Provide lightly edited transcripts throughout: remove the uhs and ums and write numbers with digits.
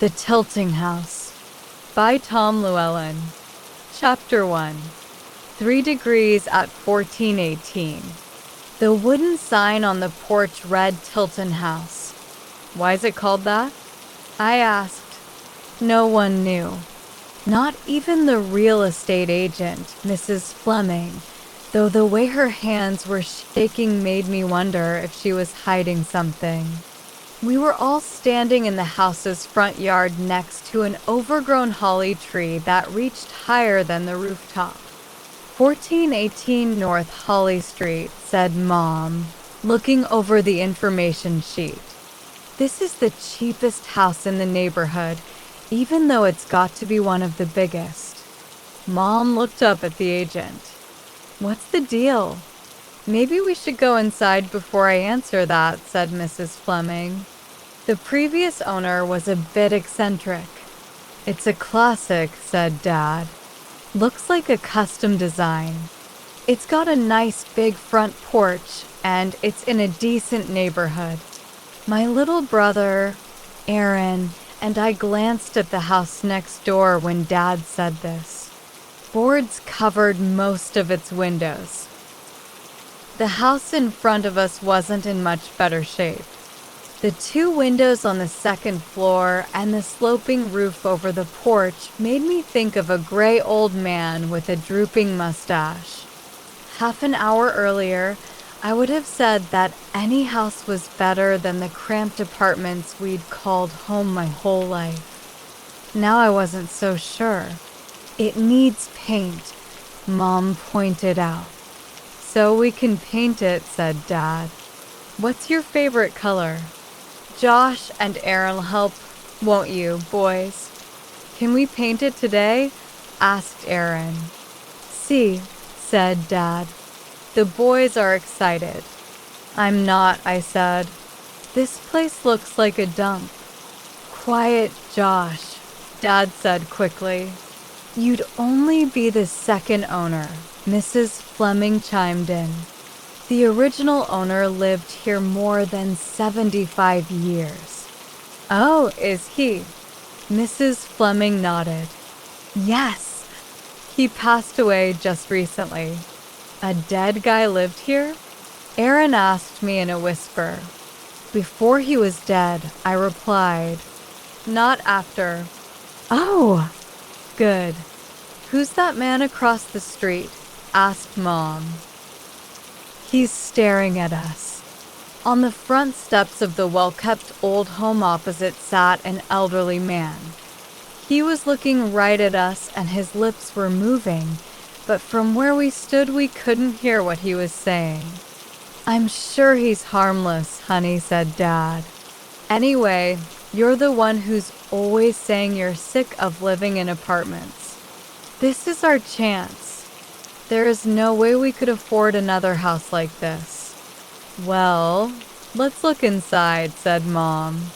The Tilting House by Tom Llewellyn. Chapter 1. 3 degrees at 1418. The wooden sign on the porch read Tilton House. Why is it called that? I asked. No one knew. Not even the real estate agent, Mrs. Fleming, though the way her hands were shaking made me wonder if she was hiding something. We were all standing in the house's front yard next to an overgrown holly tree that reached higher than the rooftop. 1418 North Holly Street, said Mom, looking over the information sheet. This is the cheapest house in the neighborhood, even though it's got to be one of the biggest. Mom looked up at the agent. What's the deal? Maybe we should go inside before I answer that, said Mrs. Fleming. The previous owner was a bit eccentric. It's a classic, said Dad. Looks like a custom design. It's got a nice big front porch, and it's in a decent neighborhood. My little brother, Aaron, and I glanced at the house next door when Dad said this. Boards covered most of its windows. The house in front of us wasn't in much better shape. The 2 windows on the second floor and the sloping roof over the porch made me think of a gray old man with a drooping mustache. Half an hour earlier, I would have said that any house was better than the cramped apartments we'd called home my whole life. Now I wasn't so sure. It needs paint, Mom pointed out. So we can paint it, said Dad. What's your favorite color? Josh and Aaron'll help, won't you, boys? Can we paint it today? Asked Aaron. See, said Dad. The boys are excited. I'm not, I said. This place looks like a dump. Quiet, Josh, Dad said quickly. You'd only be the second owner, Mrs. Fleming chimed in. The original owner lived here more than 75 years. Oh, is he? Mrs. Fleming nodded. Yes. He passed away just recently. A dead guy lived here? Aaron asked me in a whisper. Before he was dead, I replied. Not after. Oh, good. Who's that man across the street? Asked Mom. He's staring at us. On the front steps of the well-kept old home opposite sat an elderly man. He was looking right at us and his lips were moving, but from where we stood we couldn't hear what he was saying. I'm sure he's harmless, honey, said Dad. Anyway, you're the one who's always saying you're sick of living in apartments. This is our chance. There is no way we could afford another house like this. Well, let's look inside, said Mom.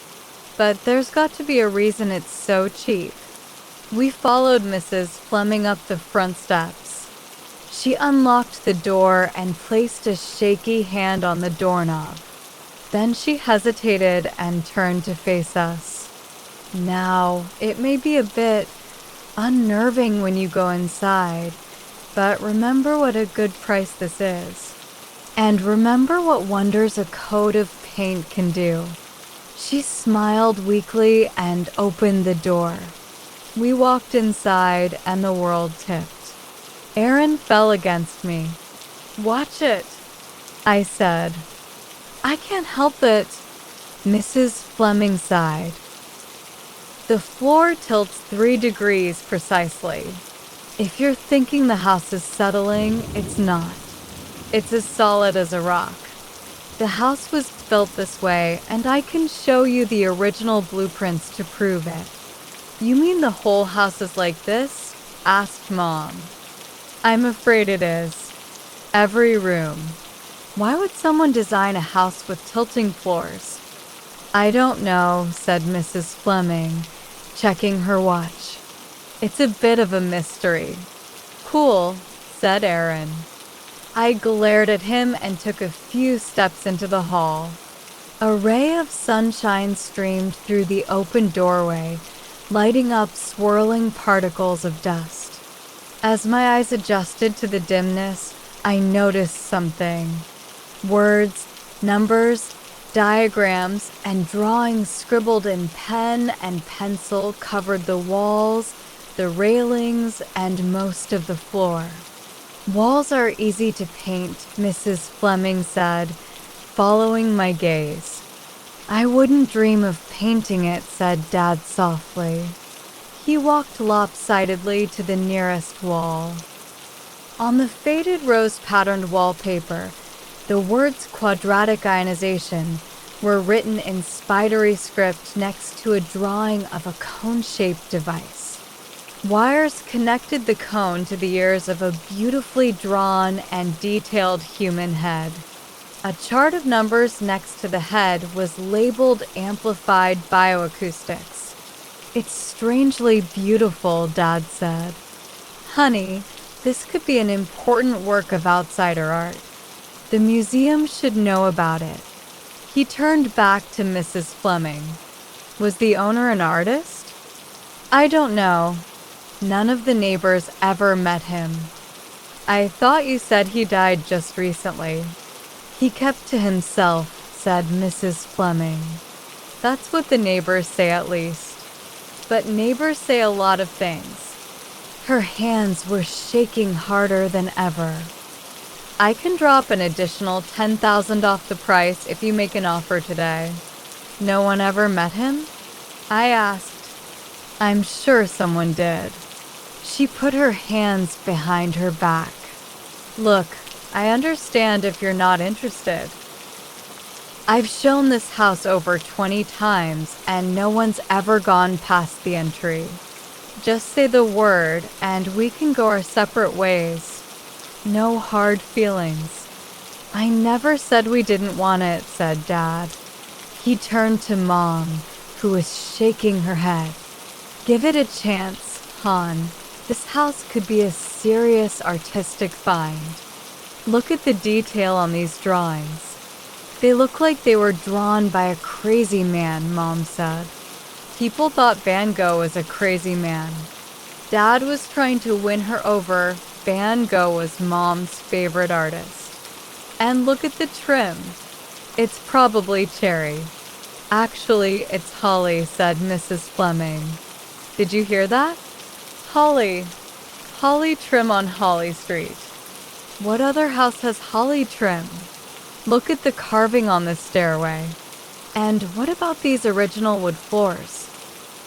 But there's got to be a reason it's so cheap. We followed Mrs. Fleming up the front steps. She unlocked the door and placed a shaky hand on the doorknob. Then she hesitated and turned to face us. Now, it may be a bit unnerving when you go inside, but remember what a good price this is. And remember what wonders a coat of paint can do. She smiled weakly and opened the door. We walked inside and the world tipped. Aaron fell against me. Watch it, I said. I can't help it, Mrs. Fleming sighed. The floor tilts 3 degrees precisely. If you're thinking the house is settling, it's not. It's as solid as a rock. The house was built this way, and I can show you the original blueprints to prove it. You mean the whole house is like this? Asked Mom. I'm afraid it is. Every room. Why would someone design a house with tilting floors? I don't know, said Mrs. Fleming, checking her watch. It's a bit of a mystery. Cool, said Aaron. I glared at him and took a few steps into the hall. A ray of sunshine streamed through the open doorway, lighting up swirling particles of dust. As my eyes adjusted to the dimness, I noticed something. Words, numbers, diagrams, and drawings scribbled in pen and pencil covered the walls, the railings, and most of the floor. "Walls are easy to paint," Mrs. Fleming said, following my gaze. "I wouldn't dream of painting it," said Dad softly. He walked lopsidedly to the nearest wall. On the faded rose-patterned wallpaper, the words quadratic ionization were written in spidery script next to a drawing of a cone-shaped device. Wires connected the cone to the ears of a beautifully drawn and detailed human head. A chart of numbers next to the head was labeled Amplified Bioacoustics. "It's strangely beautiful," Dad said. "Honey, this could be an important work of outsider art. The museum should know about it." He turned back to Mrs. Fleming. "Was the owner an artist?" "I don't know. None of the neighbors ever met him." "I thought you said he died just recently." "He kept to himself," said Mrs. Fleming. "That's what the neighbors say, at least. But neighbors say a lot of things." Her hands were shaking harder than ever. "I can drop an additional $10,000 off the price if you make an offer today." "No one ever met him?" I asked. "I'm sure someone did." She put her hands behind her back. "Look, I understand if you're not interested. I've shown this house over 20 times and no one's ever gone past the entry. Just say the word and we can go our separate ways. No hard feelings." "I never said we didn't want it," said Dad. He turned to Mom, who was shaking her head. "Give it a chance, Han. This house could be a serious artistic find. Look at the detail on these drawings. They look like they were drawn by a crazy man," Mom said. People thought Van Gogh was a crazy man. Dad was trying to win her over. Van Gogh was Mom's favorite artist. "And look at the trim. It's probably cherry." "Actually, it's holly," said Mrs. Fleming. "Did you hear that? Holly. Holly trim on Holly Street." "What other house has holly trim?" "Look at the carving on the stairway." "And what about these original wood floors?"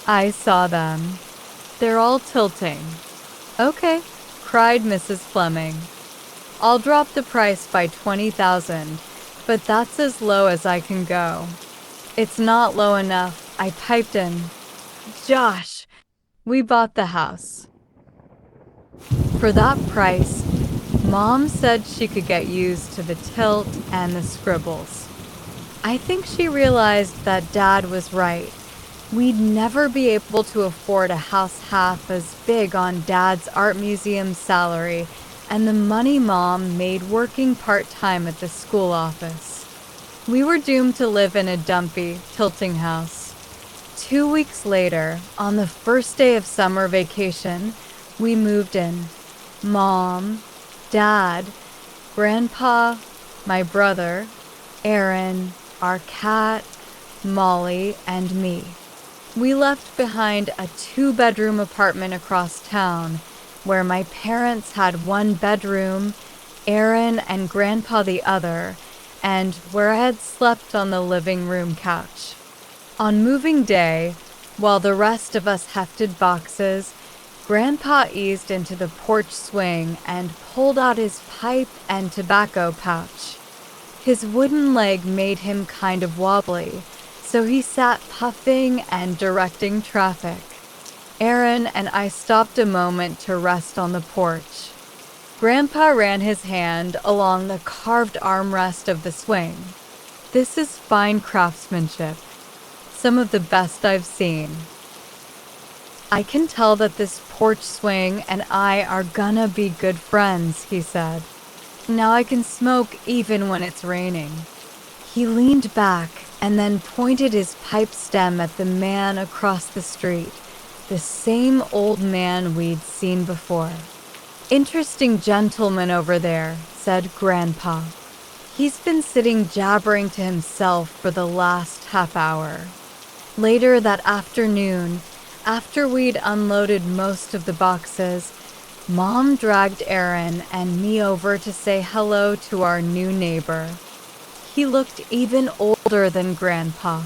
"I saw them. They're all tilting." "Okay," cried Mrs. Fleming. "I'll drop the price by $20,000, but that's as low as I can go." "It's not low enough," I piped in. "Josh, we bought the house. For that price." Mom said she could get used to the tilt and the scribbles. I think she realized that Dad was right. We'd never be able to afford a house half as big on Dad's art museum salary and the money Mom made working part-time at the school office. We were doomed to live in a dumpy, tilting house. 2 weeks later, on the first day of summer vacation, we moved in. Mom, Dad, Grandpa, my brother, Aaron, our cat, Molly, and me. We left behind a 2-bedroom apartment across town where my parents had 1 bedroom, Aaron and Grandpa the other, and where I had slept on the living room couch. On moving day, while the rest of us hefted boxes, Grandpa eased into the porch swing and pulled out his pipe and tobacco pouch. His wooden leg made him kind of wobbly, so he sat puffing and directing traffic. Aaron and I stopped a moment to rest on the porch. Grandpa ran his hand along the carved armrest of the swing. "This is fine craftsmanship. Some of the best I've seen. I can tell that this porch swing and I are gonna be good friends," he said. "Now I can smoke even when it's raining." He leaned back and then pointed his pipe stem at the man across the street, the same old man we'd seen before. "Interesting gentleman over there," said Grandpa. "He's been sitting jabbering to himself for the last half hour." Later that afternoon, after we'd unloaded most of the boxes, Mom dragged Aaron and me over to say hello to our new neighbor. He looked even older than Grandpa.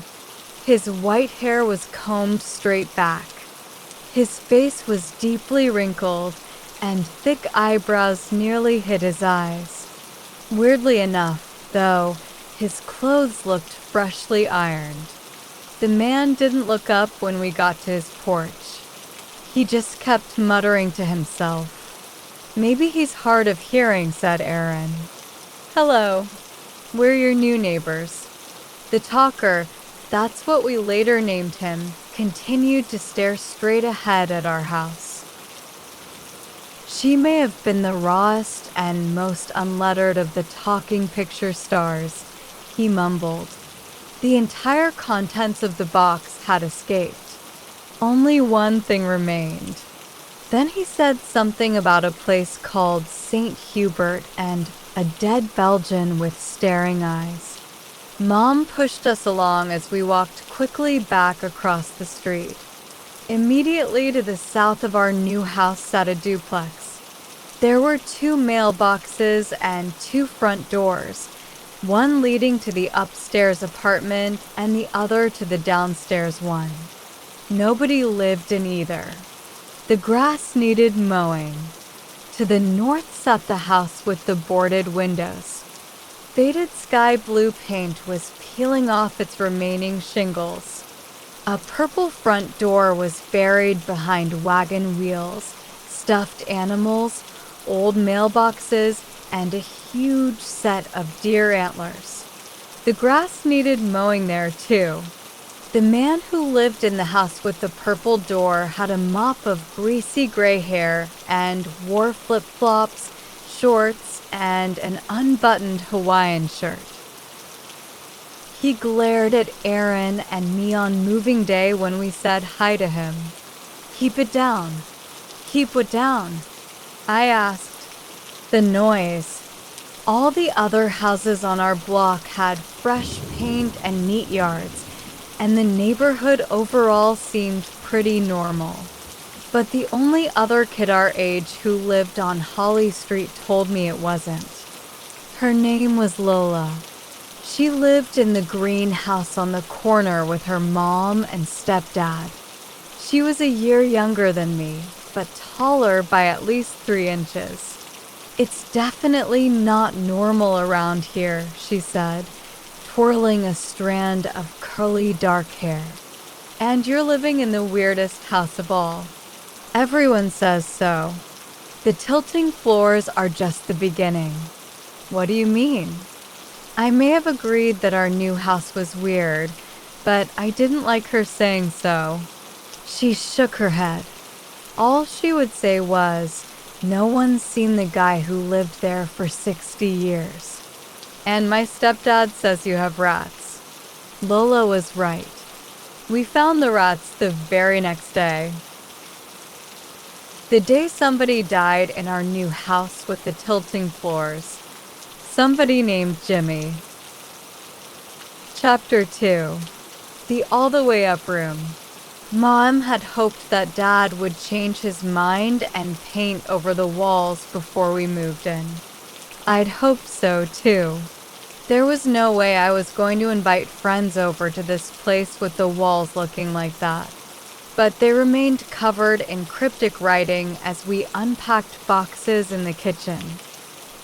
His white hair was combed straight back. His face was deeply wrinkled, and thick eyebrows nearly hid his eyes. Weirdly enough, though, his clothes looked freshly ironed. The man didn't look up when we got to his porch. He just kept muttering to himself. "Maybe he's hard of hearing," said Aaron. "Hello. We're your new neighbors." The talker, that's what we later named him, continued to stare straight ahead at our house. She may have been the rawest and most unlettered of the talking picture stars, he mumbled. The entire contents of the box had escaped. Only one thing remained. Then he said something about a place called St. Hubert and a dead Belgian with staring eyes. Mom pushed us along as we walked quickly back across the street. Immediately to the south of our new house sat a duplex. There were 2 mailboxes and 2 front doors, one leading to the upstairs apartment and the other to the downstairs one. Nobody lived in either. The grass needed mowing. To the north sat the house with the boarded windows. Faded sky blue paint was peeling off its remaining shingles. A purple front door was buried behind wagon wheels, stuffed animals, old mailboxes, and a huge set of deer antlers. The grass needed mowing there too. The man who lived in the house with the purple door had a mop of greasy gray hair and wore flip-flops, shorts, and an unbuttoned Hawaiian shirt. He glared at Aaron and me on moving day when we said hi to him. "Keep it down. Keep it down," I asked. The noise. All the other houses on our block had fresh paint and neat yards, and the neighborhood overall seemed pretty normal. But the only other kid our age who lived on Holly Street told me it wasn't. Her name was Lola. She lived in the green house on the corner with her mom and stepdad. She was a year younger than me, but taller by at least 3 inches. "It's definitely not normal around here," she said, twirling a strand of curly dark hair. "And you're living in the weirdest house of all." "Everyone says so. The tilting floors are just the beginning." "What do you mean?" I may have agreed that our new house was weird, but I didn't like her saying so. She shook her head. All she would say was, "No one's seen the guy who lived there for 60 years. And my stepdad says you have rats." Lola was right. We found the rats the very next day. The day somebody died in our new house with the tilting floors. Somebody named Jimmy. Chapter 2. The All the Way Up Room. Mom had hoped that Dad would change his mind and paint over the walls before we moved in. I'd hoped so too. There was no way I was going to invite friends over to this place with the walls looking like that. But they remained covered in cryptic writing as we unpacked boxes in the kitchen.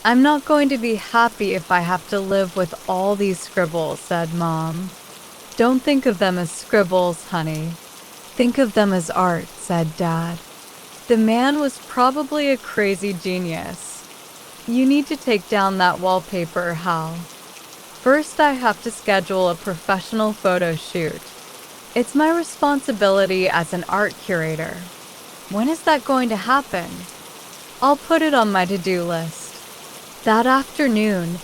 "I'm not going to be happy if I have to live with all these scribbles," said Mom. "Don't think of them as scribbles, honey. Think of them as art," said Dad. The man was probably a crazy genius. "You need to take down that wallpaper, Hal. First, I have to schedule a professional photo shoot. It's my responsibility as an art curator. When is that going to happen?" "I'll put it on my to-do list." That afternoon,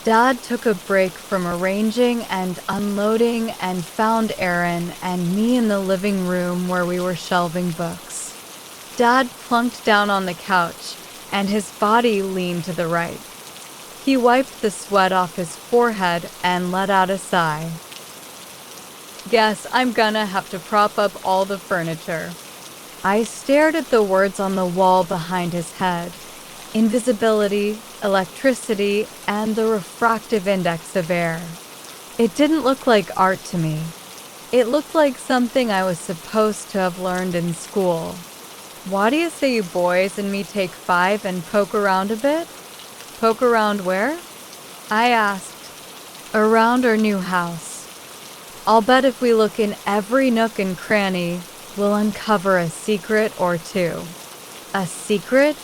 Dad took a break from arranging and unloading and found Aaron and me in the living room where we were shelving books. Dad plunked down on the couch, and his body leaned to the right. He wiped the sweat off his forehead and let out a sigh. "Guess I'm gonna have to prop up all the furniture." I stared at the words on the wall behind his head. Invisibility, electricity, and the refractive index of air. It didn't look like art to me. It looked like something I was supposed to have learned in school. "Why do you say you boys and me take 5 and poke around a bit?" "Poke around where?" I asked. "Around our new house. I'll bet if we look in every nook and cranny, we'll uncover a secret or two." "A secret?"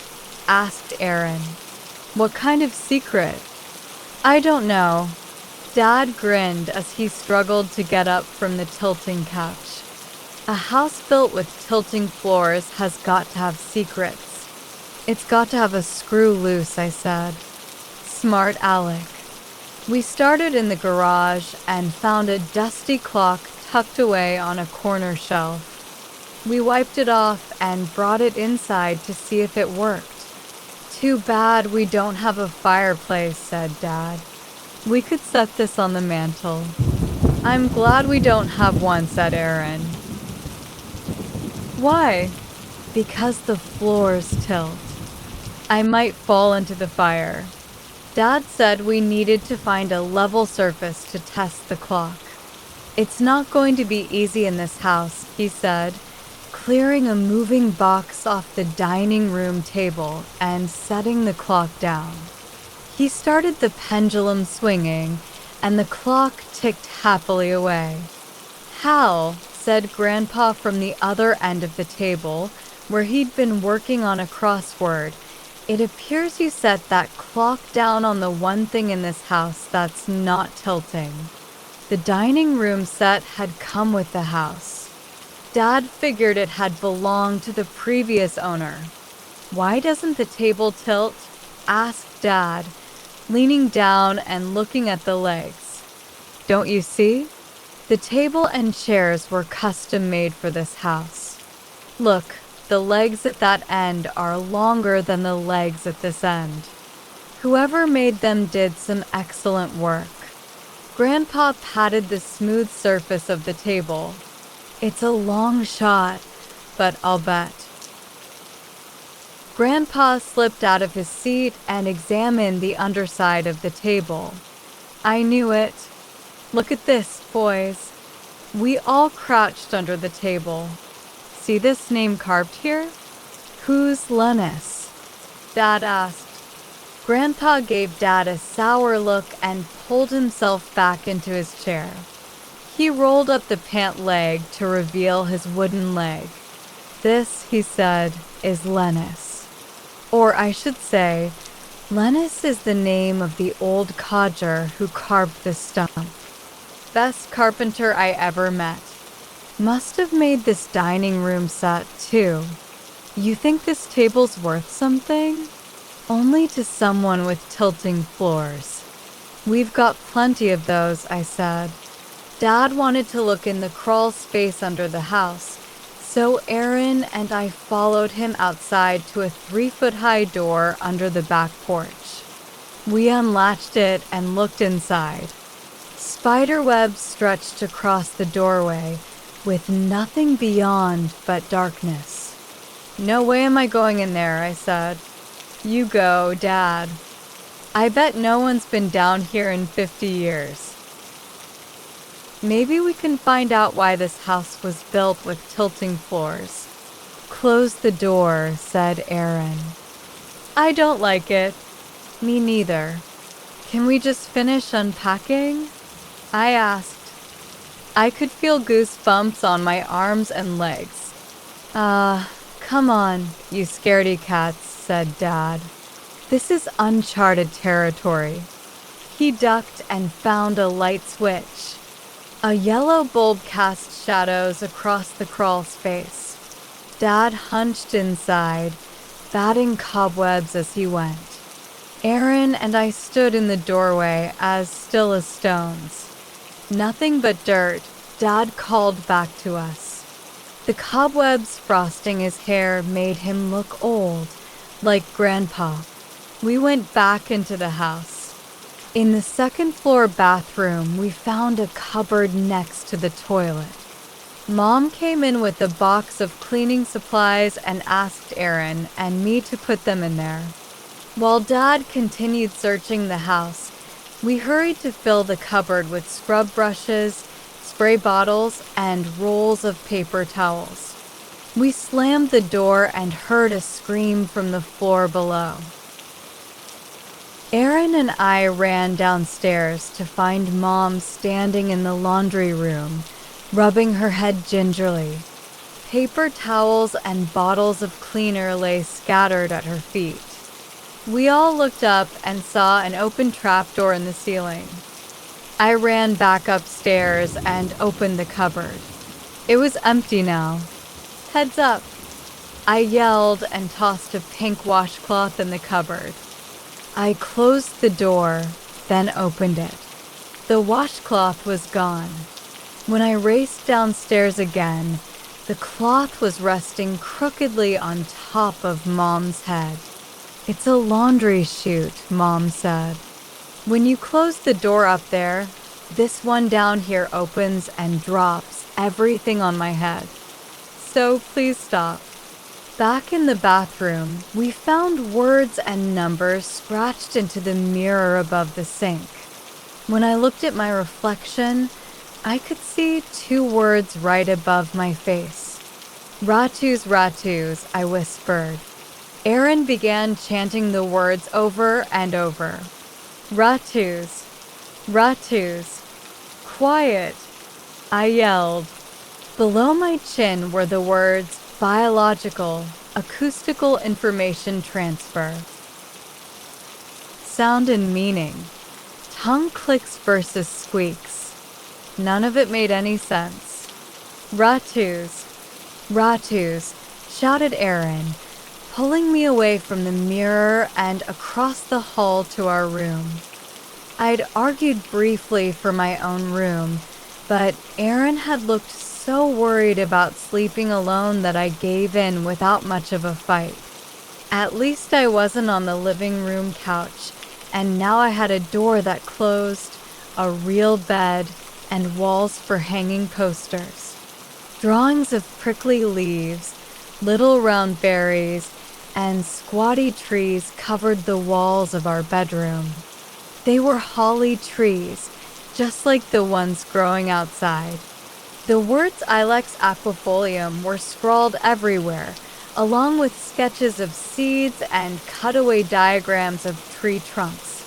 asked Aaron. "What kind of secret?" "I don't know." Dad grinned as he struggled to get up from the tilting couch. "A house built with tilting floors has got to have secrets." "It's got to have a screw loose," I said. Smart Alec. We started in the garage and found a dusty clock tucked away on a corner shelf. We wiped it off and brought it inside to see if it worked. "Too bad we don't have a fireplace," said Dad. "We could set this on the mantel." "I'm glad we don't have one," said Aaron. "Why?" "Because the floors tilt. I might fall into the fire." Dad said we needed to find a level surface to test the clock. "It's not going to be easy in this house," he said, clearing a moving box off the dining room table and setting the clock down. He started the pendulum swinging, and the clock ticked happily away. "Hal," said Grandpa from the other end of the table, where he'd been working on a crossword, "it appears you set that clock down on the one thing in this house that's not tilting." The dining room set had come with the house. Dad figured it had belonged to the previous owner. "Why doesn't the table tilt?" asked Dad, leaning down and looking at the legs. "Don't you see? The table and chairs were custom made for this house. Look, the legs at that end are longer than the legs at this end. Whoever made them did some excellent work." Grandpa patted the smooth surface of the table. "It's a long shot, but I'll bet." Grandpa slipped out of his seat and examined the underside of the table. "I knew it. Look at this, boys." We all crouched under the table. "See this name carved here?" "Who's Lennis?" Dad asked. Grandpa gave Dad a sour look and pulled himself back into his chair. He rolled up the pant leg to reveal his wooden leg. "This," he said, "is Lennis. Or I should say, Lennis is the name of the old codger who carved this stump. Best carpenter I ever met. Must have made this dining room set, too. You think this table's worth something? Only to someone with tilting floors." "We've got plenty of those," I said. Dad wanted to look in the crawl space under the house, so Aaron and I followed him outside to a 3-foot-high door under the back porch. We unlatched it and looked inside. Spider webs stretched across the doorway, with nothing beyond but darkness. "No way am I going in there," I said. "You go, Dad. I bet no one's been down here in 50 years. Maybe we can find out why this house was built with tilting floors." "Close the door," said Aaron. "I don't like it." "Me neither." "Can we just finish unpacking?" I asked. I could feel goosebumps on my arms and legs. Come on, you scaredy cats," said Dad. "This is uncharted territory." He ducked and found a light switch. A yellow bulb cast shadows across the crawl space. Dad hunched inside, batting cobwebs as he went. Aaron and I stood in the doorway as still as stones. Nothing but dirt, Dad called back to us. The cobwebs frosting his hair made him look old, like Grandpa. We went back into the house. In the second-floor bathroom, we found a cupboard next to the toilet. Mom came in with a box of cleaning supplies and asked Aaron and me to put them in there. While Dad continued searching the house, we hurried to fill the cupboard with scrub brushes, spray bottles, and rolls of paper towels. We slammed the door and heard a scream from the floor below. Aaron and I ran downstairs to find Mom standing in the laundry room, rubbing her head gingerly. Paper towels and bottles of cleaner lay scattered at her feet. We all looked up and saw an open trapdoor in the ceiling. I ran back upstairs and opened the cupboard. It was empty now. "Heads up!" I yelled and tossed a pink washcloth in the cupboard. I closed the door, then opened it. The washcloth was gone. When I raced downstairs again, the cloth was resting crookedly on top of Mom's head. "It's a laundry chute," Mom said. "When you close the door up there, this one down here opens and drops everything on my head. So please stop." Back in the bathroom, we found words and numbers scratched into the mirror above the sink. When I looked at my reflection, I could see 2 words right above my face. "Ratus, ratus," I whispered. Aaron began chanting the words over and over. "Ratus, ratus, quiet," I yelled. Below my chin were the words biological, acoustical information transfer. Sound and meaning. Tongue clicks versus squeaks. None of it made any sense. "Ratus, ratus," shouted Aaron, pulling me away from the mirror and across the hall to our room. I'd argued briefly for my own room, but Aaron had looked so worried about sleeping alone that I gave in without much of a fight. At least I wasn't on the living room couch, and now I had a door that closed, a real bed, and walls for hanging posters. Drawings of prickly leaves, little round berries, and squatty trees covered the walls of our bedroom. They were holly trees, just like the ones growing outside. The words Ilex aquifolium were scrawled everywhere, along with sketches of seeds and cutaway diagrams of tree trunks.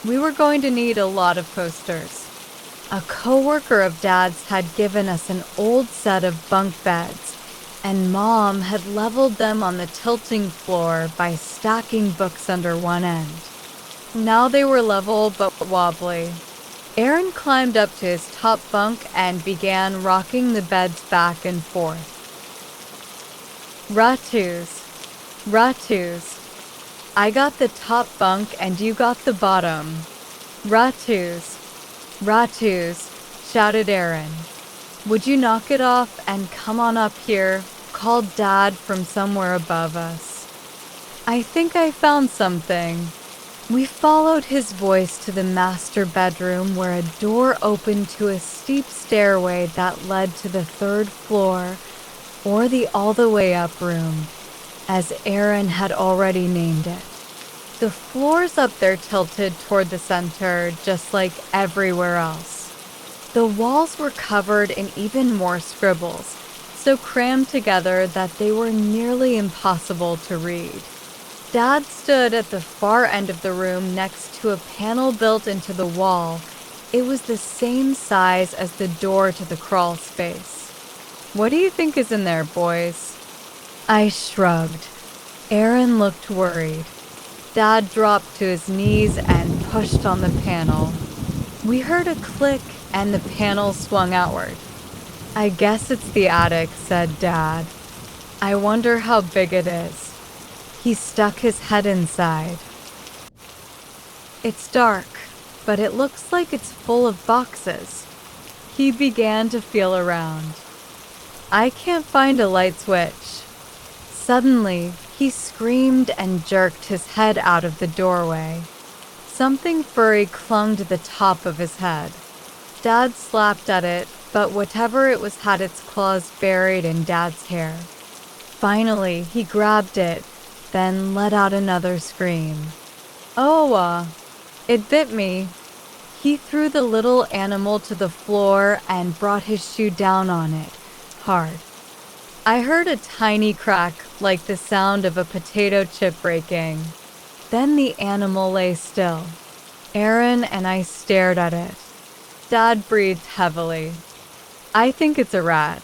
We were going to need a lot of posters. A coworker of Dad's had given us an old set of bunk beds, and Mom had leveled them on the tilting floor by stacking books under one end. Now they were level but wobbly. Aaron climbed up to his top bunk and began rocking the beds back and forth. "Ratus, ratus. I got the top bunk and you got the bottom. Ratus, ratus," shouted Aaron. "Would you knock it off and come on up here?" called Dad from somewhere above us. "I think I found something." We followed his voice to the master bedroom where a door opened to a steep stairway that led to the 3rd floor, or the all-the-way-up room, as Aaron had already named it. The floors up there tilted toward the center, just like everywhere else. The walls were covered in even more scribbles, so crammed together that they were nearly impossible to read. Dad stood at the far end of the room next to a panel built into the wall. It was the same size as the door to the crawl space. "What do you think is in there, boys?" I shrugged. Aaron looked worried. Dad dropped to his knees and pushed on the panel. We heard a click and the panel swung outward. "I guess it's the attic," said Dad. "I wonder how big it is." He stuck his head inside. It's dark, but it looks like it's full of boxes. He began to feel around. I can't find a light switch. Suddenly, he screamed and jerked his head out of the doorway. Something furry clung to the top of his head. Dad slapped at it, but whatever it was had its claws buried in Dad's hair. Finally, he grabbed it, then let out another scream. Oh, it bit me. He threw the little animal to the floor and brought his shoe down on it, hard. I heard a tiny crack, like the sound of a potato chip breaking. Then the animal lay still. Aaron and I stared at it. Dad breathed heavily. I think it's a rat.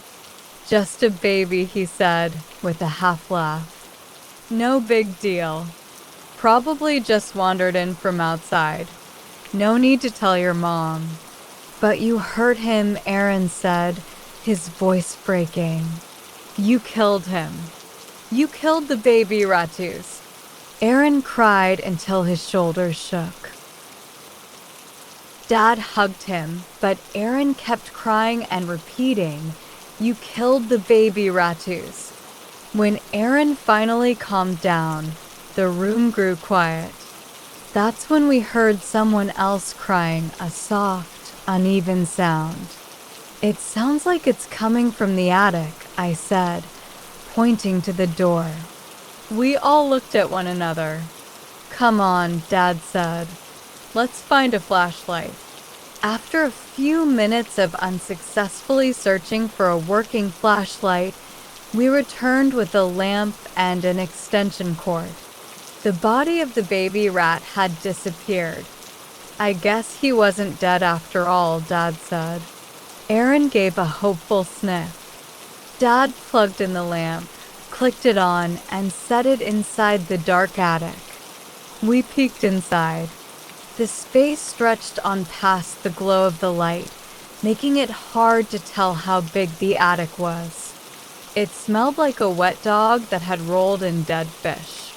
Just a baby, he said, with a half laugh. No big deal. Probably just wandered in from outside. No need to tell your mom. But you hurt him, Aaron said, his voice breaking. You killed him. You killed the baby Ratus. Aaron cried until his shoulders shook. Dad hugged him, but Aaron kept crying and repeating, You killed the baby Ratus. When Aaron finally calmed down, the room grew quiet. That's when we heard someone else crying, a soft, uneven sound. It sounds like it's coming from the attic, I said, pointing to the door. We all looked at one another. Come on, Dad said. Let's find a flashlight. After a few minutes of unsuccessfully searching for a working flashlight, we returned with a lamp and an extension cord. The body of the baby rat had disappeared. I guess he wasn't dead after all, Dad said. Aaron gave a hopeful sniff. Dad plugged in the lamp, clicked it on, and set it inside the dark attic. We peeked inside. The space stretched on past the glow of the light, making it hard to tell how big the attic was. It smelled like a wet dog that had rolled in dead fish.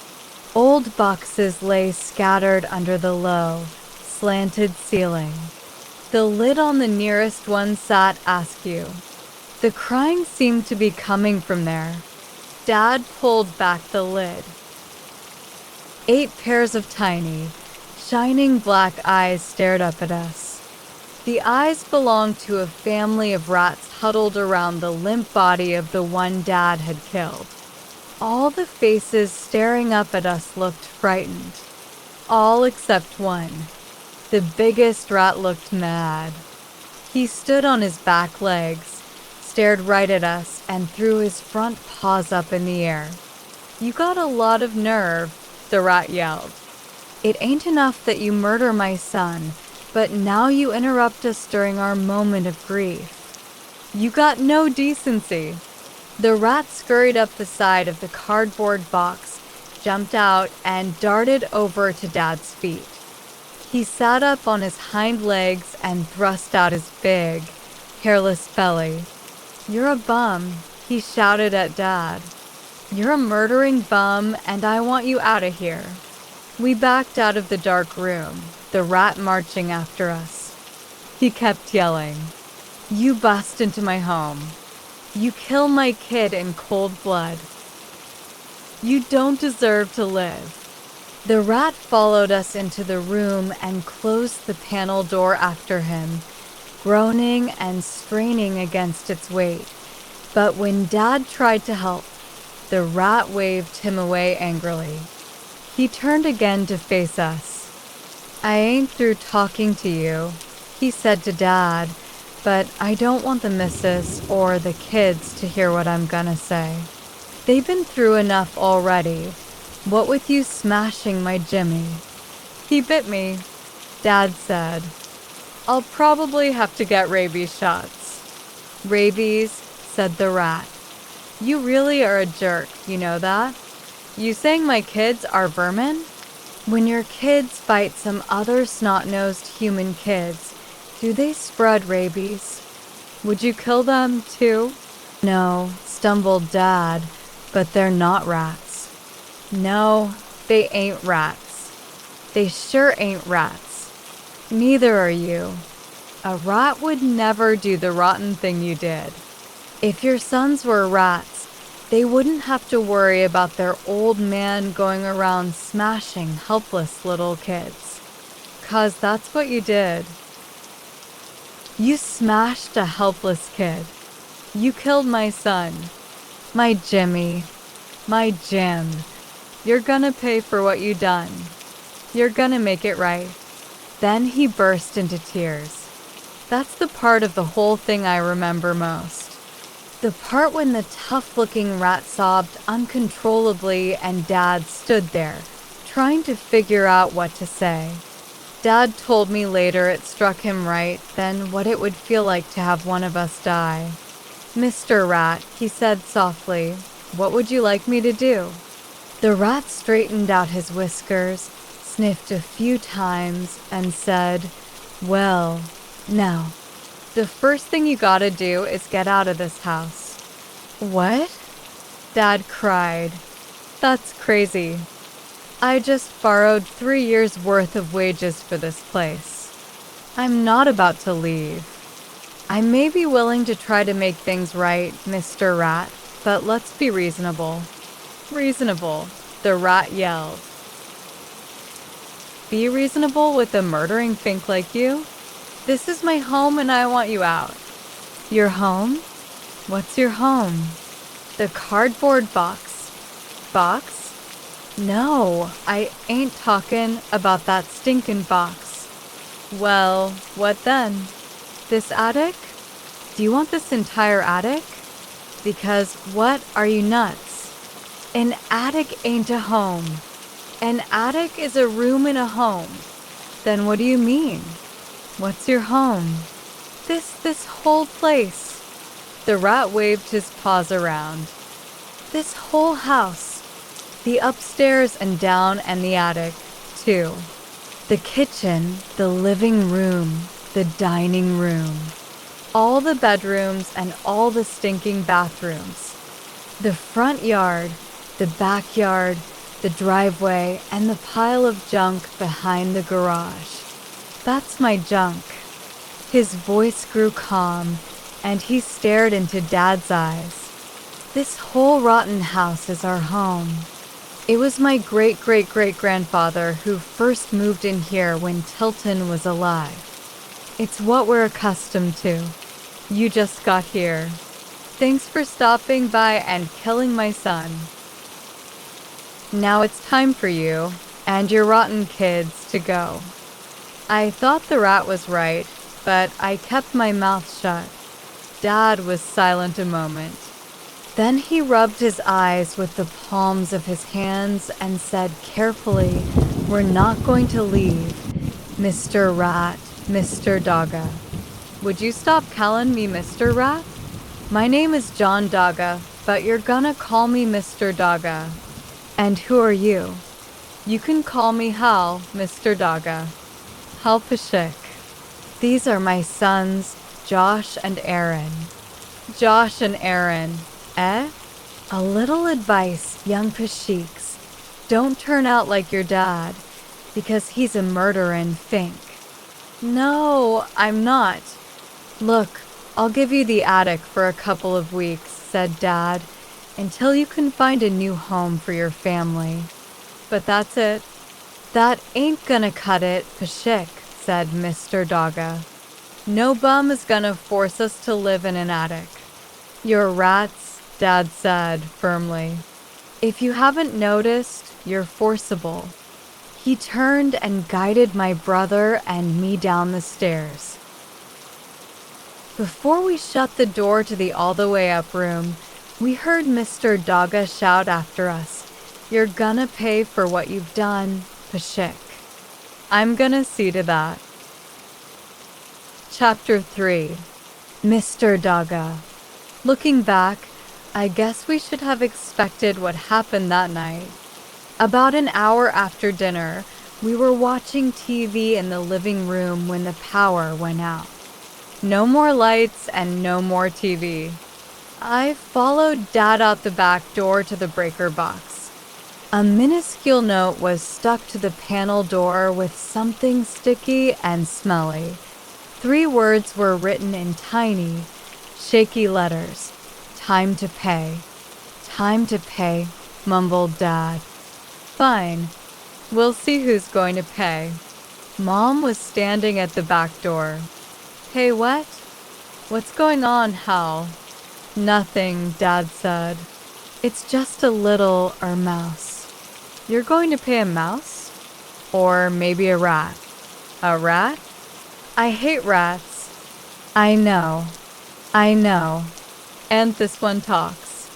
Old boxes lay scattered under the low, slanted ceiling. The lid on the nearest one sat askew. The crying seemed to be coming from there. Dad pulled back the lid. 8 pairs of tiny, shining black eyes stared up at us. The eyes belonged to a family of rats huddled around the limp body of the one Dad had killed. All the faces staring up at us looked frightened. All except one. The biggest rat looked mad. He stood on his back legs, stared right at us, and threw his front paws up in the air. You got a lot of nerve, the rat yelled. It ain't enough that you murder my son, but now you interrupt us during our moment of grief. You got no decency. The rat scurried up the side of the cardboard box, jumped out, and darted over to Dad's feet. He sat up on his hind legs and thrust out his big, hairless belly. You're a bum, he shouted at Dad. You're a murdering bum, and I want you out of here. We backed out of the dark room, the rat marching after us. He kept yelling, You bust into my home. You kill my kid in cold blood. You don't deserve to live. The rat followed us into the room and closed the panel door after him, groaning and straining against its weight. But when Dad tried to help, the rat waved him away angrily. He turned again to face us. I ain't through talking to you, he said to Dad, but I don't want the missus or the kids to hear what I'm gonna say. They've been through enough already. What with you smashing my Jimmy? He bit me, Dad said. I'll probably have to get rabies shots. Rabies, said the rat. You really are a jerk, you know that? You saying my kids are vermin? When your kids bite some other snot-nosed human kids, do they spread rabies? Would you kill them too? No, stumbled Dad, but they're not rats. No, they ain't rats. They sure ain't rats. Neither are you. A rat would never do the rotten thing you did. If your sons were rats, they wouldn't have to worry about their old man going around smashing helpless little kids. 'Cause that's what you did. You smashed a helpless kid. You killed my son. My Jimmy. My Jim. You're gonna pay for what you done. You're gonna make it right. Then he burst into tears. That's the part of the whole thing I remember most. The part when the tough-looking rat sobbed uncontrollably and Dad stood there, trying to figure out what to say. Dad told me later it struck him right then what it would feel like to have one of us die. "Mr. Rat," he said softly, "what would you like me to do?" The rat straightened out his whiskers, sniffed a few times, and said, "Well, now, the first thing you gotta do is get out of this house." "What?" Dad cried. "That's crazy. I just borrowed 3 years' worth of wages for this place. I'm not about to leave. I may be willing to try to make things right, Mr. Rat, but let's be reasonable." "Reasonable," the rat yelled. "Be reasonable with a murdering fink like you? This is my home and I want you out." "Your home? What's your home?" "The cardboard box." "Box? No, I ain't talking about that stinkin' box." "Well, what then? This attic? Do you want this entire attic? Because what, are you nuts? An attic ain't a home. An attic is a room in a home." "Then what do you mean? What's your home?" This whole place." The rat waved his paws around. "This whole house. The upstairs and down and the attic, too. The kitchen, the living room, the dining room. All the bedrooms and all the stinking bathrooms. The front yard, the backyard, the driveway, and the pile of junk behind the garage. That's my junk." His voice grew calm, and he stared into Dad's eyes. "This whole rotten house is our home. It was my great-great-great-grandfather who first moved in here when Tilton was alive. It's what we're accustomed to. You just got here. Thanks for stopping by and killing my son. Now it's time for you and your rotten kids to go." I thought the rat was right, but I kept my mouth shut. Dad was silent a moment. Then he rubbed his eyes with the palms of his hands and said carefully, "We're not going to leave, Mr. Rat, Mr. Dogga." "Would you stop calling me Mr. Rat? My name is John Dogga, but you're gonna call me Mr. Dogga." "And who are you?" "You can call me Hal, Mr. Dogga. Hal Peshik. These are my sons, Josh and Aaron." "Josh and Aaron, eh?" "A little advice, young Peshiks. Don't turn out like your dad, because he's a murderin' fink." "No, I'm not." "Look, I'll give you the attic for a couple of weeks," said Dad, "until you can find a new home for your family. But that's it." "That ain't gonna cut it, Peshik," said Mr. Dogga. "No bum is gonna force us to live in an attic." "You're rats," Dad said firmly. "If you haven't noticed, you're forcible." He turned and guided my brother and me down the stairs. Before we shut the door to the all-the-way-up room, we heard Mr. Dogga shout after us, "You're gonna pay for what you've done, Peshik." I'm gonna see to that. Chapter 3. Mr. Dogga. Looking back, I guess we should have expected what happened that night. About an hour after dinner, we were watching TV in the living room when the power went out. No more lights and no more TV. I followed Dad out the back door to the breaker box. A minuscule note was stuck to the panel door with something sticky and smelly. 3 words were written in tiny, shaky letters. "Time to pay." "Time to pay," mumbled Dad. "Fine. We'll see who's going to pay." Mom was standing at the back door. "Hey, what? What's going on, Hal?" "Nothing," Dad said. "It's just a little mouse." "You're going to pay a mouse? Or maybe a rat?" "A rat? I hate rats." I know. And this one talks.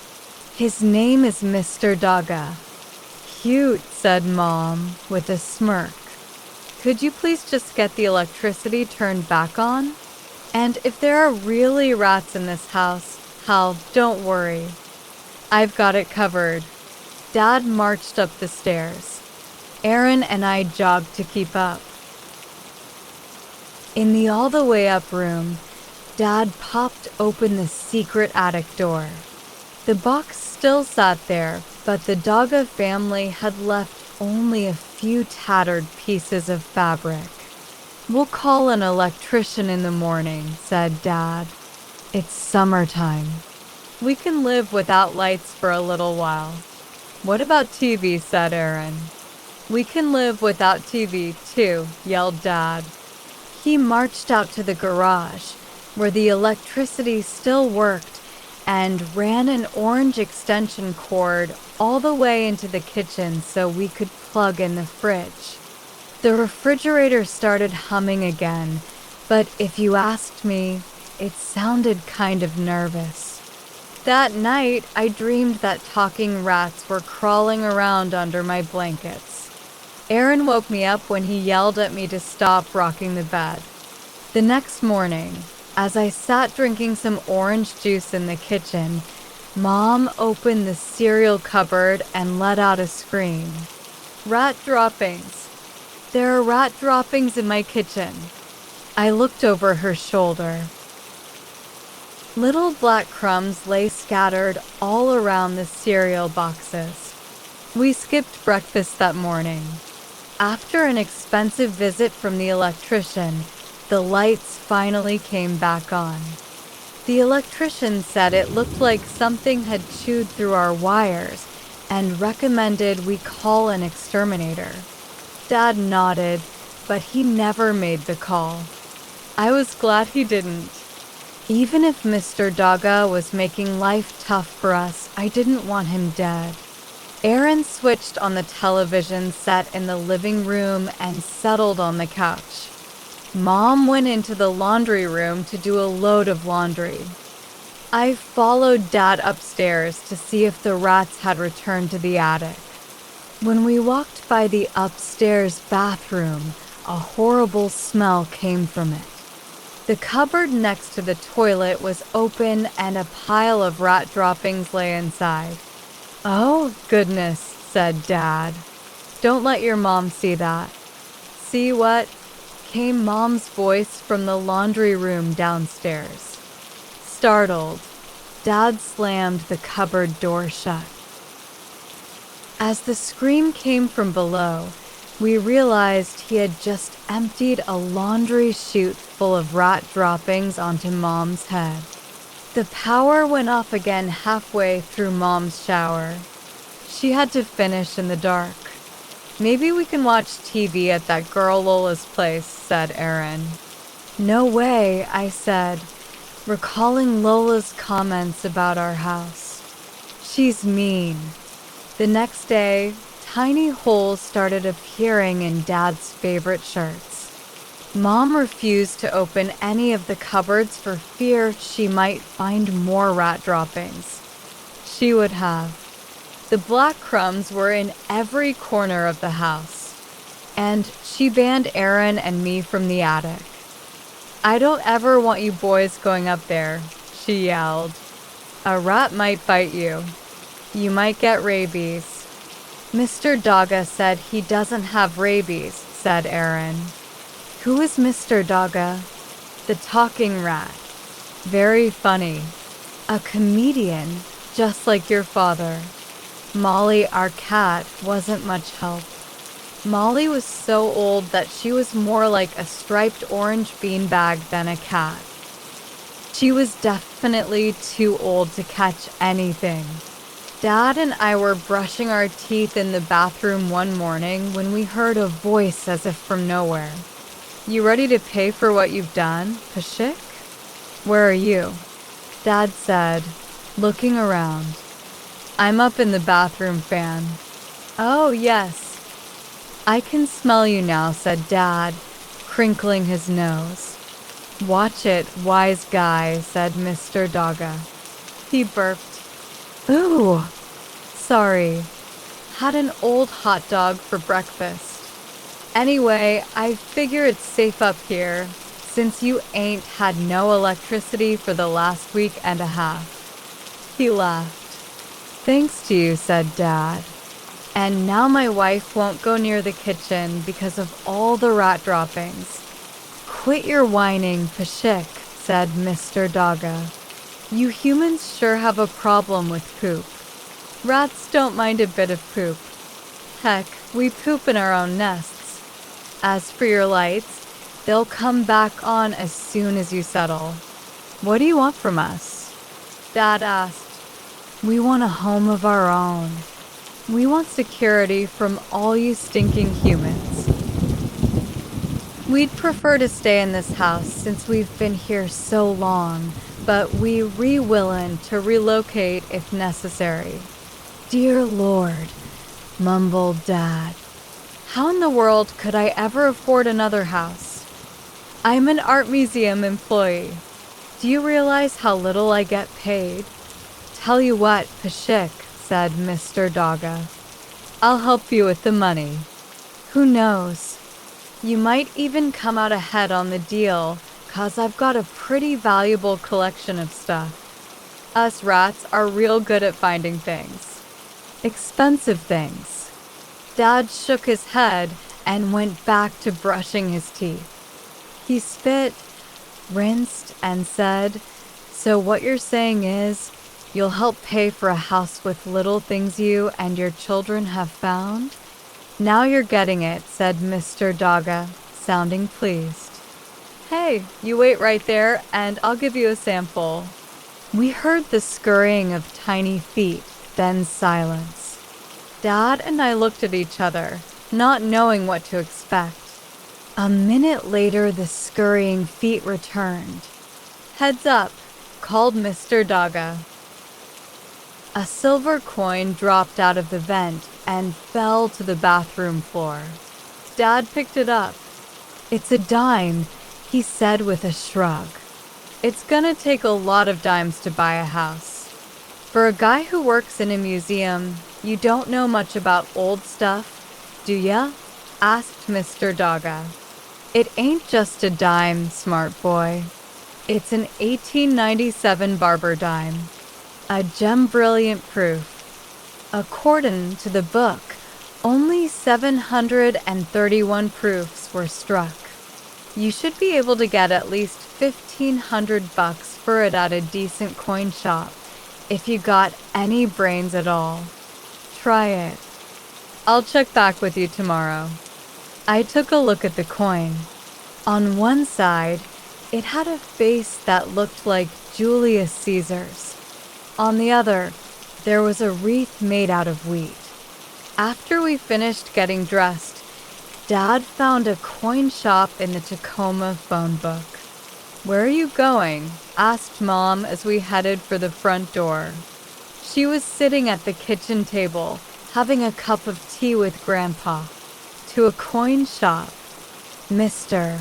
"His name is Mr. Dogga." "Cute," said Mom, with a smirk. "Could you please just get the electricity turned back on? And if there are really rats in this house, Hal, don't worry. I've got it covered." Dad marched up the stairs. Aaron and I jogged to keep up. In the all-the-way-up room, Dad popped open the secret attic door. The box still sat there, but the Dogga family had left only a few tattered pieces of fabric. "We'll call an electrician in the morning," said Dad. "It's summertime. We can live without lights for a little while." "What about TV?" said Aaron. "We can live without TV, too," yelled Dad. He marched out to the garage, where the electricity still worked, and ran an orange extension cord all the way into the kitchen so we could plug in the fridge. The refrigerator started humming again, but if you asked me, it sounded kind of nervous. That night, I dreamed that talking rats were crawling around under my blankets. Aaron woke me up when he yelled at me to stop rocking the bed. The next morning, as I sat drinking some orange juice in the kitchen, Mom opened the cereal cupboard and let out a scream. "Rat droppings! There are rat droppings in my kitchen." I looked over her shoulder. Little black crumbs lay scattered all around the cereal boxes. We skipped breakfast that morning. After an expensive visit from the electrician, the lights finally came back on. The electrician said it looked like something had chewed through our wires and recommended we call an exterminator. Dad nodded, but he never made the call. I was glad he didn't. Even if Mr. Dogga was making life tough for us, I didn't want him dead. Aaron switched on the television set in the living room and settled on the couch. Mom went into the laundry room to do a load of laundry. I followed Dad upstairs to see if the rats had returned to the attic. When we walked by the upstairs bathroom, a horrible smell came from it. The cupboard next to the toilet was open and a pile of rat droppings lay inside. "Oh, goodness," said Dad. "Don't let your mom see that." "See what?" came Mom's voice from the laundry room downstairs. Startled, Dad slammed the cupboard door shut. As the scream came from below, we realized he had just emptied a laundry chute full of rat droppings onto Mom's head. The power went off again halfway through Mom's shower. She had to finish in the dark. "Maybe we can watch TV at that girl Lola's place," said Aaron. "No way," I said, recalling Lola's comments about our house. "She's mean." The next day, tiny holes started appearing in Dad's favorite shirts. Mom refused to open any of the cupboards for fear she might find more rat droppings. She would have. The black crumbs were in every corner of the house, and she banned Aaron and me from the attic. "I don't ever want you boys going up there," she yelled. "A rat might bite you. You might get rabies." "Mr. Dogga said he doesn't have rabies," said Aaron. "Who is Mr. Dogga?" "The talking rat. Very funny. A comedian, just like your father." Molly, our cat, wasn't much help. Molly was so old that she was more like a striped orange beanbag than a cat. She was definitely too old to catch anything. Dad and I were brushing our teeth in the bathroom one morning when we heard a voice as if from nowhere. "You ready to pay for what you've done, Peshik?" "Where are you?" Dad said, looking around. "I'm up in the bathroom fan." "Oh, yes. I can smell you now," said Dad, crinkling his nose. "Watch it, wise guy," said Mr. Dogga. He burped. "Ooh, sorry. Had an old hot dog for breakfast. Anyway, I figure it's safe up here, since you ain't had no electricity for the last week and a half." He laughed. "Thanks to you," said Dad. "And now my wife won't go near the kitchen because of all the rat droppings." "Quit your whining, Peshik," said Mr. Dogga. "You humans sure have a problem with poop. Rats don't mind a bit of poop. Heck, we poop in our own nests. As for your lights, they'll come back on as soon as you settle." "What do you want from us?" Dad asked. "We want a home of our own. We want security from all you stinking humans. We'd prefer to stay in this house since we've been here so long, but we willing to relocate if necessary." "Dear Lord," mumbled Dad. "How in the world could I ever afford another house? I'm an art museum employee. Do you realize how little I get paid?" "Tell you what, Peshik," said Mr. Dogga. "I'll help you with the money. Who knows? You might even come out ahead on the deal, 'cause I've got a pretty valuable collection of stuff. Us rats are real good at finding things. Expensive things." Dad shook his head and went back to brushing his teeth. He spit, rinsed, and said, "So what you're saying is, you'll help pay for a house with little things you and your children have found?" "Now you're getting it," said Mr. Dogga, sounding pleased. "Hey, you wait right there and I'll give you a sample." We heard the scurrying of tiny feet, then silence. Dad and I looked at each other, not knowing what to expect. A minute later, the scurrying feet returned. "Heads up," called Mr. Dogga. A silver coin dropped out of the vent and fell to the bathroom floor. Dad picked it up. "It's a dime," he said with a shrug. "It's gonna take a lot of dimes to buy a house. For a guy who works in a museum, you don't know much about old stuff, do ya?" asked Mr. Dogga. "It ain't just a dime, smart boy. It's an 1897 barber dime. A gem brilliant proof. According to the book, only 731 proofs were struck. You should be able to get at least $1,500 for it at a decent coin shop, if you got any brains at all. Try it. I'll check back with you tomorrow." I took a look at the coin. On one side, it had a face that looked like Julius Caesar's. On the other, there was a wreath made out of wheat. After we finished getting dressed, Dad found a coin shop in the Tacoma phone book. "Where are you going?" asked Mom as we headed for the front door. She was sitting at the kitchen table, having a cup of tea with Grandpa. "To a coin shop. Mr.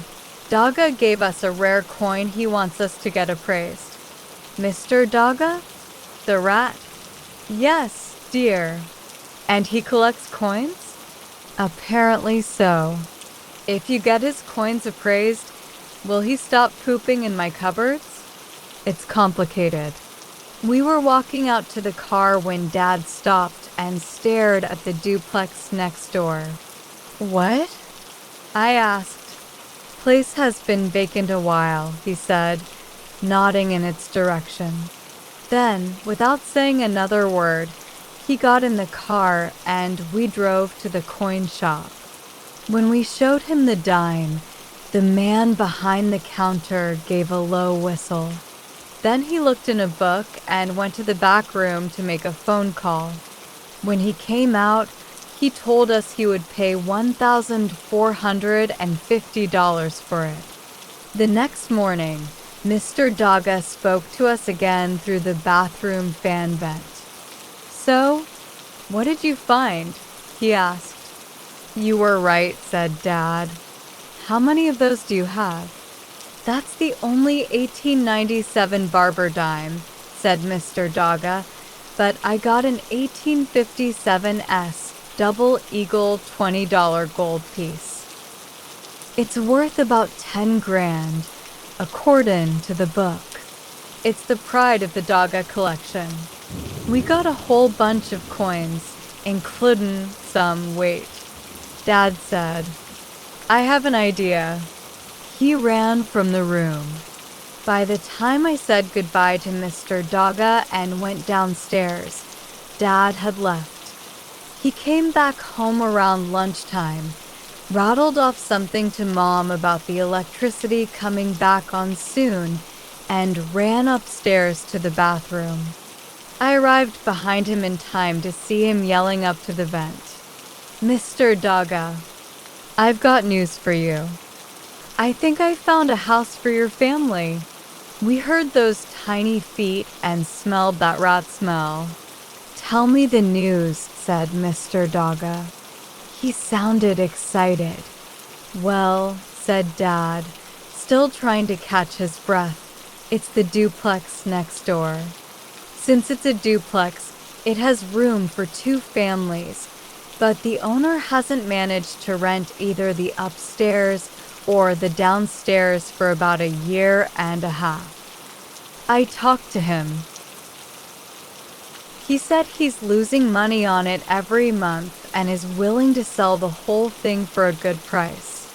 Dogga gave us a rare coin he wants us to get appraised." "Mr. Dogga? The rat?" "Yes, dear." "And he collects coins?" "Apparently so." "If you get his coins appraised, will he stop pooping in my cupboards?" "It's complicated." We were walking out to the car when Dad stopped and stared at the duplex next door. "What?" I asked. "Place has been vacant a while," he said, nodding in its direction. Then, without saying another word, He got in the car and we drove to the coin shop. When we showed him the dime, the man behind the counter gave a low whistle. Then he looked in a book and went to the back room to make a phone call. When he came out, he told us he would pay $1,450 for it. The next morning, Mr. Daga spoke to us again through the bathroom fan vent. "So, what did you find?" he asked. "You were right," said Dad. "How many of those do you have?" "That's the only 1897 barber dime," said Mr. Daga, "but I got an 1857 double eagle $20 gold piece. It's worth about 10 grand, according to the book. It's the pride of the Daga collection. We got a whole bunch of coins, including some weight." Dad said, "I have an idea." He ran from the room. By the time I said goodbye to Mr. Daga and went downstairs, Dad had left. He came back home around lunchtime, rattled off something to Mom about the electricity coming back on soon, and ran upstairs to the bathroom. I arrived behind him in time to see him yelling up to the vent. "Mr. Daga, I've got news for you. I think I found a house for your family. We heard those tiny feet and smelled that rat smell." "Tell me the news," said Mr. Daga. He sounded excited. "Well," said Dad, still trying to catch his breath, "it's the duplex next door. Since it's a duplex, it has room for 2 families, but the owner hasn't managed to rent either the upstairs or the downstairs for about a year and a half. I talked to him. He said he's losing money on it every month and is willing to sell the whole thing for a good price."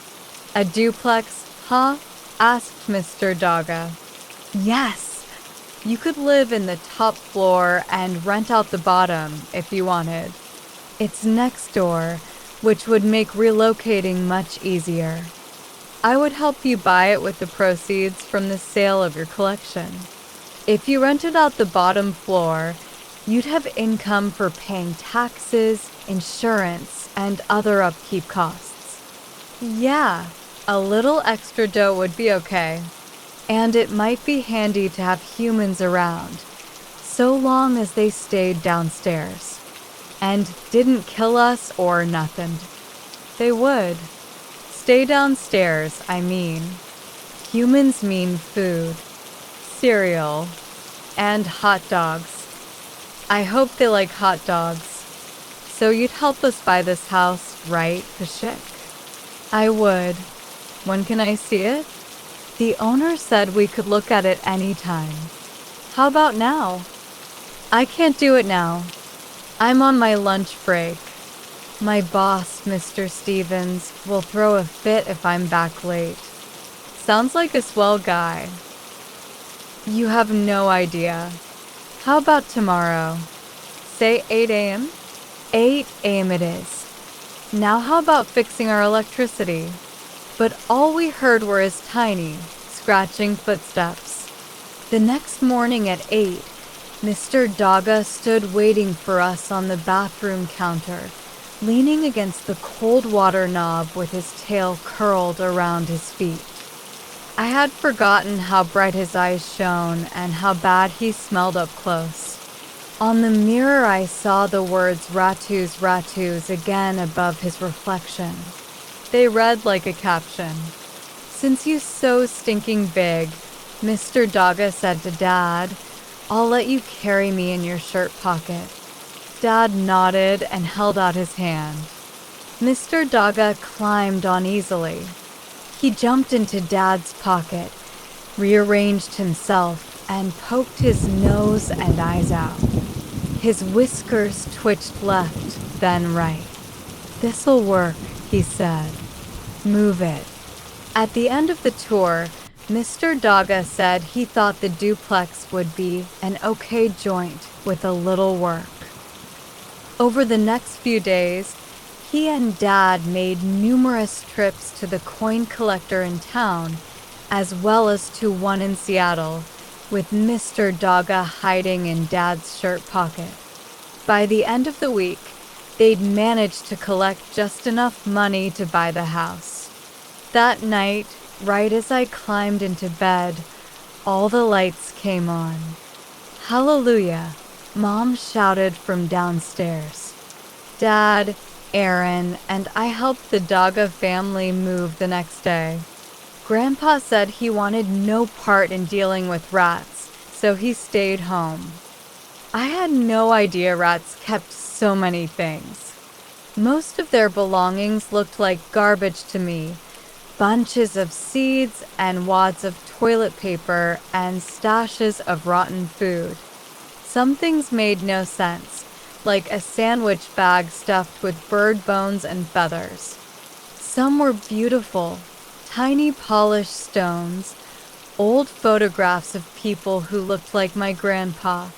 "A duplex, huh?" asked Mr. Daga. "Yes. You could live in the top floor and rent out the bottom if you wanted. It's next door, which would make relocating much easier. I would help you buy it with the proceeds from the sale of your collection. If you rented out the bottom floor, you'd have income for paying taxes, insurance, and other upkeep costs." "Yeah, a little extra dough would be okay. And it might be handy to have humans around, so long as they stayed downstairs and didn't kill us or nothing." "They would. Stay downstairs, I mean. Humans mean food, cereal, and hot dogs. I hope they like hot dogs. So you'd help us buy this house, right, Peshik?" "I would. When can I see it?" "The owner said we could look at it any time." "How about now?" "I can't do it now. I'm on my lunch break. My boss, Mr. Stevens, will throw a fit if I'm back late. Sounds like a swell guy." "You have no idea. How about tomorrow? Say 8 a.m.? 8 a.m. it is. Now how about fixing our electricity?" But all we heard were his tiny, scratching footsteps. The next morning at 8, Mr. Daga stood waiting for us on the bathroom counter, leaning against the cold water knob with his tail curled around his feet. I had forgotten how bright his eyes shone and how bad he smelled up close. On the mirror I saw the words "Ratus, Ratus" again above his reflection. They read like a caption. "Since you're so stinking big," Mr. Daga said to Dad, "I'll let you carry me in your shirt pocket." Dad nodded and held out his hand. Mr. Daga climbed uneasily. He jumped into Dad's pocket, rearranged himself, and poked his nose and eyes out. His whiskers twitched left, then right. "This'll work," he said. "Move it." At the end of the tour, Mr. Daga said he thought the duplex would be an okay joint with a little work. Over the next few days, he and Dad made numerous trips to the coin collector in town, as well as to one in Seattle, with Mr. Dogga hiding in Dad's shirt pocket. By the end of the week, they'd managed to collect just enough money to buy the house. That night, right as I climbed into bed, all the lights came on. "Hallelujah," Mom shouted from downstairs. Dad, Aaron, and I helped the Dogga family move the next day. Grandpa said he wanted no part in dealing with rats, so he stayed home. I had no idea rats kept so many things. Most of their belongings looked like garbage to me. Bunches of seeds and wads of toilet paper and stashes of rotten food. Some things made no sense, like a sandwich bag stuffed with bird bones and feathers. Some were beautiful, tiny polished stones, old photographs of people who looked like my grandpa,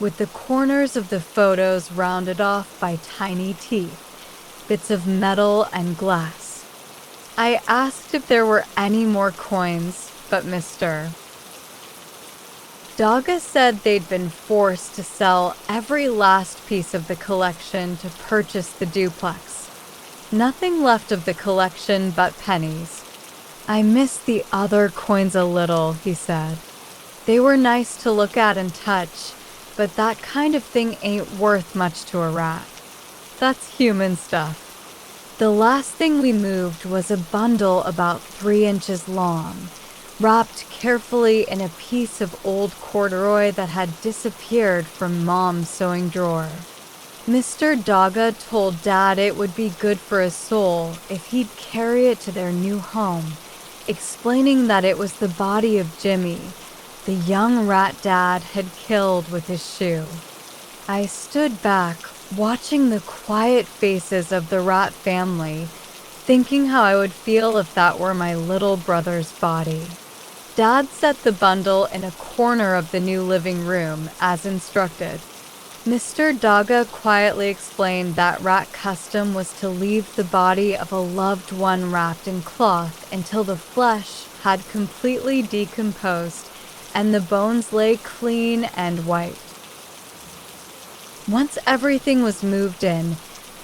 with the corners of the photos rounded off by tiny teeth, bits of metal and glass. I asked if there were any more coins, but Mr. Dogga said they'd been forced to sell every last piece of the collection to purchase the duplex. Nothing left of the collection but pennies. "I miss the other coins a little," he said. "They were nice to look at and touch, but that kind of thing ain't worth much to a rat. That's human stuff." The last thing we moved was a bundle about 3 inches long, wrapped carefully in a piece of old corduroy that had disappeared from Mom's sewing drawer. Mr. Dogga told Dad it would be good for his soul if he'd carry it to their new home, explaining that it was the body of Jimmy, the young rat Dad had killed with his shoe. I stood back, watching the quiet faces of the rat family, thinking how I would feel if that were my little brother's body. Dad set the bundle in a corner of the new living room, as instructed. Mr. Dogga quietly explained that rat custom was to leave the body of a loved one wrapped in cloth until the flesh had completely decomposed and the bones lay clean and white. Once everything was moved in,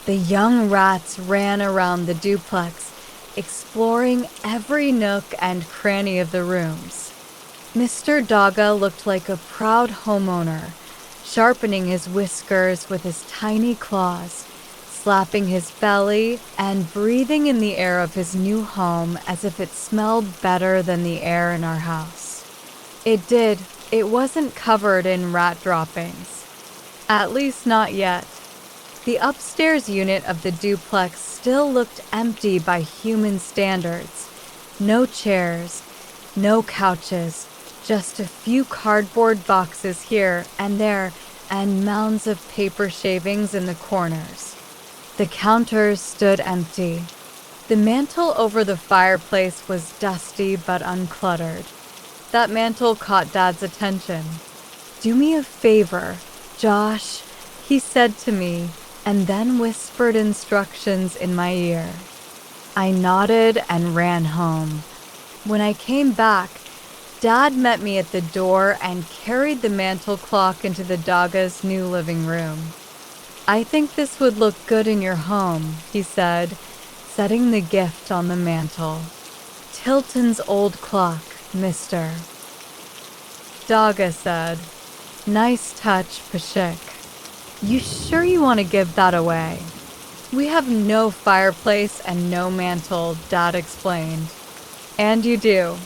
the young rats ran around the duplex, exploring every nook and cranny of the rooms. Mr. Dogga looked like a proud homeowner, sharpening his whiskers with his tiny claws, slapping his belly, and breathing in the air of his new home as if it smelled better than the air in our house. It did. It wasn't covered in rat droppings. At least not yet. The upstairs unit of the duplex still looked empty by human standards. No chairs, no couches, just a few cardboard boxes here and there, and mounds of paper shavings in the corners. The counters stood empty. The mantel over the fireplace was dusty but uncluttered. That mantel caught Dad's attention. "Do me a favor, Josh," he said to me, and then whispered instructions in my ear. I nodded and ran home. When I came back, Dad met me at the door and carried the mantel clock into the Dogga's new living room. "I think this would look good in your home," he said, setting the gift on the mantel. "Tilton's old clock, Mr. Dogga said. "Nice touch, Peshik. You sure you want to give that away?" "We have no fireplace and no mantel," Dad explained. "And you do.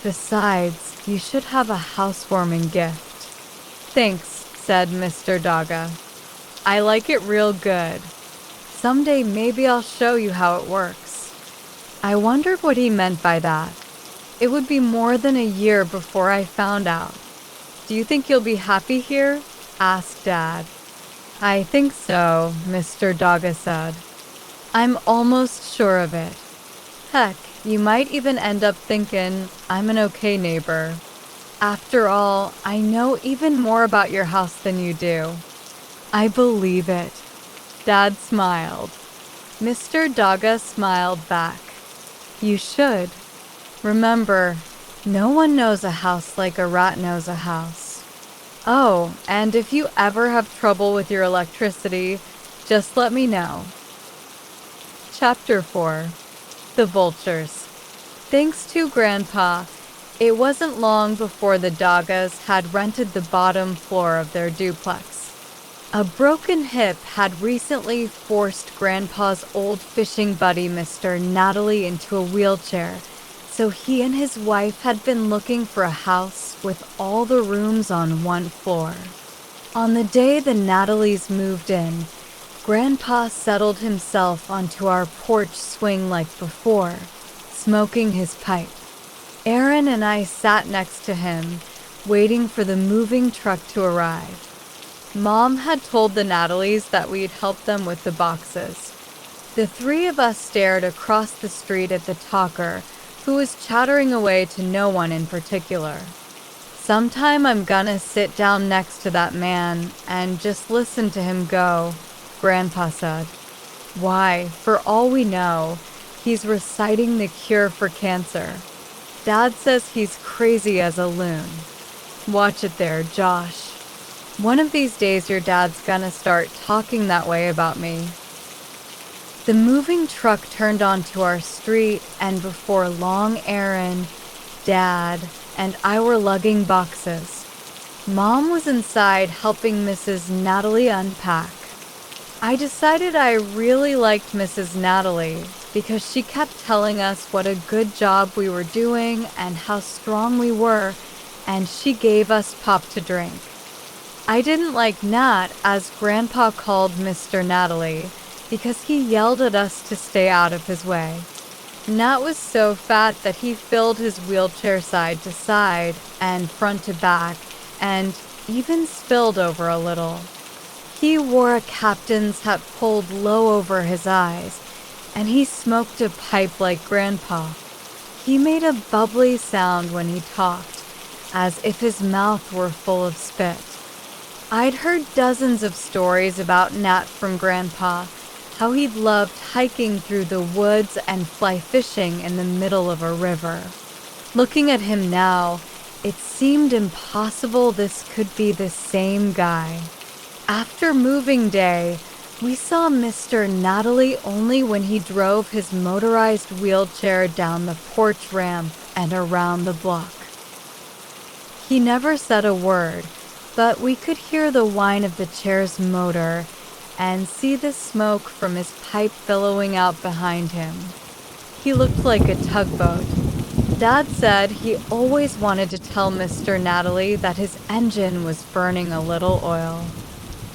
Besides, you should have a housewarming gift." "Thanks," said Mr. Dogga. "I like it real good. Someday maybe I'll show you how it works." I wondered what he meant by that. It would be more than a year before I found out. "Do you think you'll be happy here?" asked Dad. "I think so," Mr. Dogga said. "I'm almost sure of it. Heck, you might even end up thinking I'm an okay neighbor. After all, I know even more about your house than you do." "I believe it." Dad smiled. Mr. Daga smiled back. You should. Remember, no one knows a house like a rat knows a house. Oh, and if you ever have trouble with your electricity, just let me know. Chapter 4. The Vultures. Thanks to Grandpa, it wasn't long before the Dagas had rented the bottom floor of their duplex. A broken hip had recently forced Grandpa's old fishing buddy, Mr. Natalie, into a wheelchair, so he and his wife had been looking for a house with all the rooms on one floor. On the day the Natalies moved in, Grandpa settled himself onto our porch swing like before, smoking his pipe. Aaron and I sat next to him, waiting for the moving truck to arrive. Mom had told the Natalies that we'd help them with the boxes. The three of us stared across the street at the talker, who was chattering away to no one in particular. Sometime I'm gonna sit down next to that man and just listen to him go, Grandpa said. Why, for all we know, he's reciting the cure for cancer. Dad says he's crazy as a loon. Watch it there, Josh. One of these days your dad's gonna start talking that way about me. The moving truck turned onto our street, and before long Aaron, Dad, and I were lugging boxes. Mom was inside helping Mrs. Natalie unpack. I decided I really liked Mrs. Natalie because she kept telling us what a good job we were doing and how strong we were, and she gave us pop to drink. I didn't like Nat, as Grandpa called Mr. Natalie, because he yelled at us to stay out of his way. Nat was so fat that he filled his wheelchair side to side and front to back, and even spilled over a little. He wore a captain's hat pulled low over his eyes, and he smoked a pipe like Grandpa. He made a bubbly sound when he talked, as if his mouth were full of spit. I'd heard dozens of stories about Nat from Grandpa, how he'd loved hiking through the woods and fly fishing in the middle of a river. Looking at him now, it seemed impossible this could be the same guy. After moving day, we saw Mr. Natalie only when he drove his motorized wheelchair down the porch ramp and around the block. He never said a word, but we could hear the whine of the chair's motor and see the smoke from his pipe billowing out behind him. He looked like a tugboat. Dad said he always wanted to tell Mr. Natalie that his engine was burning a little oil.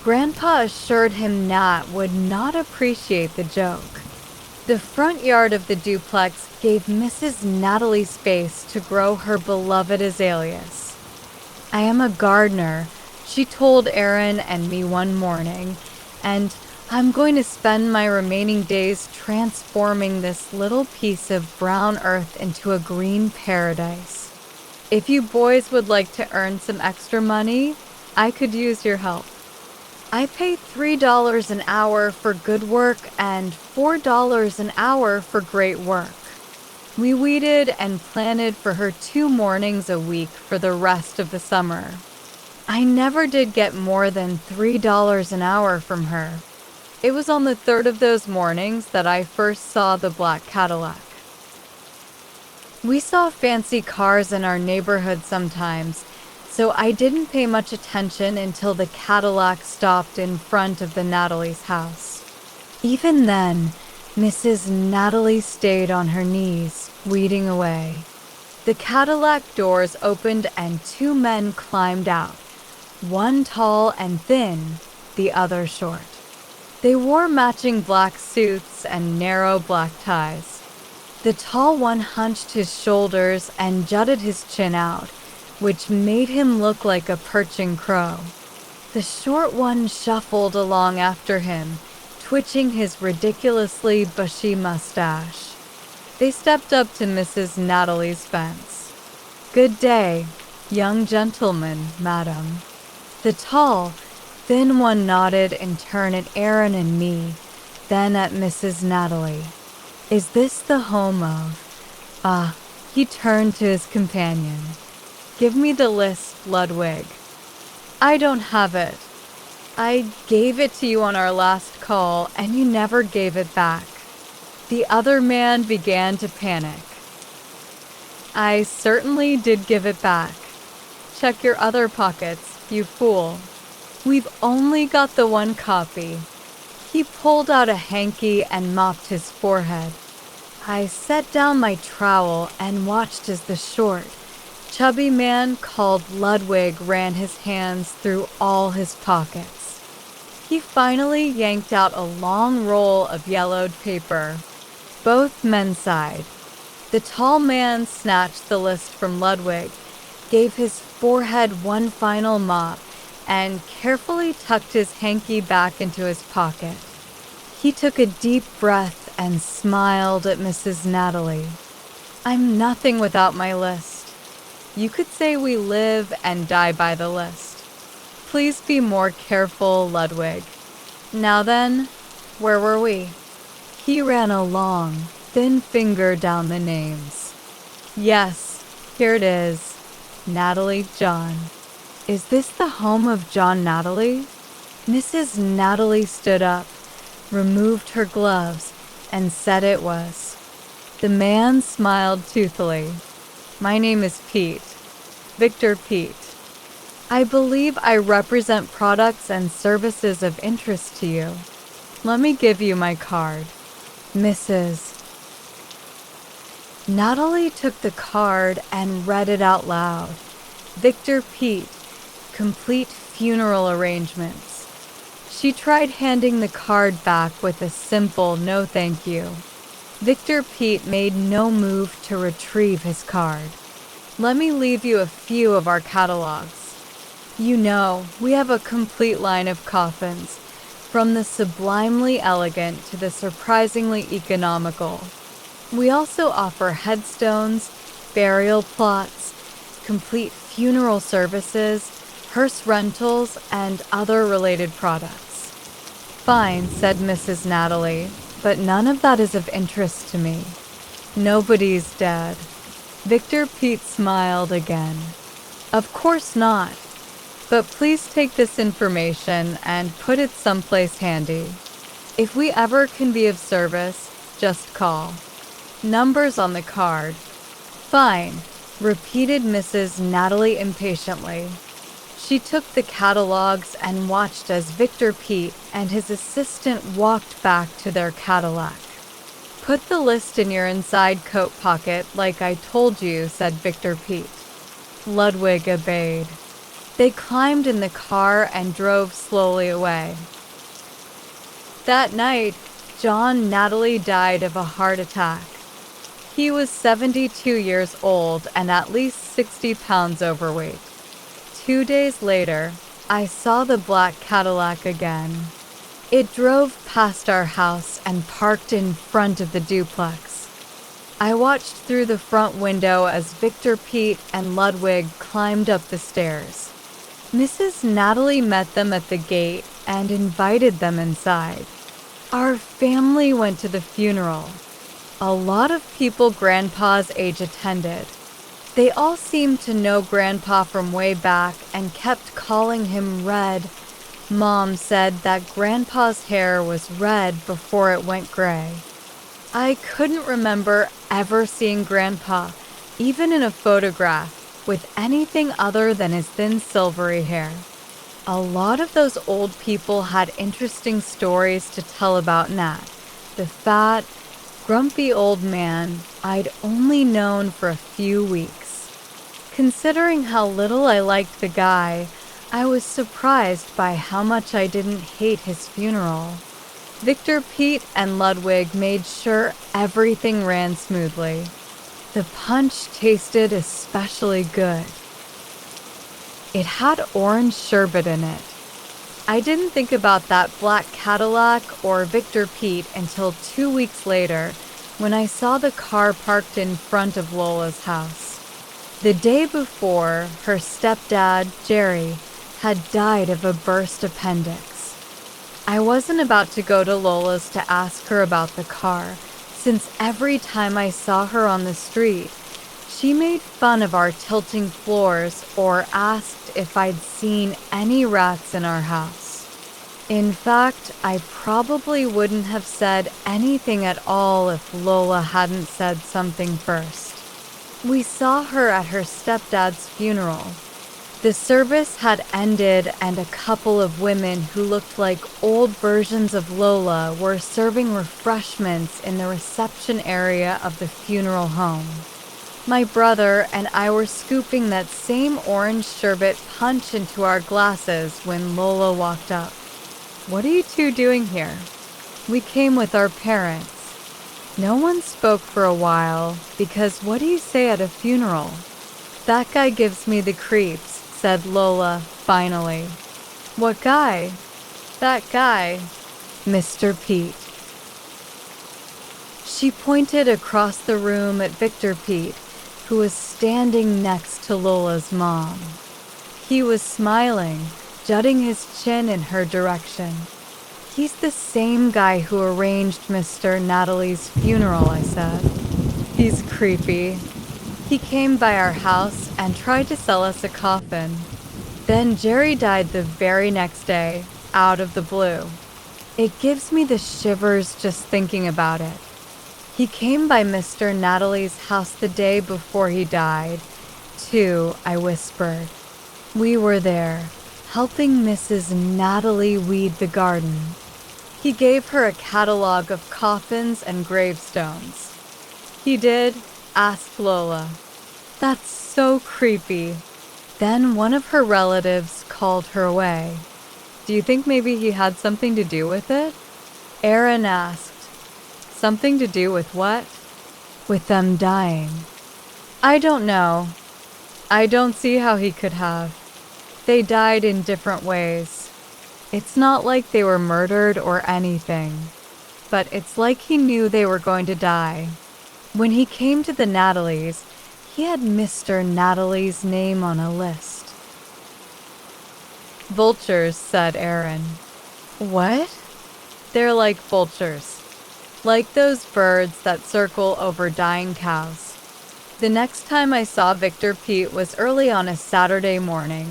Grandpa assured him Nat would not appreciate the joke. The front yard of the duplex gave Mrs. Natalie space to grow her beloved azaleas. I am a gardener, she told Aaron and me one morning, and I'm going to spend my remaining days transforming this little piece of brown earth into a green paradise. If you boys would like to earn some extra money, I could use your help. I pay $3 an hour for good work and $4 an hour for great work. We weeded and planted for her 2 mornings a week for the rest of the summer. I never did get more than $3 an hour from her. It was on the 3rd of those mornings that I first saw the black Cadillac. We saw fancy cars in our neighborhood sometimes, so I didn't pay much attention until the Cadillac stopped in front of the Natalie's house. Even then, Mrs. Natalie stayed on her knees, weeding away. The Cadillac doors opened and 2 men climbed out, one tall and thin, the other short. They wore matching black suits and narrow black ties. The tall one hunched his shoulders and jutted his chin out, which made him look like a perching crow. The short one shuffled along after him, twitching his ridiculously bushy mustache. They stepped up to Mrs. Natalie's fence. "Good day, young gentleman, madam." The tall, thin one nodded in turn at Aaron and me, then at Mrs. Natalie. Is this the home of... He turned to his companion. Give me the list, Ludwig. I don't have it. I gave it to you on our last call, and you never gave it back. The other man began to panic. I certainly did give it back. Check your other pockets, you fool. We've only got the one copy. He pulled out a hanky and mopped his forehead. I set down my trowel and watched as the short, chubby man called Ludwig ran his hands through all his pockets. He finally yanked out a long roll of yellowed paper. Both men sighed. The tall man snatched the list from Ludwig, gave his forehead one final mop, and carefully tucked his hanky back into his pocket. He took a deep breath and smiled at Mrs. Natalie. I'm nothing without my list. You could say we live and die by the list. Please be more careful, Ludwig. Now then, where were we? He ran a long, thin finger down the names. Yes, here it is. Natalie John. Is this the home of John Natalie? Mrs. Natalie stood up, removed her gloves, and said it was. The man smiled toothily. My name is Pete. Victor Pete. I believe I represent products and services of interest to you. Let me give you my card. Mrs. Natalie took the card and read it out loud. Victor Pete, complete funeral arrangements. She tried handing the card back with a simple no thank you. Victor Pete made no move to retrieve his card. Let me leave you a few of our catalogs. You know, we have a complete line of coffins, from the sublimely elegant to the surprisingly economical. We also offer headstones, burial plots, complete funeral services, hearse rentals, and other related products. Fine, said Mrs. Natalie, but none of that is of interest to me. Nobody's dead. Victor Pete smiled again. Of course not. But please take this information and put it someplace handy. If we ever can be of service, just call. Number's on the card. Fine, repeated Mrs. Natalie impatiently. She took the catalogs and watched as Victor Pete and his assistant walked back to their Cadillac. Put the list in your inside coat pocket like I told you, said Victor Pete. Ludwig obeyed. They climbed in the car and drove slowly away. That night, John Natalie died of a heart attack. He was 72 years old and at least 60 pounds overweight. 2 days later, I saw the black Cadillac again. It drove past our house and parked in front of the duplex. I watched through the front window as Victor Pete and Ludwig climbed up the stairs. Mrs. Natalie met them at the gate and invited them inside. Our family went to the funeral. A lot of people Grandpa's age attended. They all seemed to know Grandpa from way back and kept calling him Red. Mom said that Grandpa's hair was red before it went gray. I couldn't remember ever seeing Grandpa, even in a photograph, with anything other than his thin silvery hair. A lot of those old people had interesting stories to tell about Nat, the fat, grumpy old man I'd only known for a few weeks. Considering how little I liked the guy, I was surprised by how much I didn't hate his funeral. Victor Pete and Ludwig made sure everything ran smoothly. The punch tasted especially good. It had orange sherbet in it. I didn't think about that black Cadillac or Victor Pete until 2 weeks later when I saw the car parked in front of Lola's house. The day before, her stepdad, Jerry, had died of a burst appendix. I wasn't about to go to Lola's to ask her about the car, since every time I saw her on the street, she made fun of our tilting floors or asked if I'd seen any rats in our house. In fact, I probably wouldn't have said anything at all if Lola hadn't said something first. We saw her at her stepdad's funeral. The service had ended and a couple of women who looked like old versions of Lola were serving refreshments in the reception area of the funeral home. My brother and I were scooping that same orange sherbet punch into our glasses when Lola walked up. "What are you two doing here?" "We came with our parents." No one spoke for a while, because what do you say at a funeral? "That guy gives me the creeps," said Lola, finally. "What guy?" "That guy, Mr. Pete." She pointed across the room at Victor Pete, who was standing next to Lola's mom. He was smiling, jutting his chin in her direction. "He's the same guy who arranged Mr. Natalie's funeral," I said. "He's creepy. He came by our house and tried to sell us a coffin. Then Jerry died the very next day, out of the blue. It gives me the shivers just thinking about it. He came by Mr. Natalie's house the day before he died, too," I whispered. "We were there, helping Mrs. Natalie weed the garden." He gave her a catalog of coffins and gravestones. "He did?" asked Lola. "That's so creepy." Then one of her relatives called her away. "Do you think maybe he had something to do with it?" Aaron asked. "Something to do with what?" "With them dying." "I don't know. I don't see how he could have. They died in different ways. It's not like they were murdered or anything, but it's like he knew they were going to die. When he came to the Natalies, he had Mr. Natalie's name on a list." "Vultures," said Aaron. "What?" "They're like vultures. Like those birds that circle over dying cows." The next time I saw Victor Pete was early on a Saturday morning.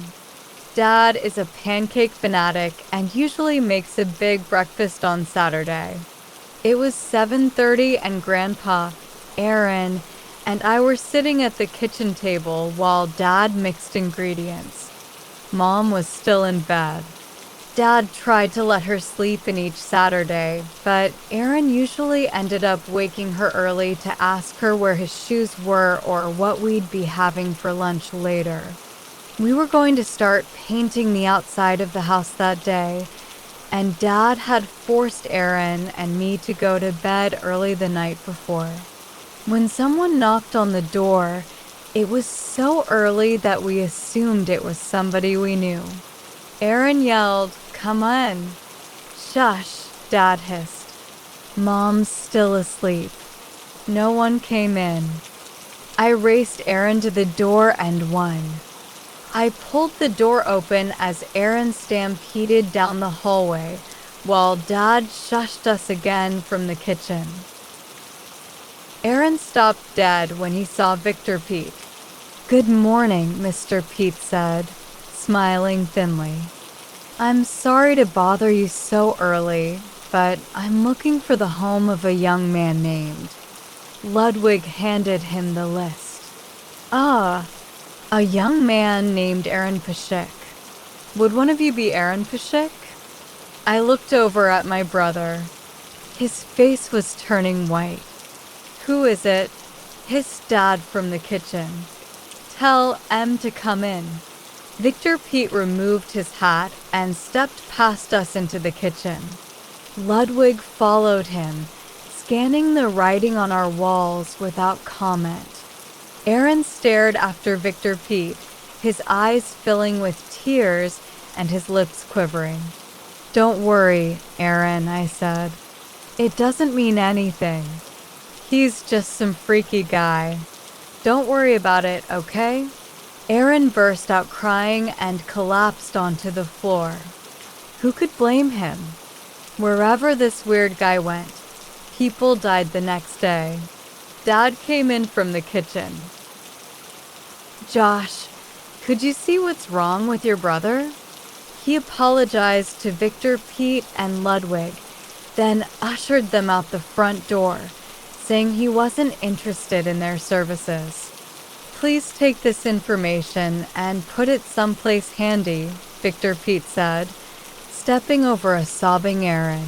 Dad is a pancake fanatic and usually makes a big breakfast on Saturday. It was 7:30 and Grandpa, Aaron, and I were sitting at the kitchen table while Dad mixed ingredients. Mom was still in bed. Dad tried to let her sleep in each Saturday, but Aaron usually ended up waking her early to ask her where his shoes were or what we'd be having for lunch later. We were going to start painting the outside of the house that day, and Dad had forced Aaron and me to go to bed early the night before. When someone knocked on the door, it was so early that we assumed it was somebody we knew. Aaron yelled, "Come on." "Shush," Dad hissed. Mom's still asleep. No one came in. I raced Aaron to the door and won. I pulled the door open as Aaron stampeded down the hallway, while Dad shushed us again from the kitchen. Aaron stopped dead when he saw Victor Pete. "Good morning," Mr. Pete said, smiling thinly. "I'm sorry to bother you so early, but I'm looking for the home of a young man named." Ludwig handed him the list. "Ah, a young man named Aaron Peshik. Would one of you be Aaron Peshik?" I looked over at my brother. His face was turning white. "Who is it?" hissed Dad from the kitchen. "Tell M to come in." Victor Pete removed his hat and stepped past us into the kitchen. Ludwig followed him, scanning the writing on our walls without comment. Aaron stared after Victor Pete, his eyes filling with tears and his lips quivering. "Don't worry, Aaron," I said. "It doesn't mean anything. He's just some freaky guy. Don't worry about it, okay?" Aaron burst out crying and collapsed onto the floor. Who could blame him? Wherever this weird guy went, people died the next day. Dad came in from the kitchen. "Josh, could you see what's wrong with your brother?" He apologized to Victor, Pete, and Ludwig, then ushered them out the front door, saying he wasn't interested in their services. "Please take this information and put it someplace handy," Victor Pete said, stepping over a sobbing Aaron.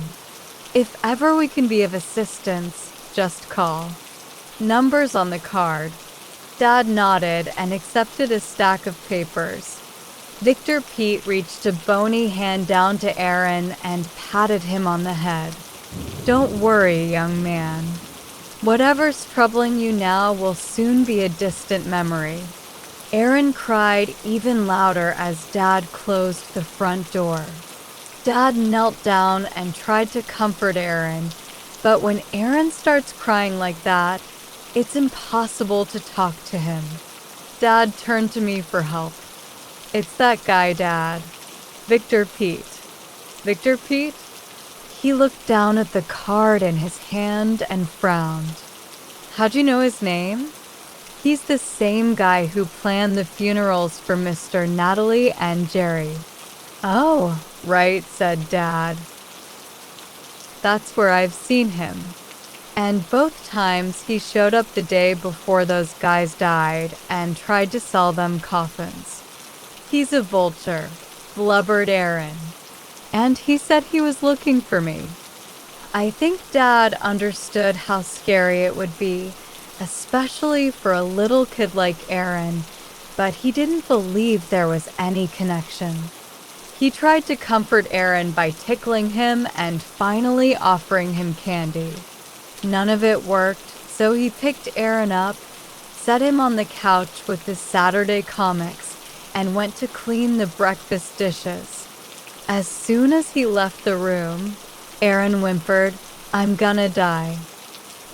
"If ever we can be of assistance, just call. Numbers on the card." Dad nodded and accepted a stack of papers. Victor Pete reached a bony hand down to Aaron and patted him on the head. "Don't worry, young man. Whatever's troubling you now will soon be a distant memory." Aaron cried even louder as Dad closed the front door. Dad knelt down and tried to comfort Aaron, but when Aaron starts crying like that, it's impossible to talk to him. Dad turned to me for help. "It's that guy, Dad. Victor Pete." "Victor Pete?" He looked down at the card in his hand and frowned. "How'd you know his name?" "He's the same guy who planned the funerals for Mr. Natalie and Jerry." "Oh, right," said Dad. "That's where I've seen him. And both times he showed up the day before those guys died and tried to sell them coffins." "He's a vulture," blubbered Aaron. "And he said he was looking for me." I think Dad understood how scary it would be, especially for a little kid like Aaron, but he didn't believe there was any connection. He tried to comfort Aaron by tickling him and finally offering him candy. None of it worked, so he picked Aaron up, set him on the couch with the Saturday comics, and went to clean the breakfast dishes. As soon as he left the room, Aaron whimpered, "I'm gonna die."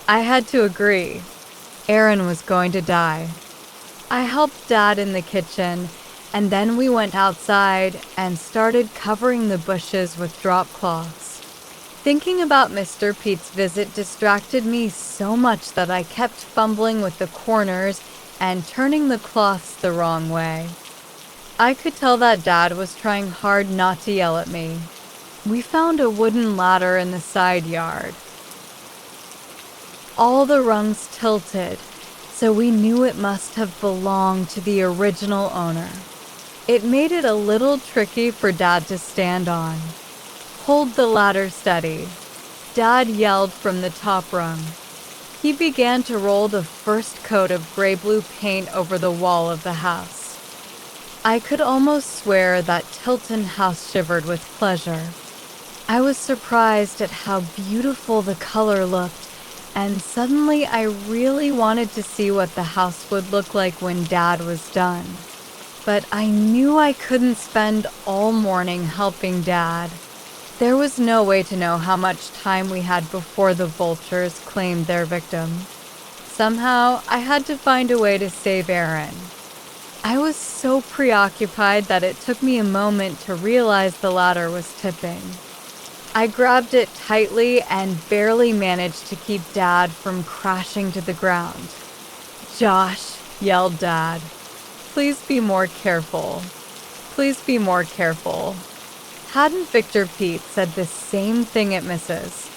I had to agree. Aaron was going to die. I helped Dad in the kitchen, and then we went outside and started covering the bushes with drop cloths. Thinking about Mr. Pete's visit distracted me so much that I kept fumbling with the corners and turning the cloths the wrong way. I could tell that Dad was trying hard not to yell at me. We found a wooden ladder in the side yard. All the rungs tilted, so we knew it must have belonged to the original owner. It made it a little tricky for Dad to stand on. "Hold the ladder steady," Dad yelled from the top rung. He began to roll the first coat of gray-blue paint over the wall of the house. I could almost swear that Tilton House shivered with pleasure. I was surprised at how beautiful the color looked, and suddenly I really wanted to see what the house would look like when Dad was done. But I knew I couldn't spend all morning helping Dad. There was no way to know how much time we had before the vultures claimed their victim. Somehow, I had to find a way to save Aaron. I was so preoccupied that it took me a moment to realize the ladder was tipping. I grabbed it tightly and barely managed to keep Dad from crashing to the ground. "Josh," yelled Dad, "please be more careful. Please be more careful." Hadn't Victor Pete said the same thing at Mrs.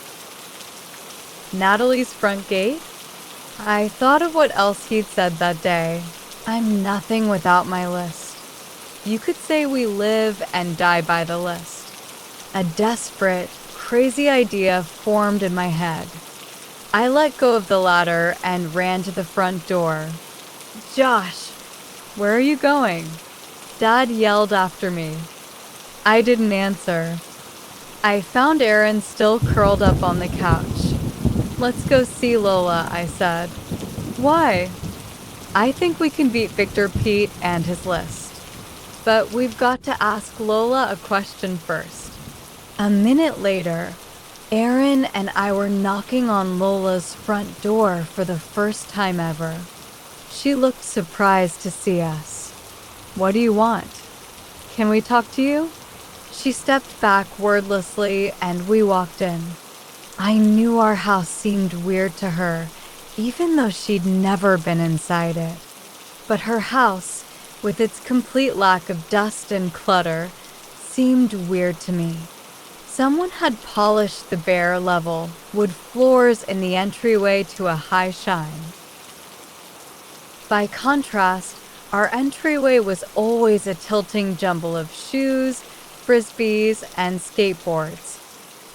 Natalie's front gate? I thought of what else he'd said that day. I'm nothing without my list. You could say we live and die by the list. A desperate, crazy idea formed in my head. I let go of the ladder and ran to the front door. "Josh, where are you going?" Dad yelled after me. I didn't answer. I found Aaron still curled up on the couch. "Let's go see Lola," I said. "Why?" "I think we can beat Victor Pete and his list. But we've got to ask Lola a question first." A minute later, Aaron and I were knocking on Lola's front door for the first time ever. She looked surprised to see us. What do you want? Can we talk to you? She stepped back wordlessly and we walked in. I knew our house seemed weird to her, even though she'd never been inside it. But her house, with its complete lack of dust and clutter, seemed weird to me. Someone had polished the bare level wood floors in the entryway to a high shine. By contrast, our entryway was always a tilting jumble of shoes, frisbees, and skateboards.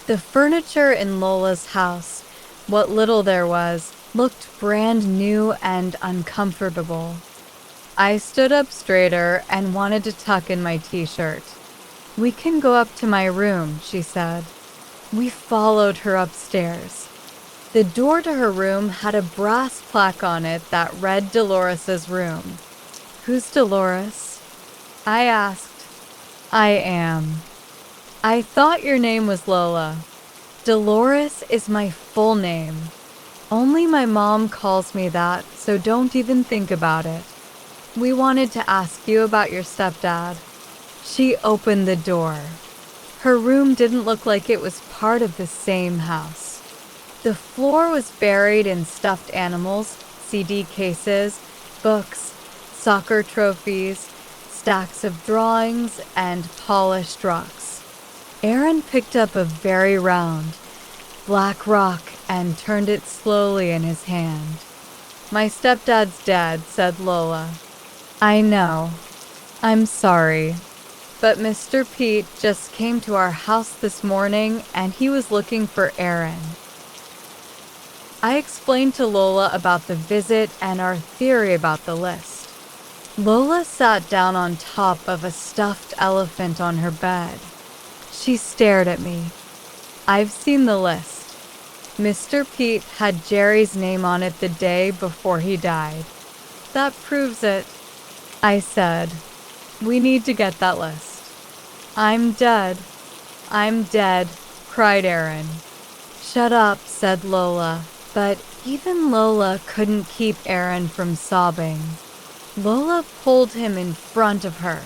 The furniture in Lola's house, what little there was, looked brand new and uncomfortable. I stood up straighter and wanted to tuck in my t-shirt. We can go up to my room, she said. We followed her upstairs. The door to her room had a brass plaque on it that read Dolores's room. Who's Dolores? I asked. I am. I thought your name was Lola. Dolores is my full name. Only my mom calls me that, so don't even think about it. We wanted to ask you about your stepdad. She opened the door. Her room didn't look like it was part of the same house. The floor was buried in stuffed animals, CD cases, books, soccer trophies, stacks of drawings, and polished rocks. Aaron picked up a very round, black rock and turned it slowly in his hand. My stepdad's dead, said Lola. I know. I'm sorry. But Mr. Pete just came to our house this morning and he was looking for Aaron. I explained to Lola about the visit and our theory about the list. Lola sat down on top of a stuffed elephant on her bed. She stared at me. I've seen the list. Mr. Pete had Jerry's name on it the day before he died. That proves it, I said. We need to get that list. I'm dead. I'm dead, cried Aaron. Shut up, said Lola, but even Lola couldn't keep Aaron from sobbing. Lola pulled him in front of her.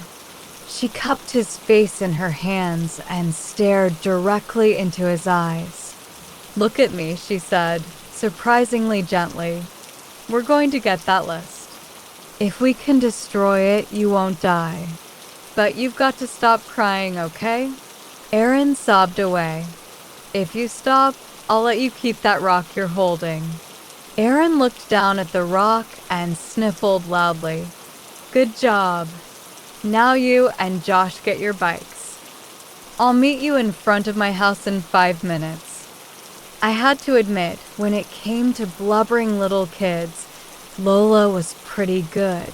She cupped his face in her hands and stared directly into his eyes. Look at me, she said, surprisingly gently. We're going to get that list. If we can destroy it, you won't die. But you've got to stop crying, okay? Aaron sobbed away. If you stop, I'll let you keep that rock you're holding. Aaron looked down at the rock and sniffled loudly. Good job. Now you and Josh get your bikes. I'll meet you in front of my house in 5 minutes. I had to admit, when it came to blubbering little kids, Lola was pretty good.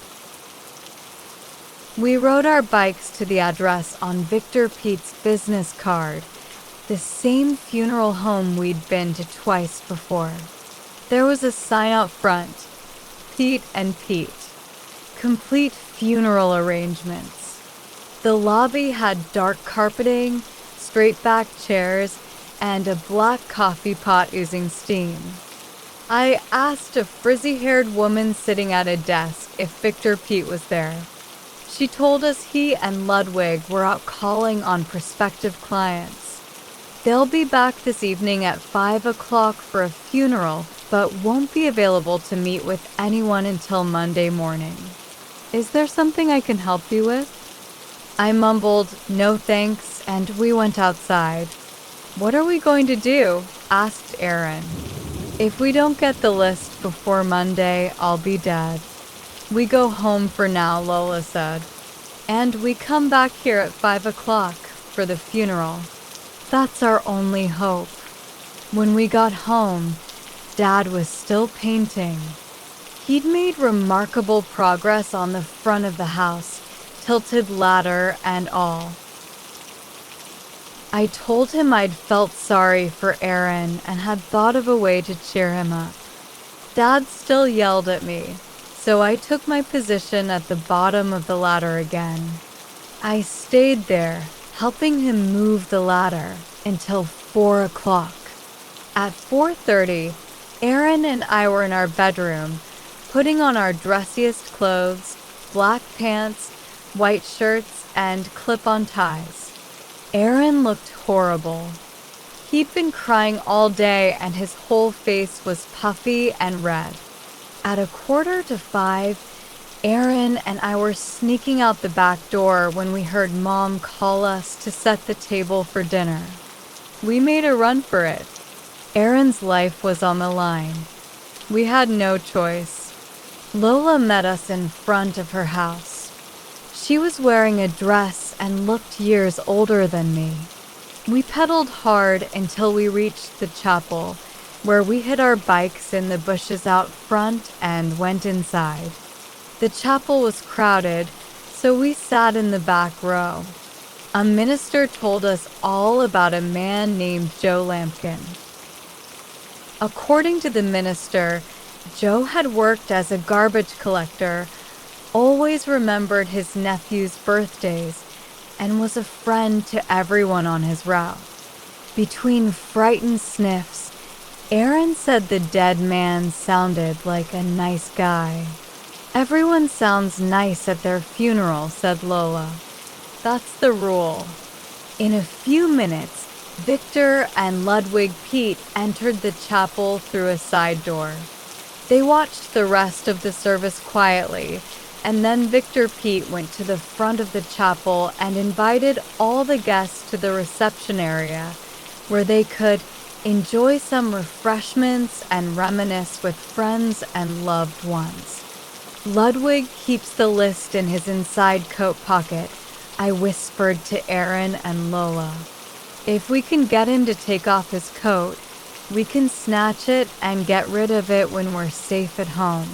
We rode our bikes to the address on Victor Pete's business card, the same funeral home we'd been to twice before. There was a sign out front, Pete and Pete. Complete funeral arrangements. The lobby had dark carpeting, straight-back chairs, and a black coffee pot oozing steam. I asked a frizzy-haired woman sitting at a desk if Victor Pete was there. She told us he and Ludwig were out calling on prospective clients. They'll be back this evening at 5 o'clock for a funeral, but won't be available to meet with anyone until Monday morning. Is there something I can help you with? I mumbled, no thanks, and we went outside. What are we going to do? Asked Aaron. If we don't get the list before Monday, I'll be dead. We go home for now, Lola said. And we come back here at 5 o'clock for the funeral. That's our only hope. When we got home, Dad was still painting. He'd made remarkable progress on the front of the house, tilted ladder and all. I told him I'd felt sorry for Aaron and had thought of a way to cheer him up. Dad still yelled at me, so I took my position at the bottom of the ladder again. I stayed there, helping him move the ladder until 4 o'clock. At 4:30, Aaron and I were in our bedroom, putting on our dressiest clothes, black pants, white shirts, and clip-on ties. Aaron looked horrible. He'd been crying all day and his whole face was puffy and red. At 4:45, Aaron and I were sneaking out the back door when we heard Mom call us to set the table for dinner. We made a run for it. Aaron's life was on the line. We had no choice. Lola met us in front of her house. She was wearing a dress and looked years older than me. We pedaled hard until we reached the chapel, where we hid our bikes in the bushes out front and went inside. The chapel was crowded, so we sat in the back row. A minister told us all about a man named Joe Lampkin. According to the minister, Joe had worked as a garbage collector, always remembered his nephew's birthdays, and was a friend to everyone on his route. Between frightened sniffs, Aaron said the dead man sounded like a nice guy. Everyone sounds nice at their funeral, said Lola. That's the rule. In a few minutes, Victor and Ludwig Pete entered the chapel through a side door. They watched the rest of the service quietly, and then Victor Pete went to the front of the chapel and invited all the guests to the reception area, where they could enjoy some refreshments and reminisce with friends and loved ones. Ludwig keeps the list in his inside coat pocket, I whispered to Aaron and Lola. If we can get him to take off his coat, we can snatch it and get rid of it when we're safe at home.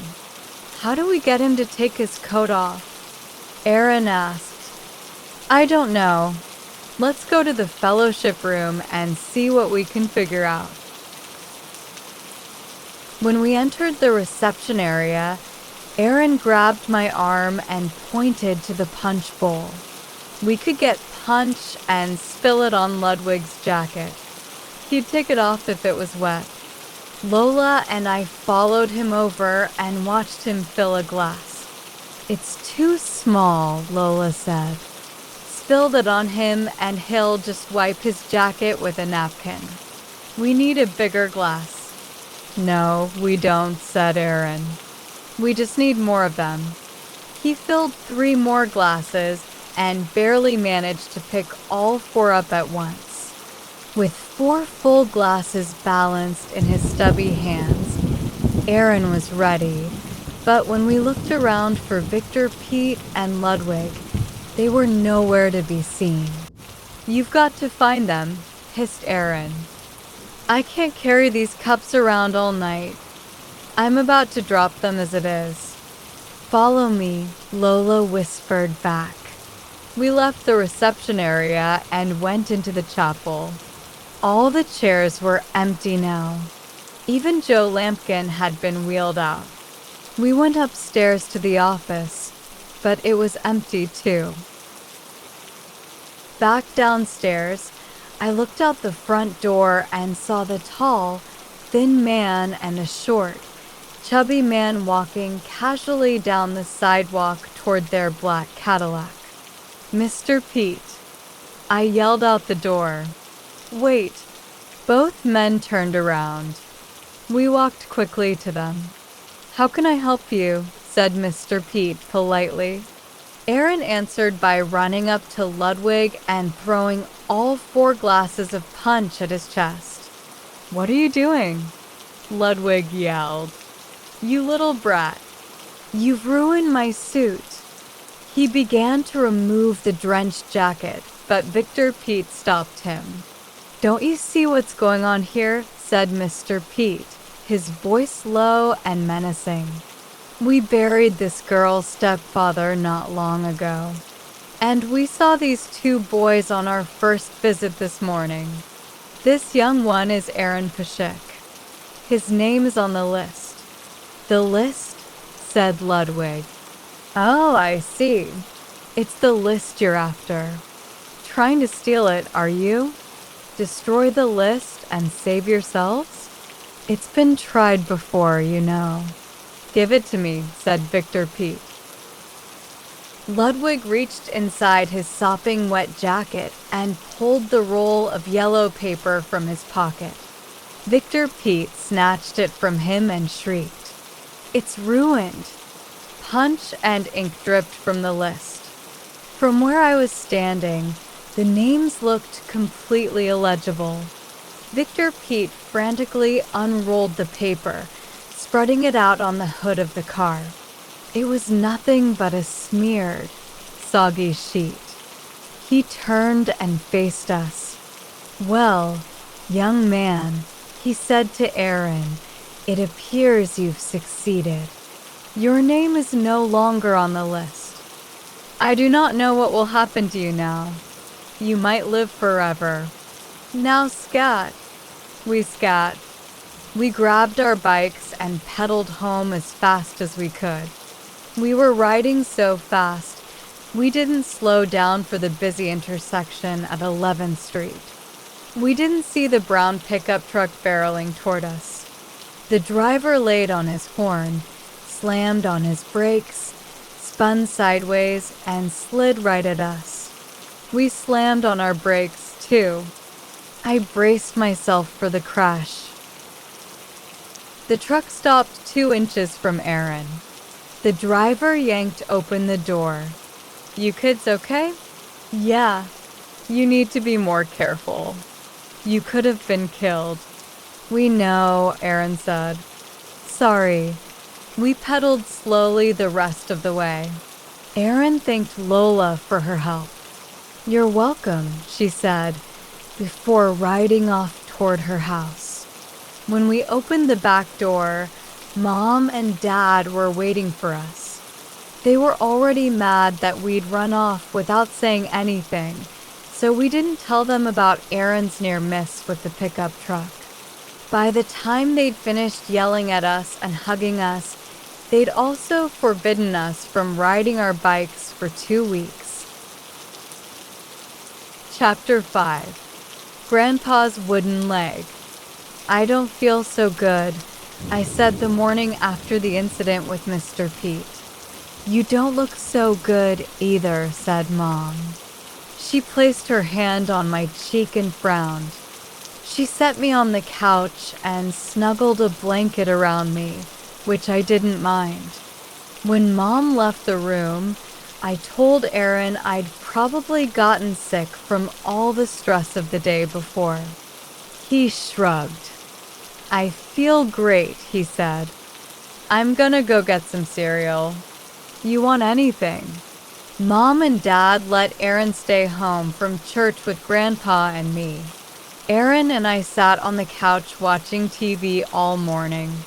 How do we get him to take his coat off? Aaron asked. I don't know. Let's go to the fellowship room and see what we can figure out. When we entered the reception area, Aaron grabbed my arm and pointed to the punch bowl. We could get punch and spill it on Ludwig's jacket. He'd take it off if it was wet. Lola and I followed him over and watched him fill a glass. It's too small, Lola said. Spilled it on him and he'll just wipe his jacket with a napkin. We need a bigger glass. No, we don't, said Aaron. We just need more of them. He filled 3 more glasses and barely managed to pick all 4 up at once. With 4 full glasses balanced in his stubby hands, Aaron was ready, but when we looked around for Victor, Pete, and Ludwig, they were nowhere to be seen. You've got to find them, hissed Aaron. I can't carry these cups around all night. I'm about to drop them as it is. Follow me, Lola whispered back. We left the reception area and went into the chapel. All the chairs were empty now. Even Joe Lampkin had been wheeled out. We went upstairs to the office, but it was empty too. Back downstairs, I looked out the front door and saw the tall, thin man and the short, chubby man walking casually down the sidewalk toward their black Cadillac. Mr. Pete. I yelled out the door. Wait. Both men turned around. We walked quickly to them. How can I help you? Said Mr. Pete politely. Aaron answered by running up to Ludwig and throwing all 4 glasses of punch at his chest. What are you doing? Ludwig yelled. You little brat. You've ruined my suit. He began to remove the drenched jacket, but Victor Pete stopped him. Don't you see what's going on here? Said Mr. Pete, his voice low and menacing. We buried this girl's stepfather not long ago, and we saw these 2 boys on our first visit this morning. This young one is Aaron Peshik. His name is on the list. The list? Said Ludwig. Oh, I see. It's the list you're after. Trying to steal it, are you? Destroy the list and save yourselves? It's been tried before, you know. Give it to me, said Victor Pete. Ludwig reached inside his sopping wet jacket and pulled the roll of yellow paper from his pocket. Victor Pete snatched it from him and shrieked, "It's ruined!" Punch and ink dripped from the list. From where I was standing, the names looked completely illegible. Victor Pete frantically unrolled the paper, spreading it out on the hood of the car. It was nothing but a smeared, soggy sheet. He turned and faced us. "Well, young man," he said to Aaron, "it appears you've succeeded. Your name is no longer on the list. I do not know what will happen to you now. You might live forever. Now scat." We scat. We grabbed our bikes and pedaled home as fast as we could. We were riding so fast, we didn't slow down for the busy intersection at 11th Street. We didn't see the brown pickup truck barreling toward us. The driver laid on his horn, slammed on his brakes, spun sideways, and slid right at us. We slammed on our brakes, too. I braced myself for the crash. The truck stopped 2 inches from Aaron. The driver yanked open the door. "You kids okay?" "Yeah. You need to be more careful. You could have been killed." "We know," Aaron said. "Sorry." We pedaled slowly the rest of the way. Aaron thanked Lola for her help. "You're welcome," she said, before riding off toward her house. When we opened the back door, Mom and Dad were waiting for us. They were already mad that we'd run off without saying anything, so we didn't tell them about Aaron's near miss with the pickup truck. By the time they'd finished yelling at us and hugging us, they'd also forbidden us from riding our bikes for 2 weeks. Chapter 5. Grandpa's Wooden Leg. "I don't feel so good," I said the morning after the incident with Mr. Pete. "You don't look so good either," said Mom. She placed her hand on my cheek and frowned. She set me on the couch and snuggled a blanket around me, which I didn't mind. When Mom left the room, I told Aaron I'd probably gotten sick from all the stress of the day before. He shrugged. "I feel great," he said. "I'm gonna go get some cereal. You want anything?" Mom and Dad let Aaron stay home from church with Grandpa and me. Aaron and I sat on the couch watching TV all morning.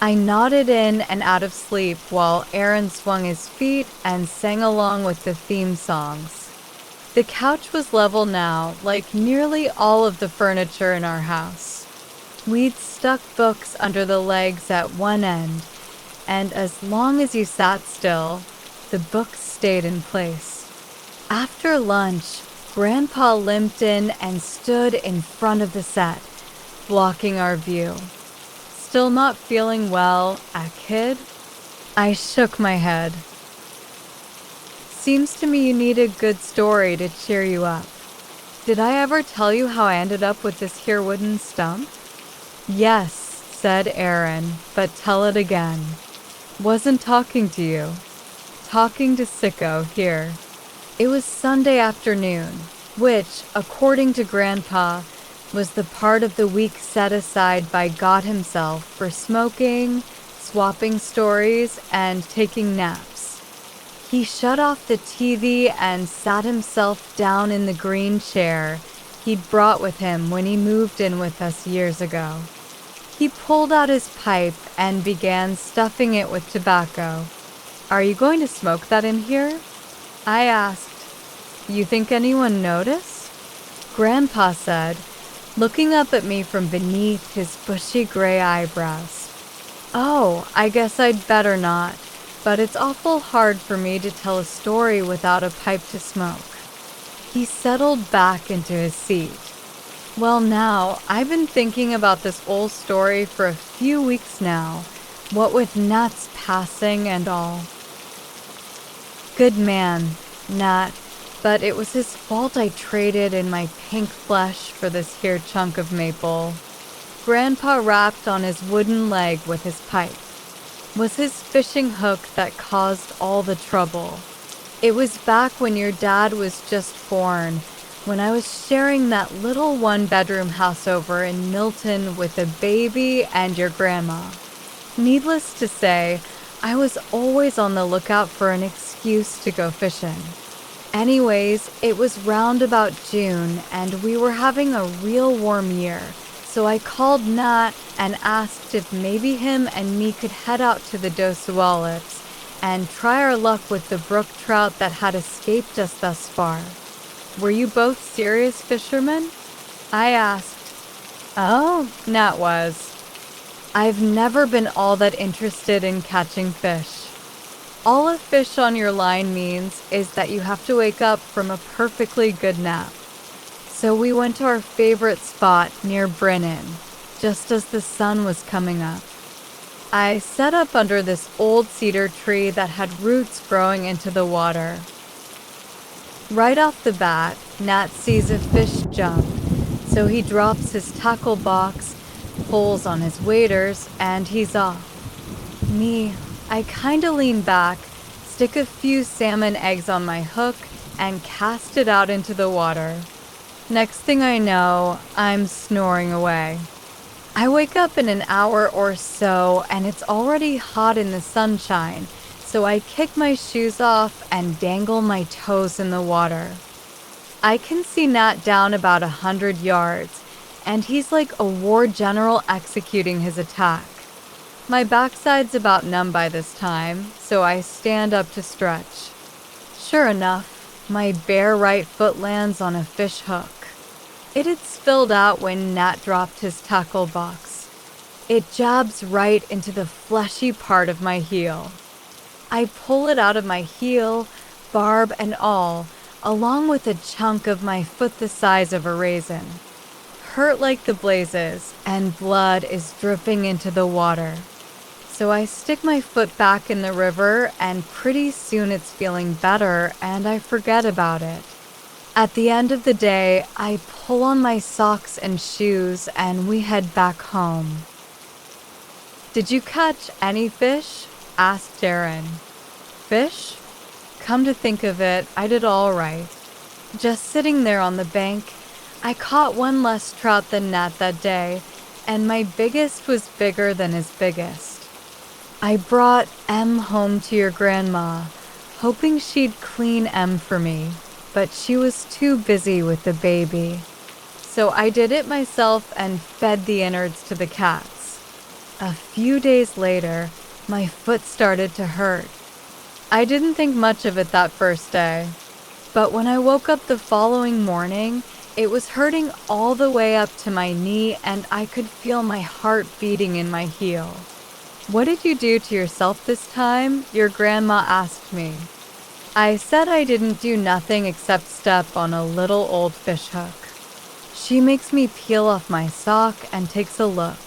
I nodded in and out of sleep while Aaron swung his feet and sang along with the theme songs. The couch was level now, like nearly all of the furniture in our house. We'd stuck books under the legs at one end, and as long as you sat still, the books stayed in place. After lunch, Grandpa limped in and stood in front of the set, blocking our view. "Still not feeling well, kid?" I shook my head. "Seems to me you need a good story to cheer you up. Did I ever tell you how I ended up with this here wooden stump?" "Yes," said Aaron, "but tell it again." "Wasn't talking to you. Talking to Sicko here." It was Sunday afternoon, which, according to Grandpa, was the part of the week set aside by God himself for smoking, swapping stories, and taking naps. He shut off the TV and sat himself down in the green chair he'd brought with him when he moved in with us years ago. He pulled out his pipe and began stuffing it with tobacco. "Are you going to smoke that in here?" I asked. "You think anyone noticed?" Grandpa said, looking up at me from beneath his bushy gray eyebrows. "Oh, I guess I'd better not, but it's awful hard for me to tell a story without a pipe to smoke." He settled back into his seat. "Well now, I've been thinking about this old story for a few weeks now, what with Nat's passing and all." Good man, Nat, but it was his fault I traded in my pink flesh for this here chunk of maple. Grandpa rapped on his wooden leg with his pipe. Was his fishing hook that caused all the trouble. It was back when your dad was just born, when I was sharing that little one-bedroom house over in Milton with a baby and your grandma. Needless to say, I was always on the lookout for an excuse to go fishing. Anyways, it was round about June, and we were having a real warm year, so I called Nat and asked if maybe him and me could head out to the Dosualips and try our luck with the brook trout that had escaped us thus far. Were you both serious fishermen? I asked. Oh, Nat was. I've never been all that interested in catching fish. All a fish on your line means is that you have to wake up from a perfectly good nap. So we went to our favorite spot near Brennan, just as the sun was coming up. I set up under this old cedar tree that had roots growing into the water. Right off the bat, Nat sees a fish jump, so he drops his tackle box, pulls on his waders, and he's off. Me, I kinda lean back, stick a few salmon eggs on my hook, and cast it out into the water. Next thing I know, I'm snoring away. I wake up in an hour or so, and it's already hot in the sunshine, so I kick my shoes off and dangle my toes in the water. I can see Nat down about 100 yards, and he's like a war general executing his attack. My backside's about numb by this time, so I stand up to stretch. Sure enough, my bare right foot lands on a fish hook. It had spilled out when Nat dropped his tackle box. It jabs right into the fleshy part of my heel. I pull it out of my heel, barb and all, along with a chunk of my foot the size of a raisin. Hurt like the blazes, and blood is dripping into the water. So I stick my foot back in the river, and pretty soon it's feeling better, and I forget about it. At the end of the day, I pull on my socks and shoes, and we head back home. Did you catch any fish? Asked Darren. Fish? Come to think of it, I did all right. Just sitting there on the bank, I caught one less trout than Nat that day, and my biggest was bigger than his biggest. I brought M home to your grandma, hoping she'd clean M for me, but she was too busy with the baby. So I did it myself and fed the innards to the cats. A few days later, my foot started to hurt. I didn't think much of it that first day, but when I woke up the following morning, it was hurting all the way up to my knee, and I could feel my heart beating in my heel. What did you do to yourself this time? Your grandma asked me. I said I didn't do nothing except step on a little old fish hook. She makes me peel off my sock and takes a look.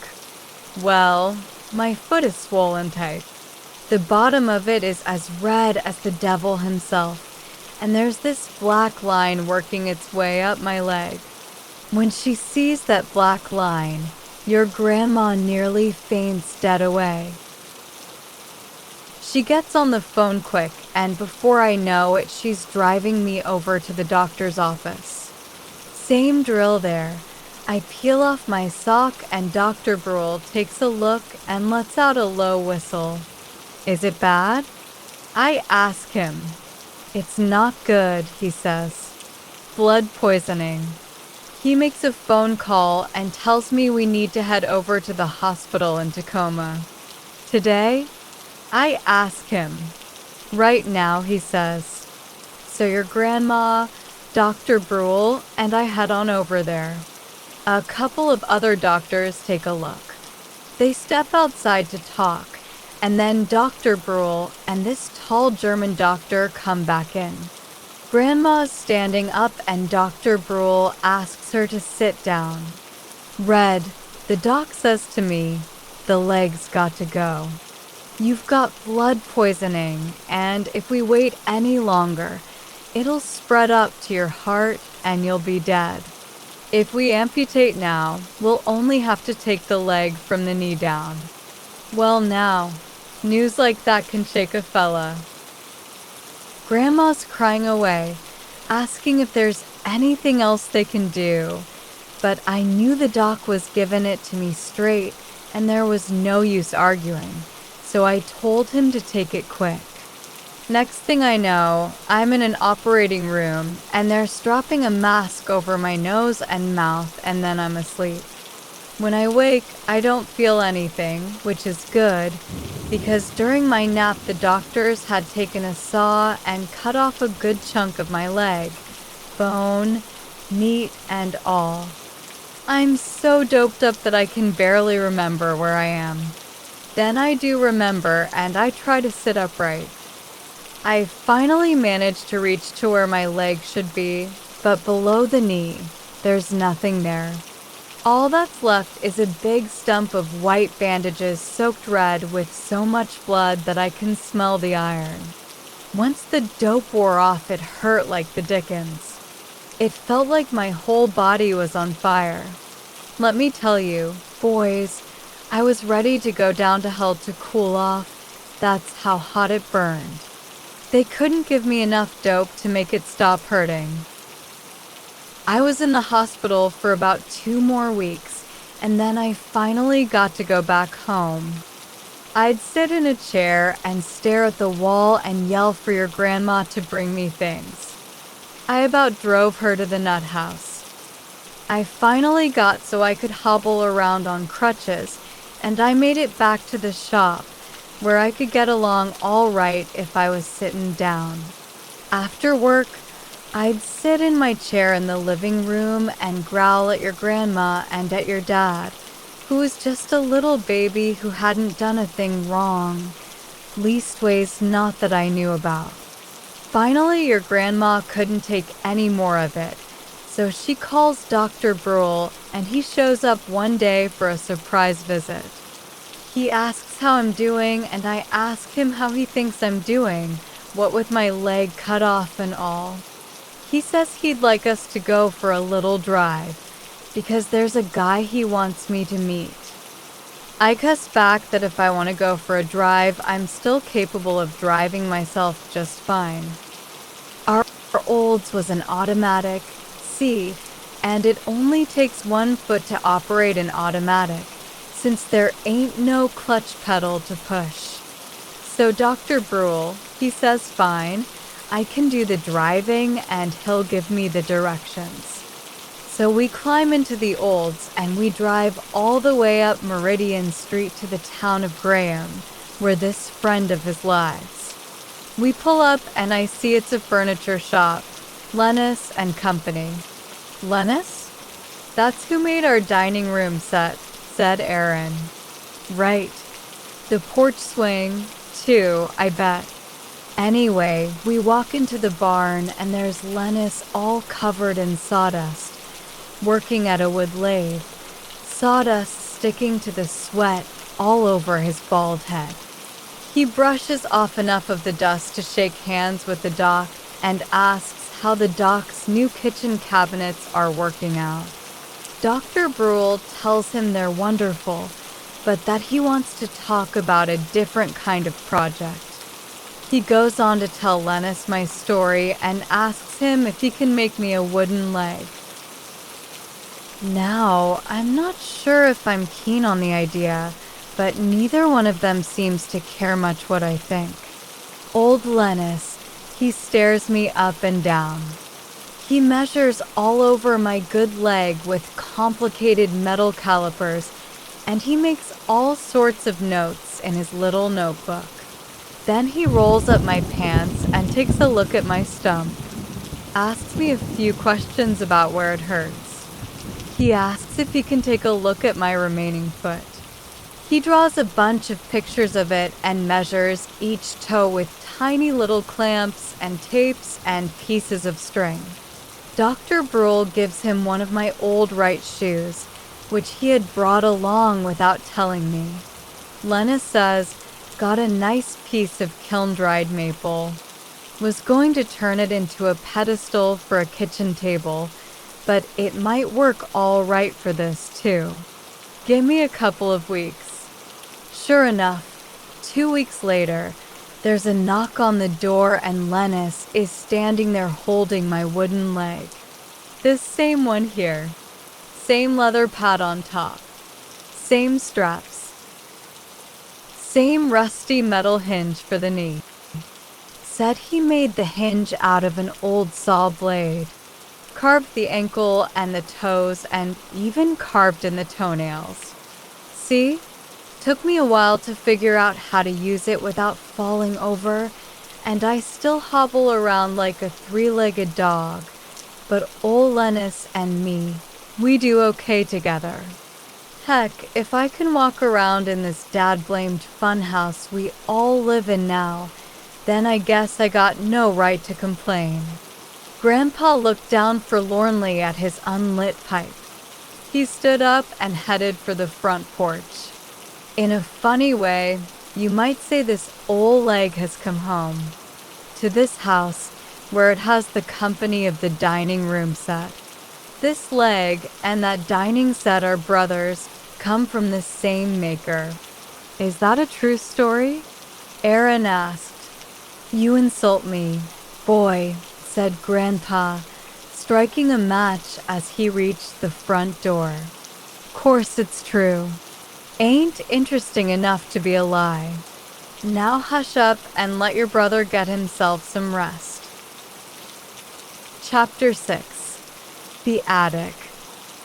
Well, my foot is swollen tight. The bottom of it is as red as the devil himself, and there's this black line working its way up my leg. When she sees that black line, your grandma nearly faints dead away. She gets on the phone quick, and before I know it, she's driving me over to the doctor's office. Same drill there. I peel off my sock, and Dr. Brule takes a look and lets out a low whistle. Is it bad? I ask him. It's not good, he says. Blood poisoning. He makes a phone call and tells me we need to head over to the hospital in Tacoma. Today? I ask him. Right now, he says. So your grandma, Dr. Brule, and I head on over there. A couple of other doctors take a look. They step outside to talk, and then Dr. Brule and this tall German doctor come back in. Grandma's standing up, and Dr. Brule asks her to sit down. Red, the doc says to me, the leg's got to go. You've got blood poisoning, and if we wait any longer, it'll spread up to your heart and you'll be dead. If we amputate now, we'll only have to take the leg from the knee down. Well now, news like that can shake a fella. Grandma's crying away, asking if there's anything else they can do, but I knew the doc was giving it to me straight and there was no use arguing, so I told him to take it quick. Next thing I know, I'm in an operating room and they're strapping a mask over my nose and mouth, and then I'm asleep. When I wake, I don't feel anything, which is good, because during my nap the doctors had taken a saw and cut off a good chunk of my leg, bone, meat, and all. I'm so doped up that I can barely remember where I am. Then I do remember and I try to sit upright. I finally managed to reach to where my leg should be, but below the knee, there's nothing there. All that's left is a big stump of white bandages soaked red with so much blood that I can smell the iron. Once the dope wore off, it hurt like the dickens. It felt like my whole body was on fire. Let me tell you, boys, I was ready to go down to hell to cool off. That's how hot it burned. They couldn't give me enough dope to make it stop hurting. I was in the hospital for about 2 more weeks, and then I finally got to go back home. I'd sit in a chair and stare at the wall and yell for your grandma to bring me things. I about drove her to the nut house. I finally got so I could hobble around on crutches, and I made it back to the shop, where I could get along all right if I was sitting down. After work, I'd sit in my chair in the living room and growl at your grandma and at your dad, who was just a little baby who hadn't done a thing wrong, leastways not that I knew about. Finally, your grandma couldn't take any more of it, so she calls Dr. Brule, and he shows up one day for a surprise visit. He asks how I'm doing, and I ask him how he thinks I'm doing, what with my leg cut off and all. He says he'd like us to go for a little drive, because there's a guy he wants me to meet. I cuss back that if I want to go for a drive, I'm still capable of driving myself just fine. Our Olds was an automatic, see, and it only takes 1 foot to operate an automatic, since there ain't no clutch pedal to push. So Dr. Brule, he says fine, I can do the driving and he'll give me the directions. So we climb into the Olds and we drive all the way up Meridian Street to the town of Graham, where this friend of his lives. We pull up and I see it's a furniture shop, Lennis and Company. Lennis? That's who made our dining room set, said Aaron. Right. The porch swing, too, I bet. Anyway, we walk into the barn and there's Lennis all covered in sawdust, working at a wood lathe, sawdust sticking to the sweat all over his bald head. He brushes off enough of the dust to shake hands with the doc and asks how the doc's new kitchen cabinets are working out. Dr. Brule tells him they're wonderful, but that he wants to talk about a different kind of project. He goes on to tell Lennis my story and asks him if he can make me a wooden leg. Now, I'm not sure if I'm keen on the idea, but neither one of them seems to care much what I think. Old Lennis, he stares me up and down. He measures all over my good leg with complicated metal calipers, and he makes all sorts of notes in his little notebook. Then he rolls up my pants and takes a look at my stump, asks me a few questions about where it hurts. He asks if he can take a look at my remaining foot. He draws a bunch of pictures of it and measures each toe with tiny little clamps and tapes and pieces of string. Dr. Brule gives him one of my old right shoes, which he had brought along without telling me. Lennis says, Got a nice piece of kiln-dried maple. Was going to turn it into a pedestal for a kitchen table, but it might work all right for this too. Give me a couple of weeks. Sure enough, 2 weeks later, there's a knock on the door and Lennis is standing there holding my wooden leg. This same one here. Same leather pad on top. Same straps. Same rusty metal hinge for the knee. Said he made the hinge out of an old saw blade. Carved the ankle and the toes and even carved in the toenails. See? Took me a while to figure out how to use it without falling over, and I still hobble around like a three-legged dog. But ol' Lennis and me, we do okay together. Heck, if I can walk around in this dad-blamed funhouse we all live in now, then I guess I got no right to complain. Grandpa looked down forlornly at his unlit pipe. He stood up and headed for the front porch. In a funny way, you might say this old leg has come home. To this house, where it has the company of the dining room set. This leg and that dining set are brothers, come from the same maker. Is that a true story? Aaron asked. You insult me, boy, said Grandpa, striking a match as he reached the front door. Course it's true. Ain't interesting enough to be a lie. Now hush up and let your brother get himself some rest. Chapter 6. The Attic.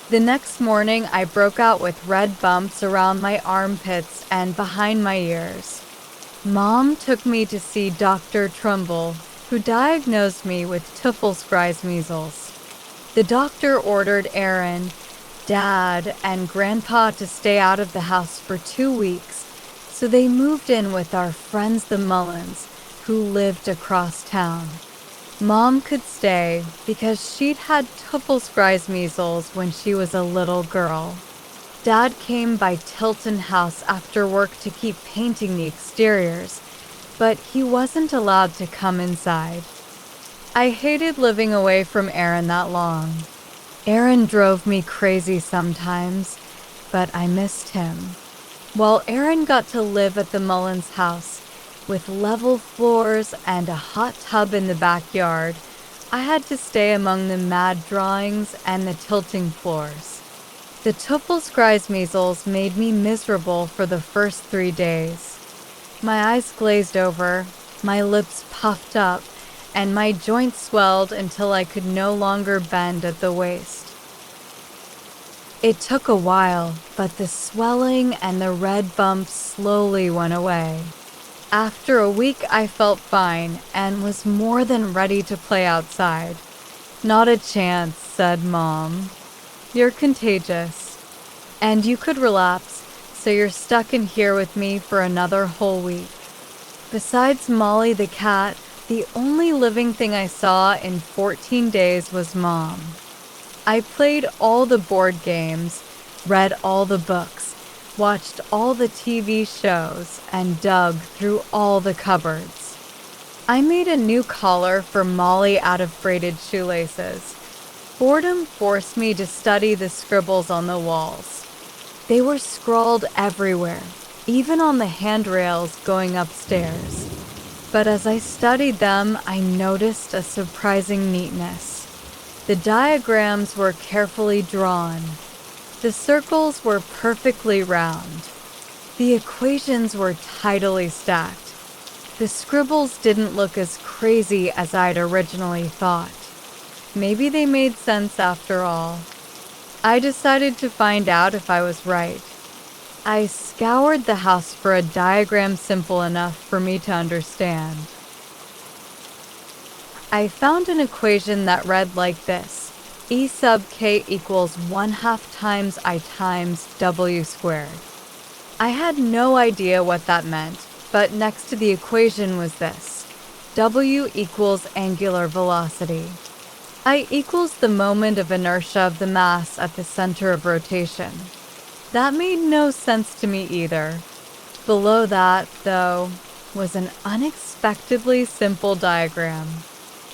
The next morning I broke out with red bumps around my armpits and behind my ears. Mom took me to see Dr. Trumbull, who diagnosed me with Teufelsgreis measles. The doctor ordered Aaron, Dad, and Grandpa to stay out of the house for 2 weeks, so they moved in with our friends the Mullins, who lived across town. Mom could stay because she'd had Teufelsgreis measles when she was a little girl. Dad came by Tilton House after work to keep painting the exteriors, but he wasn't allowed to come inside. I hated living away from Aaron that long. Aaron drove me crazy sometimes, but I missed him. While Aaron got to live at the Mullins house, with level floors and a hot tub in the backyard, I had to stay among the mad drawings and the tilting floors. The Teufelsgreis measles made me miserable for the first 3 days. My eyes glazed over, my lips puffed up, and my joints swelled until I could no longer bend at the waist. It took a while, but the swelling and the red bumps slowly went away. After a week I felt fine and was more than ready to play outside. Not a chance, said Mom. You're contagious. And you could relapse, so you're stuck in here with me for another whole week. Besides Molly the cat, the only living thing I saw in 14 days was Mom. I played all the board games, read all the books, watched all the TV shows, and dug through all the cupboards. I made a new collar for Molly out of braided shoelaces. Boredom forced me to study the scribbles on the walls. They were scrawled everywhere, even on the handrails going upstairs. But as I studied them, I noticed a surprising neatness. The diagrams were carefully drawn. The circles were perfectly round. The equations were tidily stacked. The scribbles didn't look as crazy as I'd originally thought. Maybe they made sense after all. I decided to find out if I was right. I scoured the house for a diagram simple enough for me to understand. I found an equation that read like this: E sub k equals 1/2 times I times w squared. I had no idea what that meant, but next to the equation was this: W equals angular velocity. I equals the moment of inertia of the mass at the center of rotation. That made no sense to me either. Below that, though, was an unexpectedly simple diagram.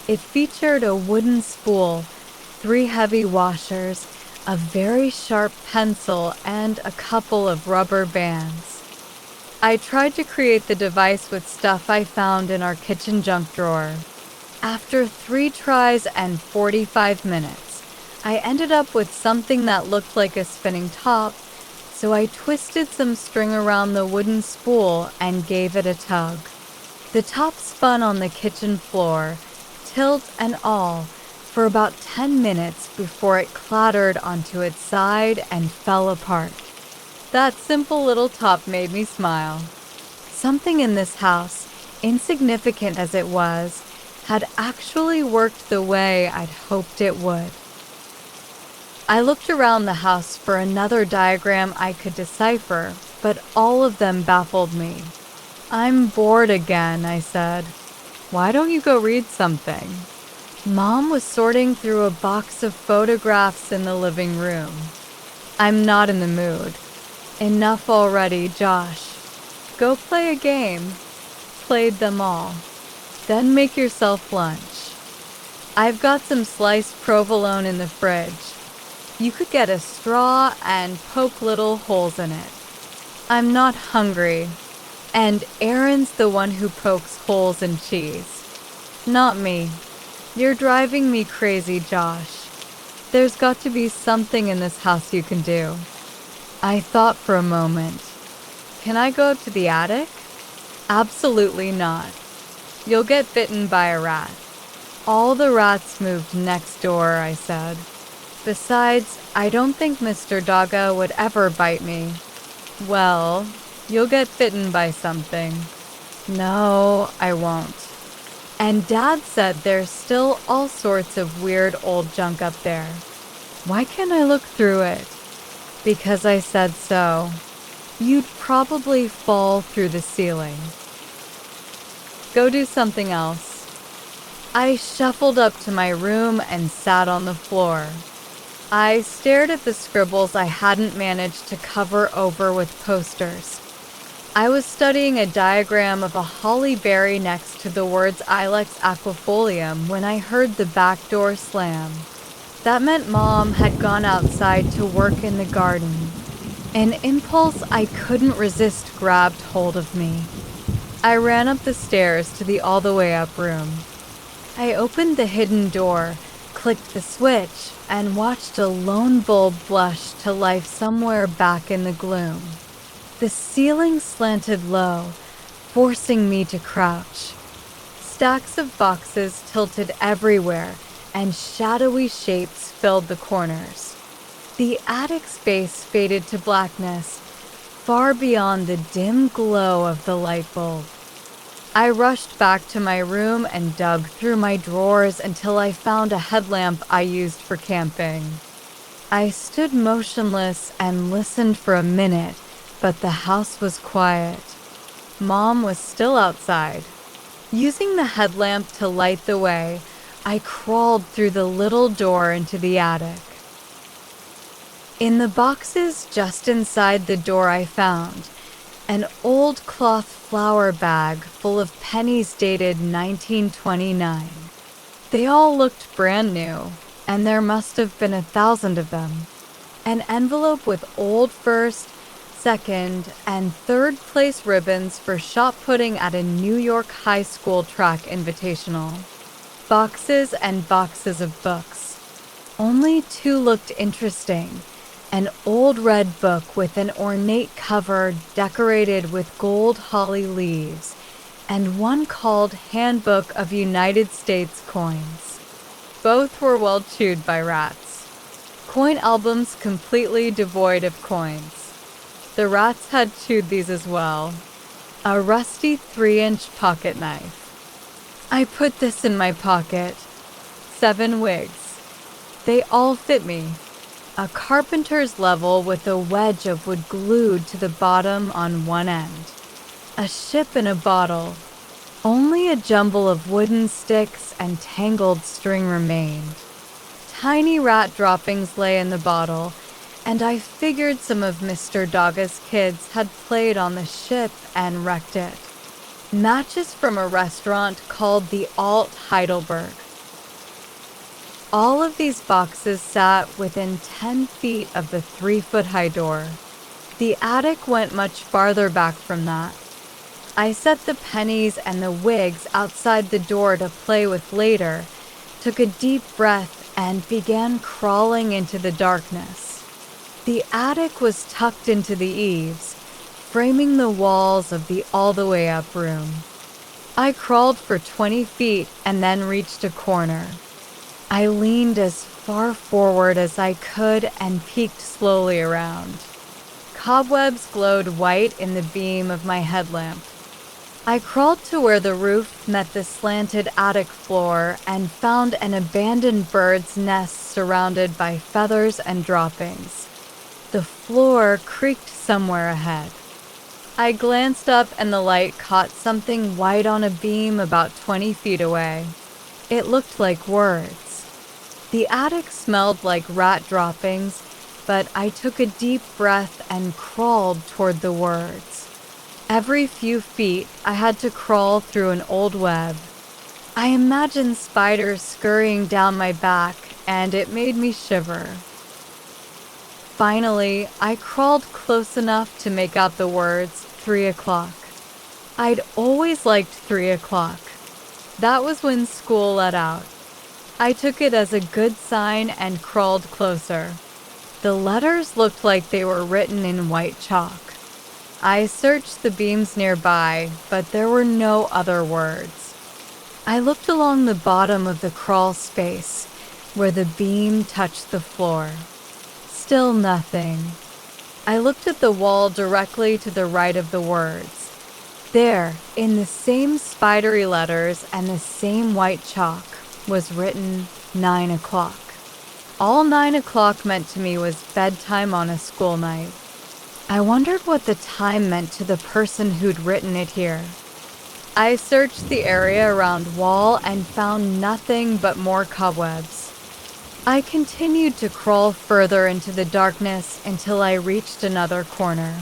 It featured a wooden spool, 3 heavy washers, a very sharp pencil, and a couple of rubber bands. I tried to create the device with stuff I found in our kitchen junk drawer. After 3 tries and 45 minutes, I ended up with something that looked like a spinning top, so I twisted some string around the wooden spool and gave it a tug. The top spun on the kitchen floor, tilt and all, for about 10 minutes before it clattered onto its side and fell apart. That simple little top made me smile. Something in this house, insignificant as it was, had actually worked the way I'd hoped it would. I looked around the house for another diagram I could decipher, but all of them baffled me. "I'm bored again," I said. "Why don't you go read something?" Mom was sorting through a box of photographs in the living room. "I'm not in the mood." "Enough already, Josh. Go play a game." Played them all. "Then make yourself lunch. I've got some sliced provolone in the fridge. You could get a straw and poke little holes in it." "I'm not hungry." "And Aaron's the one who pokes holes in cheese. Not me." "You're driving me crazy, Josh. There's got to be something in this house you can do." I thought for a moment. "Can I go to the attic?" "Absolutely not. You'll get bitten by a rat." "All the rats moved next door," I said. "Besides, I don't think Mr. Doggo would ever bite me." "Well, you'll get bitten by something." "No, I won't." "And Dad said there's still all sorts of weird old junk up there." "Why can't I look through it?" "Because I said so. You'd probably fall through the ceiling." "Go do something else." I shuffled up to my room and sat on the floor. I stared at the scribbles I hadn't managed to cover over with posters. I was studying a diagram of a holly berry next to the words Ilex aquifolium when I heard the back door slam. That meant Mom had gone outside to work in the garden. An impulse I couldn't resist grabbed hold of me. I ran up the stairs to the all-the-way-up room. I opened the hidden door, clicked the switch, and watched a lone bulb blush to life somewhere back in the gloom. The ceiling slanted low, forcing me to crouch. Stacks of boxes tilted everywhere, and shadowy shapes filled the corners. The attic space faded to blackness, far beyond the dim glow of the light bulb. I rushed back to my room and dug through my drawers until I found a headlamp I used for camping. I stood motionless and listened for a minute, but the house was quiet. Mom was still outside. Using the headlamp to light the way, I crawled through the little door into the attic. In the boxes just inside the door I found an old cloth flour bag full of pennies dated 1929. They all looked brand new, and there must have been 1,000 of them. An envelope with old first, second, and third place ribbons for shot putting at a New York high school track invitational. Boxes and boxes of books. Only 2 looked interesting. An old red book with an ornate cover decorated with gold holly leaves, and one called Handbook of United States Coins. Both were well chewed by rats. Coin albums completely devoid of coins. The rats had chewed these as well. A rusty 3-inch pocket knife. I put this in my pocket. 7 wigs. They all fit me. A carpenter's level with a wedge of wood glued to the bottom on one end. A ship in a bottle. Only a jumble of wooden sticks and tangled string remained. Tiny rat droppings lay in the bottle, and I figured some of Mr. Daga's kids had played on the ship and wrecked it. Matches from a restaurant called the Alt Heidelberg. All of these boxes sat within 10 feet of the 3-foot-high door. The attic went much farther back from that. I set the pennies and the wigs outside the door to play with later, took a deep breath, and began crawling into the darkness. The attic was tucked into the eaves, framing the walls of the all-the-way-up room. I crawled for 20 feet and then reached a corner. I leaned as far forward as I could and peeked slowly around. Cobwebs glowed white in the beam of my headlamp. I crawled to where the roof met the slanted attic floor and found an abandoned bird's nest surrounded by feathers and droppings. The floor creaked somewhere ahead. I glanced up and the light caught something white on a beam about 20 feet away. It looked like words. The attic smelled like rat droppings, but I took a deep breath and crawled toward the words. Every few feet, I had to crawl through an old web. I imagined spiders scurrying down my back, and it made me shiver. Finally, I crawled close enough to make out the words 3 o'clock. I'd always liked 3 o'clock. That was when school let out. I took it as a good sign and crawled closer. The letters looked like they were written in white chalk. I searched the beams nearby, but there were no other words. I looked along the bottom of the crawl space, where the beam touched the floor. Still nothing. I looked at the wall directly to the right of the words. There, in the same spidery letters and the same white chalk, was written 9 o'clock. All 9 o'clock meant to me was bedtime on a school night. I wondered what the time meant to the person who'd written it here. I searched the area around wall and found nothing but more cobwebs. I continued to crawl further into the darkness until I reached another corner.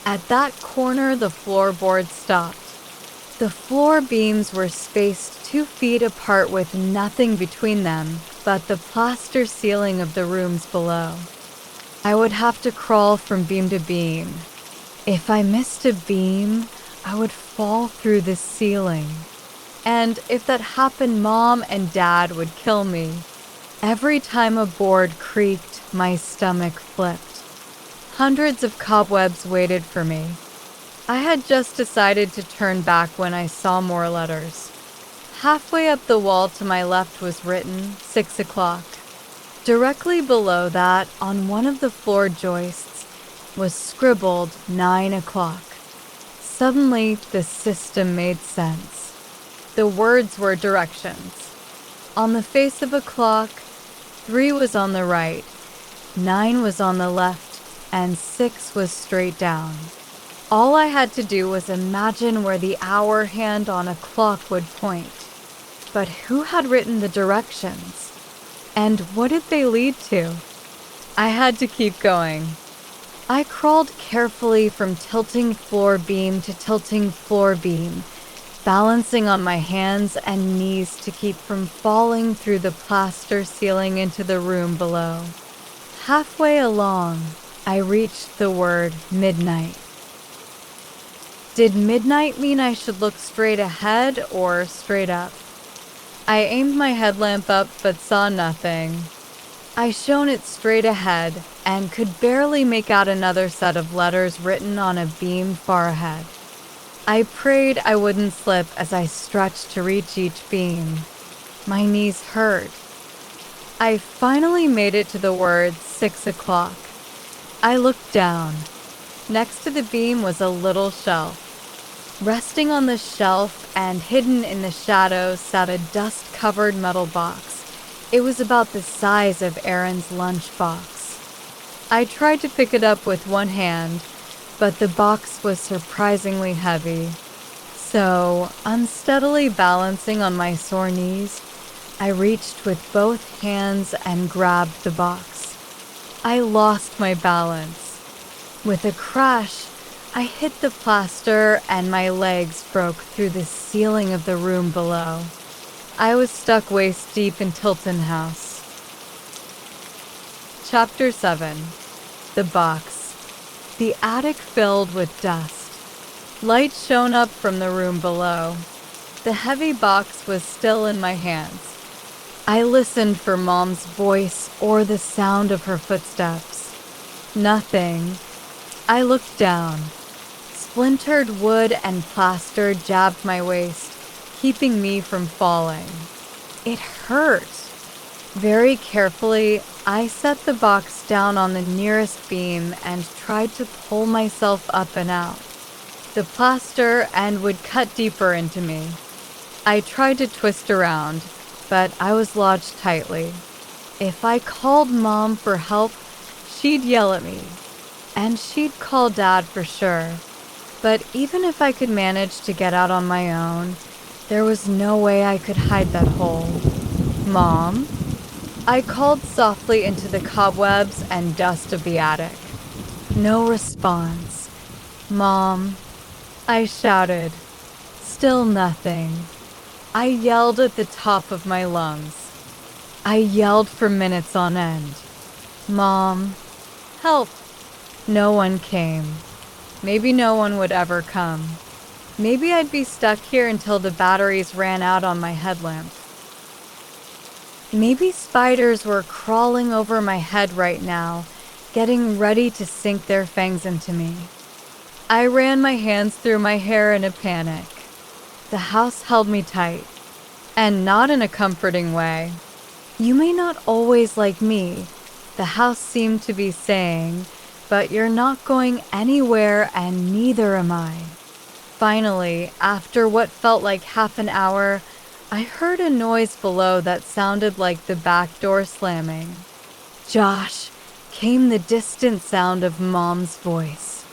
At that corner, the floorboards stopped. The floor beams were spaced 2 feet apart with nothing between them but the plaster ceiling of the rooms below. I would have to crawl from beam to beam. If I missed a beam, I would fall through the ceiling. And if that happened, Mom and Dad would kill me. Every time a board creaked, my stomach flipped. Hundreds of cobwebs waited for me. I had just decided to turn back when I saw more letters. Halfway up the wall to my left was written 6 o'clock. Directly below that, on one of the floor joists, was scribbled 9 o'clock. Suddenly, the system made sense. The words were directions. On the face of a clock, 3 was on the right, 9 was on the left, and 6 was straight down. All I had to do was imagine where the hour hand on a clock would point. But who had written the directions? And what did they lead to? I had to keep going. I crawled carefully from tilting floor beam to tilting floor beam, balancing on my hands and knees to keep from falling through the plaster ceiling into the room below. Halfway along, I reached the word midnight. Did midnight mean I should look straight ahead or straight up? I aimed my headlamp up but saw nothing. I shone it straight ahead and could barely make out another set of letters written on a beam far ahead. I prayed I wouldn't slip as I stretched to reach each beam. My knees hurt. I finally made it to the words 6 o'clock. I looked down. Next to the beam was a little shelf. Resting on the shelf and hidden in the shadows sat a dust-covered metal box. It was about the size of Aaron's lunchbox. I tried to pick it up with one hand, but the box was surprisingly heavy. So, unsteadily balancing on my sore knees, I reached with both hands and grabbed the box. I lost my balance. With a crash, I hit the plaster and my legs broke through the ceiling of the room below. I was stuck waist deep in Tilton House. Chapter 7. The Box. The attic filled with dust. Light shone up from the room below. The heavy box was still in my hands. I listened for Mom's voice or the sound of her footsteps. Nothing. I looked down. Splintered wood and plaster jabbed my waist, keeping me from falling. It hurt. Very carefully, I set the box down on the nearest beam and tried to pull myself up and out. The plaster and would cut deeper into me. I tried to twist around, but I was lodged tightly. If I called Mom for help, she'd yell at me. And she'd call Dad for sure. But even if I could manage to get out on my own, there was no way I could hide that hole. Mom? I called softly into the cobwebs and dust of the attic. No response. Mom? I shouted. Still nothing. I yelled at the top of my lungs. I yelled for minutes on end. Mom? Help! No one came. Maybe no one would ever come. Maybe I'd be stuck here until the batteries ran out on my headlamp. Maybe spiders were crawling over my head right now, getting ready to sink their fangs into me. I ran my hands through my hair in a panic. The house held me tight, and not in a comforting way. You may not always like me, the house seemed to be saying, but you're not going anywhere and neither am I. Finally, after what felt like half an hour, I heard a noise below that sounded like the back door slamming. Josh, came the distant sound of Mom's voice.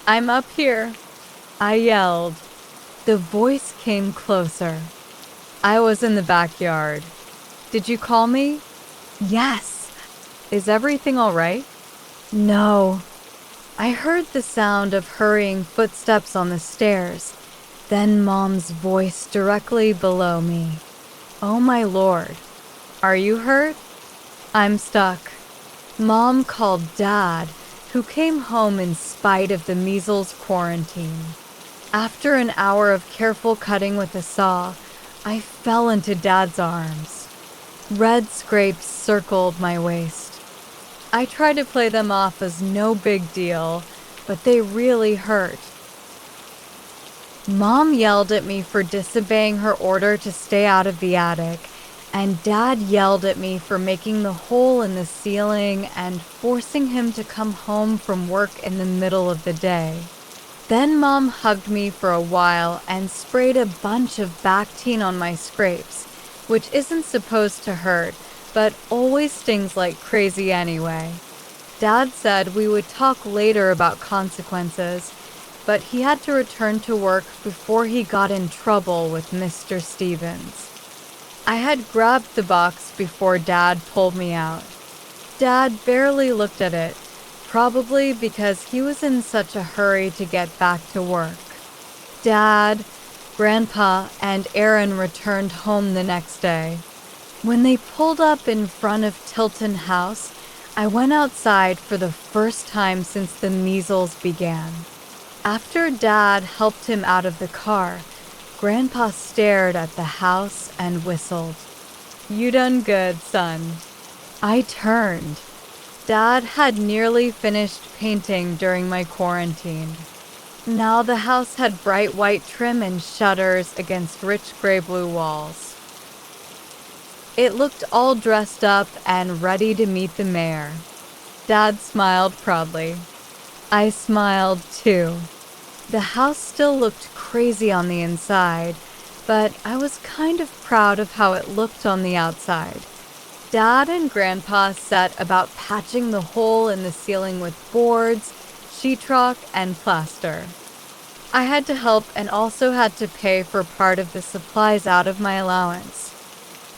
I'm up here, I yelled. The voice came closer. I was in the backyard. Did you call me? Yes. Is everything all right? No. I heard the sound of hurrying footsteps on the stairs, then Mom's voice directly below me. Oh my Lord. Are you hurt? I'm stuck. Mom called Dad, who came home in spite of the measles quarantine. After an hour of careful cutting with a saw, I fell into Dad's arms. Red scrapes circled my waist. I tried to play them off as no big deal, but they really hurt. Mom yelled at me for disobeying her order to stay out of the attic, and Dad yelled at me for making the hole in the ceiling and forcing him to come home from work in the middle of the day. Then Mom hugged me for a while and sprayed a bunch of Bactine on my scrapes, which isn't supposed to hurt, but always stings like crazy anyway. Dad said we would talk later about consequences, but he had to return to work before he got in trouble with Mr. Stevens. I had grabbed the box before Dad pulled me out. Dad barely looked at it, probably because he was in such a hurry to get back to work. Dad, Grandpa, and Aaron returned home the next day. When they pulled up in front of Tilton House, I went outside for the first time since the measles began. After Dad helped him out of the car, Grandpa stared at the house and whistled. You done good, son. I turned. Dad had nearly finished painting during my quarantine. Now the house had bright white trim and shutters against rich gray-blue walls. It looked all dressed up and ready to meet the mayor. Dad smiled proudly. I smiled too. The house still looked crazy on the inside, but I was kind of proud of how it looked on the outside. Dad and Grandpa set about patching the hole in the ceiling with boards, sheetrock, and plaster. I had to help and also had to pay for part of the supplies out of my allowance.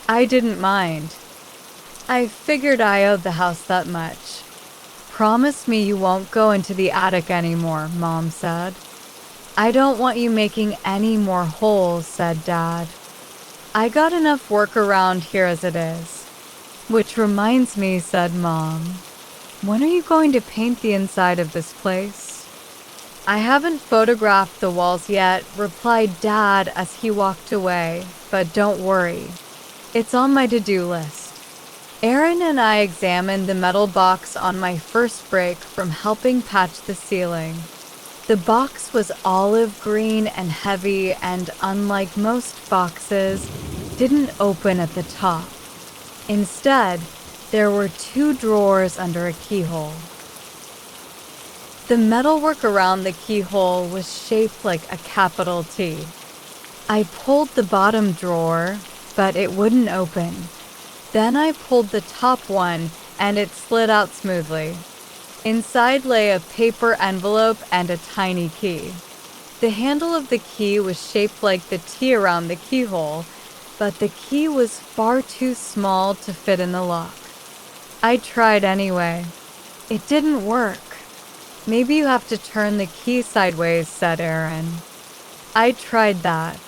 I didn't mind. I figured I owed the house that much. Promise me you won't go into the attic anymore, Mom said. I don't want you making any more holes, said Dad. I got enough work around here as it is. Which reminds me, said Mom. When are you going to paint the inside of this place? I haven't photographed the walls yet, replied Dad as he walked away, but don't worry. It's on my to-do list. Aaron and I examined the metal box on my first break from helping patch the ceiling. The box was olive green and heavy and, unlike most boxes, didn't open at the top. Instead, there were 2 drawers under a keyhole. The metalwork around the keyhole was shaped like a capital T. I pulled the bottom drawer, but it wouldn't open. Then I pulled the top one, and it slid out smoothly. Inside lay a paper envelope and a tiny key. The handle of the key was shaped like the T around the keyhole, but the key was far too small to fit in the lock. I tried anyway. It didn't work. Maybe you have to turn the key sideways, said Aaron. I tried that.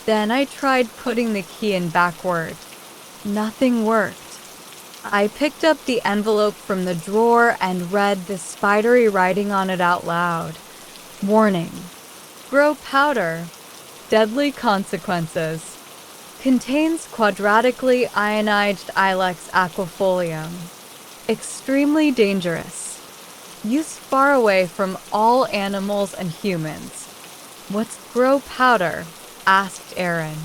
Then I tried putting the key in backward. Nothing worked. I picked up the envelope from the drawer and read the spidery writing on it out loud. Warning. Grow powder. Deadly consequences. Contains quadratically ionized ilex aquifolium. Extremely dangerous. Used far away from all animals and humans. What's grow powder? Asked Aaron.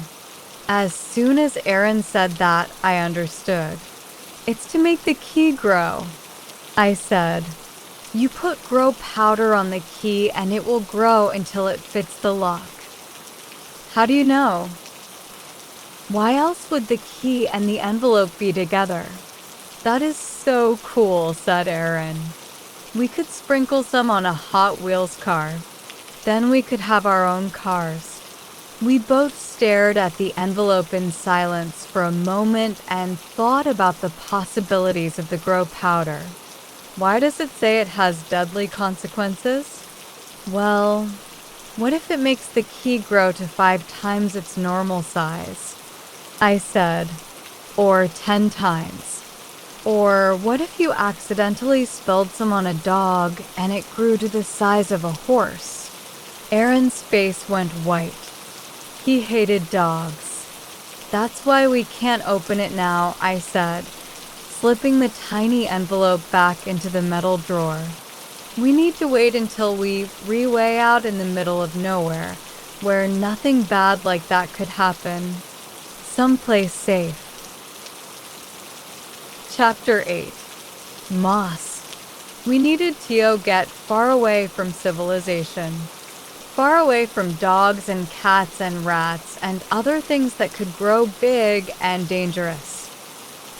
As soon as Aaron said that, I understood. It's to make the key grow. I said, you put grow powder on the key and it will grow until it fits the lock. How do you know? Why else would the key and the envelope be together? That is so cool, said Aaron. We could sprinkle some on a Hot Wheels car. Then we could have our own cars. We both stared at the envelope in silence for a moment and thought about the possibilities of the grow powder. Why does it say it has deadly consequences? Well, what if it makes the key grow to 5 times its normal size? I said, or 10 times. Or what if you accidentally spilled some on a dog and it grew to the size of a horse? Aaron's face went white. He hated dogs. That's why we can't open it now, I said, slipping the tiny envelope back into the metal drawer. We need to wait until we way out in the middle of nowhere, where nothing bad like that could happen. Someplace safe. Chapter 8. Moss. We needed to get far away from civilization. Far away from dogs and cats and rats and other things that could grow big and dangerous.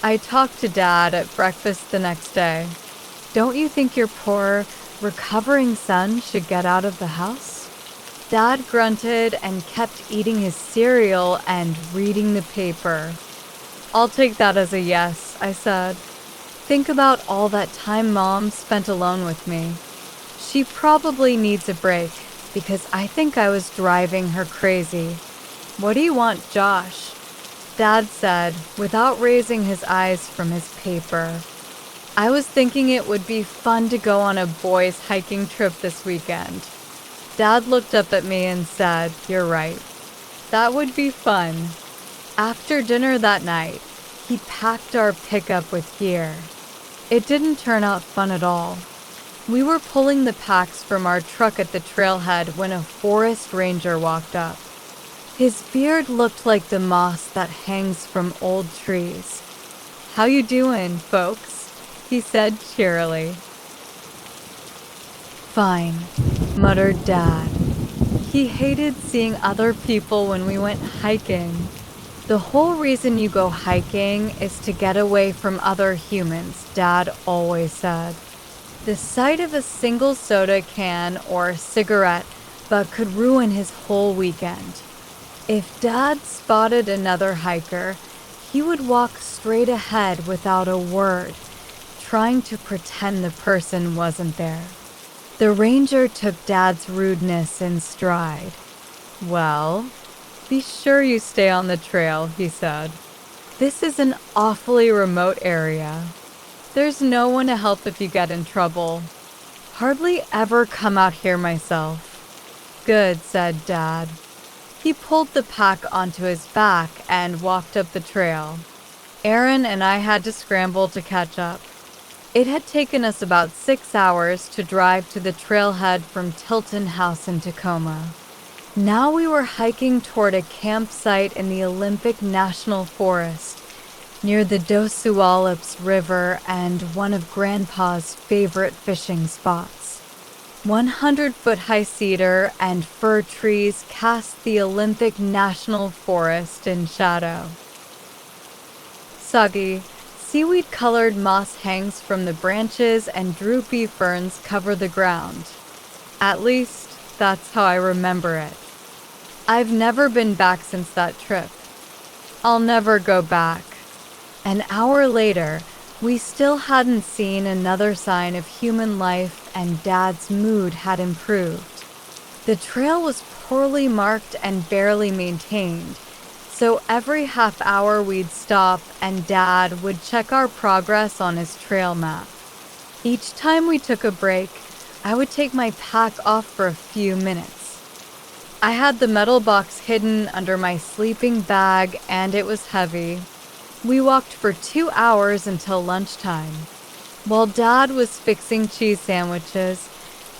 I talked to Dad at breakfast the next day. Don't you think your poor, recovering son should get out of the house? Dad grunted and kept eating his cereal and reading the paper. I'll take that as a yes, I said. Think about all that time Mom spent alone with me. She probably needs a break, because I think I was driving her crazy. What do you want, Josh? Dad said, without raising his eyes from his paper. I was thinking it would be fun to go on a boys' hiking trip this weekend. Dad looked up at me and said, you're right. That would be fun. After dinner that night, he packed our pickup with gear. It didn't turn out fun at all. We were pulling the packs from our truck at the trailhead when a forest ranger walked up. His beard looked like the moss that hangs from old trees. How you doing, folks? He said cheerily. Fine, muttered Dad. He hated seeing other people when we went hiking. The whole reason you go hiking is to get away from other humans, Dad always said. The sight of a single soda can or cigarette but could ruin his whole weekend. If Dad spotted another hiker, he would walk straight ahead without a word, trying to pretend the person wasn't there. The ranger took Dad's rudeness in stride. "Well, be sure you stay on the trail," he said. "This is an awfully remote area. There's no one to help if you get in trouble. Hardly ever come out here myself." "Good," said Dad. He pulled the pack onto his back and walked up the trail. Aaron and I had to scramble to catch up. It had taken us about 6 hours to drive to the trailhead from Tilton House in Tacoma. Now we were hiking toward a campsite in the Olympic National Forest, near the Dos Sualips River and one of Grandpa's favorite fishing spots. 100-foot-high cedar and fir trees cast the Olympic National Forest in shadow. Soggy, seaweed-colored moss hangs from the branches and droopy ferns cover the ground. At least, that's how I remember it. I've never been back since that trip. I'll never go back. An hour later, we still hadn't seen another sign of human life, and Dad's mood had improved. The trail was poorly marked and barely maintained, so every half hour we'd stop and Dad would check our progress on his trail map. Each time we took a break, I would take my pack off for a few minutes. I had the metal box hidden under my sleeping bag and it was heavy. We walked for 2 hours until lunchtime. While Dad was fixing cheese sandwiches,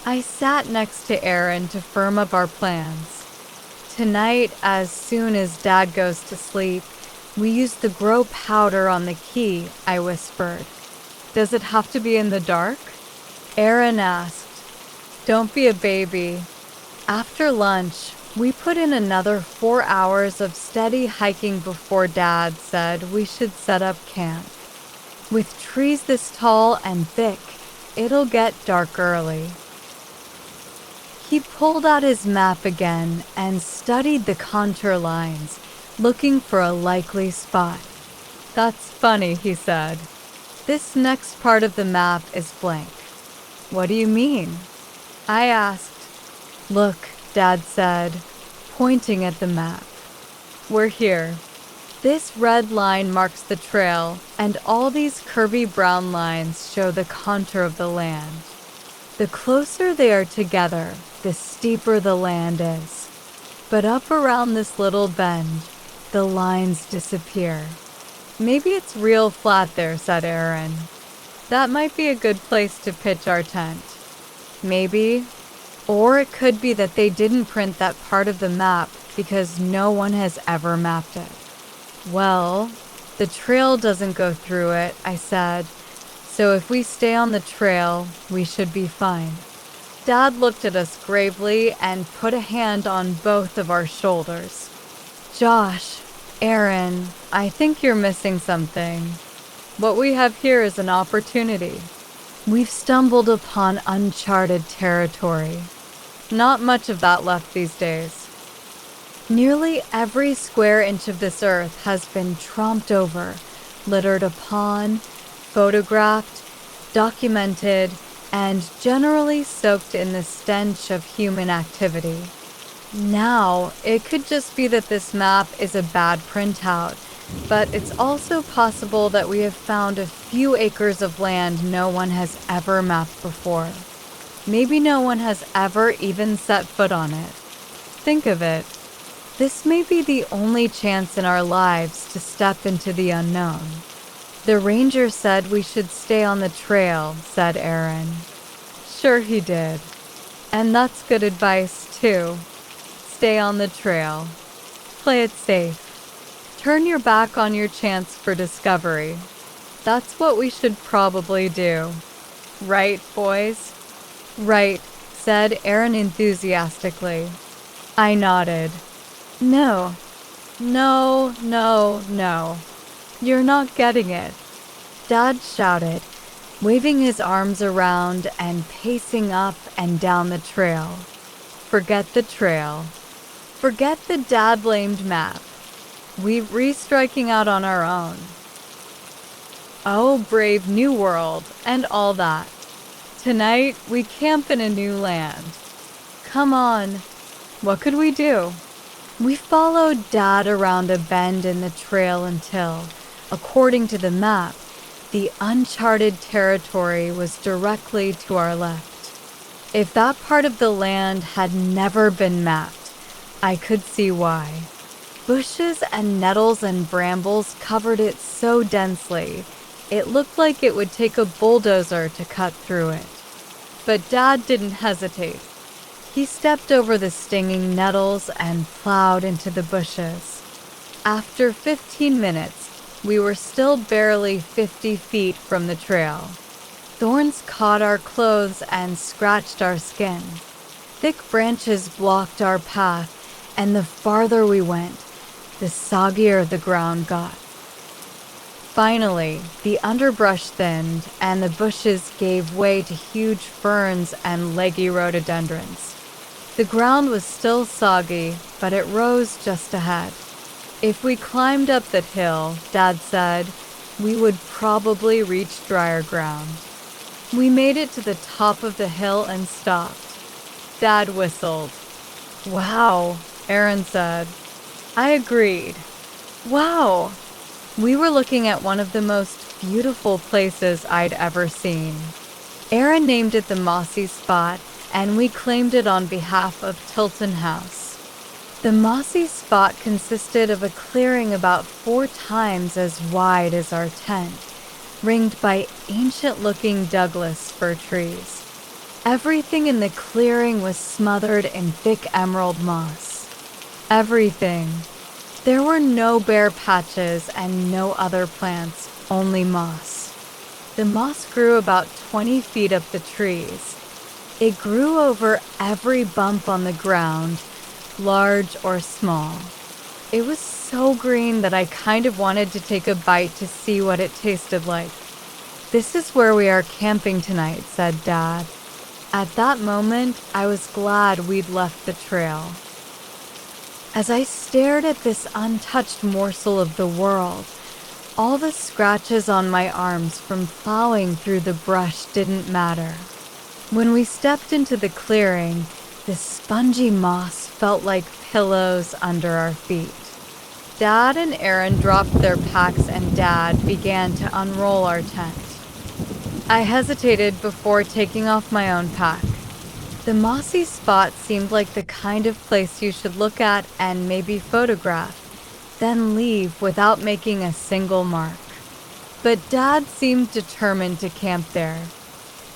I sat next to Aaron to firm up our plans. Tonight, as soon as Dad goes to sleep, we use the grow powder on the key, I whispered. "Does it have to be in the dark?" Aaron asked. "Don't be a baby." After lunch, we put in another 4 hours of steady hiking before Dad said we should set up camp. With trees this tall and thick, it'll get dark early. He pulled out his map again and studied the contour lines, looking for a likely spot. "That's funny," he said. "This next part of the map is blank." "What do you mean?" I asked. "Look," Dad said, pointing at the map. "We're here. This red line marks the trail, and all these curvy brown lines show the contour of the land. The closer they are together, the steeper the land is. But up around this little bend, the lines disappear." "Maybe it's real flat there," said Aaron. "That might be a good place to pitch our tent." "Maybe. Or it could be that they didn't print that part of the map because no one has ever mapped it." "Well, the trail doesn't go through it," I said, "so if we stay on the trail, we should be fine." Dad looked at us gravely and put a hand on both of our shoulders. "Josh, Aaron, I think you're missing something. What we have here is an opportunity. We've stumbled upon uncharted territory. Not much of that left these days. Nearly every square inch of this earth has been tromped over, littered upon, photographed, documented, and generally soaked in the stench of human activity. Now, it could just be that this map is a bad printout, but it's also possible that we have found a few acres of land no one has ever mapped before. Maybe no one has ever even set foot on it. Think of it. This may be the only chance in our lives to step into the unknown." "The ranger said we should stay on the trail," said Aaron. "Sure he did. And that's good advice, too. Stay on the trail. Play it safe. Turn your back on your chance for discovery. That's what we should probably do. Right, boys?" "Right," said Aaron enthusiastically. I nodded. No. You're not getting it," Dad shouted, waving his arms around and pacing up and down the trail. "Forget the trail. Forget the dad-blamed map. We're striking out on our own." Oh, brave new world, and all that. Tonight, we camp in a new land. Come on. What could we do? We followed Dad around a bend in the trail until, according to the map, the uncharted territory was directly to our left. If that part of the land had never been mapped, I could see why. Bushes and nettles and brambles covered it so densely, it looked like it would take a bulldozer to cut through it. But Dad didn't hesitate. He stepped over the stinging nettles and plowed into the bushes. After 15 minutes, we were still barely 50 feet from the trail. Thorns caught our clothes and scratched our skin. Thick branches blocked our path, and the farther we went, the soggier the ground got. Finally, the underbrush thinned, and the bushes gave way to huge ferns and leggy rhododendrons. The ground was still soggy, but it rose just ahead. If we climbed up that hill, Dad said, we would probably reach drier ground. We made it to the top of the hill and stopped. Dad whistled. Wow, Aaron said. I agreed. Wow. We were looking at one of the most beautiful places I'd ever seen. Aaron named it the Mossy Spot, and we claimed it on behalf of Tilton House. The Mossy Spot consisted of a clearing about 4 times as wide as our tent, ringed by ancient-looking Douglas fir trees. Everything in the clearing was smothered in thick emerald moss. Everything. There were no bare patches and no other plants, only moss. The moss grew about 20 feet up the trees. It grew over every bump on the ground, large or small. It was so green that I kind of wanted to take a bite to see what it tasted like. This is where we are camping tonight, said Dad. At that moment, I was glad we'd left the trail. As I stared at this untouched morsel of the world, all the scratches on my arms from plowing through the brush didn't matter. When we stepped into the clearing, the spongy moss felt like pillows under our feet. Dad and Aaron dropped their packs and Dad began to unroll our tent. I hesitated before taking off my own pack. The Mossy Spot seemed like the kind of place you should look at and maybe photograph, then leave without making a single mark. But Dad seemed determined to camp there.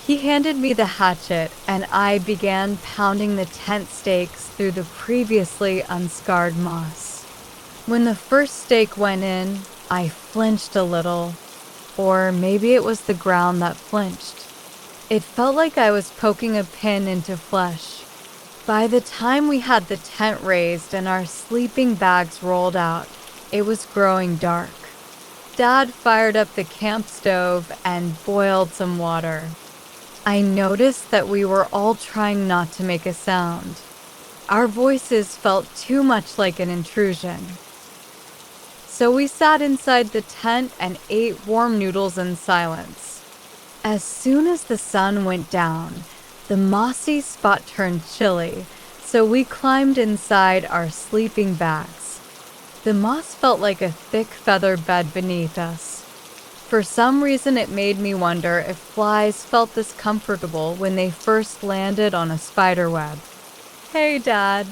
He handed me the hatchet, and I began pounding the tent stakes through the previously unscarred moss. When the first stake went in, I flinched a little, or maybe it was the ground that flinched. It felt like I was poking a pin into flesh. By the time we had the tent raised and our sleeping bags rolled out, it was growing dark. Dad fired up the camp stove and boiled some water. I noticed that we were all trying not to make a sound. Our voices felt too much like an intrusion. So we sat inside the tent and ate warm noodles in silence. As soon as the sun went down, the Mossy Spot turned chilly, so we climbed inside our sleeping bags. The moss felt like a thick feather bed beneath us. For some reason, it made me wonder if flies felt this comfortable when they first landed on a spider web. Hey, Dad.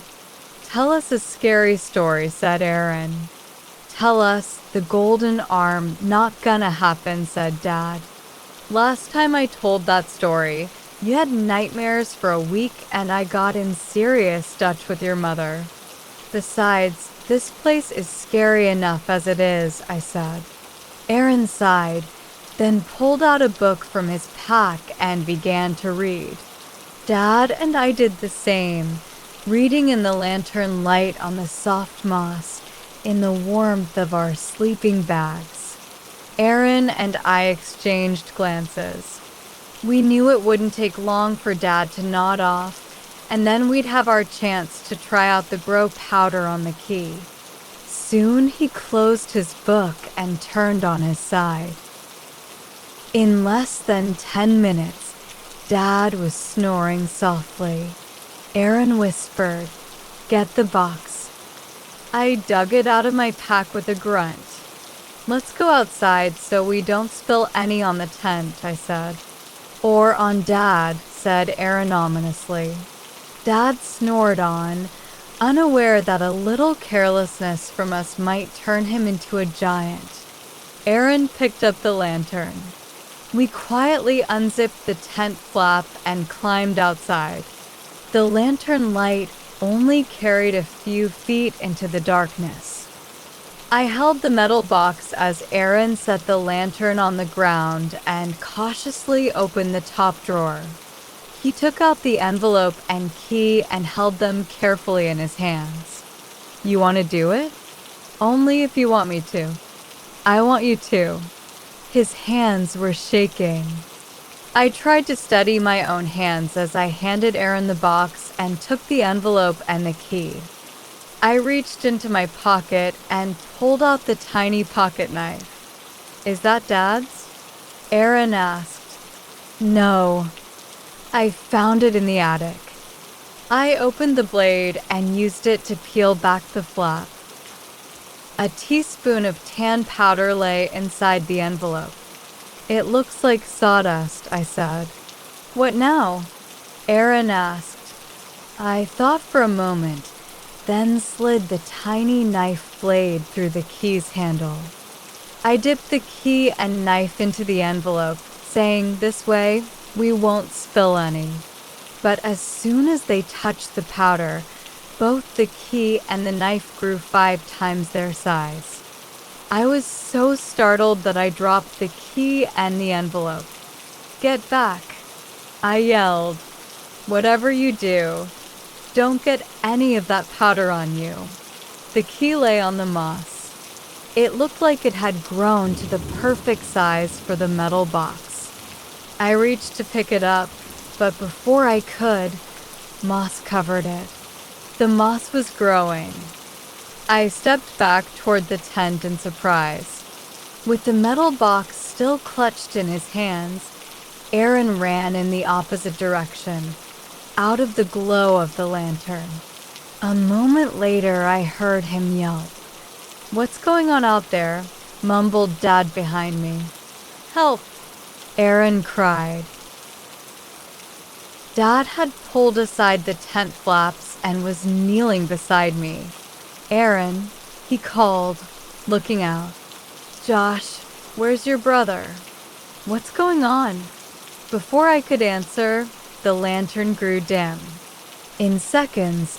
Tell us a scary story, said Aaron. Tell us the golden arm, not gonna happen, said Dad. Last time I told that story, you had nightmares for a week and I got in serious touch with your mother. Besides, this place is scary enough as it is, I said. Aaron sighed, then pulled out a book from his pack and began to read. Dad and I did the same, reading in the lantern light on the soft moss, in the warmth of our sleeping bags. Aaron and I exchanged glances. We knew it wouldn't take long for Dad to nod off, and then we'd have our chance to try out the grow powder on the key. Soon he closed his book and turned on his side. In less than 10 minutes, Dad was snoring softly. Aaron whispered, "Get the box." I dug it out of my pack with a grunt. "Let's go outside so we don't spill any on the tent," I said. "Or on Dad," said Aaron ominously. Dad snored on, unaware that a little carelessness from us might turn him into a giant. Aaron picked up the lantern. We quietly unzipped the tent flap and climbed outside. The lantern light only carried a few feet into the darkness. I held the metal box as Aaron set the lantern on the ground and cautiously opened the top drawer. He took out the envelope and key and held them carefully in his hands. "You want to do it?" "Only if you want me to." "I want you to." His hands were shaking. I tried to steady my own hands as I handed Aaron the box and took the envelope and the key. I reached into my pocket and pulled out the tiny pocket knife. "Is that Dad's?" Aaron asked. "No. I found it in the attic." I opened the blade and used it to peel back the flap. A teaspoon of tan powder lay inside the envelope. "It looks like sawdust," I said. "What now?" Aaron asked. I thought for a moment, then slid the tiny knife blade through the key's handle. I dipped the key and knife into the envelope, saying, "This way, we won't spill any." But as soon as they touched the powder, both the key and the knife grew 5 times their size. I was so startled that I dropped the key and the envelope. "Get back," I yelled. "Whatever you do, don't get any of that powder on you." The key lay on the moss. It looked like it had grown to the perfect size for the metal box. I reached to pick it up, but before I could, moss covered it. The moss was growing. I stepped back toward the tent in surprise. With the metal box still clutched in his hands, Aaron ran in the opposite direction, out of the glow of the lantern. A moment later, I heard him yelp. "What's going on out there?" mumbled Dad behind me. "Help!" Aaron cried. Dad had pulled aside the tent flaps and was kneeling beside me. "Aaron," he called, looking out. "Josh, where's your brother? What's going on?" Before I could answer, the lantern grew dim. In seconds,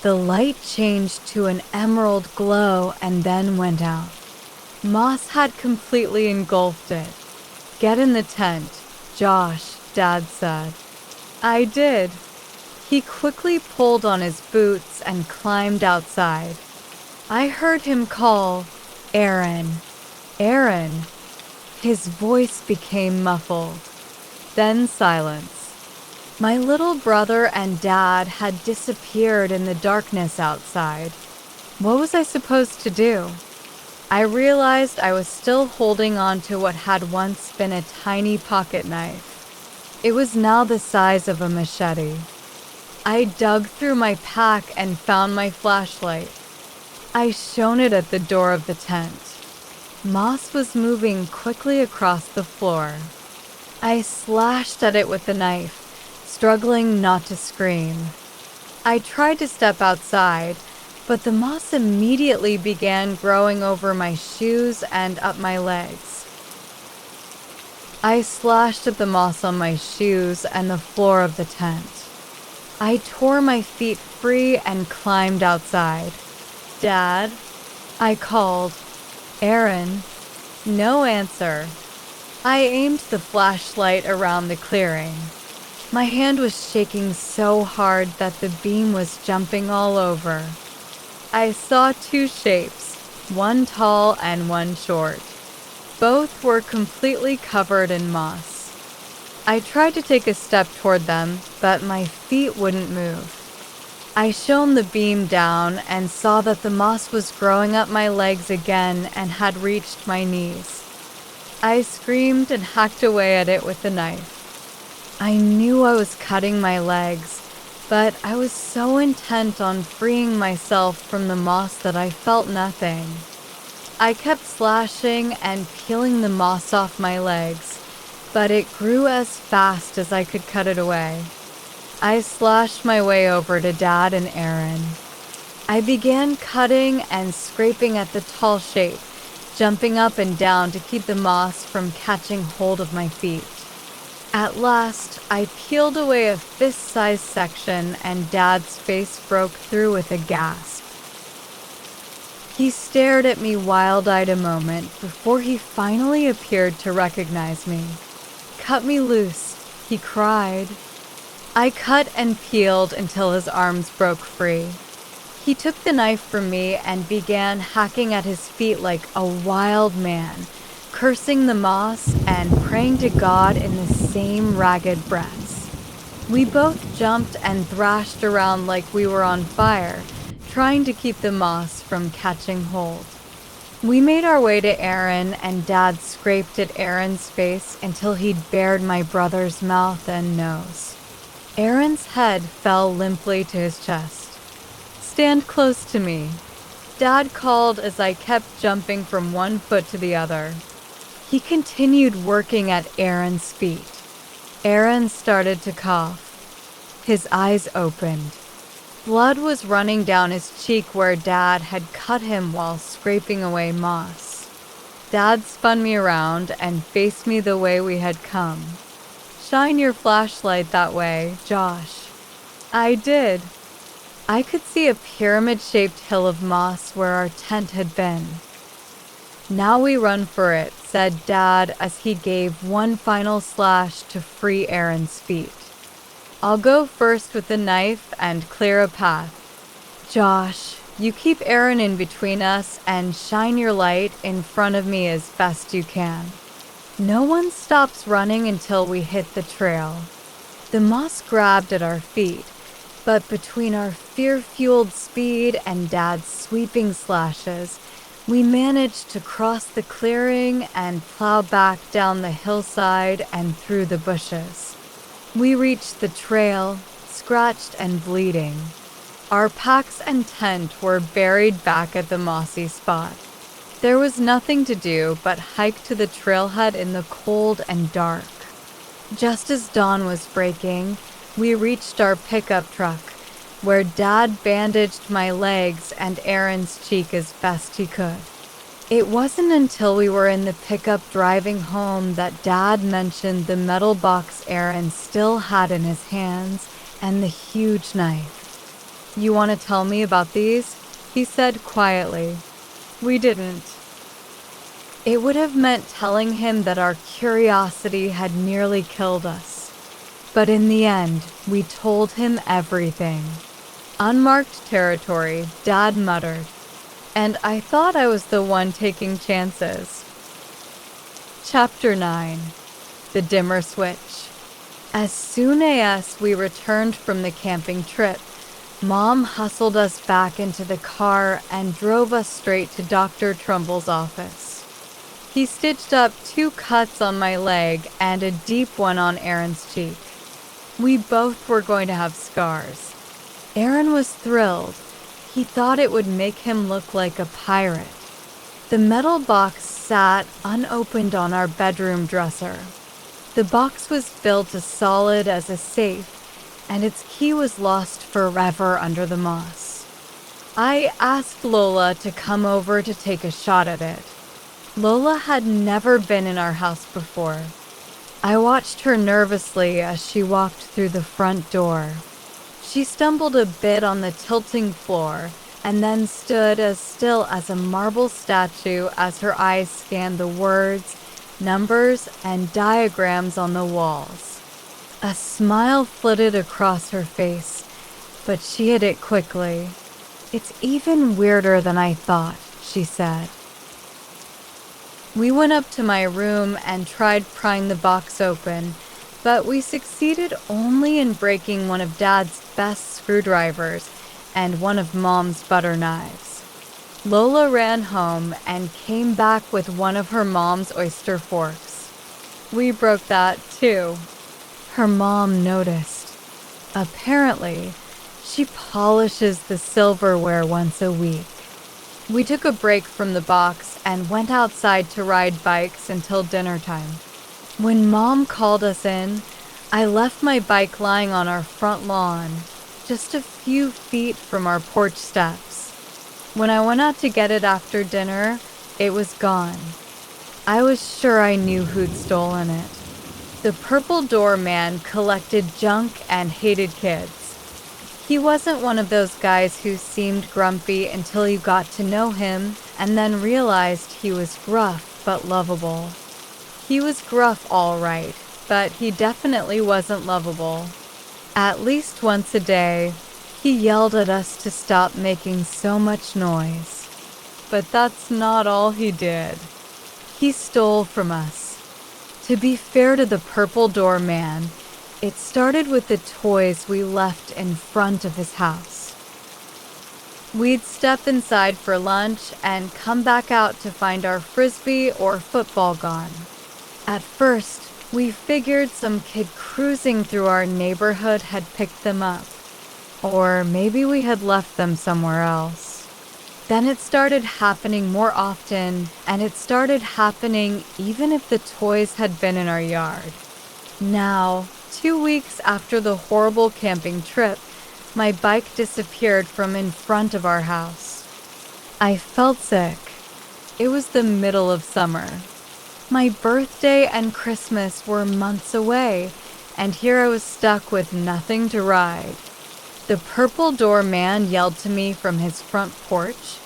the light changed to an emerald glow and then went out. Moss had completely engulfed it. "Get in the tent, Josh," Dad said. I did. He quickly pulled on his boots and climbed outside. I heard him call, "Aaron, Aaron." His voice became muffled. Then silence. My little brother and Dad had disappeared in the darkness outside. What was I supposed to do? I realized I was still holding on to what had once been a tiny pocket knife. It was now the size of a machete. I dug through my pack and found my flashlight. I shone it at the door of the tent. Moss was moving quickly across the floor. I slashed at it with the knife, struggling not to scream. I tried to step outside, but the moss immediately began growing over my shoes and up my legs. I slashed at the moss on my shoes and the floor of the tent. I tore my feet free and climbed outside. "Dad?" I called. "Aaron?" No answer. I aimed the flashlight around the clearing. My hand was shaking so hard that the beam was jumping all over. I saw 2 shapes, one tall and one short. Both were completely covered in moss. I tried to take a step toward them, but my feet wouldn't move. I shone the beam down and saw that the moss was growing up my legs again and had reached my knees. I screamed and hacked away at it with the knife. I knew I was cutting my legs, but I was so intent on freeing myself from the moss that I felt nothing. I kept slashing and peeling the moss off my legs, but it grew as fast as I could cut it away. I slashed my way over to Dad and Aaron. I began cutting and scraping at the tall shape, jumping up and down to keep the moss from catching hold of my feet. At last, I peeled away a fist-sized section and Dad's face broke through with a gasp. He stared at me wild-eyed a moment before he finally appeared to recognize me. "Cut me loose," he cried. I cut and peeled until his arms broke free. He took the knife from me and began hacking at his feet like a wild man, cursing the moss and praying to God in the same ragged breaths. We both jumped and thrashed around like we were on fire, trying to keep the moss from catching hold. We made our way to Aaron, and Dad scraped at Aaron's face until he'd bared my brother's mouth and nose. Aaron's head fell limply to his chest. "Stand close to me," Dad called as I kept jumping from one foot to the other. He continued working at Aaron's feet. Aaron started to cough. His eyes opened. Blood was running down his cheek where Dad had cut him while scraping away moss. Dad spun me around and faced me the way we had come. "Shine your flashlight that way, Josh." I did. I could see a pyramid-shaped hill of moss where our tent had been. "Now we run for it," said Dad as he gave one final slash to free Aaron's feet. "I'll go first with the knife and clear a path. Josh, you keep Aaron in between us and shine your light in front of me as best you can. No one stops running until we hit the trail." The moss grabbed at our feet, but between our fear-fueled speed and Dad's sweeping slashes, we managed to cross the clearing and plow back down the hillside and through the bushes. We reached the trail, scratched and bleeding. Our packs and tent were buried back at the mossy spot. There was nothing to do but hike to the trailhead in the cold and dark. Just as dawn was breaking, we reached our pickup truck, where Dad bandaged my legs and Aaron's cheek as best he could. It wasn't until we were in the pickup driving home that Dad mentioned the metal box Aaron still had in his hands and the huge knife. "You want to tell me about these?" he said quietly. We didn't. It would have meant telling him that our curiosity had nearly killed us. But in the end, we told him everything. "Unmarked territory," Dad muttered, and I thought I was the one taking chances. Chapter 9. The Dimmer Switch. As soon as we returned from the camping trip, Mom hustled us back into the car and drove us straight to Dr. Trumbull's office. He stitched up 2 cuts on my leg and a deep one on Aaron's cheek. We both were going to have scars. Aaron was thrilled. He thought it would make him look like a pirate. The metal box sat unopened on our bedroom dresser. The box was built as solid as a safe, and its key was lost forever under the moss. I asked Lola to come over to take a shot at it. Lola had never been in our house before. I watched her nervously as she walked through the front door. She stumbled a bit on the tilting floor and then stood as still as a marble statue as her eyes scanned the words, numbers, and diagrams on the walls. A smile flitted across her face, but she hid it quickly. "It's even weirder than I thought," she said. We went up to my room and tried prying the box open, but we succeeded only in breaking one of Dad's best screwdrivers and one of Mom's butter knives. Lola ran home and came back with one of her mom's oyster forks. We broke that too. Her mom noticed. Apparently, she polishes the silverware once a week. We took a break from the box and went outside to ride bikes until dinner time. When Mom called us in, I left my bike lying on our front lawn, just a few feet from our porch steps. When I went out to get it after dinner, it was gone. I was sure I knew who'd stolen it. The purple doorman collected junk and hated kids. He wasn't one of those guys who seemed grumpy until you got to know him and then realized he was gruff but lovable. He was gruff all right, but he definitely wasn't lovable. At least once a day, he yelled at us to stop making so much noise. But that's not all he did. He stole from us. To be fair to the purple doorman, it started with the toys we left in front of his house. We'd step inside for lunch and come back out to find our frisbee or football gone. At first, we figured some kid cruising through our neighborhood had picked them up. Or maybe we had left them somewhere else. Then it started happening more often, and it started happening even if the toys had been in our yard. Now, 2 weeks after the horrible camping trip, my bike disappeared from in front of our house. I felt sick. It was the middle of summer. My birthday and Christmas were months away, and here I was stuck with nothing to ride. The purple doorman yelled to me from his front porch,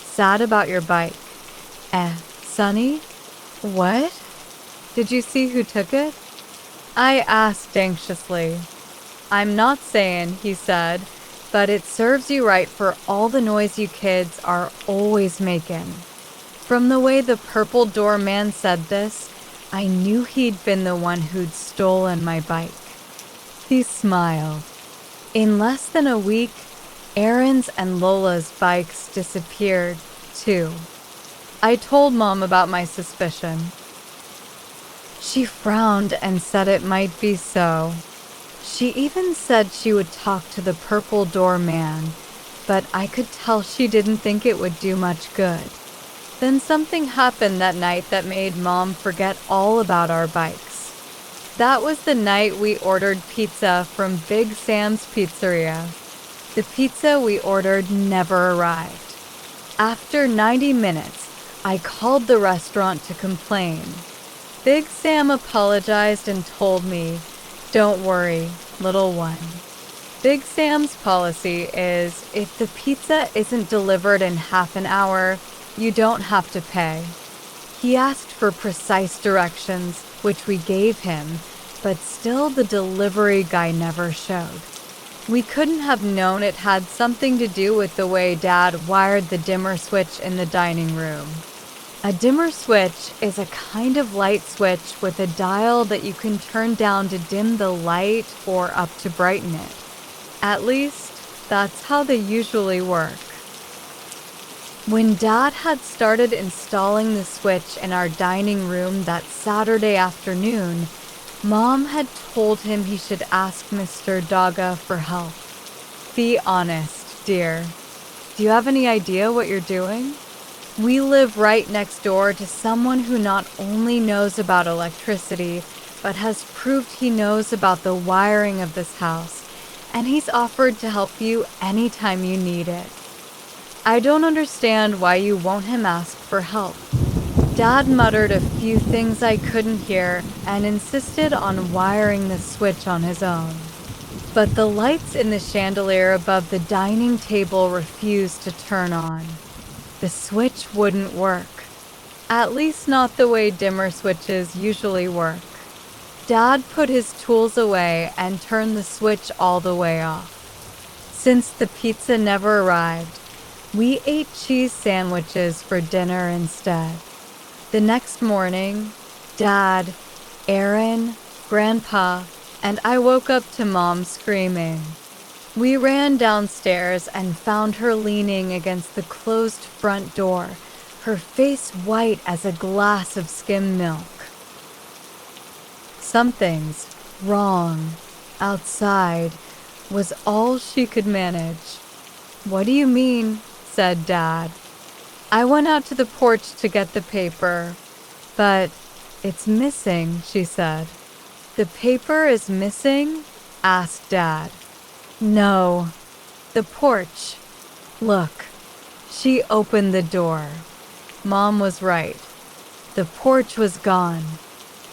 "Sad about your bike." Sonny? What? Did you see who took it? I asked anxiously. "I'm not saying," he said, "but it serves you right for all the noise you kids are always making." From the way the purple doorman said this, I knew he'd been the one who'd stolen my bike. He smiled. In less than a week, Aaron's and Lola's bikes disappeared, too. I told Mom about my suspicion. She frowned and said it might be so. She even said she would talk to the purple doorman, but I could tell she didn't think it would do much good. Then something happened that night that made Mom forget all about our bikes. That was the night we ordered pizza from Big Sam's Pizzeria. The pizza we ordered never arrived. After 90 minutes, I called the restaurant to complain. Big Sam apologized and told me, "Don't worry, little one." Big Sam's policy is, if the pizza isn't delivered in half an hour, you don't have to pay. He asked for precise directions, which we gave him, but still the delivery guy never showed. We couldn't have known it had something to do with the way Dad wired the dimmer switch in the dining room. A dimmer switch is a kind of light switch with a dial that you can turn down to dim the light or up to brighten it. At least, that's how they usually work. When Dad had started installing the switch in our dining room that Saturday afternoon, Mom had told him he should ask Mr. Daga for help. Be honest, dear. Do you have any idea what you're doing? We live right next door to someone who not only knows about electricity, but has proved he knows about the wiring of this house, and he's offered to help you anytime you need it. I don't understand why you won't him ask for help. Dad muttered a few things I couldn't hear and insisted on wiring the switch on his own. But the lights in the chandelier above the dining table refused to turn on. The switch wouldn't work. At least not the way dimmer switches usually work. Dad put his tools away and turned the switch all the way off. Since the pizza never arrived, we ate cheese sandwiches for dinner instead. The next morning, Dad, Aaron, Grandpa, and I woke up to Mom screaming. We ran downstairs and found her leaning against the closed front door, her face white as a glass of skim milk. "Something's wrong outside," was all she could manage. "What do you mean?" said Dad. I went out to the porch to get the paper. "But it's missing," she said. "The paper is missing?" asked Dad. "No, the porch. Look." She opened the door. Mom was right. The porch was gone.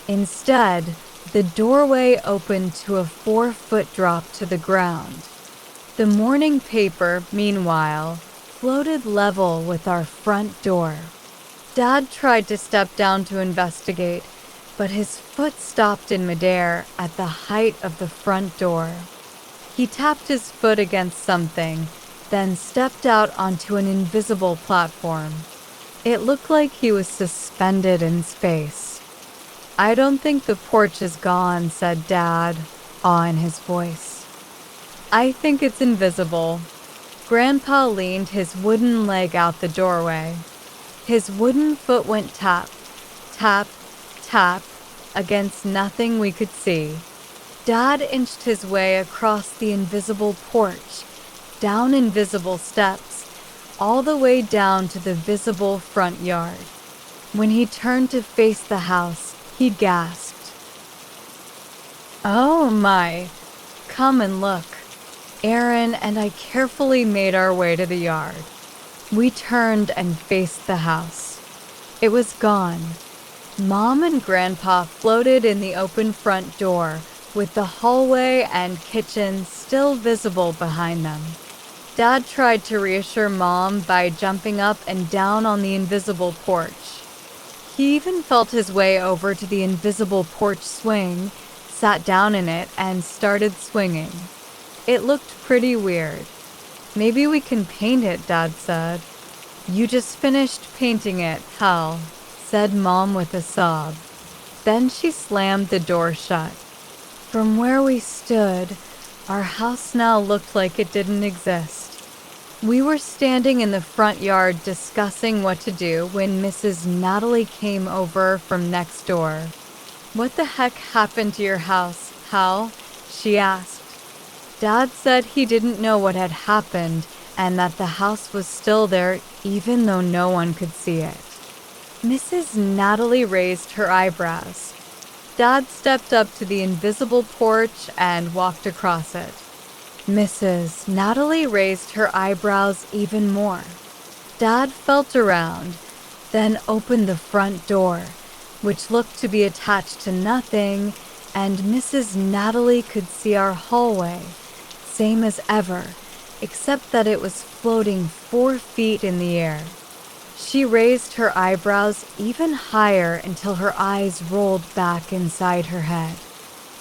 Instead, the doorway opened to a 4-foot drop to the ground. The morning paper, meanwhile, floated level with our front door. Dad tried to step down to investigate, but his foot stopped in midair at the height of the front door. He tapped his foot against something, then stepped out onto an invisible platform. It looked like he was suspended in space. "I don't think the porch is gone," said Dad, awe in his voice. "I think it's invisible." Grandpa leaned his wooden leg out the doorway. His wooden foot went tap, tap, tap against nothing we could see. Dad inched his way across the invisible porch, down invisible steps, all the way down to the visible front yard. When he turned to face the house, he gasped. "Oh my, come and look." Aaron and I carefully made our way to the yard. We turned and faced the house. It was gone. Mom and Grandpa floated in the open front door, with the hallway and kitchen still visible behind them. Dad tried to reassure Mom by jumping up and down on the invisible porch. He even felt his way over to the invisible porch swing, sat down in it, and started swinging. It looked pretty weird. "Maybe we can paint it," Dad said. "You just finished painting it, Hal," said Mom with a sob. Then she slammed the door shut. From where we stood, our house now looked like it didn't exist. We were standing in the front yard discussing what to do when Mrs. Natalie came over from next door. "What the heck happened to your house, Hal?" she asked. Dad said he didn't know what had happened and that the house was still there even though no one could see it. Mrs. Natalie raised her eyebrows. Dad stepped up to the invisible porch and walked across it. Mrs. Natalie raised her eyebrows even more. Dad felt around, then opened the front door, which looked to be attached to nothing, and Mrs. Natalie could see our hallway, same as ever, except that it was floating 4 feet in the air. She raised her eyebrows even higher until her eyes rolled back inside her head.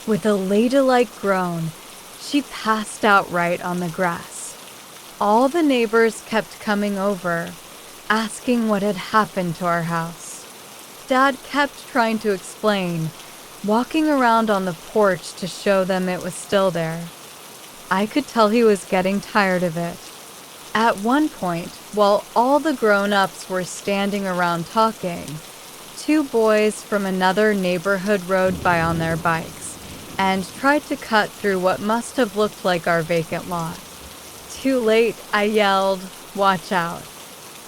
With a ladylike groan, she passed out right on the grass. All the neighbors kept coming over, asking what had happened to our house. Dad kept trying to explain, walking around on the porch to show them it was still there. I could tell he was getting tired of it. At one point, while all the grown-ups were standing around talking, 2 boys from another neighborhood rode by on their bikes and tried to cut through what must have looked like our vacant lot. Too late, I yelled, "Watch out."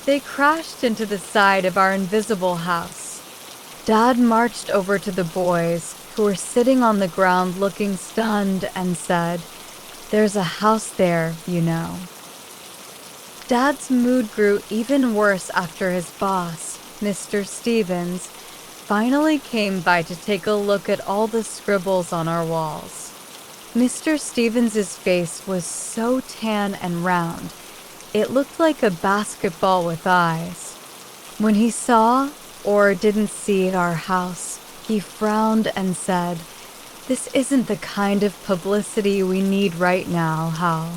They crashed into the side of our invisible house. Dad marched over to the boys, who were sitting on the ground looking stunned, and said, "There's a house there, you know." Dad's mood grew even worse after his boss, Mr. Stevens, finally came by to take a look at all the scribbles on our walls. Mr. Stevens's face was so tan and round, it looked like a basketball with eyes. When he saw, or didn't see, our house, he frowned and said, "This isn't the kind of publicity we need right now, Hal."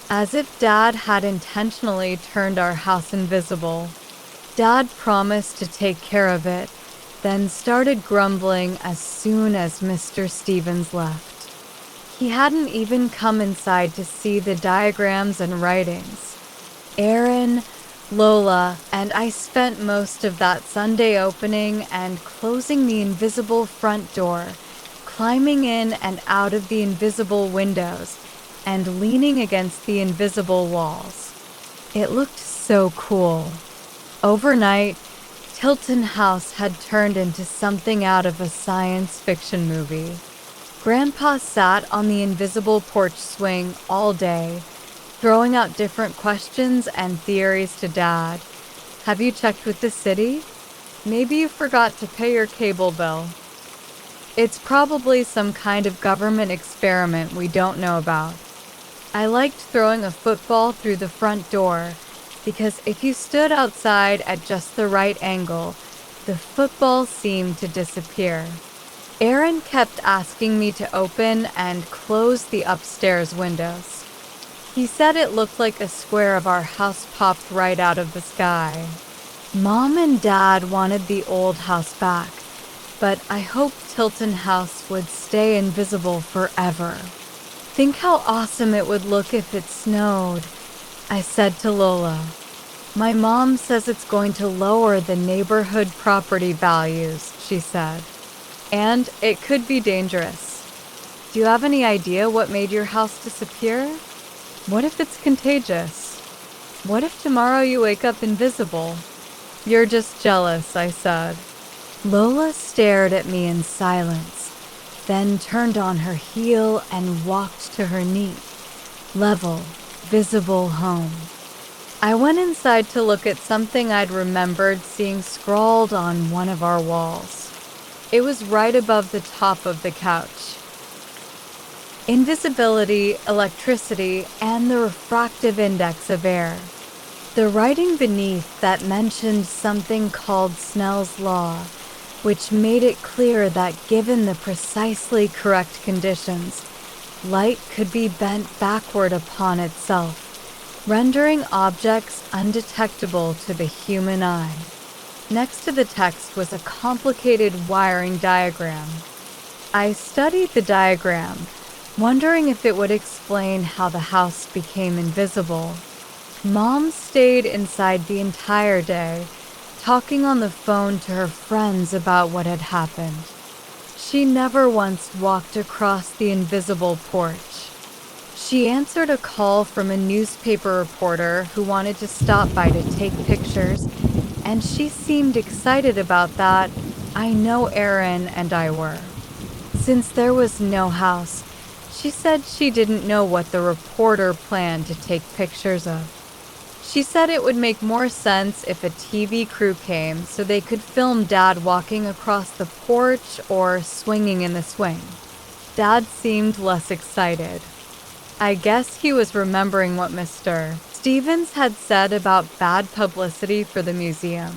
As if Dad had intentionally turned our house invisible. Dad promised to take care of it, then started grumbling as soon as Mr. Stevens left. He hadn't even come inside to see the diagrams and writings. Aaron, Lola, and I spent most of that Sunday opening and closing the invisible front door, climbing in and out of the invisible windows, and leaning against the invisible walls. It looked so cool. Overnight, Tilton House had turned into something out of a science fiction movie. Grandpa sat on the invisible porch swing all day, throwing out different questions and theories to Dad. Have you checked with the city? Maybe you forgot to pay your cable bill. It's probably some kind of government experiment we don't know about. I liked throwing a football through the front door because if you stood outside at just the right angle, the football seemed to disappear. Aaron kept asking me to open and close the upstairs windows. He said it looked like a square of our house popped right out of the sky. Mom and Dad wanted the old house back, but I hoped Tilton House would stay invisible forever. Think how awesome it would look if it snowed, I said to Lola. My mom says it's going to lower the neighborhood property values, she said. And it could be dangerous. Do you have any idea what made your house disappear? What if it's contagious? What if tomorrow you wake up invisible? You're just jealous, I said. Lola stared at me in silence, then turned on her heel and walked to her neat, level, visible home. I went inside to look at something I'd remembered seeing scrawled on one of our walls. It was right above the top of the couch. Invisibility, electricity, and the refractive index of air. The writing beneath that mentioned something called Snell's law, which made it clear that given the precisely correct conditions, light could be bent backward upon itself, rendering objects undetectable to the human eye. Next to the text was a complicated wiring diagram. I studied the diagram, wondering if it would explain how the house became invisible. Mom stayed inside the entire day, talking on the phone to her friends about what had happened. She never once walked across the invisible porch. She answered a call from a newspaper reporter who wanted to stop by to take pictures, and she seemed excited about that. I know Aaron and I were. Since there was no house, she said she didn't know what the reporter planned to take pictures of. She said it would make more sense if a TV crew came so they could film Dad walking across the porch or swinging in the swing. Dad seemed less excited. I guess he was remembering what Mr. Stevens had said about bad publicity for the museum.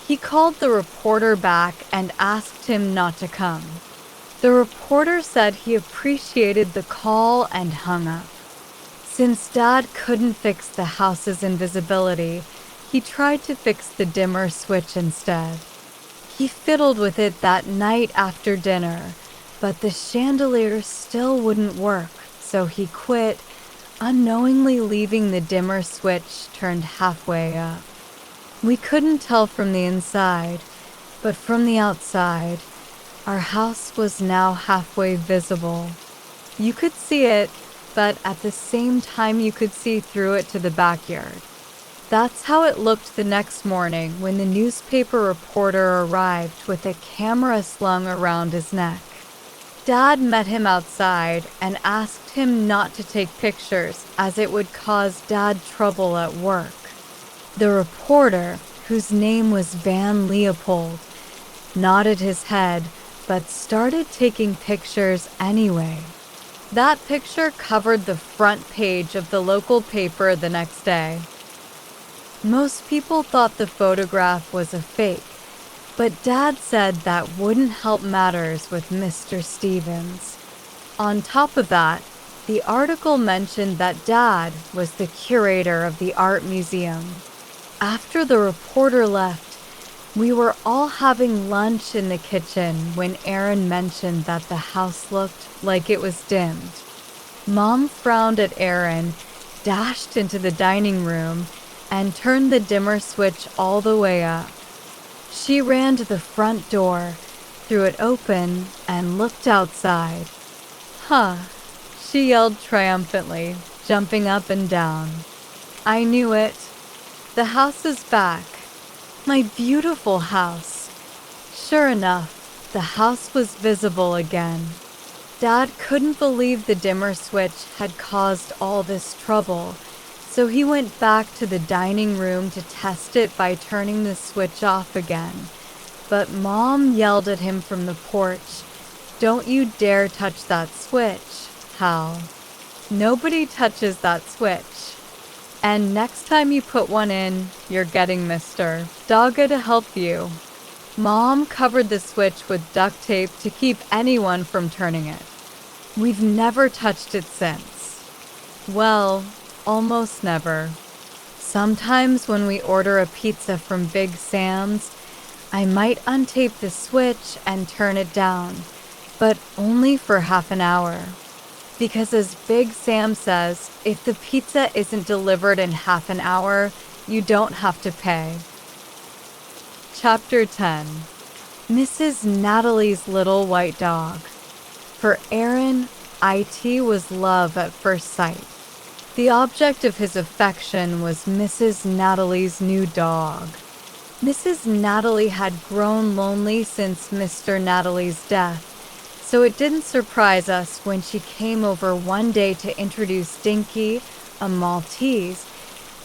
He called the reporter back and asked him not to come. The reporter said he appreciated the call and hung up. Since Dad couldn't fix the house's invisibility, he tried to fix the dimmer switch instead. He fiddled with it that night after dinner, but the chandelier still wouldn't work, so he quit, unknowingly leaving the dimmer switch turned halfway up. We couldn't tell from the inside, but from the outside, our house was now halfway visible. You could see it, but at the same time you could see through it to the backyard. That's how it looked the next morning when the newspaper reporter arrived with a camera slung around his neck. Dad met him outside and asked him not to take pictures as it would cause Dad trouble at work. The reporter, whose name was Van Leopold, nodded his head but started taking pictures anyway. That picture covered the front page of the local paper the next day. Most people thought the photograph was a fake, but Dad said that wouldn't help matters with Mr. Stevens. On top of that, the article mentioned that Dad was the curator of the art museum. After the reporter left, We were all having lunch in the kitchen when Aaron mentioned that the house looked like it was dimmed. Mom frowned at Aaron, dashed into the dining room, and turned the dimmer switch all the way up. She ran to the front door, threw it open, and looked outside. "Huh," she yelled triumphantly, jumping up and down. "I knew it. The house is back. My beautiful house." Sure enough, the house was visible again. Dad couldn't believe the dimmer switch had caused all this trouble, so he went back to the dining room to test it by turning the switch off again. But Mom yelled at him from the porch, "Don't you dare touch that switch, Hal. Nobody touches that switch. And next time you put one in, you're getting Mr. Dogga to help you." Mom covered the switch with duct tape to keep anyone from turning it. We've never touched it since. Well, almost never. Sometimes when we order a pizza from Big Sam's, I might untape the switch and turn it down, but only for half an hour. Because as Big Sam says, if the pizza isn't delivered in half an hour, you don't have to pay. Chapter 10. Mrs. Natalie's Little White Dog. For Aaron, IT was love at first sight. The object of his affection was Mrs. Natalie's new dog. Mrs. Natalie had grown lonely since Mr. Natalie's death, so it didn't surprise us when she came over one day to introduce Dinky, a Maltese,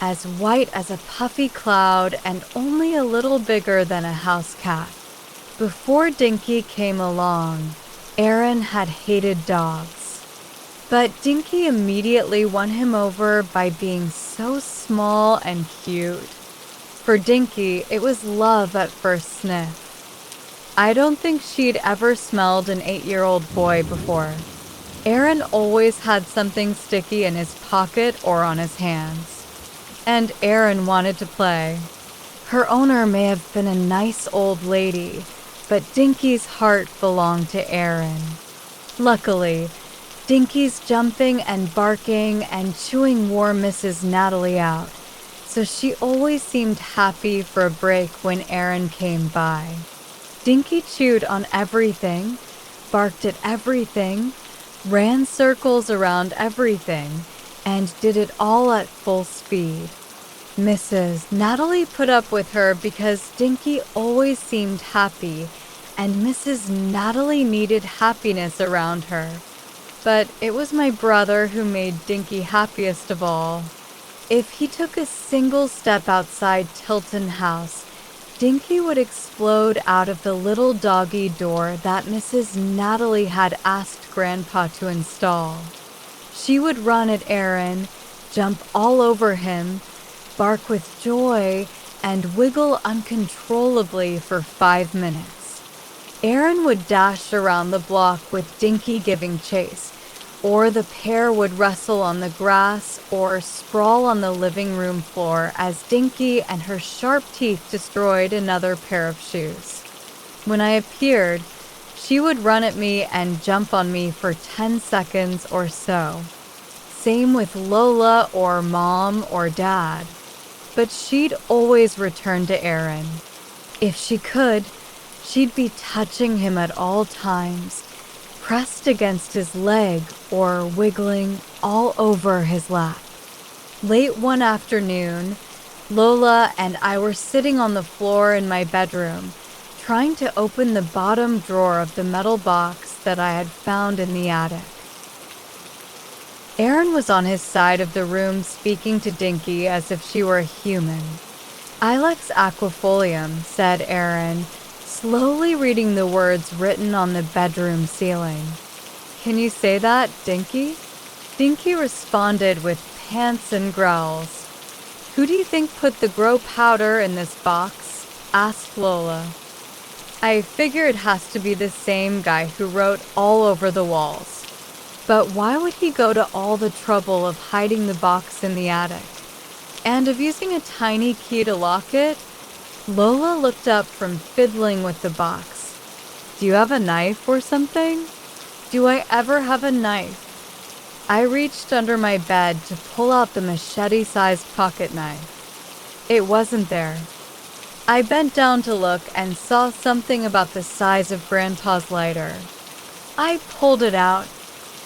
as white as a puffy cloud and only a little bigger than a house cat. Before Dinky came along, Aaron had hated dogs. But Dinky immediately won him over by being so small and cute. For Dinky, it was love at first sniff. I don't think she'd ever smelled an 8-year-old boy before. Aaron always had something sticky in his pocket or on his hands. And Aaron wanted to play. Her owner may have been a nice old lady, but Dinky's heart belonged to Aaron. Luckily, Dinky's jumping and barking and chewing wore Mrs. Natalie out, so she always seemed happy for a break when Aaron came by. Dinky chewed on everything, barked at everything, ran circles around everything, and did it all at full speed. Mrs. Natalie put up with her because Dinky always seemed happy, and Mrs. Natalie needed happiness around her. But it was my brother who made Dinky happiest of all. If he took a single step outside Tilton House, Dinky would explode out of the little doggy door that Mrs. Natalie had asked Grandpa to install. She would run at Aaron, jump all over him, bark with joy, and wiggle uncontrollably for 5 minutes. Aaron would dash around the block with Dinky giving chase, or the pair would wrestle on the grass or sprawl on the living room floor as Dinky and her sharp teeth destroyed another pair of shoes. When I appeared, she would run at me and jump on me for 10 seconds or so. Same with Lola or Mom or Dad. But she'd always return to Aaron. If she could, she'd be touching him at all times, pressed against his leg or wiggling all over his lap. Late one afternoon, Lola and I were sitting on the floor in my bedroom, trying to open the bottom drawer of the metal box that I had found in the attic. Aaron was on his side of the room speaking to Dinky as if she were a human. "Ilex aquifolium," said Aaron, slowly reading the words written on the bedroom ceiling. "Can you say that, Dinky?" Dinky responded with pants and growls. "Who do you think put the grow powder in this box?" asked Lola. "I figure it has to be the same guy who wrote all over the walls. But why would he go to all the trouble of hiding the box in the attic? And of using a tiny key to lock it? Lola looked up from fiddling with the box. Do you have a knife or something? Do I ever have a knife? I reached under my bed to pull out the machete-sized pocket knife. It wasn't there. I bent down to look and saw something about the size of Grandpa's lighter. I pulled it out.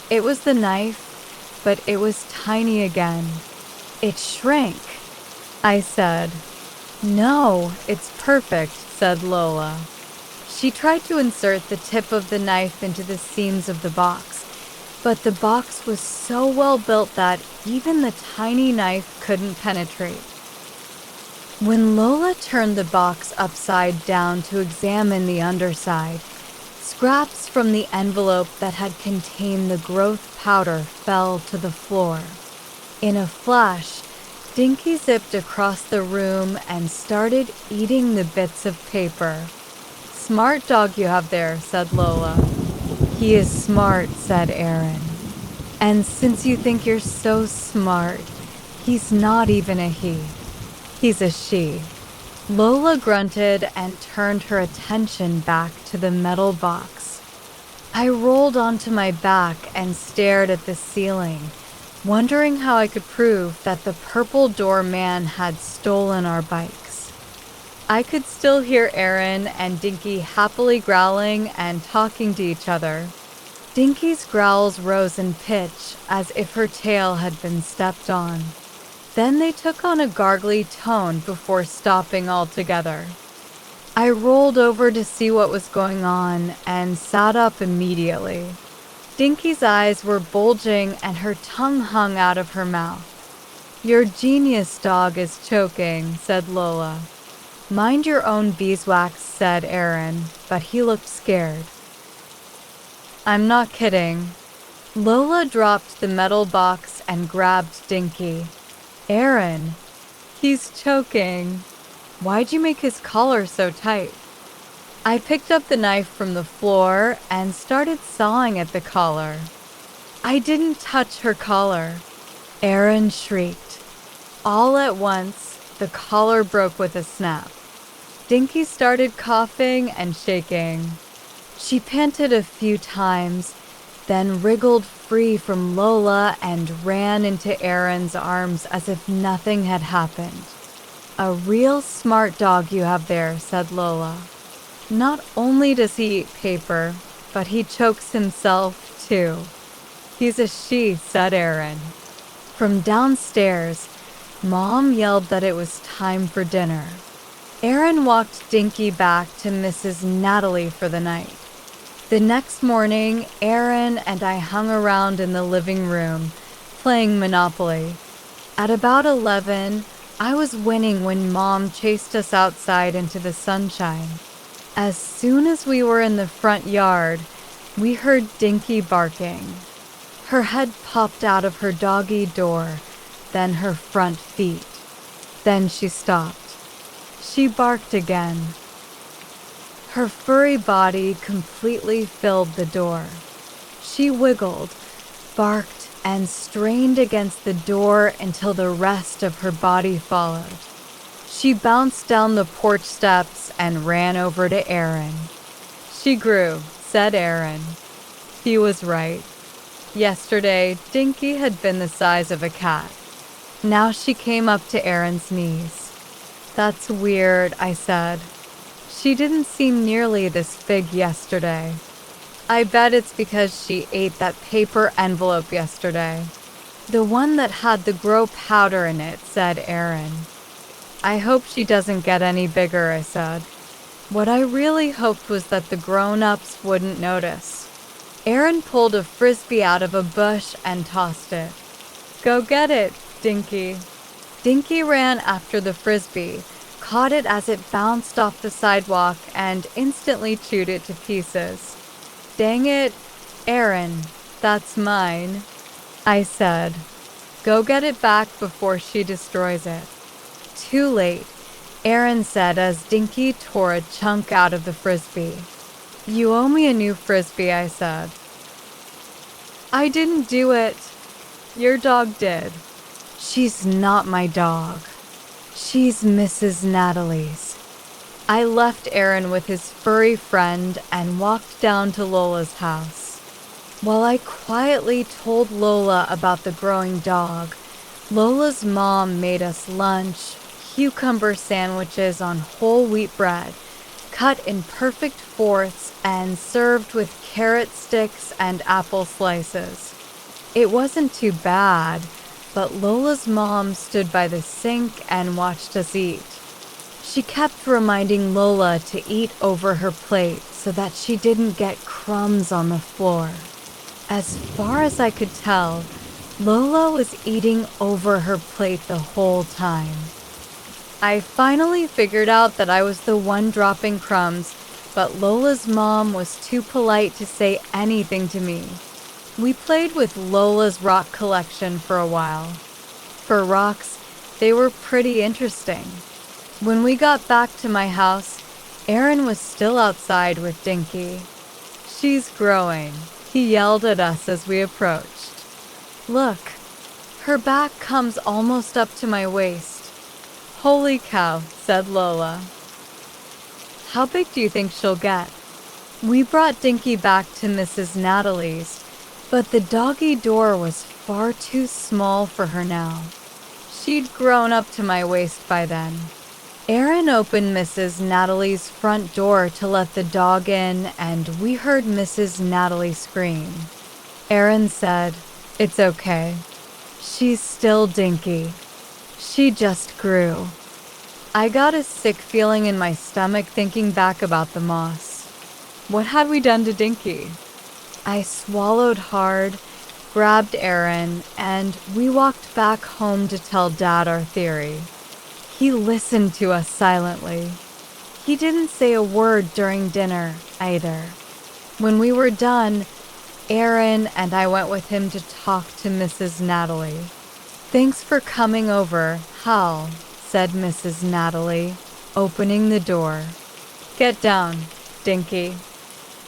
It was the knife, but it was tiny again. It shrank. I said. No, it's perfect, said Lola. She tried to insert the tip of the knife into the seams of the box, but the box was so well built that even the tiny knife couldn't penetrate. When Lola turned the box upside down to examine the underside, scraps from the envelope that had contained the growth powder fell to the floor. In a flash, Dinky zipped across the room and started eating the bits of paper. Smart dog you have there, said Lola. He is smart, said Aaron. And since you think you're so smart, he's not even a he. He's a she. Lola grunted and turned her attention back to the metal box. I rolled onto my back and stared at the ceiling, wondering how I could prove that the purple door man had stolen our bikes. I could still hear Aaron and Dinky happily growling and talking to each other. Dinky's growls rose in pitch as if her tail had been stepped on. Then they took on a gargly tone before stopping altogether. I rolled over to see what was going on and sat up immediately. Dinky's eyes were bulging and her tongue hung out of her mouth. Your genius dog is choking, said Lola. Mind your own beeswax, said Aaron, but he looked scared. I'm not kidding. Lola dropped the metal box and grabbed Dinky. Aaron, he's choking. Why'd you make his collar so tight? I picked up the knife from the floor and started sawing at the collar. I didn't touch her collar. Aaron shrieked. All at once, the collar broke with a snap. Dinky started coughing and shaking. She panted a few times, then wriggled free from Lola and ran into Aaron's arms as if nothing had happened. A real smart dog you have there, said Lola. Not only does he eat paper, but he chokes himself too. He's a she, said Aaron. From downstairs, Mom yelled that it was time for dinner. Aaron walked Dinky back to Mrs. Natalie for the night. The next morning, Aaron and I hung around in the living room, playing Monopoly. At about 11, I was winning when Mom chased us outside into the sunshine. As soon as we were in the front yard, we heard Dinky barking. Her head popped out of her doggy door, then her front feet. Then she stopped. She barked again. Her furry body completely filled the door. She wiggled, barked, and strained against the door until the rest of her body followed. She bounced down the porch steps and ran over to Aaron. She grew, said Aaron. He was right. Yesterday, Dinky had been the size of a cat. Now she came up to Aaron's knees. That's weird, I said. She didn't seem nearly this big yesterday. I bet it's because she ate that paper envelope yesterday. The one that had the grow powder in it, said Aaron. I hope she doesn't get any bigger, I said. What I really hoped was that the grown-ups wouldn't notice. Aaron pulled a frisbee out of a bush and tossed it. Go get it, Dinky. Dinky ran after the frisbee, caught it as it bounced off the sidewalk, and instantly chewed it to pieces. Dang it, Aaron, that's mine, I said. Go get it back before she destroys it. Too late, Aaron said as Dinky tore a chunk out of the frisbee. You owe me a new frisbee, I said. I didn't do it. Your dog did. She's not my dog. She's Mrs. Natalie's. I left Aaron with his furry friend and walked down to Lola's house. While I quietly told Lola about the growing dog, Lola's mom made us lunch, cucumber sandwiches on whole wheat bread, cut in perfect fourths and served with carrot sticks and apple slices. It wasn't too bad, but Lola's mom stood by the sink and watched us eat. She kept reminding Lola to eat over her plate so that she didn't get crumbs on the floor. As far as I could tell, Lola was eating over her plate the whole time. I finally figured out that I was the one dropping crumbs, but Lola's mom was too polite to say anything to me. We played with Lola's rock collection for a while. For rocks, they were pretty interesting. When we got back to my house, Aaron was still outside with Dinky. "She's growing," he yelled at us as we approached. "Look, her back comes almost up to my waist." "Holy cow," said Lola. "How big do you think she'll get?" We brought Dinky back to Mrs. Natalie's, but the doggy door was far too small for her now. She'd grown up to my waist by then. Aaron opened Mrs. Natalie's front door to let the dog in, and we heard Mrs. Natalie scream. Aaron said, "It's okay. She's still Dinky. She just grew." I got a sick feeling in my stomach thinking back about the moss. What had we done to Dinky? I swallowed hard, grabbed Aaron, and we walked back home to tell Dad our theory. He listened to us silently. He didn't say a word during dinner, either. When we were done, Aaron and I went with him to talk to Mrs. Natalie. "Thanks for coming over, Hal," said Mrs. Natalie, opening the door. "Get down, Dinky.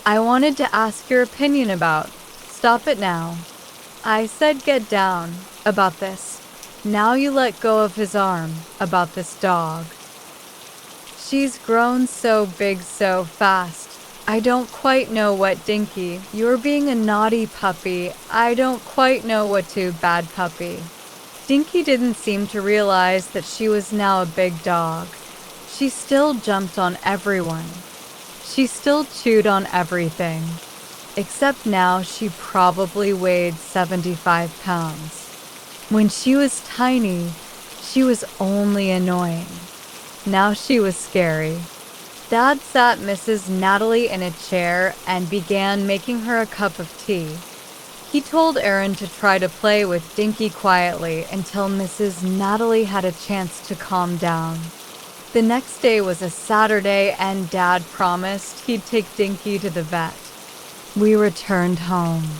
I wanted to ask your opinion about. Stop it now." I said get down, about this. Now you let go of his arm, about this dog. "She's grown so big so fast. I don't quite know what Dinky. You're being a naughty puppy. I don't quite know what to bad puppy." Dinky didn't seem to realize that she was now a big dog. She still jumped on everyone. She still chewed on everything. Except now she probably weighed 75 pounds. When she was tiny, she was only annoying. Now she was scary. Dad sat Mrs. Natalie in a chair and began making her a cup of tea. He told Aaron to try to play with Dinky quietly until Mrs. Natalie had a chance to calm down. The next day was a Saturday, and Dad promised he'd take Dinky to the vet. We returned home.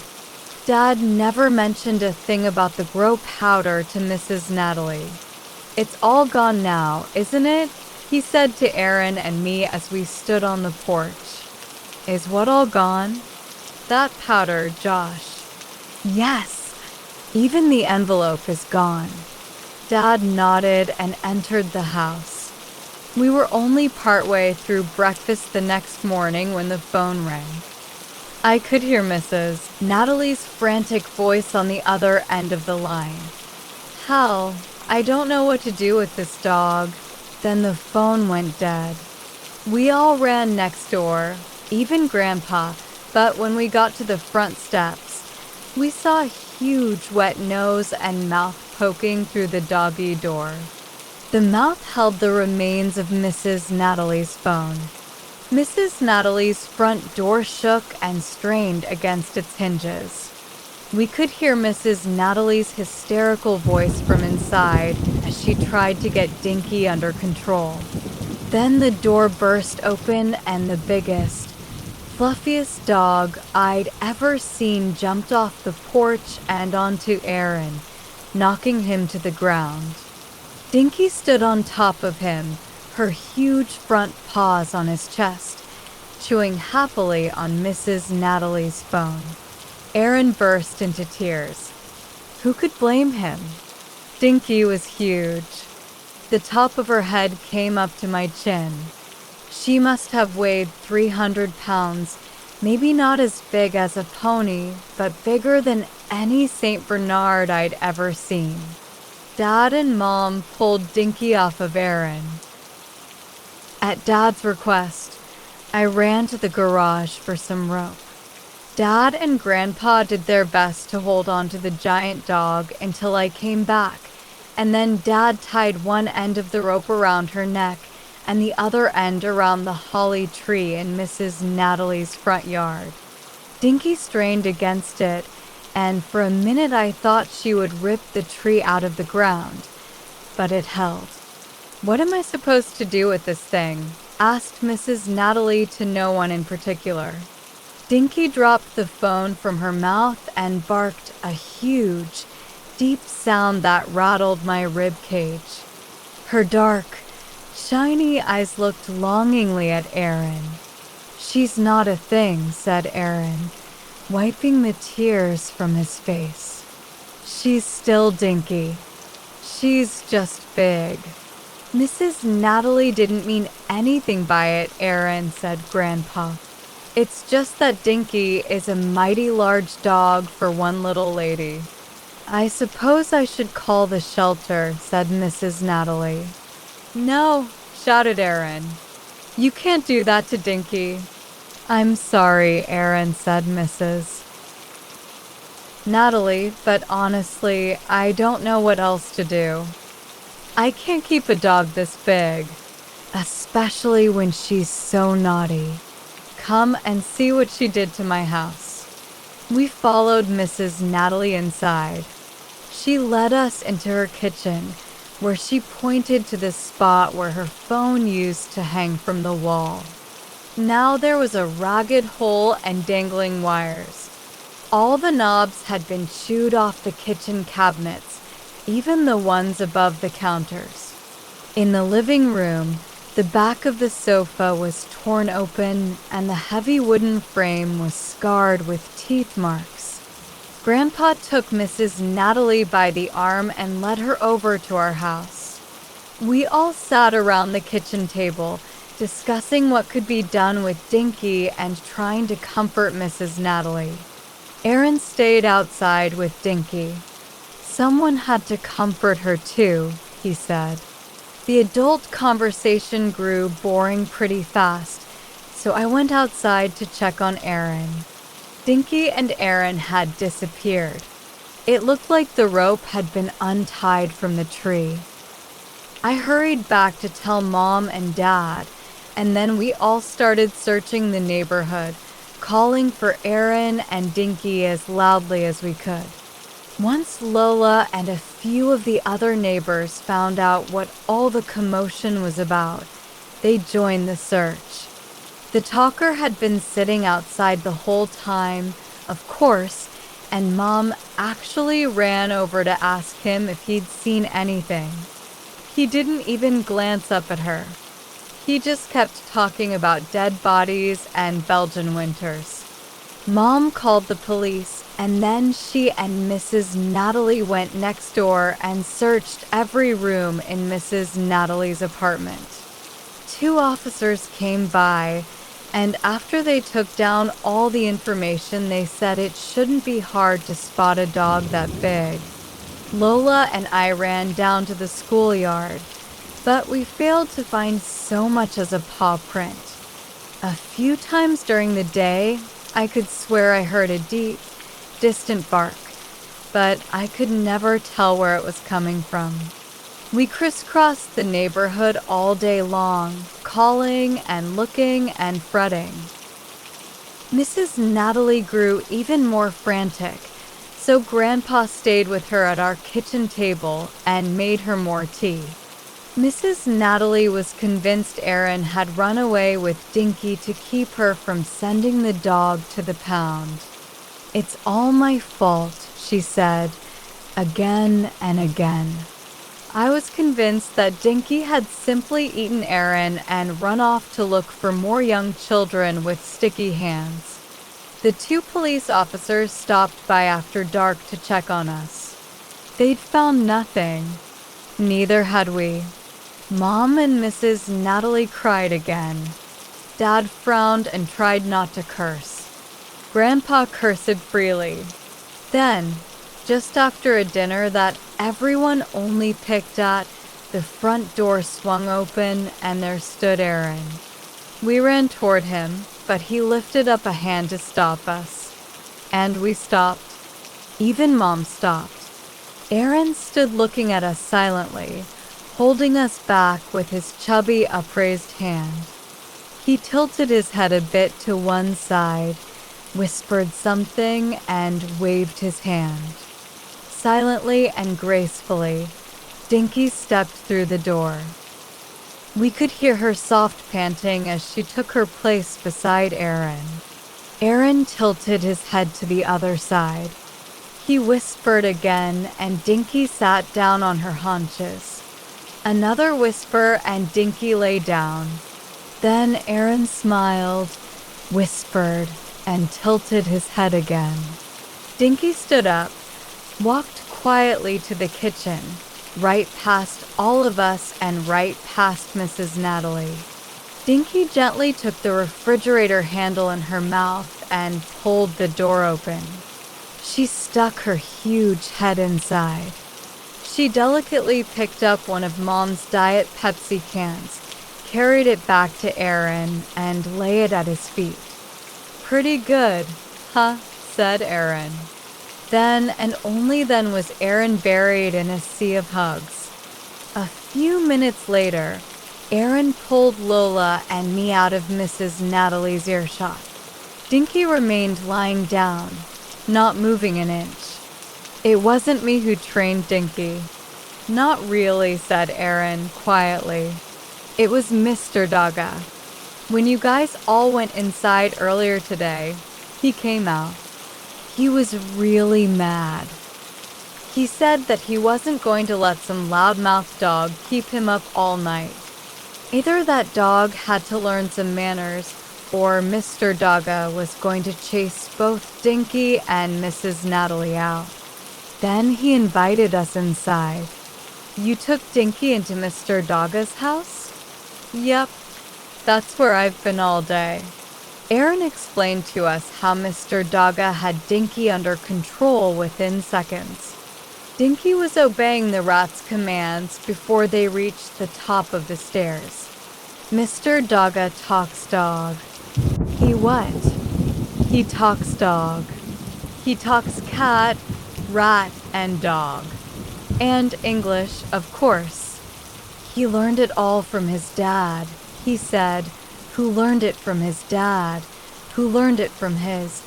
Dad never mentioned a thing about the grow powder to Mrs. Natalie. "It's all gone now, isn't it?" he said to Aaron and me as we stood on the porch. "Is what all gone?" "That powder, Josh." "Yes, even the envelope is gone." Dad nodded and entered the house. We were only partway through breakfast the next morning when the phone rang. I could hear Mrs. Natalie's frantic voice on the other end of the line. "Hal, I don't know what to do with this dog." Then the phone went dead. We all ran next door, even Grandpa, but when we got to the front steps, we saw a huge wet nose and mouth poking through the doggy door. The mouth held the remains of Mrs. Natalie's phone. Mrs. Natalie's front door shook and strained against its hinges. We could hear Mrs. Natalie's hysterical voice from inside as she tried to get Dinky under control. Then the door burst open and the biggest, fluffiest dog I'd ever seen jumped off the porch and onto Aaron, knocking him to the ground. Dinky stood on top of him, her huge front paws on his chest, chewing happily on Mrs. Natalie's phone. Aaron burst into tears. Who could blame him? Dinky was huge. The top of her head came up to my chin. She must have weighed 300 pounds, maybe not as big as a pony, but bigger than any St. Bernard I'd ever seen. Dad and Mom pulled Dinky off of Aaron. At Dad's request, I ran to the garage for some rope. Dad and Grandpa did their best to hold on to the giant dog until I came back, and then Dad tied one end of the rope around her neck and the other end around the holly tree in Mrs. Natalie's front yard. Dinky strained against it, and for a minute I thought she would rip the tree out of the ground, but it held. "What am I supposed to do with this thing?" asked Mrs. Natalie to no one in particular. Dinky dropped the phone from her mouth and barked a huge, deep sound that rattled my rib cage. Her dark, shiny eyes looked longingly at Aaron. "She's not a thing," said Aaron, wiping the tears from his face. "She's still Dinky. She's just big." "Mrs. Natalie didn't mean anything by it, Aaron," said Grandpa. "It's just that Dinky is a mighty large dog for one little lady." "I suppose I should call the shelter," said Mrs. Natalie. "No," shouted Aaron. "You can't do that to Dinky." "I'm sorry," Aaron said Mrs. Natalie, but honestly, I don't know what else to do. I can't keep a dog this big, especially when she's so naughty. Come and see what she did to my house." We followed Mrs. Natalie inside. She led us into her kitchen, where she pointed to the spot where her phone used to hang from the wall. Now there was a ragged hole and dangling wires. All the knobs had been chewed off the kitchen cabinets, even the ones above the counters. In the living room, the back of the sofa was torn open and the heavy wooden frame was scarred with teeth marks. Grandpa took Mrs. Natalie by the arm and led her over to our house. We all sat around the kitchen table, discussing what could be done with Dinky and trying to comfort Mrs. Natalie. Aaron stayed outside with Dinky. "Someone had to comfort her too," he said. The adult conversation grew boring pretty fast, so I went outside to check on Aaron. Dinky and Aaron had disappeared. It looked like the rope had been untied from the tree. I hurried back to tell Mom and Dad, and then we all started searching the neighborhood, calling for Aaron and Dinky as loudly as we could. Once Lola and a few of the other neighbors found out what all the commotion was about, they joined the search. The talker had been sitting outside the whole time, of course, and Mom actually ran over to ask him if he'd seen anything. He didn't even glance up at her. He just kept talking about dead bodies and Belgian winters. Mom called the police, and then she and Mrs. Natalie went next door and searched every room in Mrs. Natalie's apartment. 2 officers came by, and after they took down all the information, they said it shouldn't be hard to spot a dog that big. Lola and I ran down to the schoolyard, but we failed to find so much as a paw print. A few times during the day, I could swear I heard a deep, distant bark, but I could never tell where it was coming from. We crisscrossed the neighborhood all day long, calling and looking and fretting. Mrs. Natalie grew even more frantic, so Grandpa stayed with her at our kitchen table and made her more tea. Mrs. Natalie was convinced Aaron had run away with Dinky to keep her from sending the dog to the pound. "It's all my fault," she said, again and again. I was convinced that Dinky had simply eaten Aaron and run off to look for more young children with sticky hands. The 2 police officers stopped by after dark to check on us. They'd found nothing. Neither had we. Mom and Mrs. Natalie cried again. Dad frowned and tried not to curse. Grandpa cursed freely. Then, just after a dinner that everyone only picked at, the front door swung open and there stood Aaron. We ran toward him, but he lifted up a hand to stop us. And we stopped. Even Mom stopped. Aaron stood looking at us silently, holding us back with his chubby upraised hand. He tilted his head a bit to one side, whispered something, and waved his hand. Silently and gracefully, Dinky stepped through the door. We could hear her soft panting as she took her place beside Aaron. Aaron tilted his head to the other side. He whispered again, and Dinky sat down on her haunches. Another whisper, and Dinky lay down. Then Aaron smiled, whispered, and tilted his head again. Dinky stood up, walked quietly to the kitchen, right past all of us and right past Mrs. Natalie. Dinky gently took the refrigerator handle in her mouth and pulled the door open. She stuck her huge head inside. She delicately picked up one of Mom's Diet Pepsi cans, carried it back to Aaron, and lay it at his feet. "Pretty good, huh?" said Aaron. Then and only then was Aaron buried in a sea of hugs. A few minutes later, Aaron pulled Lola and me out of Mrs. Natalie's earshot. Dinky remained lying down, not moving an inch. It wasn't me who trained Dinky. "Not really," said Aaron quietly. "It was Mr. Dogga. When you guys all went inside earlier today, he came out. He was really mad. He said that he wasn't going to let some loudmouth dog keep him up all night. Either that dog had to learn some manners, or Mr. Dogga was going to chase both Dinky and Mrs. Natalie out. Then he invited us inside." "You took Dinky into Mr. Dogga's house?" "Yep. That's where I've been all day." Aaron explained to us how Mr. Dogga had Dinky under control within seconds. Dinky was obeying the rat's commands before they reached the top of the stairs. Mr. Dogga talks dog. He what? He talks dog. He talks cat, rat, and dog. And English, of course. He learned it all from his dad, he said, who learned it from his dad, who learned it from his,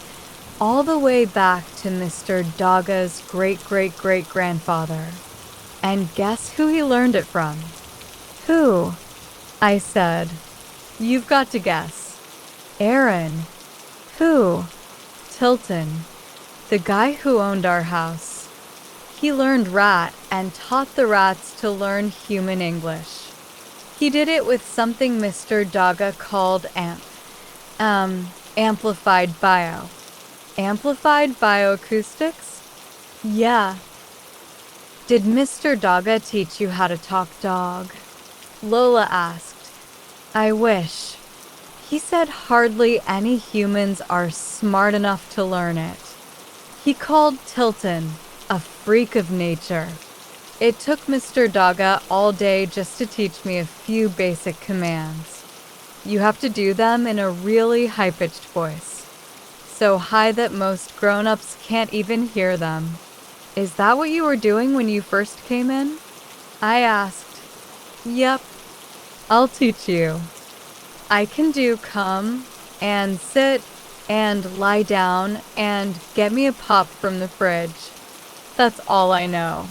all the way back to Mr. Dogga's great-great-great-grandfather. And guess who he learned it from? "Who?" I said. "You've got to guess." "Aaron." "Who?" "Tilton. The guy who owned our house. He learned rat and taught the rats to learn human English. He did it with something Mr. Dogga called amplified bio. Amplified bioacoustics? Yeah." "Did Mr. Dogga teach you how to talk dog?" Lola asked. "I wish. He said hardly any humans are smart enough to learn it. He called Tilton a freak of nature. It took Mr. Dogga all day just to teach me a few basic commands. You have to do them in a really high-pitched voice, so high that most grown-ups can't even hear them. Is that what you were doing when you first came in?" I asked. "Yep. I'll teach you. I can do come, and sit, and lie down, and get me a pop from the fridge. That's all I know."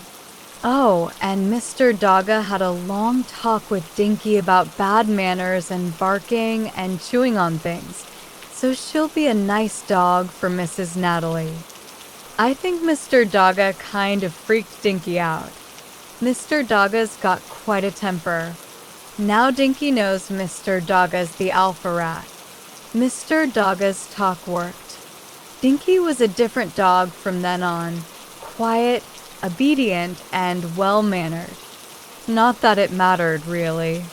Oh, and Mr. Dogga had a long talk with Dinky about bad manners and barking and chewing on things, so she'll be a nice dog for Mrs. Natalie. I think Mr. Dogga kind of freaked Dinky out. Mr. Dogga's got quite a temper. Now Dinky knows Mr. Dogga's the alpha rat. Mr. Dogga's talk worked. Dinky was a different dog from then on, quiet, obedient, and well-mannered. Not that it mattered, really.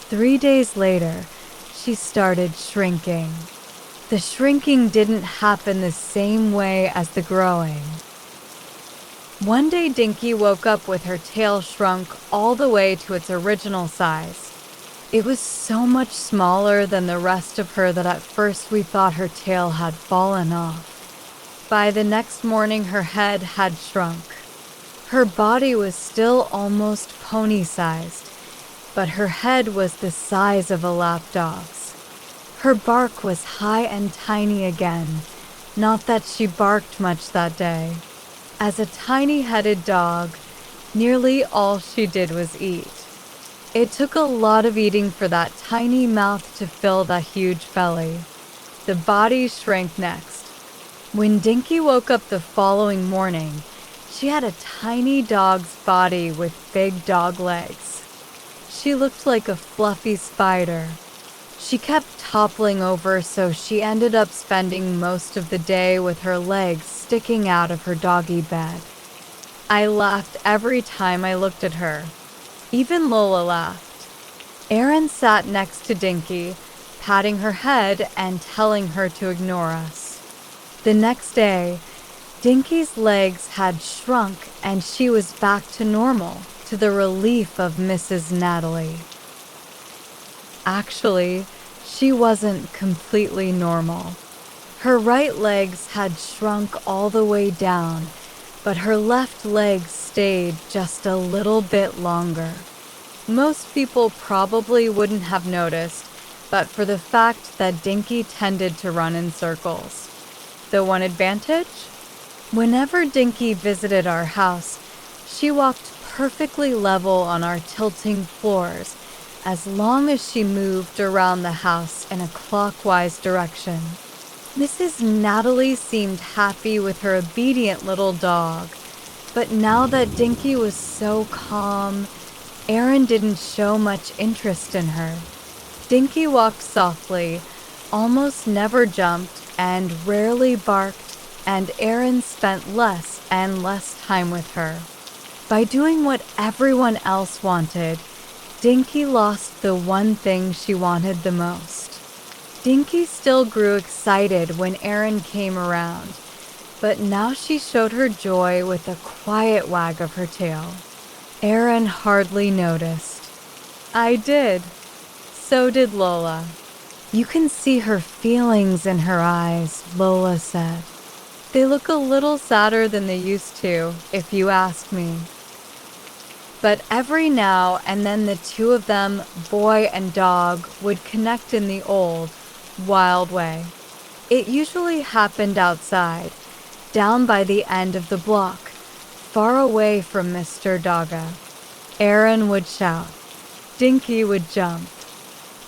3 days later, she started shrinking. The shrinking didn't happen the same way as the growing. One day Dinky woke up with her tail shrunk all the way to its original size. It was so much smaller than the rest of her that at first we thought her tail had fallen off. By the next morning, her head had shrunk. Her body was still almost pony-sized, but her head was the size of a lapdog's. Her bark was high and tiny again, not that she barked much that day. As a tiny-headed dog, nearly all she did was eat. It took a lot of eating for that tiny mouth to fill that huge belly. The body shrank next. When Dinky woke up the following morning, she had a tiny dog's body with big dog legs. She looked like a fluffy spider. She kept toppling over, so she ended up spending most of the day with her legs sticking out of her doggy bed. I laughed every time I looked at her. Even Lola laughed. Erin sat next to Dinky, patting her head and telling her to ignore us. The next day, Dinky's legs had shrunk and she was back to normal, to the relief of Mrs. Natalie. Actually, she wasn't completely normal. Her right legs had shrunk all the way down, but her left leg stayed just a little bit longer. Most people probably wouldn't have noticed, but for the fact that Dinky tended to run in circles. The one advantage? Whenever Dinky visited our house, she walked perfectly level on our tilting floors, as long as she moved around the house in a clockwise direction. Mrs. Natalie seemed happy with her obedient little dog, but now that Dinky was so calm, Erin didn't show much interest in her. Dinky walked softly, almost never jumped, and rarely barked, and Erin spent less and less time with her. By doing what everyone else wanted, Dinky lost the one thing she wanted the most. Dinky still grew excited when Erin came around, but now she showed her joy with a quiet wag of her tail. Erin hardly noticed. I did. So did Lola. You can see her feelings in her eyes, Lola said. They look a little sadder than they used to, if you ask me. But every now and then the two of them, boy and dog, would connect in the old, wild way. It usually happened outside, down by the end of the block, far away from Mr. Dogga. Erin would shout. Dinky would jump.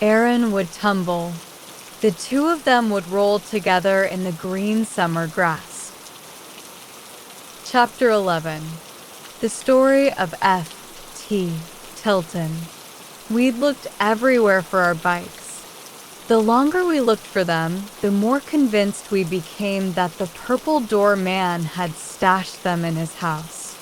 Erin would tumble. The two of them would roll together in the green summer grass. Chapter 11. The Story of F.T. Tilton. We'd looked everywhere for our bikes. The longer we looked for them, the more convinced we became that the purple door man had stashed them in his house.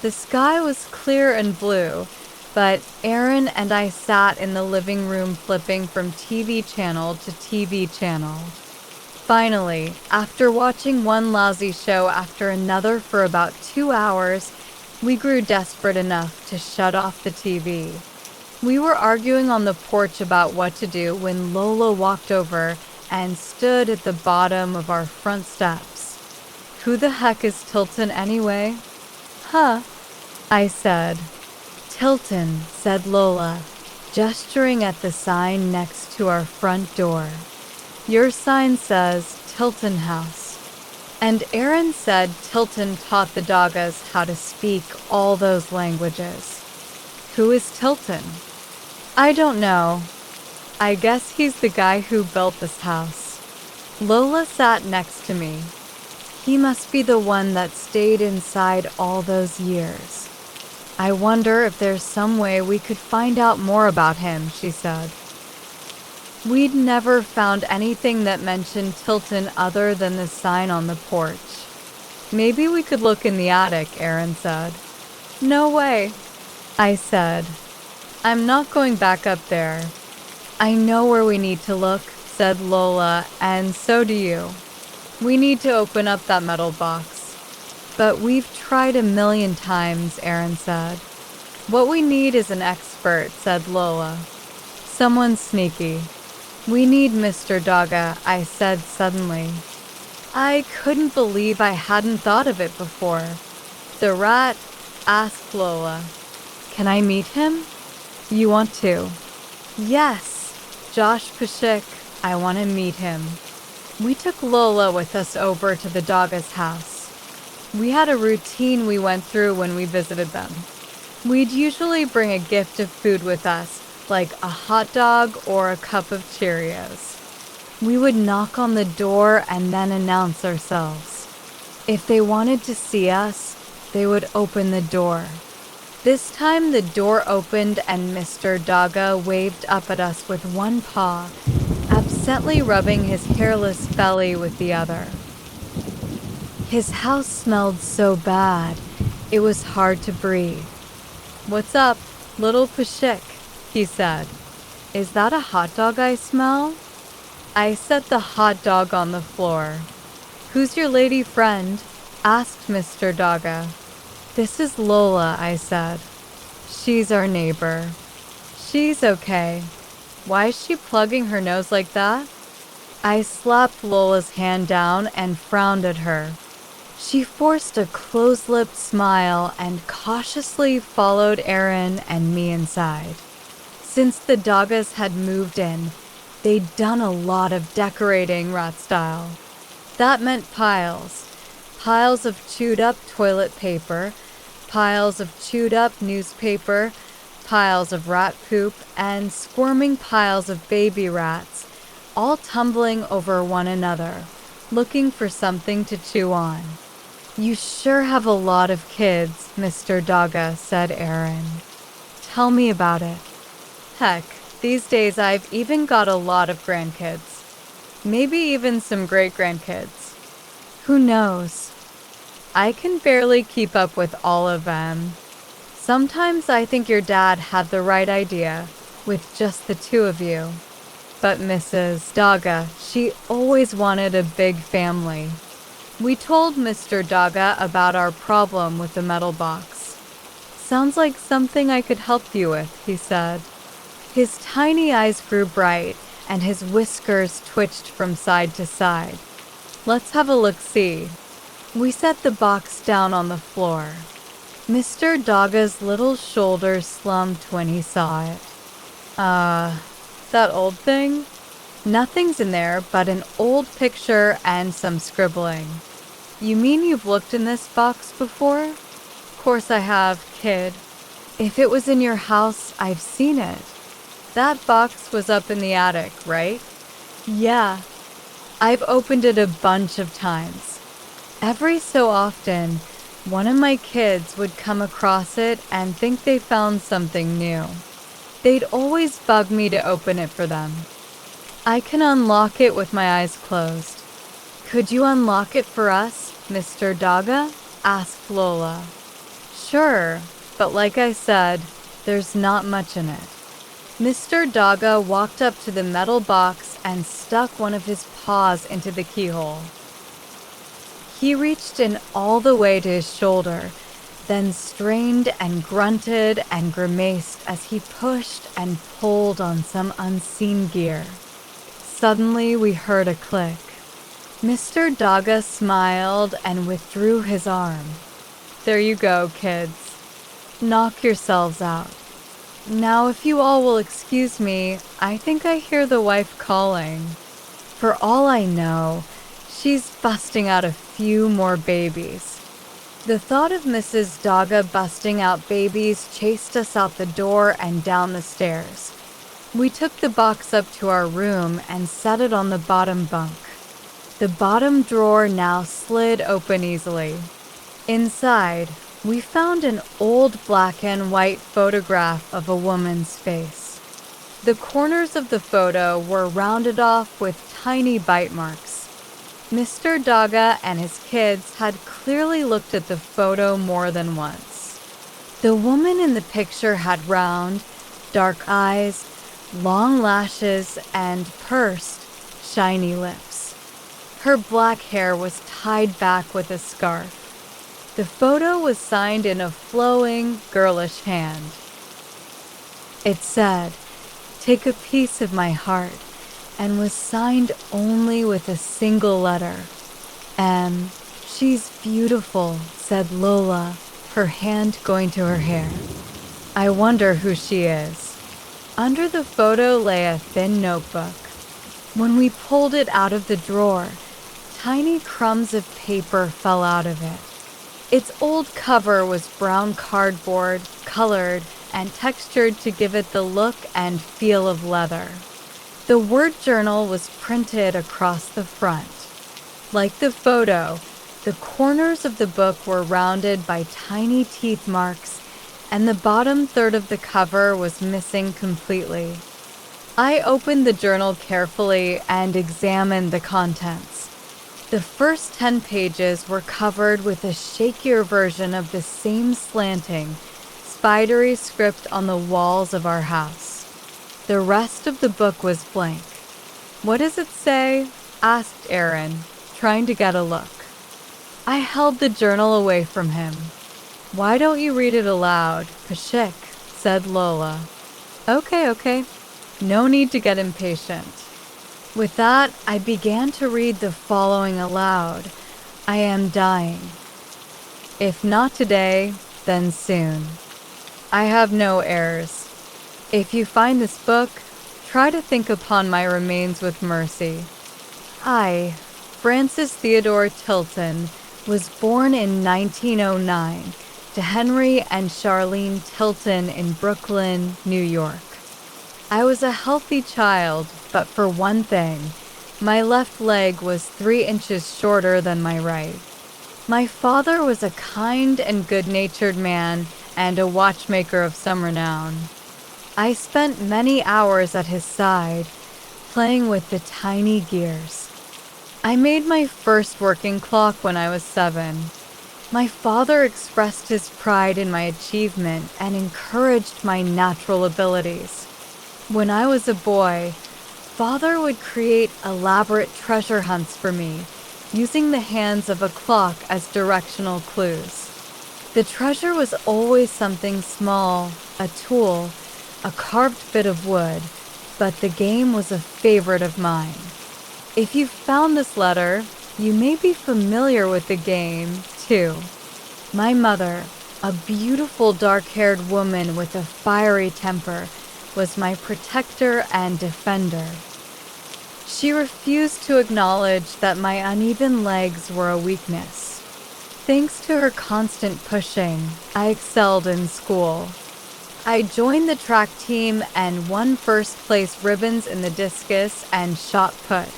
The sky was clear and blue, but Erin and I sat in the living room flipping from TV channel to TV channel. Finally, after watching one lousy show after another for about 2 hours, we grew desperate enough to shut off the TV. We were arguing on the porch about what to do when Lola walked over and stood at the bottom of our front steps. Who the heck is Tilton anyway? Huh, I said. Tilton, said Lola, gesturing at the sign next to our front door. Your sign says Tilton House. And Erin said Tilton taught the Doggas how to speak all those languages. Who is Tilton? I don't know. I guess he's the guy who built this house. Lola sat next to me. He must be the one that stayed inside all those years. I wonder if there's some way we could find out more about him, she said. We'd never found anything that mentioned Tilton other than the sign on the porch. Maybe we could look in the attic, Erin said. No way, I said. I'm not going back up there. I know where we need to look, said Lola, and so do you. We need to open up that metal box. But we've tried 1,000,000 times, Aaron said. What we need is an expert, said Lola. Someone sneaky. We need Mr. Dogga, I said suddenly. I couldn't believe I hadn't thought of it before. The rat asked Lola, Can I meet him? You want to? Yes, Josh Peshik, I want to meet him. We took Lola with us over to the Dogga's house. We had a routine we went through when we visited them. We'd usually bring a gift of food with us, like a hot dog or a cup of Cheerios. We would knock on the door and then announce ourselves. If they wanted to see us, they would open the door. This time the door opened and Mr. Dogga waved up at us with one paw, absently rubbing his hairless belly with the other. His house smelled so bad, it was hard to breathe. What's up, little Peshik? He said. Is that a hot dog I smell? I set the hot dog on the floor. Who's your lady friend? Asked Mr. Dogga. This is Lola, I said. She's our neighbor. She's okay. Why is she plugging her nose like that? I slapped Lola's hand down and frowned at her. She forced a close-lipped smile and cautiously followed Aaron and me inside. Since the Doggas had moved in, they'd done a lot of decorating rat style. That meant piles. Piles of chewed-up toilet paper, piles of chewed-up newspaper, piles of rat poop, and squirming piles of baby rats, all tumbling over one another, looking for something to chew on. You sure have a lot of kids, Mr. Dogga, said Aaron. Tell me about it. Heck, these days I've even got a lot of grandkids. Maybe even some great-grandkids. Who knows? I can barely keep up with all of them. Sometimes I think your dad had the right idea, with just the two of you. But Mrs. Dogga, she always wanted a big family. We told Mr. Dogga about our problem with the metal box. Sounds like something I could help you with, he said. His tiny eyes grew bright, and his whiskers twitched from side to side. Let's have a look-see. We set the box down on the floor. Mr. Dogga's little shoulders slumped when he saw it. That old thing? Nothing's in there but an old picture and some scribbling. You mean you've looked in this box before? Of course I have, kid. If it was in your house, I've seen it. That box was up in the attic, right? Yeah. I've opened it a bunch of times. Every so often, one of my kids would come across it and think they found something new. They'd always bug me to open it for them. I can unlock it with my eyes closed. Could you unlock it for us, Mr. Dogga? Asked Lola. Sure, but like I said, there's not much in it. Mr. Dogga walked up to the metal box and stuck one of his paws into the keyhole. He reached in all the way to his shoulder, then strained and grunted and grimaced as he pushed and pulled on some unseen gear. Suddenly we heard a click. Mr. Dogga smiled and withdrew his arm. There you go, kids. Knock yourselves out. Now, if you all will excuse me, I think I hear the wife calling. For all I know, she's busting out a few more babies. The thought of Mrs. Dogga busting out babies chased us out the door and down the stairs. We took the box up to our room and set it on the bottom bunk. The bottom drawer now slid open easily. Inside, we found an old black and white photograph of a woman's face. The corners of the photo were rounded off with tiny bite marks. Mr. Dogga and his kids had clearly looked at the photo more than once. The woman in the picture had round, dark eyes, long lashes, and pursed, shiny lips. Her black hair was tied back with a scarf. The photo was signed in a flowing, girlish hand. It said, "Take a piece of my heart," and was signed only with a single letter. "She's beautiful," said Lola, her hand going to her hair. "I wonder who she is." Under the photo lay a thin notebook. When we pulled it out of the drawer, tiny crumbs of paper fell out of it. Its old cover was brown cardboard, colored and textured to give it the look and feel of leather. The word journal was printed across the front. Like the photo, the corners of the book were rounded by tiny teeth marks, and the bottom third of the cover was missing completely. I opened the journal carefully and examined the contents. The first 10 pages were covered with a shakier version of the same slanting, spidery script on the walls of our house. The rest of the book was blank. "What does it say?" asked Aaron, trying to get a look. I held the journal away from him. "Why don't you read it aloud, Peshik?" said Lola. Okay. No need to get impatient." With that, I began to read the following aloud. "I am dying. If not today, then soon. I have no heirs. If you find this book, try to think upon my remains with mercy. I, Francis Theodore Tilton, was born in 1909 to Henry and Charlene Tilton in Brooklyn, New York. I was a healthy child, but for one thing, my left leg was 3 inches shorter than my right. My father was a kind and good-natured man and a watchmaker of some renown. I spent many hours at his side, playing with the tiny gears. I made my first working clock when I was 7. My father expressed his pride in my achievement and encouraged my natural abilities. When I was a boy, Father would create elaborate treasure hunts for me, using the hands of a clock as directional clues. The treasure was always something small, a tool, a carved bit of wood, but the game was a favorite of mine. If you found this letter, you may be familiar with the game, too. My mother, a beautiful dark-haired woman with a fiery temper, was my protector and defender. She refused to acknowledge that my uneven legs were a weakness. Thanks to her constant pushing, I excelled in school. I joined the track team and won first-place ribbons in the discus and shot put,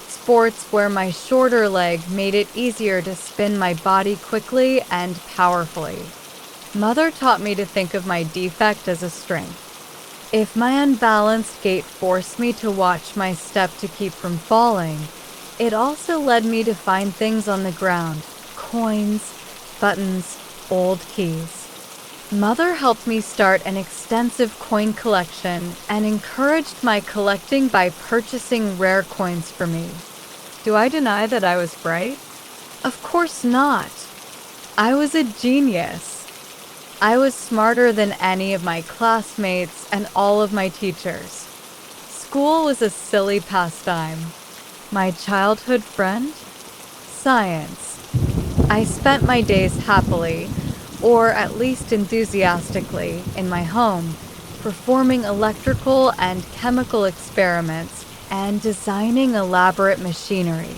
sports where my shorter leg made it easier to spin my body quickly and powerfully. Mother taught me to think of my defect as a strength. If my unbalanced gait forced me to watch my step to keep from falling, it also led me to find things on the ground, coins, buttons, old keys. Mother helped me start an extensive coin collection and encouraged my collecting by purchasing rare coins for me. Do I deny that I was bright? Of course not. I was a genius. I was smarter than any of my classmates and all of my teachers. School was a silly pastime. My childhood friend? Science. I spent my days happily, or at least enthusiastically, in my home, performing electrical and chemical experiments and designing elaborate machinery.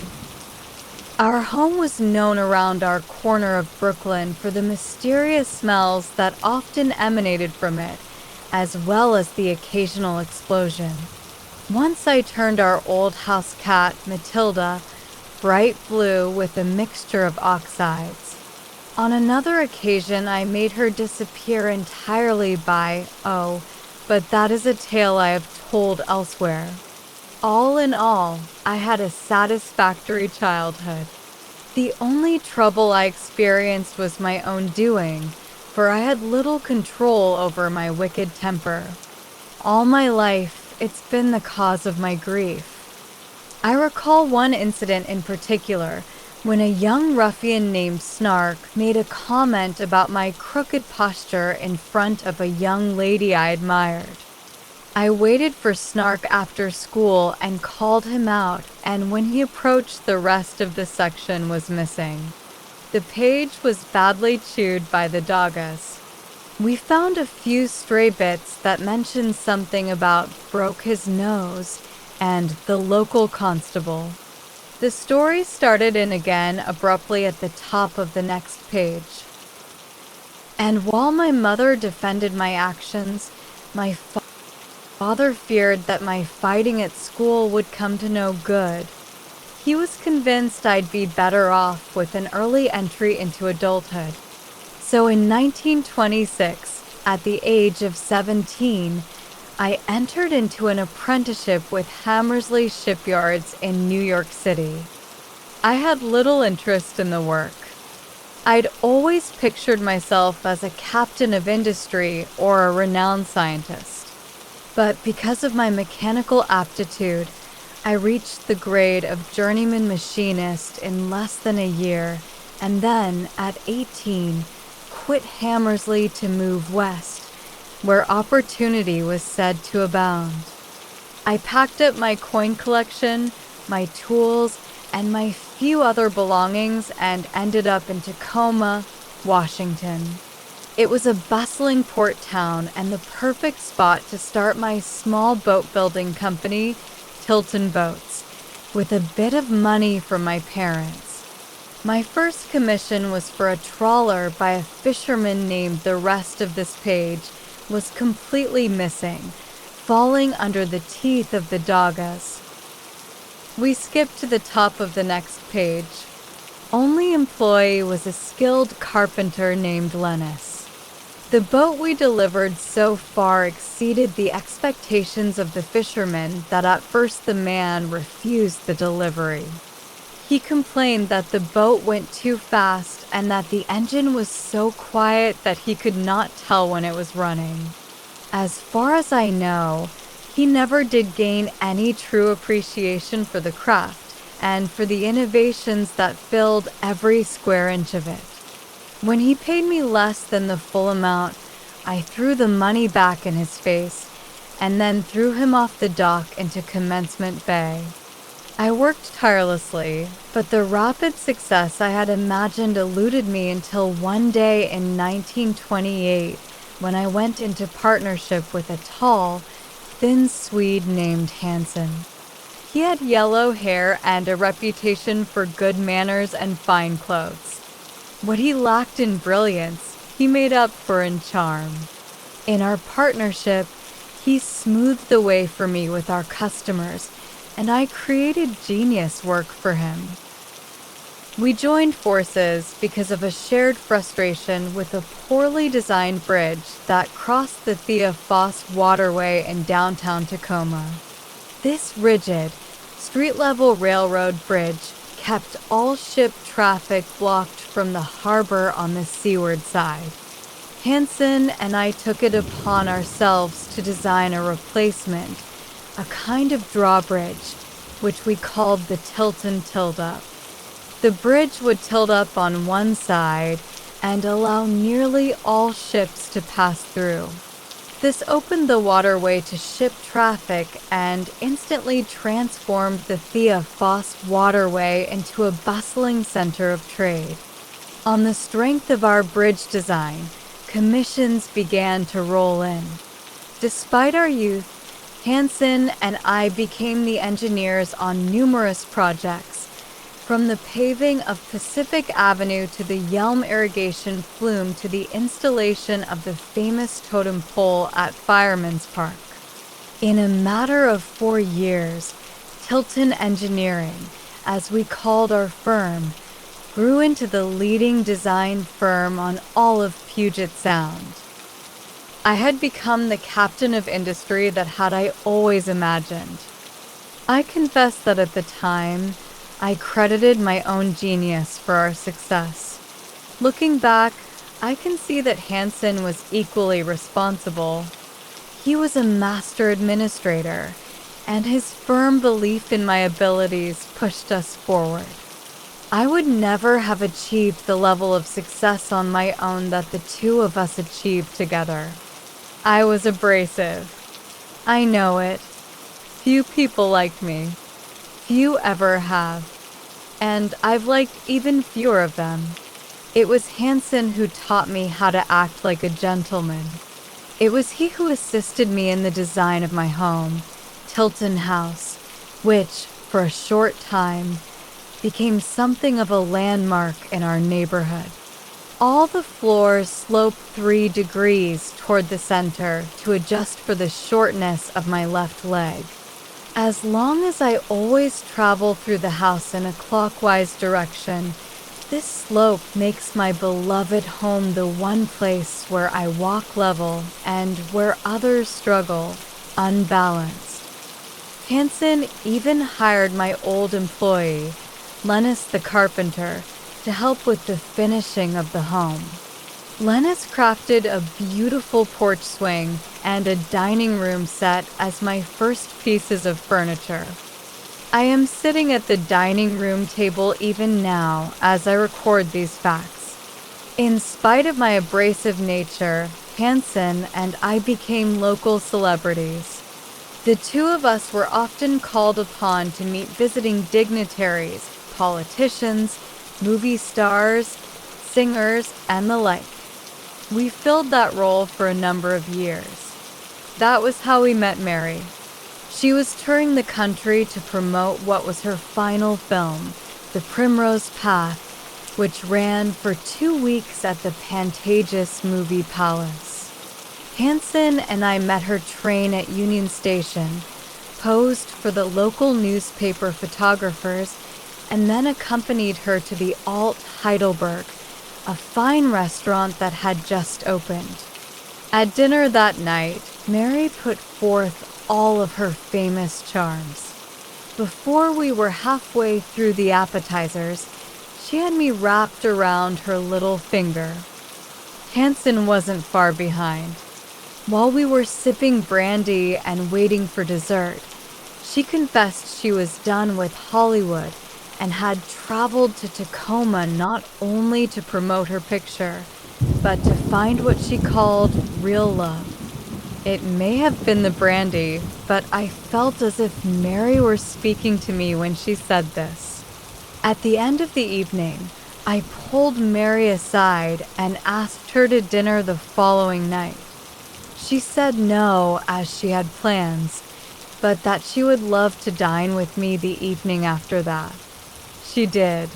Our home was known around our corner of Brooklyn for the mysterious smells that often emanated from it, as well as the occasional explosion. Once I turned our old house cat, Matilda, bright blue with a mixture of oxides. On another occasion, I made her disappear entirely but that is a tale I have told elsewhere. All in all, I had a satisfactory childhood. The only trouble I experienced was my own doing, for I had little control over my wicked temper. All my life, it's been the cause of my grief. I recall one incident in particular when a young ruffian named Snark made a comment about my crooked posture in front of a young lady I admired. I waited for Snark after school and called him out, and when he approached, the rest of the section was missing. The page was badly chewed by the doggas. We found a few stray bits that mentioned something about broke his nose and the local constable. The story started in again abruptly at the top of the next page. And while my mother defended my actions, my father feared that my fighting at school would come to no good. He was convinced I'd be better off with an early entry into adulthood. So in 1926, at the age of 17, I entered into an apprenticeship with Hammersley Shipyards in New York City. I had little interest in the work. I'd always pictured myself as a captain of industry or a renowned scientist. But because of my mechanical aptitude, I reached the grade of journeyman machinist in less than a year, and then, at 18, quit Hammersley to move west, where opportunity was said to abound. I packed up my coin collection, my tools, and my few other belongings and ended up in Tacoma, Washington. It was a bustling port town and the perfect spot to start my small boat building company, Tilton Boats, with a bit of money from my parents. My first commission was for a trawler by a fisherman named the rest of this page was completely missing, falling under the teeth of the doggas. We skipped to the top of the next page. Only employee was a skilled carpenter named Lennis. The boat we delivered so far exceeded the expectations of the fisherman that at first the man refused the delivery. He complained that the boat went too fast and that the engine was so quiet that he could not tell when it was running. As far as I know, he never did gain any true appreciation for the craft and for the innovations that filled every square inch of it. When he paid me less than the full amount, I threw the money back in his face and then threw him off the dock into Commencement Bay. I worked tirelessly, but the rapid success I had imagined eluded me until one day in 1928 when I went into partnership with a tall, thin Swede named Hansen. He had yellow hair and a reputation for good manners and fine clothes. What he lacked in brilliance, he made up for in charm. In our partnership, he smoothed the way for me with our customers, and I created genius work for him. We joined forces because of a shared frustration with a poorly designed bridge that crossed the Thea Foss waterway in downtown Tacoma. This rigid, street-level railroad bridge kept all ship traffic blocked from the harbor on the seaward side. Hansen and I took it upon ourselves to design a replacement, a kind of drawbridge, which we called the Tilton Tilt-Up. The bridge would tilt up on one side and allow nearly all ships to pass through. This opened the waterway to ship traffic and instantly transformed the Thea Foss waterway into a bustling center of trade. On the strength of our bridge design, commissions began to roll in. Despite our youth, Hansen and I became the engineers on numerous projects, from the paving of Pacific Avenue to the Yelm irrigation flume to the installation of the famous totem pole at Fireman's Park. In a matter of 4 years, Tilton Engineering, as we called our firm, grew into the leading design firm on all of Puget Sound. I had become the captain of industry that had I always imagined. I confess that at the time, I credited my own genius for our success. Looking back, I can see that Hansen was equally responsible. He was a master administrator, and his firm belief in my abilities pushed us forward. I would never have achieved the level of success on my own that the two of us achieved together. I was abrasive. I know it. Few people like me. Few ever have. And I've liked even fewer of them. It was Hansen who taught me how to act like a gentleman. It was he who assisted me in the design of my home, Tilton House, which, for a short time, became something of a landmark in our neighborhood. All the floors sloped 3 degrees toward the center to adjust for the shortness of my left leg. As long as I always travel through the house in a clockwise direction, this slope makes my beloved home the one place where I walk level and where others struggle, unbalanced. Hansen even hired my old employee, Lennis the carpenter, to help with the finishing of the home. Lennis crafted a beautiful porch swing and a dining room set as my first pieces of furniture. I am sitting at the dining room table even now as I record these facts. In spite of my abrasive nature, Hansen and I became local celebrities. The two of us were often called upon to meet visiting dignitaries, politicians, movie stars, singers, and the like. We filled that role for a number of years. That was how we met Mary. She was touring the country to promote what was her final film, The Primrose Path, which ran for 2 weeks at the Pantages Movie Palace. Hansen and I met her train at Union Station, posed for the local newspaper photographers, and then accompanied her to the Alt Heidelberg, a fine restaurant that had just opened. At dinner that night, Mary put forth all of her famous charms. Before we were halfway through the appetizers, she had me wrapped around her little finger. Hansen wasn't far behind. While we were sipping brandy and waiting for dessert, she confessed she was done with Hollywood and had traveled to Tacoma not only to promote her picture, but to find what she called real love. It may have been the brandy, but I felt as if Mary were speaking to me when she said this. At the end of the evening, I pulled Mary aside and asked her to dinner the following night. She said no, as she had plans, but that she would love to dine with me the evening after that. She did.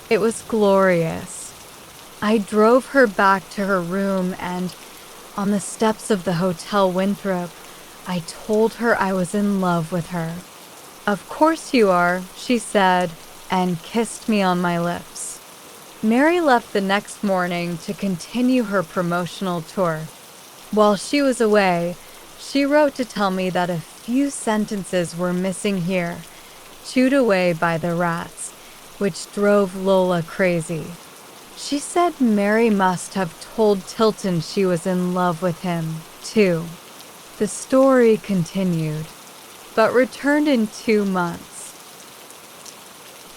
It was glorious. I drove her back to her room and, on the steps of the Hotel Winthrop, I told her I was in love with her. "Of course you are," she said, and kissed me on my lips. Mary left the next morning to continue her promotional tour. While she was away, she wrote to tell me that a few sentences were missing here, chewed away by the rats, which drove Lola crazy. She said Mary must have told Tilton she was in love with him, too. The story continued, but returned in 2 months.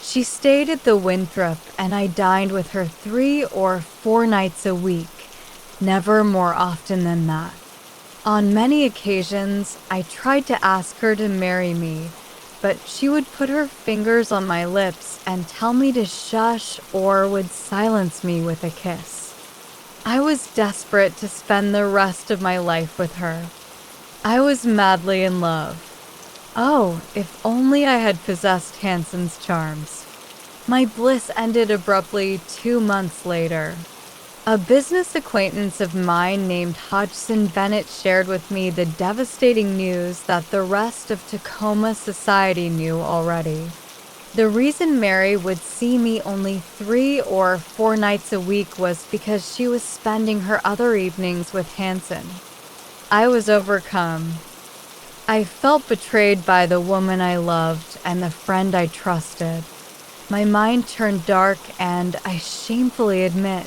She stayed at the Winthrop, and I dined with her 3 or 4 nights a week, never more often than that. On many occasions, I tried to ask her to marry me, but she would put her fingers on my lips and tell me to shush or would silence me with a kiss. I was desperate to spend the rest of my life with her. I was madly in love. Oh, if only I had possessed Hansen's charms. My bliss ended abruptly 2 months later. A business acquaintance of mine named Hodgson Bennett shared with me the devastating news that the rest of Tacoma society knew already. The reason Mary would see me only 3 or 4 nights a week was because she was spending her other evenings with Hansen. I was overcome. I felt betrayed by the woman I loved and the friend I trusted. My mind turned dark and, I shamefully admit,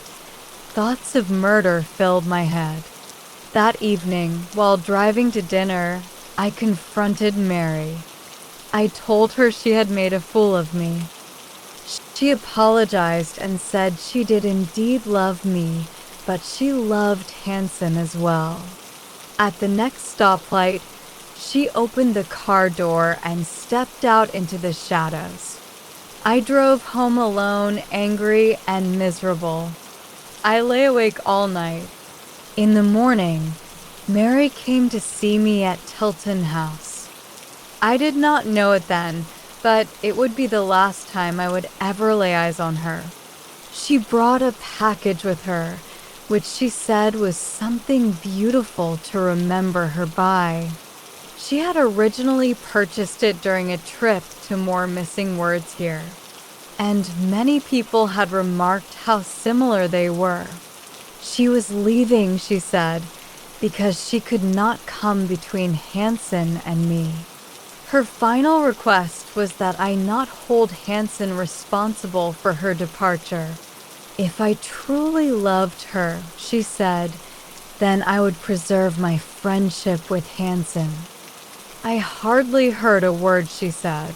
thoughts of murder filled my head. That evening, while driving to dinner, I confronted Mary. I told her she had made a fool of me. She apologized and said she did indeed love me, but she loved Hanson as well. At the next stoplight, she opened the car door and stepped out into the shadows. I drove home alone, angry and miserable. I lay awake all night. In the morning, Mary came to see me at Tilton House. I did not know it then, but it would be the last time I would ever lay eyes on her. She brought a package with her, which she said was something beautiful to remember her by. She had originally purchased it during a trip to More Missing Words here, and many people had remarked how similar they were. She was leaving, she said, because she could not come between Hanson and me. Her final request was that I not hold Hanson responsible for her departure. If I truly loved her, she said, then I would preserve my friendship with Hanson. I hardly heard a word she said.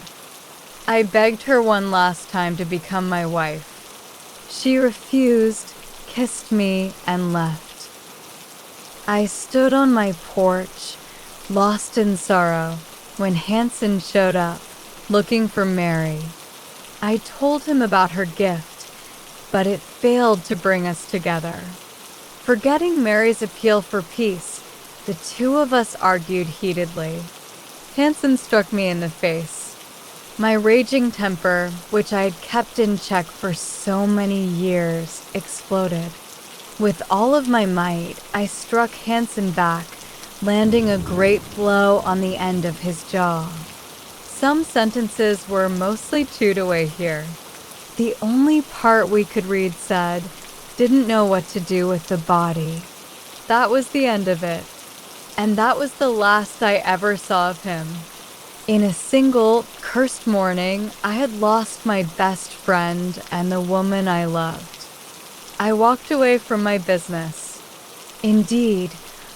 I begged her one last time to become my wife. She refused, kissed me, and left. I stood on my porch, lost in sorrow, when Hanson showed up, looking for Mary. I told him about her gift, but it failed to bring us together. Forgetting Mary's appeal for peace, the two of us argued heatedly. Hanson struck me in the face. My raging temper, which I had kept in check for so many years, exploded. With all of my might, I struck Hanson back, landing a great blow on the end of his jaw. Some sentences were mostly chewed away here. The only part we could read said, "Didn't know what to do with the body." That was the end of it. And that was the last I ever saw of him. In a single, cursed morning, I had lost my best friend and the woman I loved. I walked away from my business. Indeed,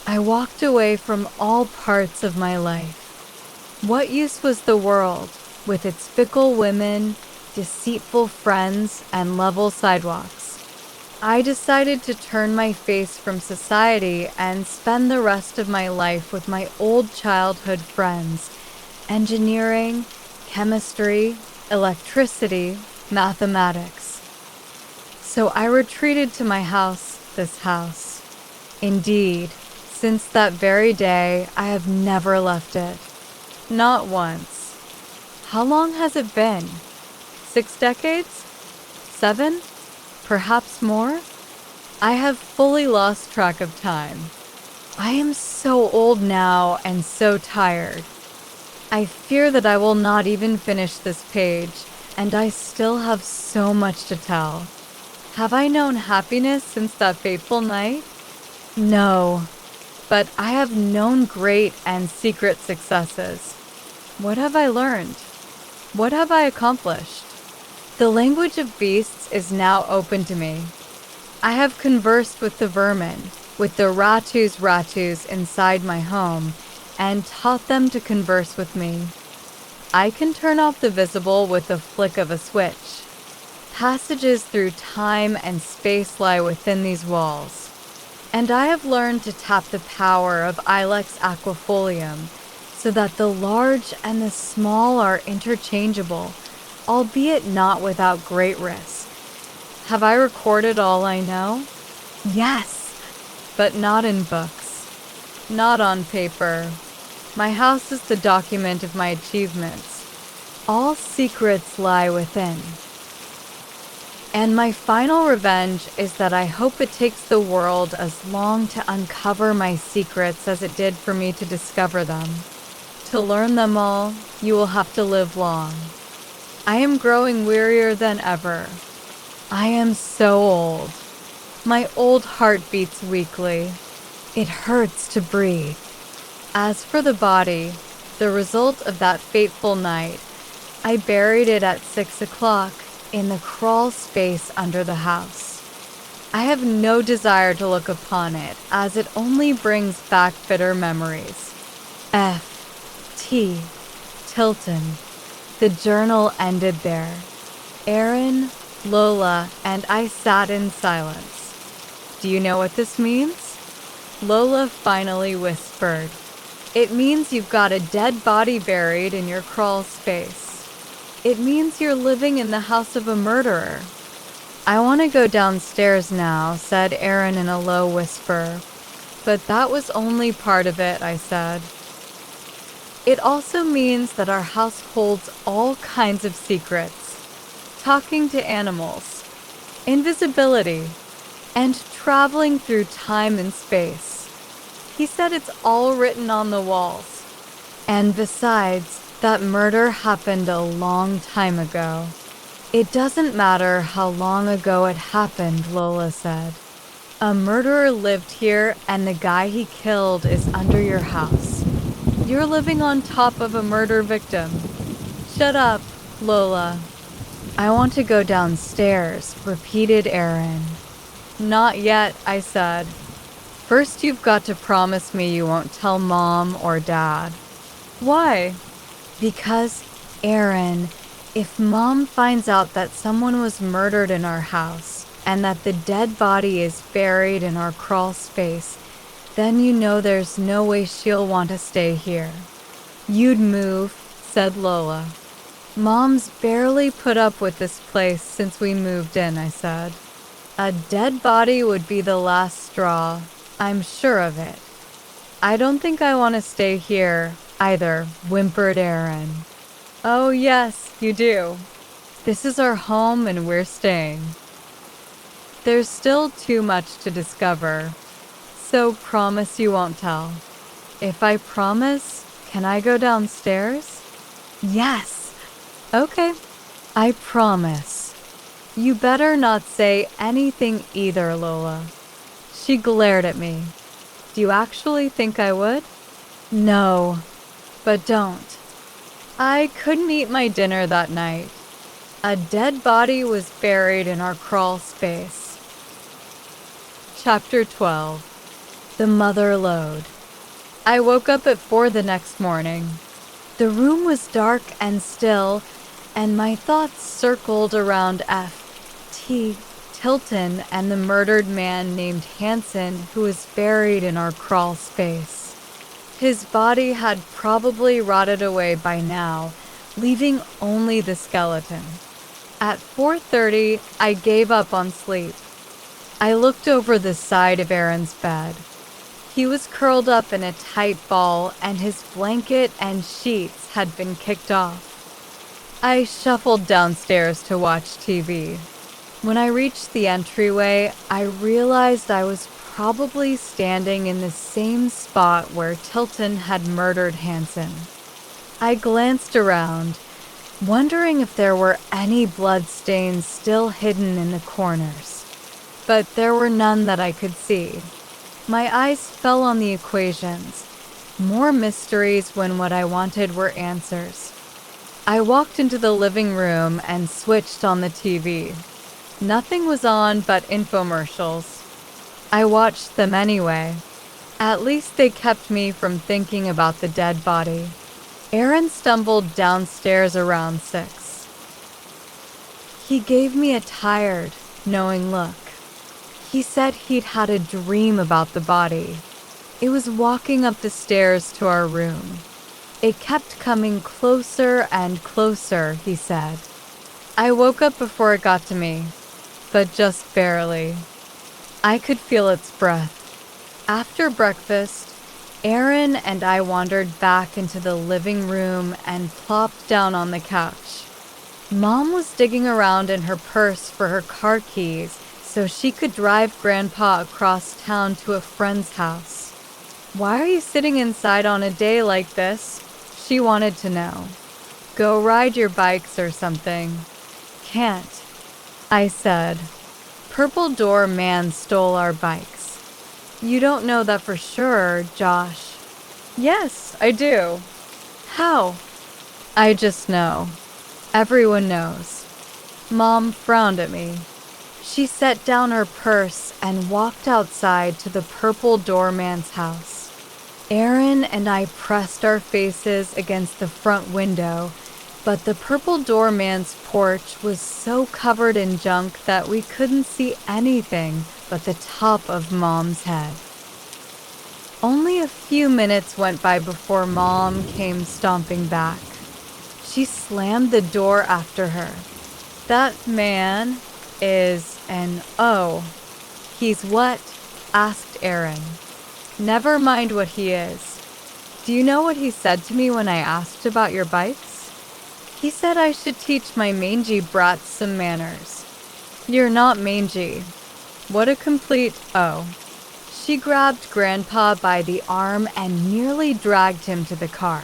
I walked away from all parts of my life. What use was the world, with its fickle women, deceitful friends, and level sidewalks? I decided to turn my face from society and spend the rest of my life with my old childhood friends, engineering, chemistry, electricity, mathematics. So I retreated to my house, this house. Indeed, since that very day, I have never left it. Not once. How long has it been? 6 decades? 7? Perhaps more? I have fully lost track of time. I am so old now and so tired. I fear that I will not even finish this page, and I still have so much to tell. Have I known happiness since that fateful night? No, but I have known great and secret successes. What have I learned? What have I accomplished? The language of beasts is now open to me. I have conversed with the vermin, with the ratus inside my home, and taught them to converse with me. I can turn off the visible with the flick of a switch. Passages through time and space lie within these walls, and I have learned to tap the power of Ilex aquifolium so that the large and the small are interchangeable, albeit not without great risk. Have I recorded all I know? Yes, but not in books, not on paper. My house is the document of my achievements. All secrets lie within. And my final revenge is that I hope it takes the world as long to uncover my secrets as it did for me to discover them. To learn them all, you will have to live long. I am growing wearier than ever. I am so old. My old heart beats weakly. It hurts to breathe. As for the body, the result of that fateful night, I buried it at 6 o'clock in the crawl space under the house. I have no desire to look upon it, as it only brings back bitter memories. F. T. Tilton. The journal ended there. Aaron, Lola, and I sat in silence. Do you know what this means? Lola finally whispered. It means you've got a dead body buried in your crawl space. It means you're living in the house of a murderer. I want to go downstairs now, said Aaron in a low whisper. But that was only part of it, I said. It also means that our house holds all kinds of secrets. Talking to animals, invisibility, and traveling through time and space. He said it's all written on the walls. And besides, that murder happened a long time ago. It doesn't matter how long ago it happened, Lola said. A murderer lived here, and the guy he killed is under your house. You're living on top of a murder victim. Shut up, Lola. I want to go downstairs, repeated Aaron. Not yet, I said. First, you've got to promise me you won't tell Mom or Dad. Why? Because, Aaron, if Mom finds out that someone was murdered in our house and that the dead body is buried in our crawl space, then you know there's no way she'll want to stay here. You'd move, said Lola. Mom's barely put up with this place since we moved in, I said. A dead body would be the last straw. I'm sure of it. I don't think I want to stay here either, whimpered Aaron. Oh yes, you do. This is our home and we're staying. There's still too much to discover, so promise you won't tell. If I promise, can I go downstairs? Yes. Okay, I promise. You better not say anything either, Lola. She glared at me. Do you actually think I would? No, but don't. I couldn't eat my dinner that night. A dead body was buried in our crawl space. Chapter 12. The Mother Lode. I woke up at 4 the next morning. The room was dark and still, and my thoughts circled around F.T. Tilton and the murdered man named Hanson who was buried in our crawl space. His body had probably rotted away by now, leaving only the skeleton. At 4:30, I gave up on sleep. I looked over the side of Aaron's bed. He was curled up in a tight ball, and his blanket and sheets had been kicked off. I shuffled downstairs to watch TV. When I reached the entryway, I realized I was probably standing in the same spot where Tilton had murdered Hanson. I glanced around, wondering if there were any bloodstains still hidden in the corners. But there were none that I could see. My eyes fell on the equations. More mysteries when what I wanted were answers. I walked into the living room and switched on the TV. Nothing was on but infomercials. I watched them anyway. At least they kept me from thinking about the dead body. Aaron stumbled downstairs around 6. He gave me a tired, knowing look. He said he'd had a dream about the body. It was walking up the stairs to our room. It kept coming closer and closer, he said. I woke up before it got to me, but just barely. I could feel its breath. After breakfast, Aaron and I wandered back into the living room and plopped down on the couch. Mom was digging around in her purse for her car keys so she could drive Grandpa across town to a friend's house. Why are you sitting inside on a day like this? She wanted to know. Go ride your bikes or something. Can't, I said. Purple Door Man stole our bikes. You don't know that for sure, Josh. Yes, I do. How? I just know. Everyone knows. Mom frowned at me. She set down her purse and walked outside to the purple doorman's house. Aaron and I pressed our faces against the front window, but the purple doorman's porch was so covered in junk that we couldn't see anything but the top of Mom's head. Only a few minutes went by before Mom came stomping back. She slammed the door after her. "That man is an O." "He's what?" asked Aaron. "Never mind what he is. Do you know what he said to me when I asked about your bikes? He said I should teach my mangy brats some manners." "You're not mangy." "What a complete O." She grabbed Grandpa by the arm and nearly dragged him to the car.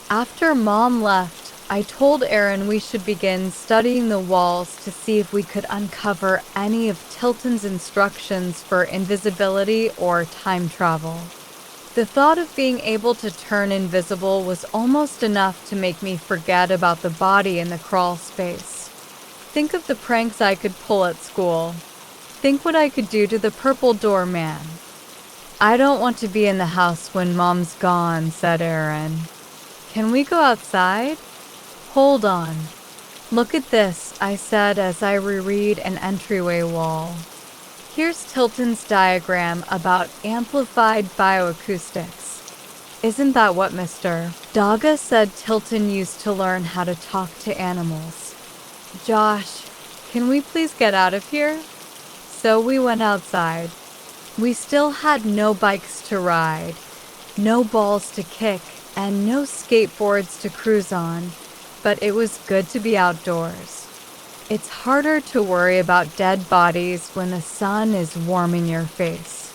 After Mom left, I told Aaron we should begin studying the walls to see if we could uncover any of Tilton's instructions for invisibility or time travel. The thought of being able to turn invisible was almost enough to make me forget about the body in the crawl space. Think of the pranks I could pull at school. Think what I could do to the purple doorman. "I don't want to be in the house when Mom's gone," said Aaron. "Can we go outside?" "Hold on. Look at this," I said as I reread an entryway wall. "Here's Tilton's diagram about amplified bioacoustics. Isn't that what Mr. Daga said Tilton used to learn how to talk to animals?" "Josh, can we please get out of here?" So we went outside. We still had no bikes to ride, no balls to kick, and no skateboards to cruise on, but it was good to be outdoors. It's harder to worry about dead bodies when the sun is warming your face.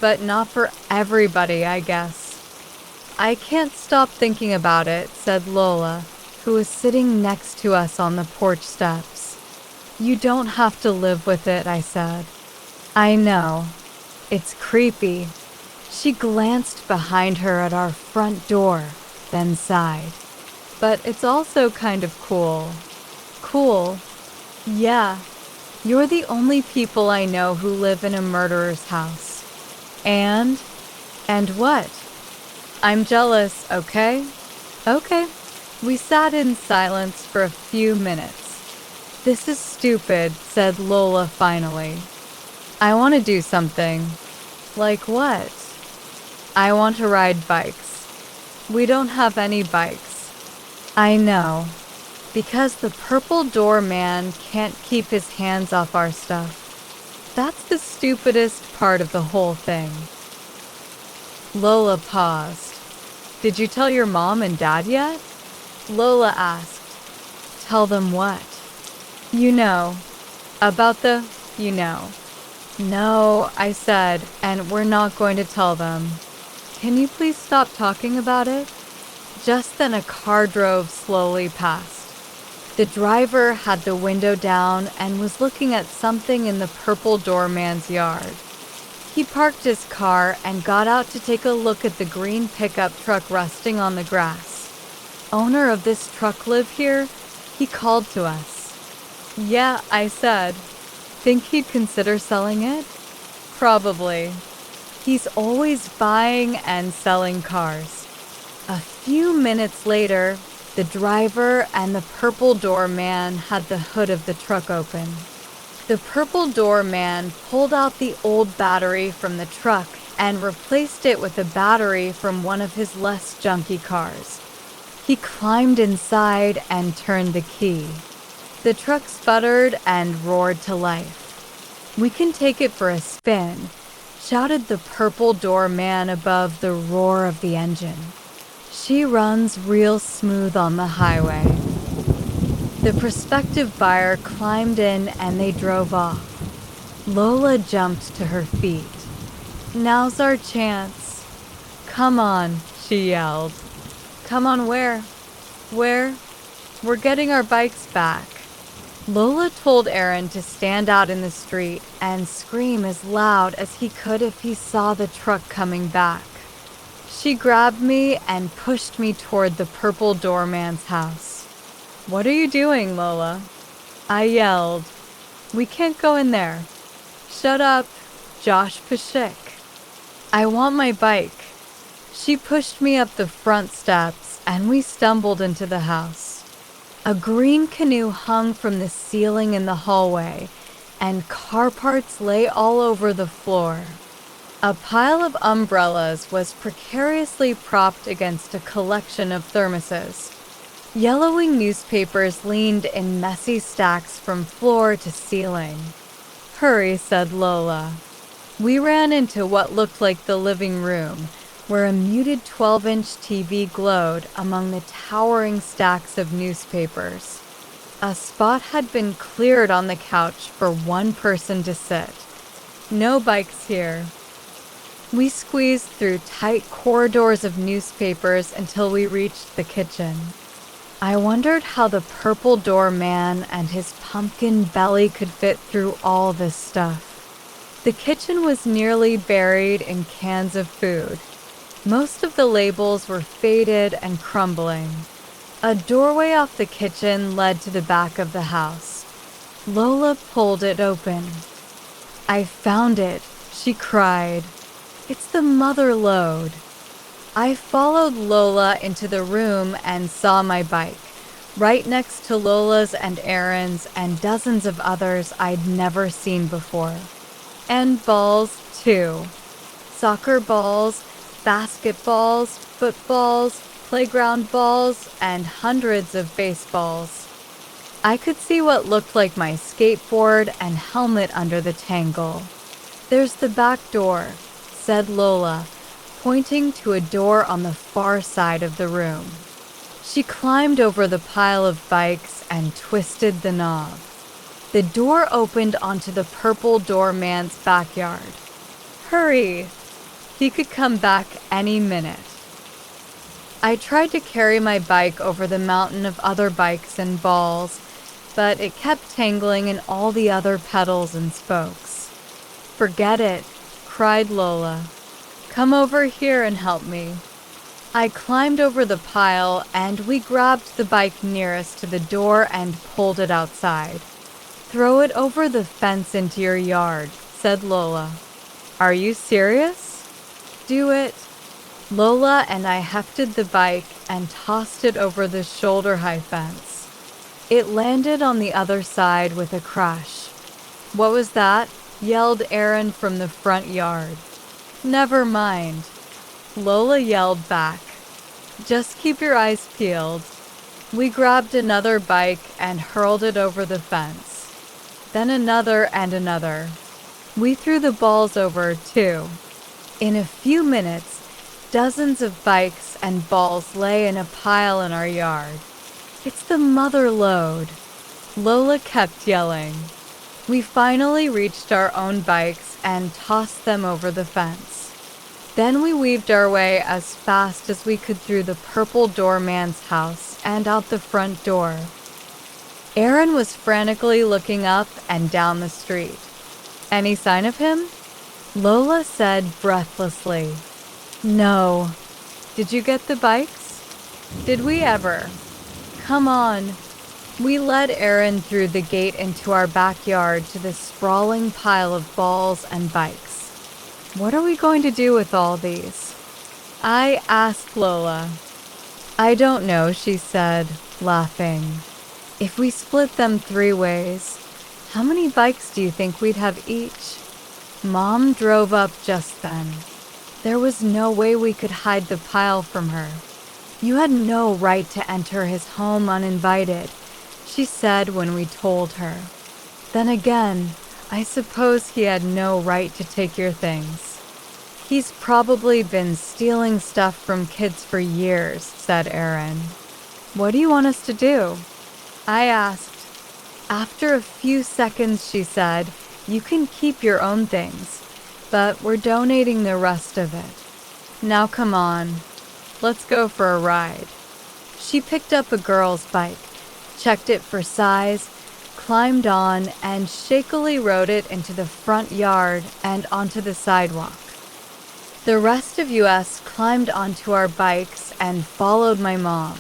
But not for everybody, I guess. "I can't stop thinking about it," said Lola, who was sitting next to us on the porch steps. "You don't have to live with it," I said. "I know. It's creepy." She glanced behind her at our front door, then sighed. "But it's also kind of cool." "Cool?" "Yeah. You're the only people I know who live in a murderer's house." And what?" "I'm jealous, okay?" "Okay." We sat in silence for a few minutes. "This is stupid," said Lola finally. "I want to do something." "Like what?" "I want to ride bikes." "We don't have any bikes." "I know. Because the purple doorman can't keep his hands off our stuff. That's the stupidest part of the whole thing." Lola paused. "Did you tell your mom and dad yet?" Lola asked. "Tell them what?" "You know. About the, you know." "No," I said, "and we're not going to tell them. Can you please stop talking about it?" Just then a car drove slowly past. The driver had the window down and was looking at something in the purple doorman's yard. He parked his car and got out to take a look at the green pickup truck resting on the grass. "Owner of this truck live here?" He called to us. "Yeah," I said. "Think he'd consider selling it?" "Probably. He's always buying and selling cars." A few minutes later, the driver and the purple doorman had the hood of the truck open. The purple doorman pulled out the old battery from the truck and replaced it with a battery from one of his less junky cars. He climbed inside and turned the key. The truck sputtered and roared to life. "We can take it for a spin," shouted the purple doorman above the roar of the engine. "She runs real smooth on the highway." The prospective buyer climbed in and they drove off. Lola jumped to her feet. "Now's our chance." "Come on," she yelled. "Come on where?" "Where? We're getting our bikes back." Lola told Aaron to stand out in the street and scream as loud as he could if he saw the truck coming back. She grabbed me and pushed me toward the purple doorman's house. "What are you doing, Lola?" I yelled. We can't go in there. Shut up, Josh Peshik. I want my bike. She pushed me up the front steps, and we stumbled into the house. A green canoe hung from the ceiling in the hallway, and car parts lay all over the floor. A pile of umbrellas was precariously propped against a collection of thermoses. Yellowing newspapers leaned in messy stacks from floor to ceiling. "Hurry," said Lola. We ran into what looked like the living room, where a muted 12-inch TV glowed among the towering stacks of newspapers. A spot had been cleared on the couch for one person to sit. No bikes here. We squeezed through tight corridors of newspapers until we reached the kitchen. I wondered how the purple door man and his pumpkin belly could fit through all this stuff. The kitchen was nearly buried in cans of food. Most of the labels were faded and crumbling. A doorway off the kitchen led to the back of the house. Lola pulled it open. "I found it," she cried. "It's the mother lode." I followed Lola into the room and saw my bike, right next to Lola's and Aaron's and dozens of others I'd never seen before. And balls, too. Soccer balls, basketballs, footballs, playground balls, and hundreds of baseballs. I could see what looked like my skateboard and helmet under the tangle. "There's the back door," said Lola, pointing to a door on the far side of the room. She climbed over the pile of bikes and twisted the knob. The door opened onto the purple doorman's backyard. "Hurry! He could come back any minute." I tried to carry my bike over the mountain of other bikes and balls, but it kept tangling in all the other pedals and spokes. "Forget it," cried Lola. "Come over here and help me." I climbed over the pile and we grabbed the bike nearest to the door and pulled it outside. "Throw it over the fence into your yard," said Lola. "Are you serious?" "Do it." Lola and I hefted the bike and tossed it over the shoulder-high fence. It landed on the other side with a crash. "What was that?" yelled Aaron from the front yard. "Never mind," Lola yelled back. "Just keep your eyes peeled." We grabbed another bike and hurled it over the fence. Then another and another. We threw the balls over, too. In a few minutes, dozens of bikes and balls lay in a pile in our yard. "It's the mother lode," Lola kept yelling. We finally reached our own bikes and tossed them over the fence. Then we weaved our way as fast as we could through the purple doorman's house and out the front door. Aaron was frantically looking up and down the street. "Any sign of him?" Lola said breathlessly. "No." "Did you get the bikes?" "Did we ever?" "Come on." We led Aaron through the gate into our backyard to the sprawling pile of balls and bikes. "What are we going to do with all these?" I asked Lola. "I don't know," she said, laughing. "If we split them 3 ways, how many bikes do you think we'd have each?" Mom drove up just then. There was no way we could hide the pile from her. "You had no right to enter his home uninvited," she said when we told her. "Then again, I suppose he had no right to take your things." "He's probably been stealing stuff from kids for years," said Aaron. "What do you want us to do?" I asked. After a few seconds, she said, "You can keep your own things, but we're donating the rest of it. Now come on, let's go for a ride." She picked up a girl's bike, checked it for size, climbed on, and shakily rode it into the front yard and onto the sidewalk. The rest of us climbed onto our bikes and followed my mom.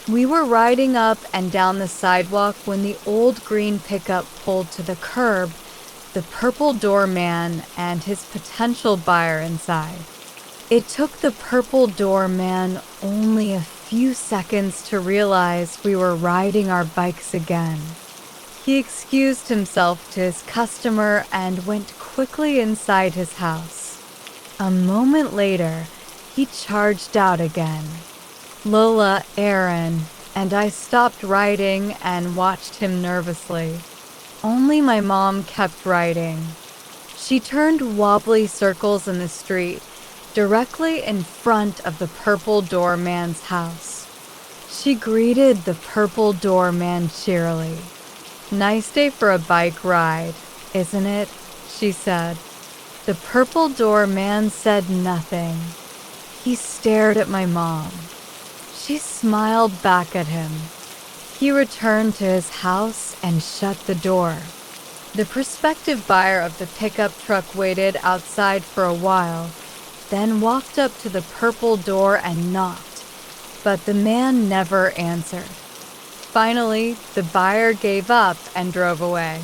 We were riding up and down the sidewalk when the old green pickup pulled to the curb, the purple doorman and his potential buyer inside. It took the purple doorman only a few seconds to realize we were riding our bikes again. He excused himself to his customer and went quickly inside his house. A moment later, he charged out again. Lola, Aaron, and I stopped riding and watched him nervously. Only my mom kept riding. She turned wobbly circles in the street, directly in front of the purple doorman's house. She greeted the purple doorman cheerily. "Nice day for a bike ride, isn't it?" she said. The purple doorman said nothing. He stared at my mom. She smiled back at him. He returned to his house and shut the door. The prospective buyer of the pickup truck waited outside for a while, then walked up to the purple door and knocked, but the man never answered. Finally, the buyer gave up and drove away.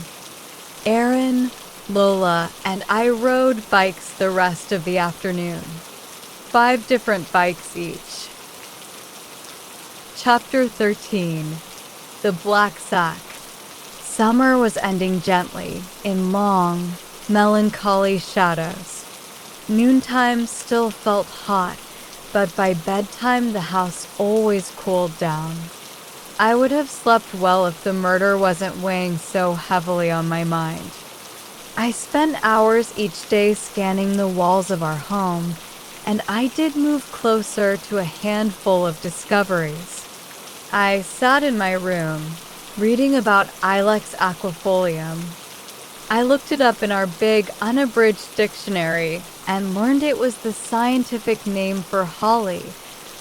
Aaron, Lola, and I rode bikes the rest of the afternoon. 5 different bikes each. Chapter 13. The Black Sack. Summer was ending gently, in long, melancholy shadows. Noontime still felt hot, but by bedtime the house always cooled down. I would have slept well if the murder wasn't weighing so heavily on my mind. I spent hours each day scanning the walls of our home, and I did move closer to a handful of discoveries. I sat in my room, reading about Ilex aquifolium. I looked it up in our big, unabridged dictionary and learned it was the scientific name for holly,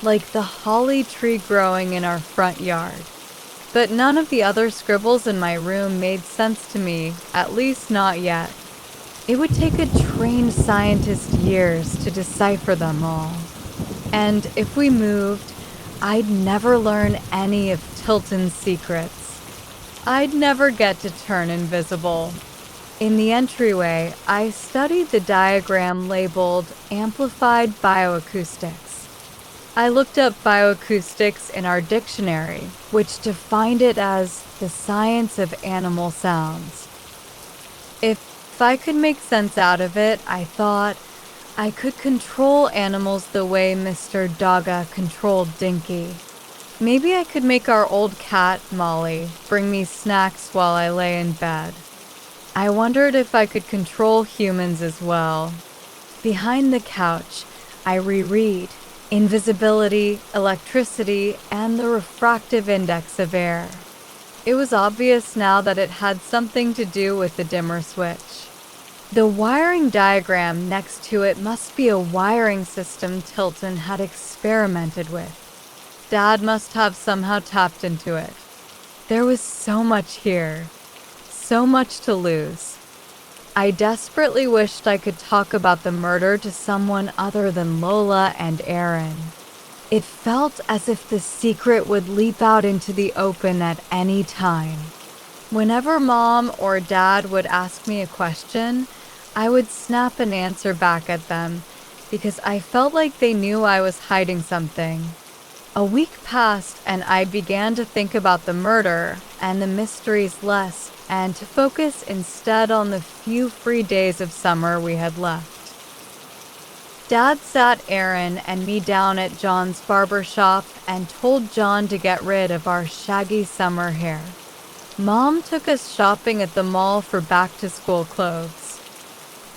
like the holly tree growing in our front yard. But none of the other scribbles in my room made sense to me, at least not yet. It would take a trained scientist years to decipher them all. And if we moved, I'd never learn any of Tilton's secrets. I'd never get to turn invisible. In the entryway, I studied the diagram labeled Amplified Bioacoustics. I looked up bioacoustics in our dictionary, which defined it as the science of animal sounds. If I could make sense out of it, I thought, I could control animals the way Mr. Dogga controlled Dinky. Maybe I could make our old cat, Molly, bring me snacks while I lay in bed. I wondered if I could control humans as well. Behind the couch, I reread invisibility, electricity, and the refractive index of air. It was obvious now that it had something to do with the dimmer switch. The wiring diagram next to it must be a wiring system Tilton had experimented with. Dad must have somehow tapped into it. There was so much here, so much to lose. I desperately wished I could talk about the murder to someone other than Lola and Aaron. It felt as if the secret would leap out into the open at any time. Whenever Mom or Dad would ask me a question, I would snap an answer back at them because I felt like they knew I was hiding something. A week passed and I began to think about the murder and the mysteries less and to focus instead on the few free days of summer we had left. Dad sat Aaron and me down at John's barber shop and told John to get rid of our shaggy summer hair. Mom took us shopping at the mall for back-to-school clothes.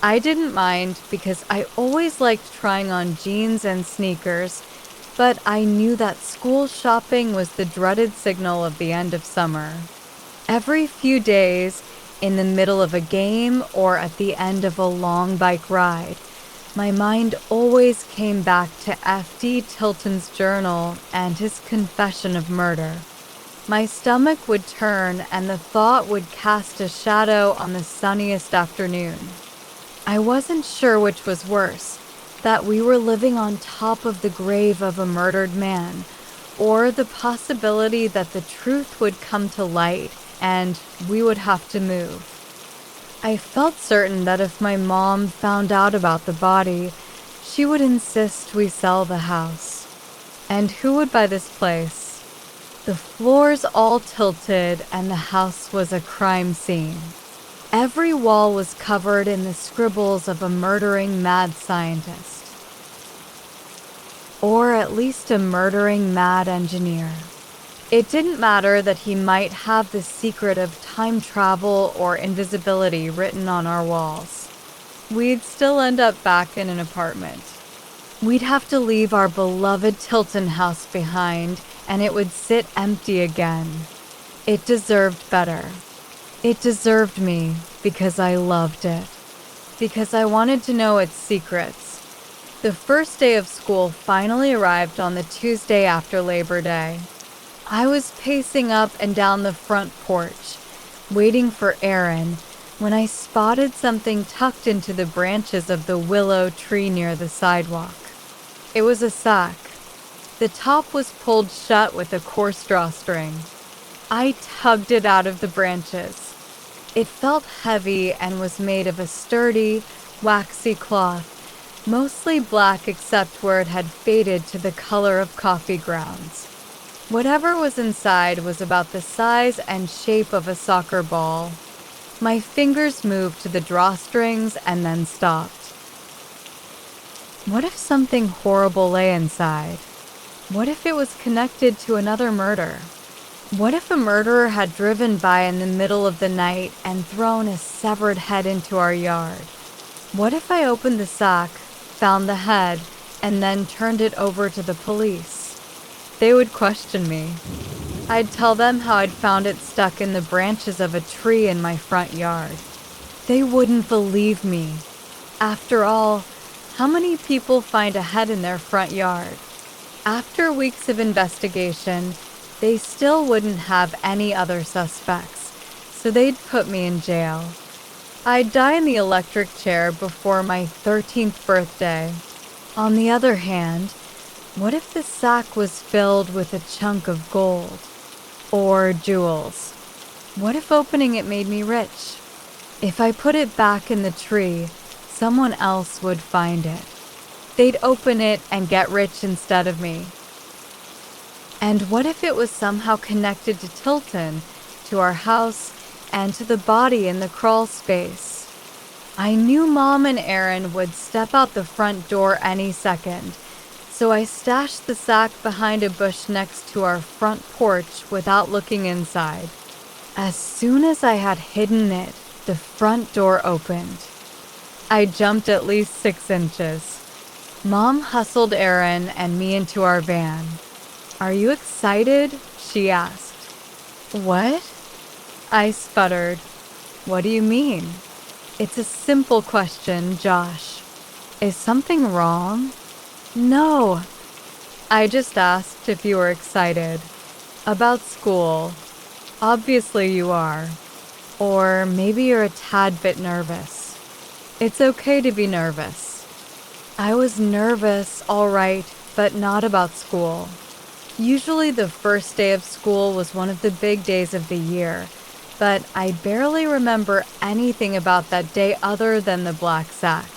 I didn't mind because I always liked trying on jeans and sneakers, but I knew that school shopping was the dreaded signal of the end of summer. Every few days, in the middle of a game or at the end of a long bike ride, my mind always came back to F.D. Tilton's journal and his confession of murder. My stomach would turn and the thought would cast a shadow on the sunniest afternoon. I wasn't sure which was worse, that we were living on top of the grave of a murdered man, or the possibility that the truth would come to light and we would have to move. I felt certain that if my mom found out about the body, she would insist we sell the house. And who would buy this place? The floors all tilted and the house was a crime scene. Every wall was covered in the scribbles of a murdering mad scientist. Or at least a murdering mad engineer. It didn't matter that he might have the secret of time travel or invisibility written on our walls. We'd still end up back in an apartment. We'd have to leave our beloved Tilton house behind, and it would sit empty again. It deserved better. It deserved me because I loved it. Because I wanted to know its secrets. The first day of school finally arrived on the Tuesday after Labor Day. I was pacing up and down the front porch, waiting for Aaron, when I spotted something tucked into the branches of the willow tree near the sidewalk. It was a sack. The top was pulled shut with a coarse drawstring. I tugged it out of the branches. It felt heavy and was made of a sturdy, waxy cloth, mostly black except where it had faded to the color of coffee grounds. Whatever was inside was about the size and shape of a soccer ball. My fingers moved to the drawstrings and then stopped. What if something horrible lay inside? What if it was connected to another murder? What if a murderer had driven by in the middle of the night and thrown a severed head into our yard? What if I opened the sack, found the head, and then turned it over to the police? They would question me. I'd tell them how I'd found it stuck in the branches of a tree in my front yard. They wouldn't believe me. After all, how many people find a head in their front yard? After weeks of investigation, they still wouldn't have any other suspects, so they'd put me in jail. I'd die in the electric chair before my 13th birthday. On the other hand, what if the sack was filled with a chunk of gold? Or jewels? What if opening it made me rich? If I put it back in the tree, someone else would find it. They'd open it and get rich instead of me. And what if it was somehow connected to Tilton, to our house, and to the body in the crawl space? I knew Mom and Aaron would step out the front door any second, so I stashed the sack behind a bush next to our front porch without looking inside. As soon as I had hidden it, the front door opened. I jumped at least 6 inches. Mom hustled Aaron and me into our van. "Are you excited?" she asked. "What?" I sputtered. "What do you mean?" "It's a simple question, Josh. Is something wrong?" "No." "I just asked if you were excited. About school. Obviously you are. Or maybe you're a tad bit nervous. It's okay to be nervous." I was nervous, all right, but not about school. Usually the first day of school was one of the big days of the year, but I barely remember anything about that day other than the black sack.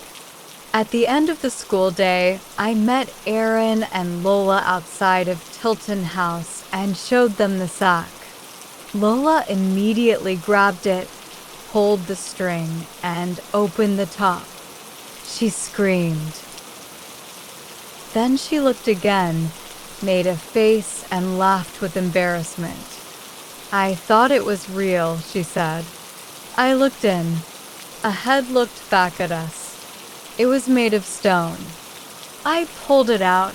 At the end of the school day, I met Aaron and Lola outside of Tilton House and showed them the sack. Lola immediately grabbed it, pulled the string, and opened the top. She screamed. Then she looked again, made a face, and laughed with embarrassment. "I thought it was real," she said. I looked in. A head looked back at us. It was made of stone. I pulled it out.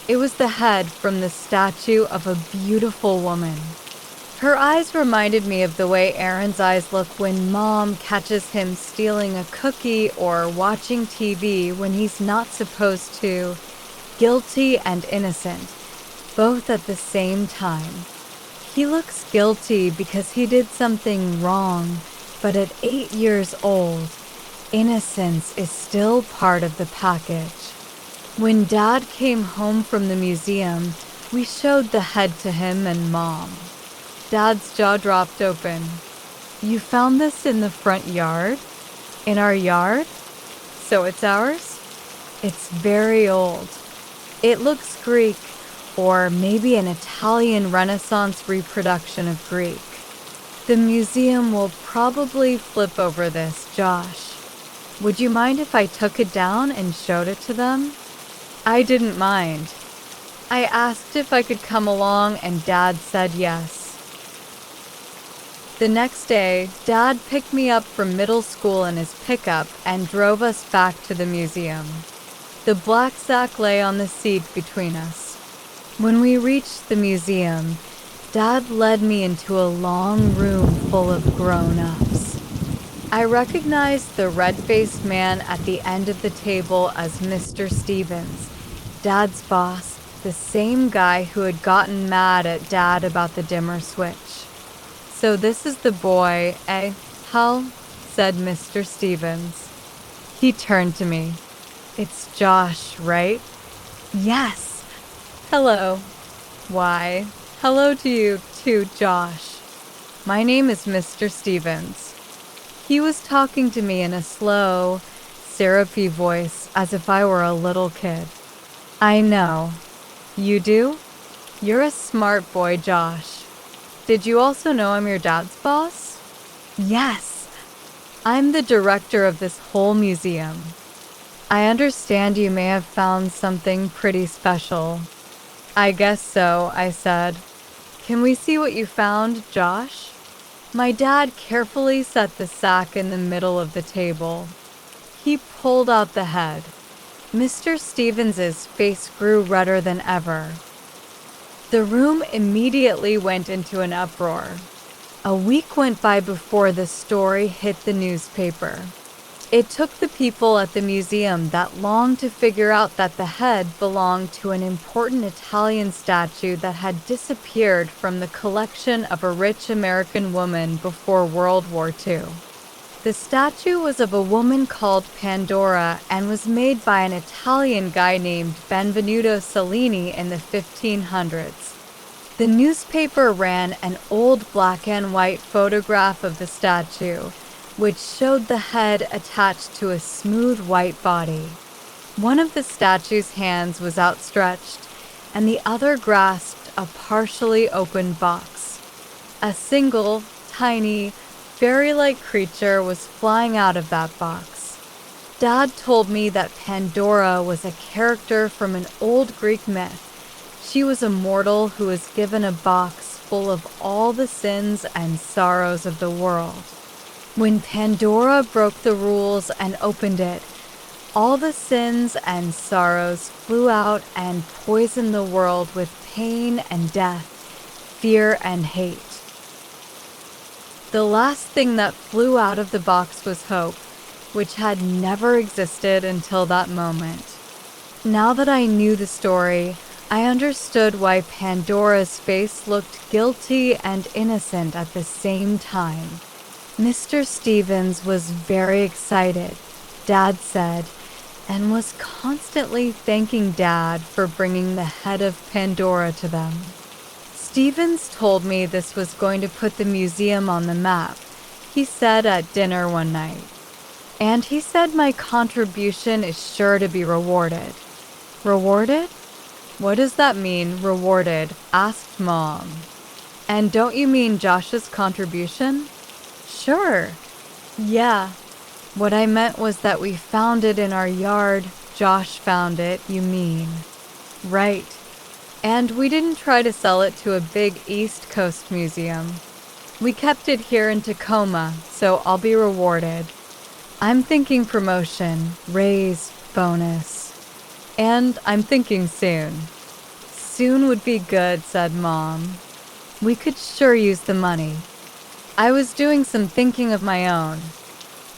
It was the head from the statue of a beautiful woman. Her eyes reminded me of the way Aaron's eyes look when Mom catches him stealing a cookie or watching TV when he's not supposed to. Guilty and innocent, both at the same time. He looks guilty because he did something wrong, but at 8 years old, innocence is still part of the package. When Dad came home from the museum, We showed the head to him and Mom. Dad's jaw dropped open. You found this in the front yard? In our yard? So it's ours? It's very old. It looks Greek, or maybe an Italian Renaissance reproduction of Greek. The museum will probably flip over this, Josh. Would you mind if I took it down and showed it to them? I didn't mind. I asked if I could come along, and Dad said yes. The next day, Dad picked me up from middle school in his pickup and drove us back to the museum. The black sack lay on the seat between us. When we reached the museum, Dad led me into a long room full of grown-ups. I recognized the red-faced man at the end of the table as Mr. Stevens, Dad's boss, the same guy who had gotten mad at Dad about the dimmer switch. So this is the boy, eh, Hal? Said Mr. Stevens. He turned to me. It's Josh, right? Yes. Hello. Why, hello to you too, Josh. My name is Mr. Stevens. He was talking to me in a slow, syrupy voice as if I were a little kid. I know. You do? You're a smart boy, Josh. Did you also know I'm your dad's boss? Yes. I'm the director of this whole museum. I understand you may have found something pretty special. I guess so, I said. Can we see what you found, Josh? My dad carefully set the sack in the middle of the table. He pulled out the head. Mr. Stevens's face grew redder than ever. The room immediately went into an uproar. A week went by before the story hit the newspaper. It took the people at the museum that long to figure out that the head belonged to an important Italian statue that had disappeared from the collection of a rich American woman before World War II. The statue was of a woman called Pandora and was made by an Italian guy named Benvenuto Cellini in the 1500s. The newspaper ran an old black and white photograph of the statue, which showed the head attached to a smooth white body. One of the statue's hands was outstretched, and the other grasped a partially opened box. A single, tiny, fairy-like creature was flying out of that box. Dad told me that Pandora was a character from an old Greek myth. She was a mortal who was given a box full of all the sins and sorrows of the world. When Pandora broke the rules and opened it, all the sins and sorrows flew out and poisoned the world with pain and death, fear and hate. The last thing that flew out of the box was hope, which had never existed until that moment. Now that I knew the story, I understood why Pandora's face looked guilty and innocent at the same time. Mr. Stevens was very excited, Dad said, and was constantly thanking Dad for bringing the head of Pandora to them. Stevens told me this was going to put the museum on the map, he said at dinner one night. And he said my contribution is sure to be rewarded. Rewarded? What does that mean, rewarded? Asked Mom. And don't you mean Josh's contribution? Sure. Yeah. What I meant was that we found it in our yard. Josh found it, you mean. Right. And we didn't try to sell it to a big East Coast museum. We kept it here in Tacoma, so I'll be rewarded. I'm thinking promotion, raise, bonus. And I'm thinking soon. Soon would be good, said Mom. We could sure use the money. I was doing some thinking of my own.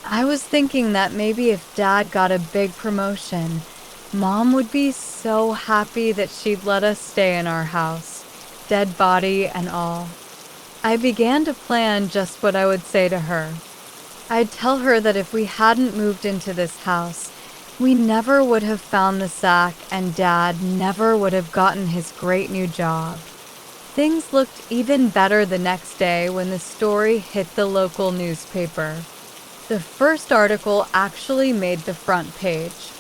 I was thinking that maybe if Dad got a big promotion, Mom would be so happy that she'd let us stay in our house, dead body and all. I began to plan just what I would say to her. I'd tell her that if we hadn't moved into this house, We never would have found the sack, and Dad never would have gotten his great new job. Things looked even better the next day when the story hit the local newspaper. The first article actually made the front page.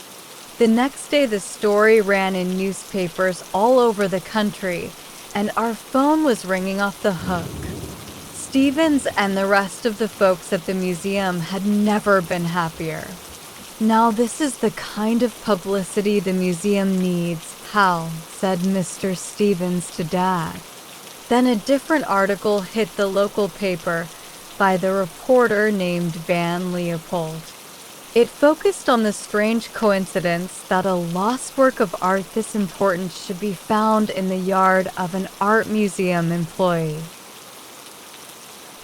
The next day, the story ran in newspapers all over the country, and our phone was ringing off the hook. Stevens and the rest of the folks at the museum had never been happier. "Now this is the kind of publicity the museum needs, Hal," said Mr. Stevens to Dad. Then a different article hit the local paper by the reporter named Van Leopold. It focused on the strange coincidence that a lost work of art this important should be found in the yard of an art museum employee.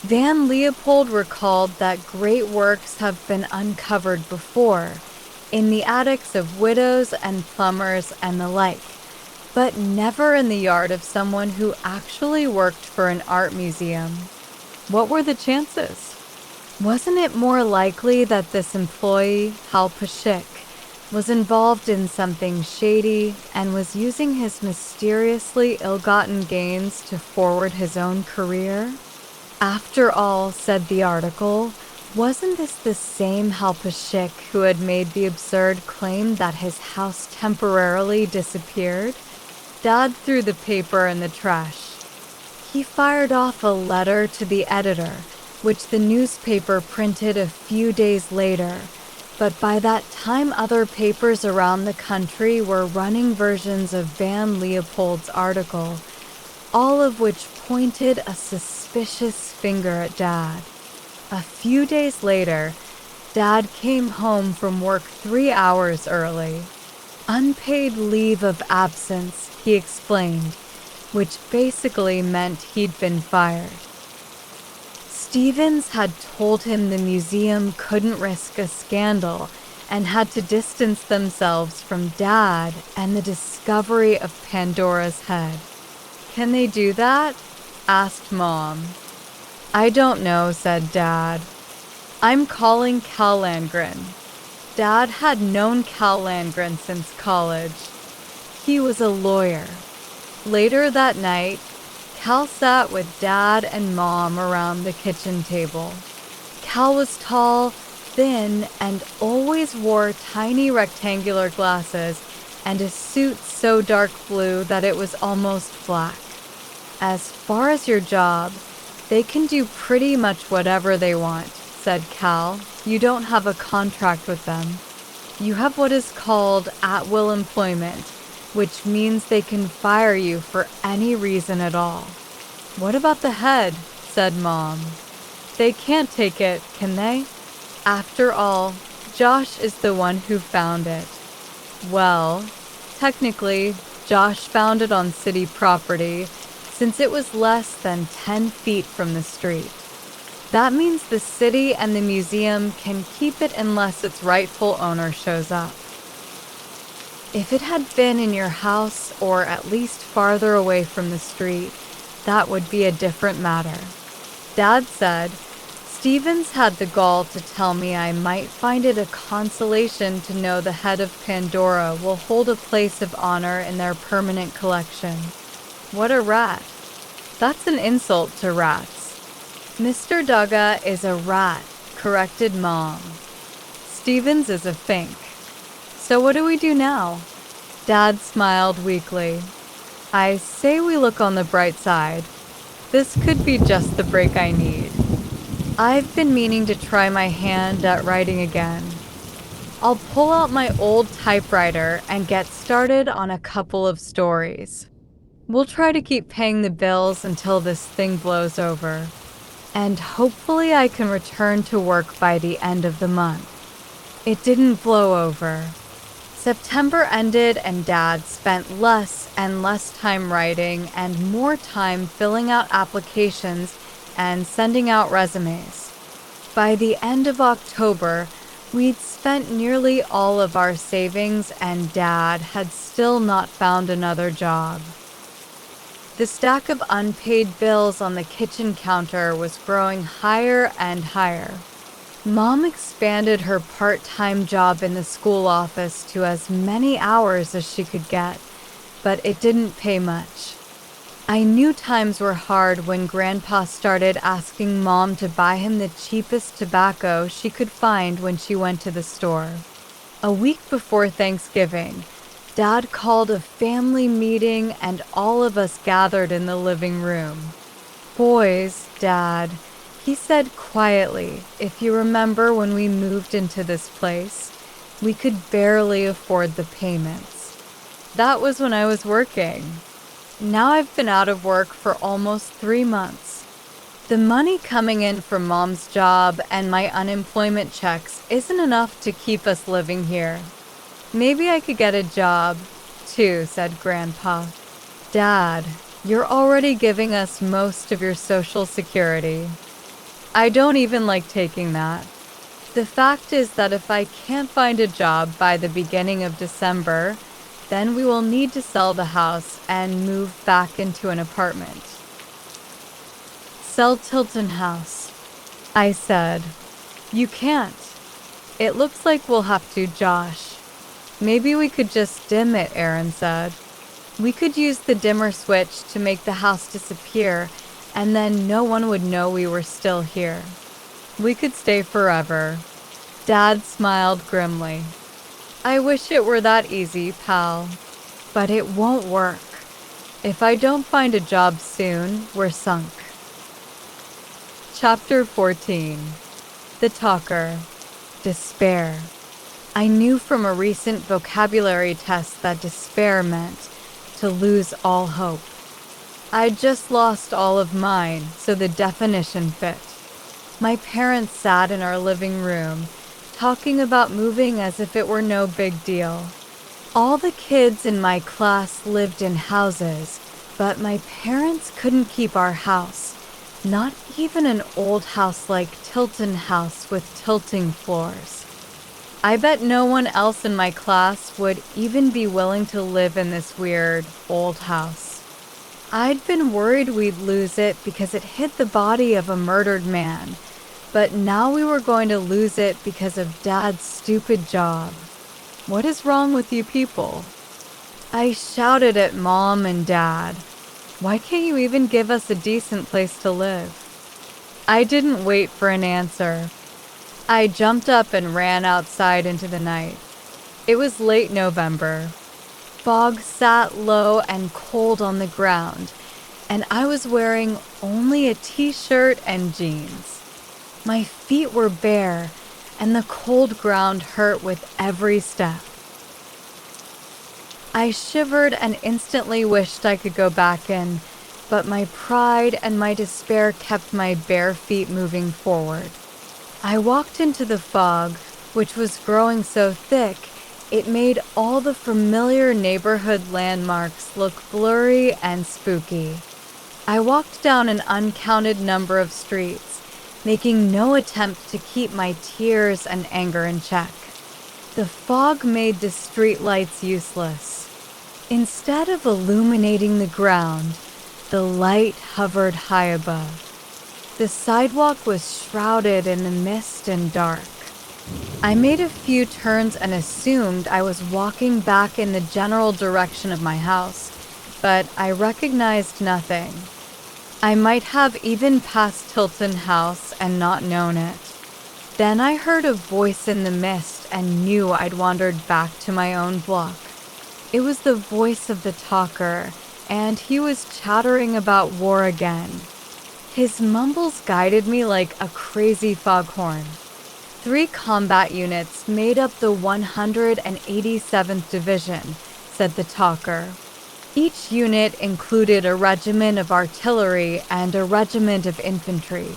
Van Leopold recalled that great works have been uncovered before, in the attics of widows and plumbers and the like, but never in the yard of someone who actually worked for an art museum. What were the chances? Wasn't it more likely that this employee, Hal Peshik, was involved in something shady and was using his mysteriously ill-gotten gains to forward his own career? After all, said the article, wasn't this the same Hal Peshik who had made the absurd claim that his house temporarily disappeared? Dad threw the paper in the trash. He fired off a letter to the editor, which the newspaper printed a few days later, but by that time other papers around the country were running versions of Van Leopold's article, all of which pointed a suspicious finger at Dad. A few days later, Dad came home from work 3 hours early. Unpaid leave of absence, he explained, which basically meant he'd been fired. Stevens had told him the museum couldn't risk a scandal and had to distance themselves from Dad and the discovery of Pandora's head. "Can they do that?" asked Mom. "I don't know," said Dad. "I'm calling Cal Landgren." Dad had known Cal Landgren since college. He was a lawyer. Later that night, Cal sat with Dad and Mom around the kitchen table. Cal was tall, thin, and always wore tiny rectangular glasses and a suit so dark blue that it was almost black. "As far as your job, they can do pretty much whatever they want," said Cal. "You don't have a contract with them. You have what is called at-will employment, which means they can fire you for any reason at all." "What about the head?" said Mom. "They can't take it, can they? After all, Josh is the one who found it." "Well, technically, Josh found it on city property, since it was less than 10 feet from the street. That means the city and the museum can keep it unless its rightful owner shows up. If it had been in your house or at least farther away from the street, that would be a different matter." Dad said, "Stevens had the gall to tell me I might find it a consolation to know the head of Pandora will hold a place of honor in their permanent collection." "What a rat." "That's an insult to rats." "Mr. Dugga is a rat," corrected Mom. "Stevens is a fink. So what do we do now?" Dad smiled weakly. "I say we look on the bright side. This could be just the break I need. I've been meaning to try my hand at writing again. I'll pull out my old typewriter and get started on a couple of stories. We'll try to keep paying the bills until this thing blows over. And hopefully I can return to work by the end of the month." It didn't blow over. September ended and Dad spent less and less time writing and more time filling out applications and sending out resumes. By the end of October, we'd spent nearly all of our savings and Dad had still not found another job. The stack of unpaid bills on the kitchen counter was growing higher and higher. Mom expanded her part-time job in the school office to as many hours as she could get, but it didn't pay much. I knew times were hard when Grandpa started asking Mom to buy him the cheapest tobacco she could find when she went to the store. A week before Thanksgiving, Dad called a family meeting and all of us gathered in the living room. "Boys, Dad," he said quietly, "if you remember when we moved into this place, we could barely afford the payments. That was when I was working. Now I've been out of work for almost 3 months. The money coming in from Mom's job and my unemployment checks isn't enough to keep us living here. Maybe I could get a job, too," said Grandpa. "Dad, you're already giving us most of your Social Security. I don't even like taking that. The fact is that if I can't find a job by the beginning of December, then we will need to sell the house and move back into an apartment." "Sell Tilton House," I said. "You can't. It looks like we'll have to, Josh." "Maybe we could just dim it," Aaron said. "We could use the dimmer switch to make the house disappear, and then no one would know we were still here. We could stay forever." Dad smiled grimly. "I wish it were that easy, pal. But it won't work. If I don't find a job soon, we're sunk." Chapter 14. The Talker. Despair. I knew from a recent vocabulary test that despair meant to lose all hope. I'd just lost all of mine, so the definition fit. My parents sat in our living room, talking about moving as if it were no big deal. All the kids in my class lived in houses, but my parents couldn't keep our house, not even an old house like Tilton House with tilting floors. I bet no one else in my class would even be willing to live in this weird, old house. I'd been worried we'd lose it because it hid the body of a murdered man, but now we were going to lose it because of Dad's stupid job. What is wrong with you people? I shouted at Mom and Dad. Why can't you even give us a decent place to live? I didn't wait for an answer. I jumped up and ran outside into the night. It was late November. Fog sat low and cold on the ground, and I was wearing only a t-shirt and jeans. My feet were bare, and the cold ground hurt with every step. I shivered and instantly wished I could go back in, but my pride and my despair kept my bare feet moving forward. I walked into the fog, which was growing so thick, it made all the familiar neighborhood landmarks look blurry and spooky. I walked down an uncounted number of streets, making no attempt to keep my tears and anger in check. The fog made the streetlights useless. Instead of illuminating the ground, the light hovered high above. The sidewalk was shrouded in the mist and dark. I made a few turns and assumed I was walking back in the general direction of my house, but I recognized nothing. I might have even passed Tilton House and not known it. Then I heard a voice in the mist and knew I'd wandered back to my own block. It was the voice of the talker, and he was chattering about war again. His mumbles guided me like a crazy foghorn. 3 combat units made up the 187th Division, said the talker. Each unit included a regiment of artillery and a regiment of infantry.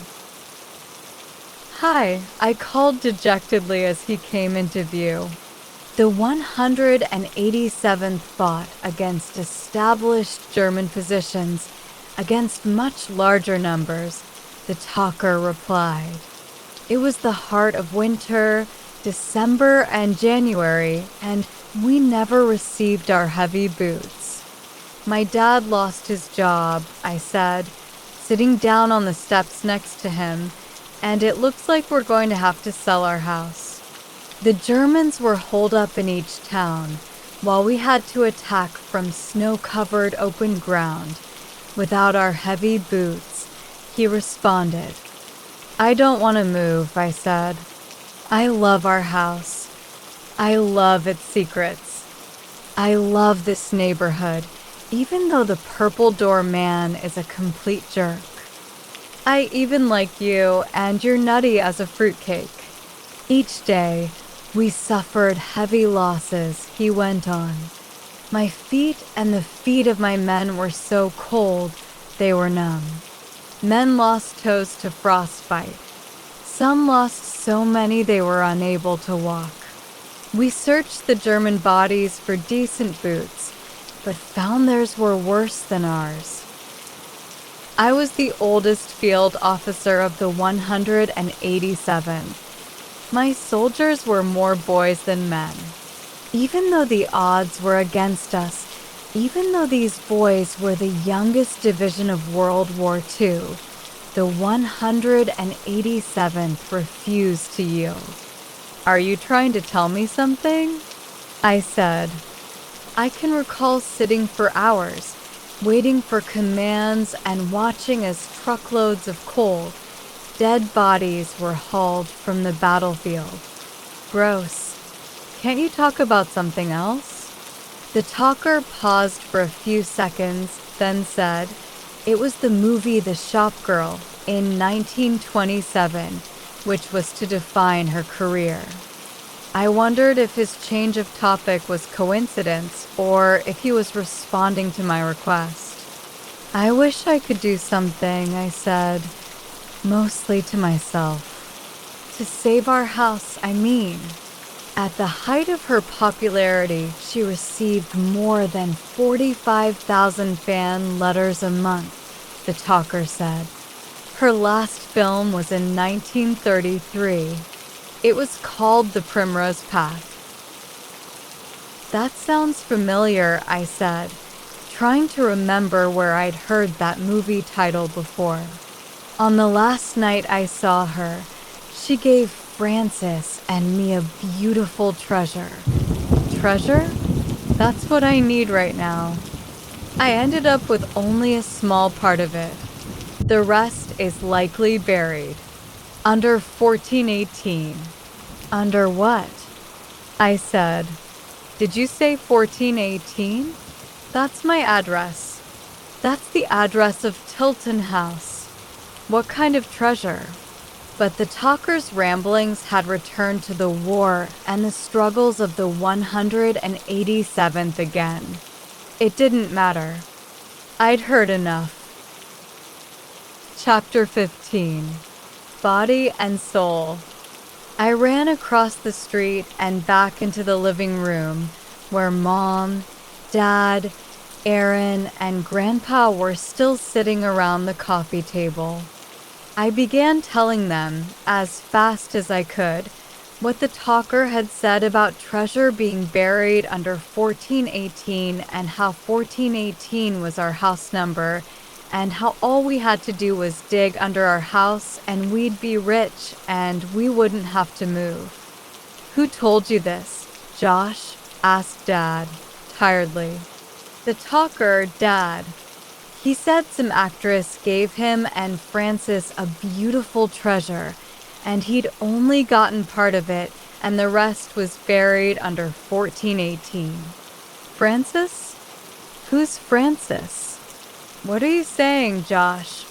"Hi," I called dejectedly as he came into view. The 187th fought against established German positions, against much larger numbers, the talker replied. It was the heart of winter, December and January, and we never received our heavy boots. "My dad lost his job," I said, sitting down on the steps next to him, and it looks like we're going to have to sell our house. The Germans were holed up in each town, while we had to attack from snow-covered open ground. Without our heavy boots, he responded. I don't want to move, I said. I love our house. I love its secrets. I love this neighborhood, even though the purple door man is a complete jerk. I even like you, and you're nutty as a fruitcake. Each day, we suffered heavy losses, he went on. My feet and the feet of my men were so cold, they were numb. Men lost toes to frostbite. Some lost so many they were unable to walk. We searched the German bodies for decent boots, but found theirs were worse than ours. I was the oldest field officer of the 187th. My soldiers were more boys than men. Even though the odds were against us, even though these boys were the youngest division of World War II, the 187th refused to yield. Are you trying to tell me something? I said. I can recall sitting for hours, waiting for commands and watching as truckloads of coal, dead bodies were hauled from the battlefield. Gross. Can't you talk about something else? The talker paused for a few seconds, then said, it was the movie The Shop Girl in 1927, which was to define her career. I wondered if his change of topic was coincidence or if he was responding to my request. I wish I could do something, I said, mostly to myself. To save our house, I mean. At the height of her popularity, she received more than 45,000 fan letters a month, the talker said. Her last film was in 1933. It was called The Primrose Path. That sounds familiar, I said, trying to remember where I'd heard that movie title before. On the last night I saw her, she gave Francis and me a beautiful treasure. Treasure? That's what I need right now. I ended up with only a small part of it. The rest is likely buried. Under 1418. Under what? I said. Did you say 1418? That's my address. That's the address of Tilton House. What kind of treasure? But the talker's ramblings had returned to the war and the struggles of the 187th again. It didn't matter. I'd heard enough. Chapter 15. Body and Soul. I ran across the street and back into the living room where Mom, Dad, Aaron, and Grandpa were still sitting around the coffee table. I began telling them, as fast as I could, what the talker had said about treasure being buried under 1418 and how 1418 was our house number and how all we had to do was dig under our house and we'd be rich and we wouldn't have to move. Who told you this? Josh asked Dad, tiredly. The talker, Dad. He said some actress gave him and Francis a beautiful treasure, and he'd only gotten part of it, and the rest was buried under 1418. Francis? Who's Francis? What are you saying, Josh?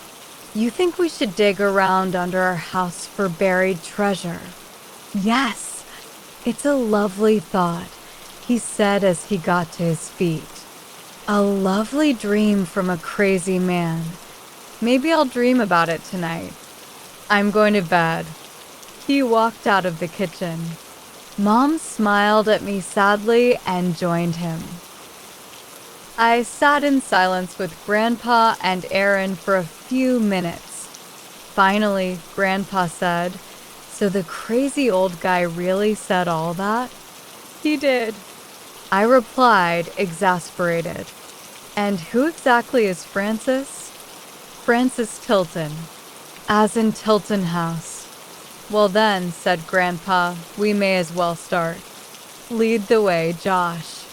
You think we should dig around under our house for buried treasure? Yes, it's a lovely thought, he said as he got to his feet. A lovely dream from a crazy man. Maybe I'll dream about it tonight. I'm going to bed. He walked out of the kitchen. Mom smiled at me sadly and joined him. I sat in silence with Grandpa and Aaron for a few minutes. Finally, Grandpa said, "So the crazy old guy really said all that?" "He did," I replied, exasperated. "And who exactly is Francis?" "Francis Tilton." As in Tilton House. Well then, said Grandpa, we may as well start. Lead the way, Josh.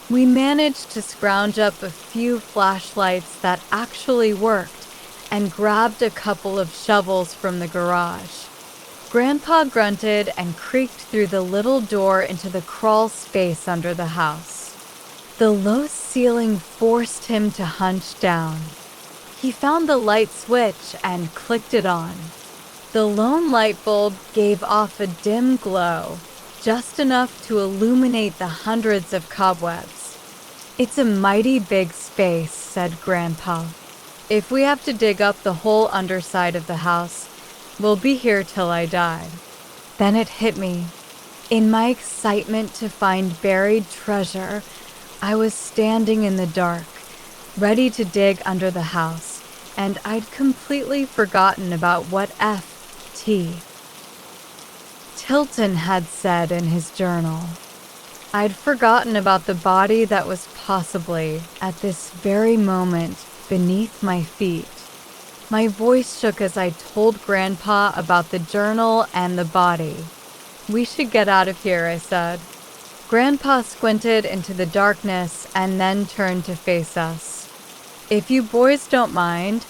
We managed to scrounge up a few flashlights that actually worked and grabbed a couple of shovels from the garage. Grandpa grunted and creaked through the little door into the crawl space under the house. The low ceiling forced him to hunch down. He found the light switch and clicked it on. The lone light bulb gave off a dim glow, just enough to illuminate the hundreds of cobwebs. It's a mighty big space, said Grandpa. If we have to dig up the whole underside of the house, we'll be here till I die. Then it hit me. In my excitement to find buried treasure, I was standing in the dark, ready to dig under the house, and I'd completely forgotten about what F.T. Tilton had said in his journal. I'd forgotten about the body that was possibly, at this very moment, beneath my feet. My voice shook as I told Grandpa about the journal and the body. We should get out of here, I said. Grandpa squinted into the darkness and then turned to face us. If you boys don't mind,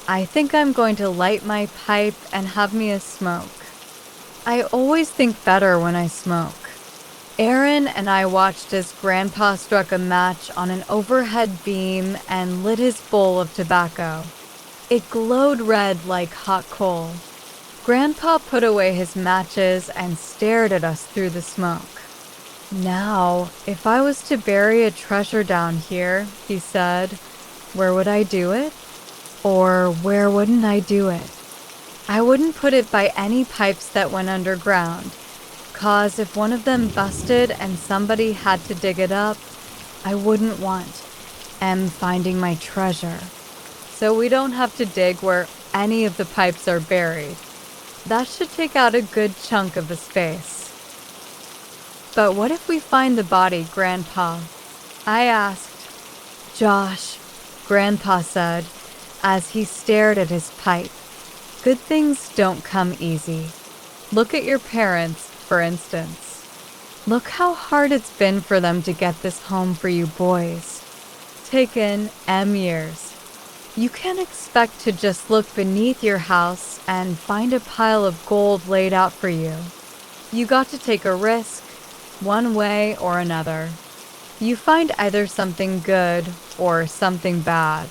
I think I'm going to light my pipe and have me a smoke. I always think better when I smoke. Aaron and I watched as Grandpa struck a match on an overhead beam and lit his bowl of tobacco. It glowed red like hot coal. Grandpa put away his matches and stared at us through the smoke. Now, if I was to bury a treasure down here, he said, where would I do it? Or where wouldn't I do it? I wouldn't put it by any pipes that went underground, 'cause if one of them busted and somebody had to dig it up, I wouldn't want them finding my treasure. So we don't have to dig where any of the pipes are buried. That should take out a good chunk of the space. But what if we find the body, Grandpa? I asked. Josh, Grandpa said, as he stared at his pipe. Good things don't come easy. Look at your parents, for instance. Look how hard it's been for them to get this home for you boys. Taken years. You can't expect to just look beneath your house and find a pile of gold laid out for you. You got to take a risk, one way or another. You find either something good or something bad.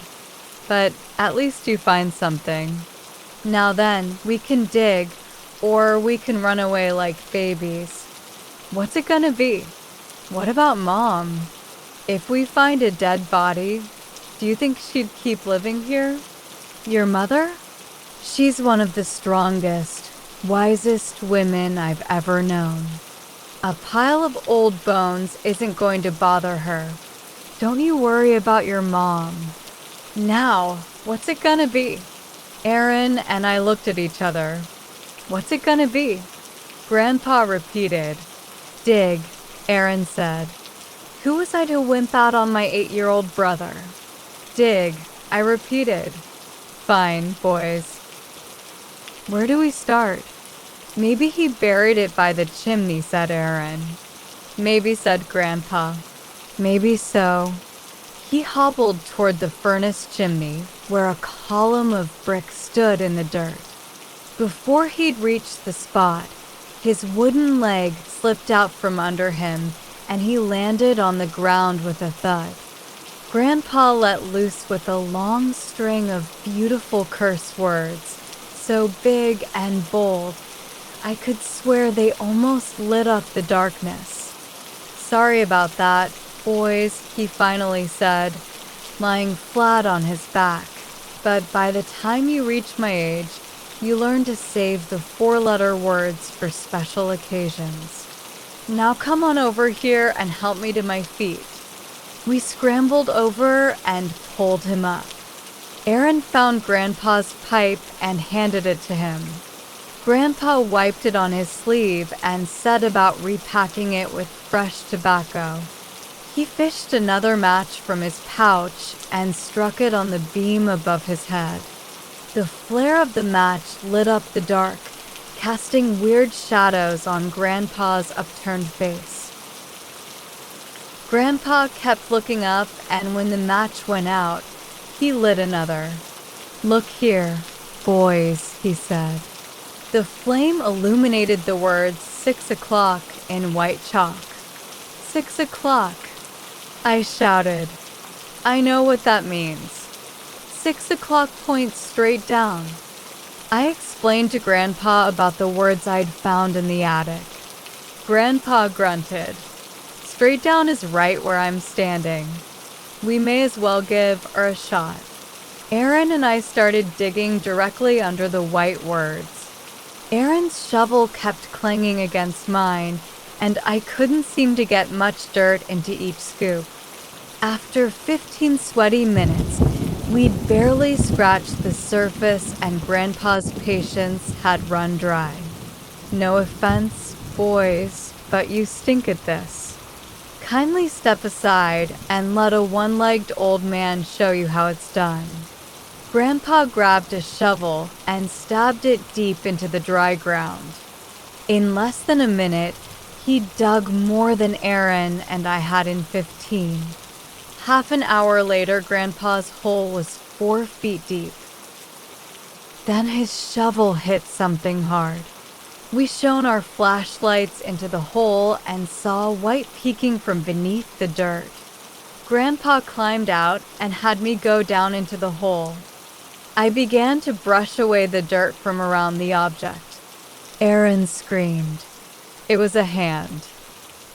But at least you find something. Now then, we can dig, or we can run away like babies. What's it gonna be? What about Mom? If we find a dead body, do you think she'd keep living here? Your mother? She's one of the strongest, wisest women I've ever known. A pile of old bones isn't going to bother her. Don't you worry about your mom. Now, what's it gonna be? Aaron and I looked at each other. What's it gonna be? Grandpa repeated. Dig, Aaron said. Who was I to wimp out on my 8-year-old brother? Dig, I repeated. Fine, boys. Where do we start? Maybe he buried it by the chimney, said Aaron. Maybe, said Grandpa. Maybe so. He hobbled toward the furnace chimney, where a column of brick stood in the dirt. Before he'd reached the spot, his wooden leg slipped out from under him, and he landed on the ground with a thud. Grandpa let loose with a long string of beautiful curse words, so big and bold, I could swear they almost lit up the darkness. Sorry about that, boys, he finally said, lying flat on his back. But by the time you reach my age, you learn to save the 4-letter words for special occasions. Now come on over here and help me to my feet. We scrambled over and pulled him up. Aaron found Grandpa's pipe and handed it to him. Grandpa wiped it on his sleeve and set about repacking it with fresh tobacco. He fished another match from his pouch and struck it on the beam above his head. The flare of the match lit up the dark, casting weird shadows on Grandpa's upturned face. Grandpa kept looking up, and when the match went out, he lit another. "Look here, boys," he said. The flame illuminated the words 6 o'clock in white chalk. 6 o'clock, I shouted. I know what that means. 6 o'clock points straight down. I explained to Grandpa about the words I'd found in the attic. Grandpa grunted. Straight down is right where I'm standing. We may as well give her a shot. Aaron and I started digging directly under the white words. Aaron's shovel kept clanging against mine, and I couldn't seem to get much dirt into each scoop. After 15 sweaty minutes, we'd barely scratched the surface, and Grandpa's patience had run dry. "No offense, boys, but you stink at this. Kindly step aside and let a one-legged old man show you how it's done." Grandpa grabbed a shovel and stabbed it deep into the dry ground. In less than a minute, he dug more than Aaron and I had in 15. Half an hour later, Grandpa's hole was 4 feet deep. Then his shovel hit something hard. We shone our flashlights into the hole and saw white peeking from beneath the dirt. Grandpa climbed out and had me go down into the hole. I began to brush away the dirt from around the object. Aaron screamed. It was a hand.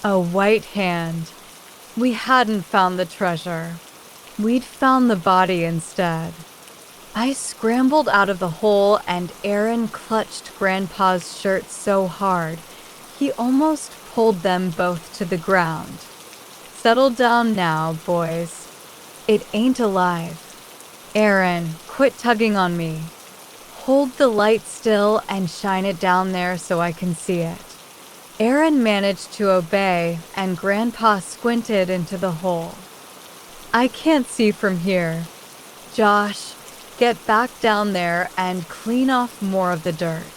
A white hand. We hadn't found the treasure. We'd found the body instead. I scrambled out of the hole, and Aaron clutched Grandpa's shirt so hard, he almost pulled them both to the ground. "Settle down now, boys. It ain't alive. Aaron, quit tugging on me. Hold the light still and shine it down there so I can see it." Aaron managed to obey, and Grandpa squinted into the hole. "I can't see from here. Josh, get back down there and clean off more of the dirt."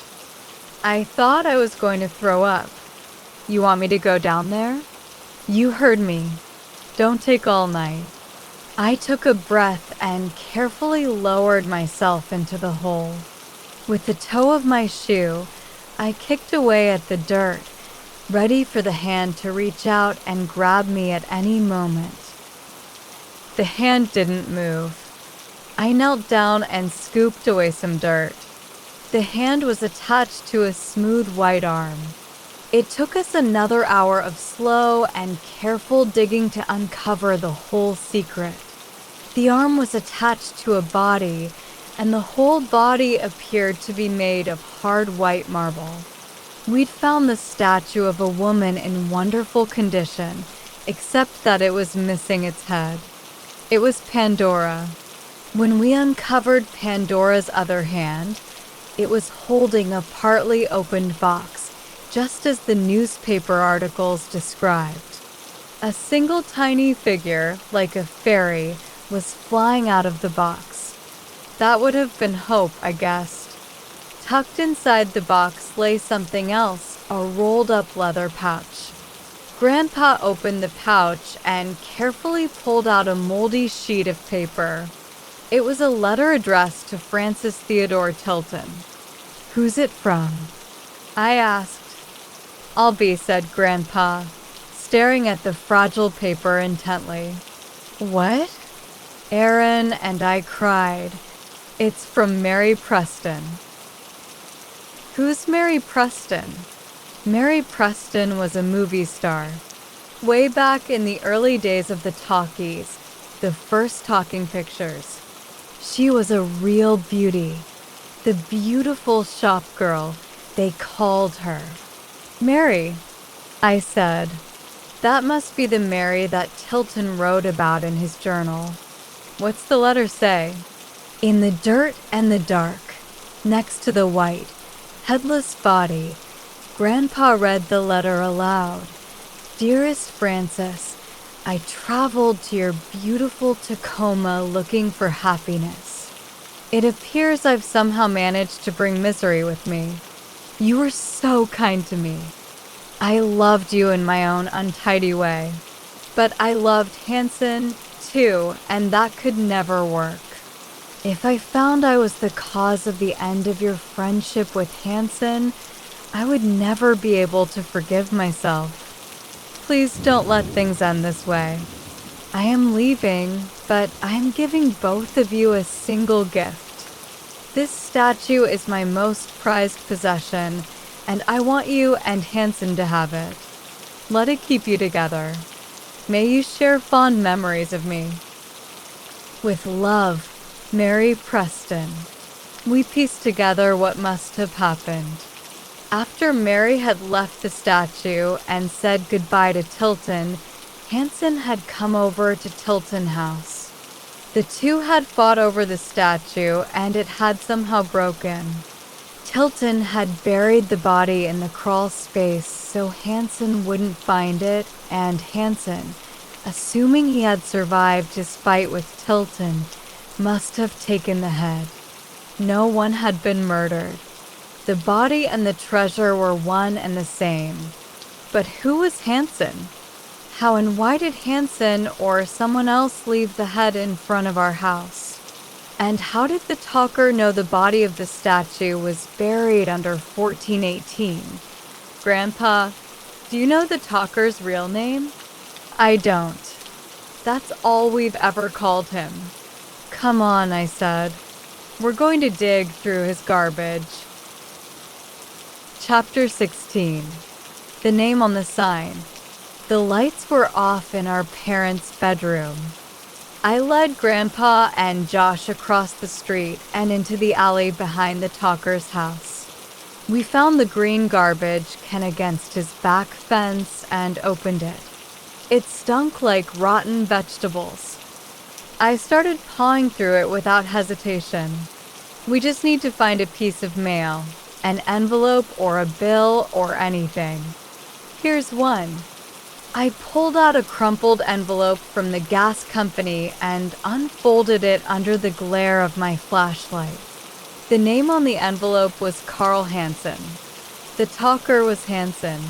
I thought I was going to throw up. "You want me to go down there?" "You heard me. Don't take all night." I took a breath and carefully lowered myself into the hole. With the toe of my shoe, I kicked away at the dirt, ready for the hand to reach out and grab me at any moment. The hand didn't move. I knelt down and scooped away some dirt. The hand was attached to a smooth white arm. It took us another hour of slow and careful digging to uncover the whole secret. The arm was attached to a body, and the whole body appeared to be made of hard white marble. We'd found the statue of a woman in wonderful condition, except that it was missing its head. It was Pandora. When we uncovered Pandora's other hand, it was holding a partly opened box, just as the newspaper articles described. A single tiny figure, like a fairy, was flying out of the box. That would have been hope, I guessed. Tucked inside the box lay something else, a rolled-up leather pouch. Grandpa opened the pouch and carefully pulled out a moldy sheet of paper. It was a letter addressed to Francis Theodore Tilton. "Who's it from?" I asked. "Albie," said Grandpa, staring at the fragile paper intently. "What?" Aaron and I cried. "It's from Mary Preston." Who's Mary Preston? Mary Preston was a movie star. Way back in the early days of the talkies, the first talking pictures. She was a real beauty. The beautiful shop girl, they called her. "Mary," I said. "That must be the Mary that Tilton wrote about in his journal. What's the letter say?" In the dirt and the dark, next to the white, headless body, Grandpa read the letter aloud. "Dearest Francis, I traveled to your beautiful Tacoma looking for happiness. It appears I've somehow managed to bring misery with me. You were so kind to me. I loved you in my own untidy way. But I loved Hansen, too, and that could never work. If I found I was the cause of the end of your friendship with Hansen, I would never be able to forgive myself. Please don't let things end this way. I am leaving, but I am giving both of you a single gift. This statue is my most prized possession, and I want you and Hansen to have it. Let it keep you together. May you share fond memories of me. With love, Mary Preston. We pieced together what must have happened. After Mary had left the statue and said goodbye to Tilton, Hansen had come over to Tilton House. The two had fought over the statue, and it had somehow broken. Tilton had buried the body in the crawl space so Hansen wouldn't find it, and Hansen, assuming he had survived his fight with Tilton, must have taken the head. No one had been murdered. The body and the treasure were one and the same. But who was Hansen? How and why did Hansen or someone else leave the head in front of our house? And how did the talker know the body of the statue was buried under 1418? Grandpa, do you know the talker's real name? I don't. That's all we've ever called him. Come on, I said. We're going to dig through his garbage. Chapter 16. The name on the sign. The lights were off in our parents' bedroom. I led Grandpa and Josh across the street and into the alley behind the talker's house. We found the green garbage can against his back fence and opened it. It stunk like rotten vegetables. I started pawing through it without hesitation. We just need to find a piece of mail, an envelope or a bill or anything. Here's one. I pulled out a crumpled envelope from the gas company and unfolded it under the glare of my flashlight. The name on the envelope was Carl Hansen. The talker was Hansen.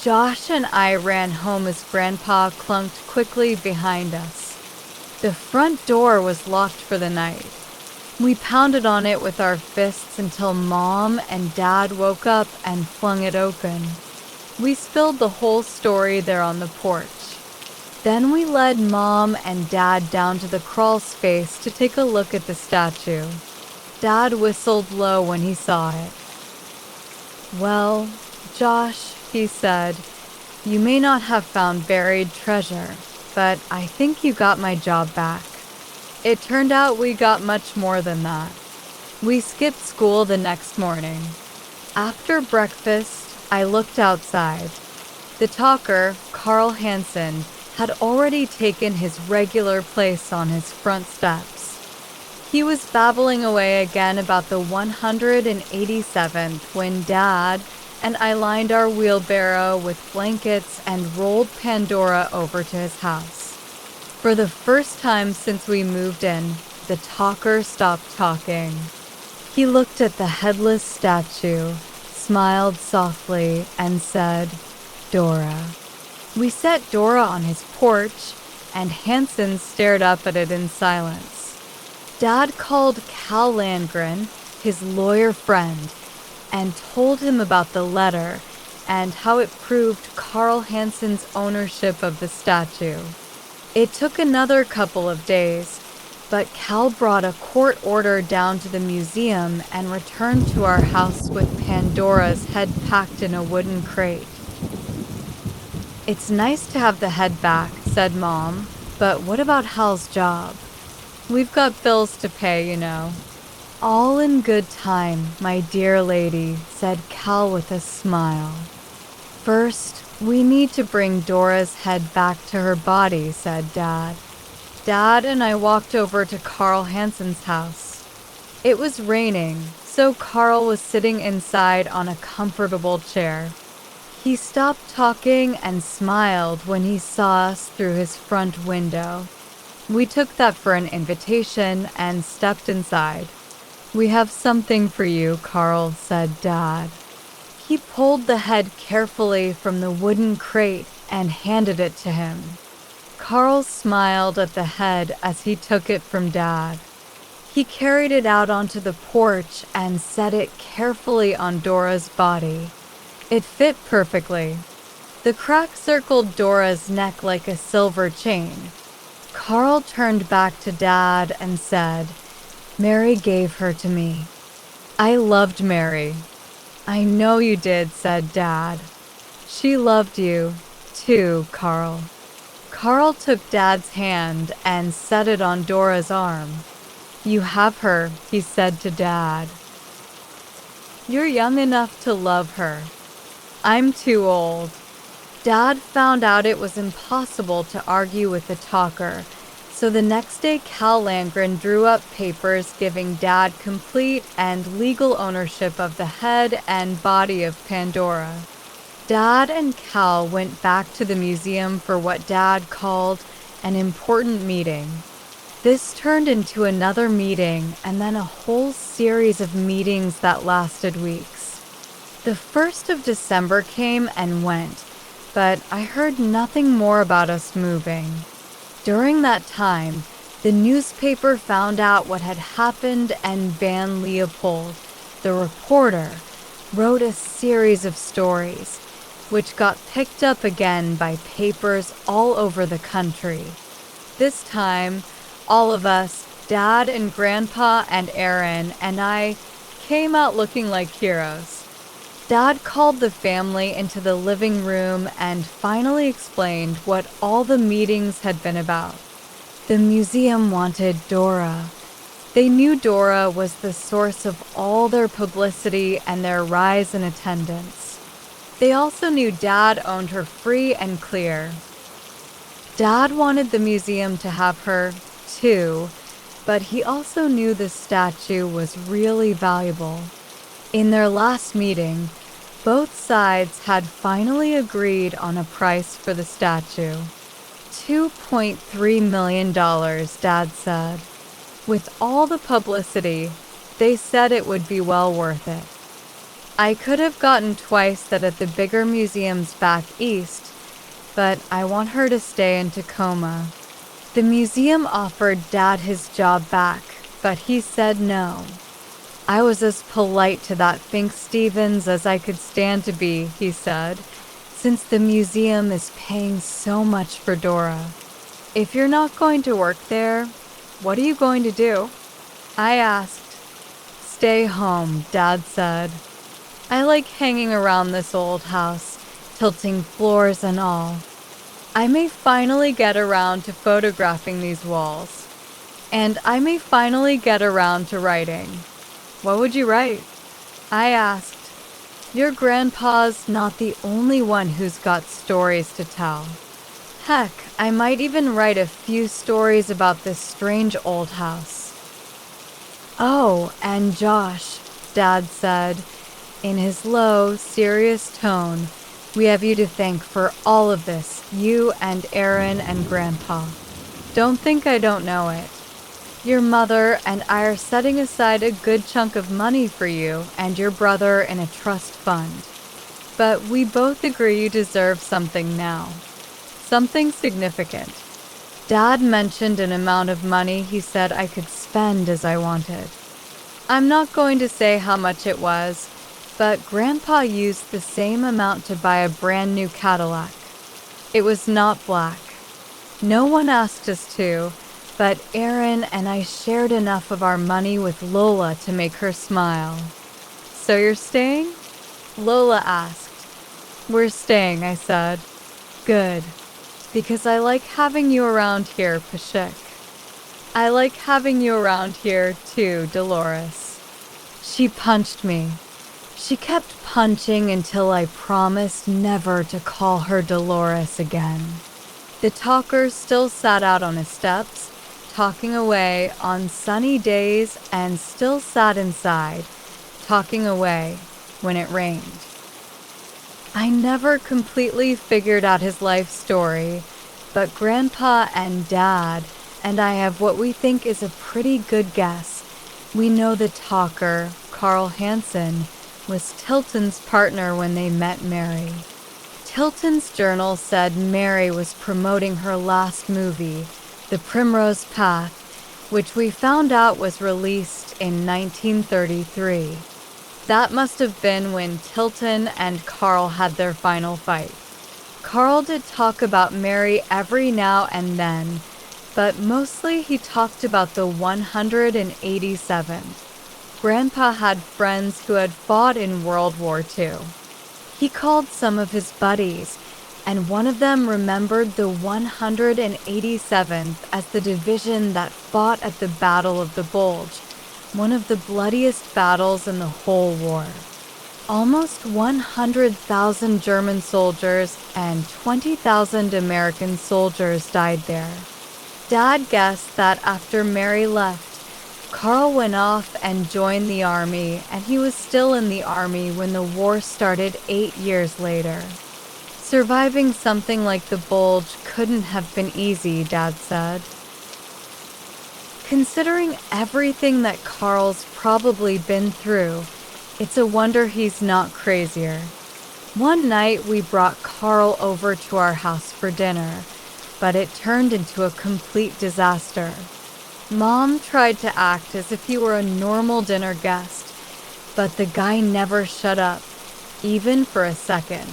Josh and I ran home as Grandpa clunked quickly behind us. The front door was locked for the night. We pounded on it with our fists until Mom and Dad woke up and flung it open. We spilled the whole story there on the porch. Then we led Mom and Dad down to the crawl space to take a look at the statue. Dad whistled low when he saw it. Well, Josh, he said, you may not have found buried treasure, but I think you got my job back. It turned out we got much more than that. We skipped school the next morning. After breakfast, I looked outside. The talker, Carl Hansen, had already taken his regular place on his front steps. He was babbling away again about the 187th when Dad and I lined our wheelbarrow with blankets and rolled Pandora over to his house. For the first time since we moved in, the talker stopped talking. He looked at the headless statue, smiled softly, and said, Dora. We set Dora on his porch, and Hansen stared up at it in silence. Dad called Cal Landgren, his lawyer friend, and told him about the letter and how it proved Carl Hansen's ownership of the statue. It took another couple of days, but Cal brought a court order down to the museum and returned to our house with Pandora's head packed in a wooden crate. It's nice to have the head back, said Mom, but what about Hal's job? We've got bills to pay, you know. All in good time, my dear lady, said Cal with a smile. First, we need to bring Dora's head back to her body, said Dad. Dad and I walked over to Carl Hansen's house. It was raining, so Carl was sitting inside on a comfortable chair. He stopped talking and smiled when he saw us through his front window. We took that for an invitation and stepped inside. "We have something for you," Carl said, Dad. He pulled the head carefully from the wooden crate and handed it to him. Carl smiled at the head as he took it from Dad. He carried it out onto the porch and set it carefully on Dora's body. It fit perfectly. The crack circled Dora's neck like a silver chain. Carl turned back to Dad and said, "Mary gave her to me. I loved Mary." "I know you did," said Dad. "She loved you, too, Carl." Carl took Dad's hand and set it on Dora's arm. "You have her," he said to Dad. "You're young enough to love her. I'm too old." Dad found out it was impossible to argue with the talker, so the next day Cal Landgren drew up papers giving Dad complete and legal ownership of the head and body of Pandora. Dad and Cal went back to the museum for what Dad called an important meeting. This turned into another meeting and then a whole series of meetings that lasted weeks. The 1st of December came and went, but I heard nothing more about us moving. During that time, the newspaper found out what had happened, and Van Leopold, the reporter, wrote a series of stories, which got picked up again by papers all over the country. This time, all of us, Dad and Grandpa and Aaron and I, came out looking like heroes. Dad called the family into the living room and finally explained what all the meetings had been about. The museum wanted Dora. They knew Dora was the source of all their publicity and their rise in attendance. They also knew Dad owned her free and clear. Dad wanted the museum to have her, too, but he also knew the statue was really valuable. In their last meeting, both sides had finally agreed on a price for the statue. $2.3 million, Dad said. With all the publicity, they said it would be well worth it. I could have gotten twice that at the bigger museums back east, but I want her to stay in Tacoma. The museum offered Dad his job back, but he said no. I was as polite to that Fink Stevens as I could stand to be, he said, since the museum is paying so much for Dora. "If you're not going to work there, what are you going to do?" I asked. "Stay home," Dad said. "I like hanging around this old house, tilting floors and all. I may finally get around to photographing these walls. And I may finally get around to writing." "What would you write?" I asked. "Your grandpa's not the only one who's got stories to tell. Heck, I might even write a few stories about this strange old house." "Oh, and Josh," Dad said, in his low, serious tone, "we have you to thank for all of this, you and Aaron and Grandpa. Don't think I don't know it. Your mother and I are setting aside a good chunk of money for you and your brother in a trust fund. But we both agree you deserve something now. Something significant." Dad mentioned an amount of money he said I could spend as I wanted. I'm not going to say how much it was, but Grandpa used the same amount to buy a brand new Cadillac. It was not black. No one asked us to, but Aaron and I shared enough of our money with Lola to make her smile. "So you're staying?" Lola asked. "We're staying," I said. "Good. Because I like having you around here, Peshik." "I like having you around here, too, Dolores." She punched me. She kept punching until I promised never to call her Dolores again. The talker still sat out on his steps, talking away on sunny days, and still sat inside, talking away when it rained. I never completely figured out his life story, but Grandpa and Dad, and I have what we think is a pretty good guess. We know the talker, Carl Hansen, was Tilton's partner when they met Mary. Tilton's journal said Mary was promoting her last movie, The Primrose Path, which we found out was released in 1933. That must have been when Tilton and Carl had their final fight. Carl did talk about Mary every now and then, but mostly he talked about the 187th. Grandpa had friends who had fought in World War II. He called some of his buddies, and one of them remembered the 187th as the division that fought at the Battle of the Bulge, one of the bloodiest battles in the whole war. Almost 100,000 German soldiers and 20,000 American soldiers died there. Dad guessed that after Mary left, Carl went off and joined the army, and he was still in the army when the war started 8 years later. Surviving something like the Bulge couldn't have been easy, Dad said. Considering everything that Carl's probably been through, it's a wonder he's not crazier. One night we brought Carl over to our house for dinner, but it turned into a complete disaster. Mom tried to act as if he were a normal dinner guest, but the guy never shut up, even for a second.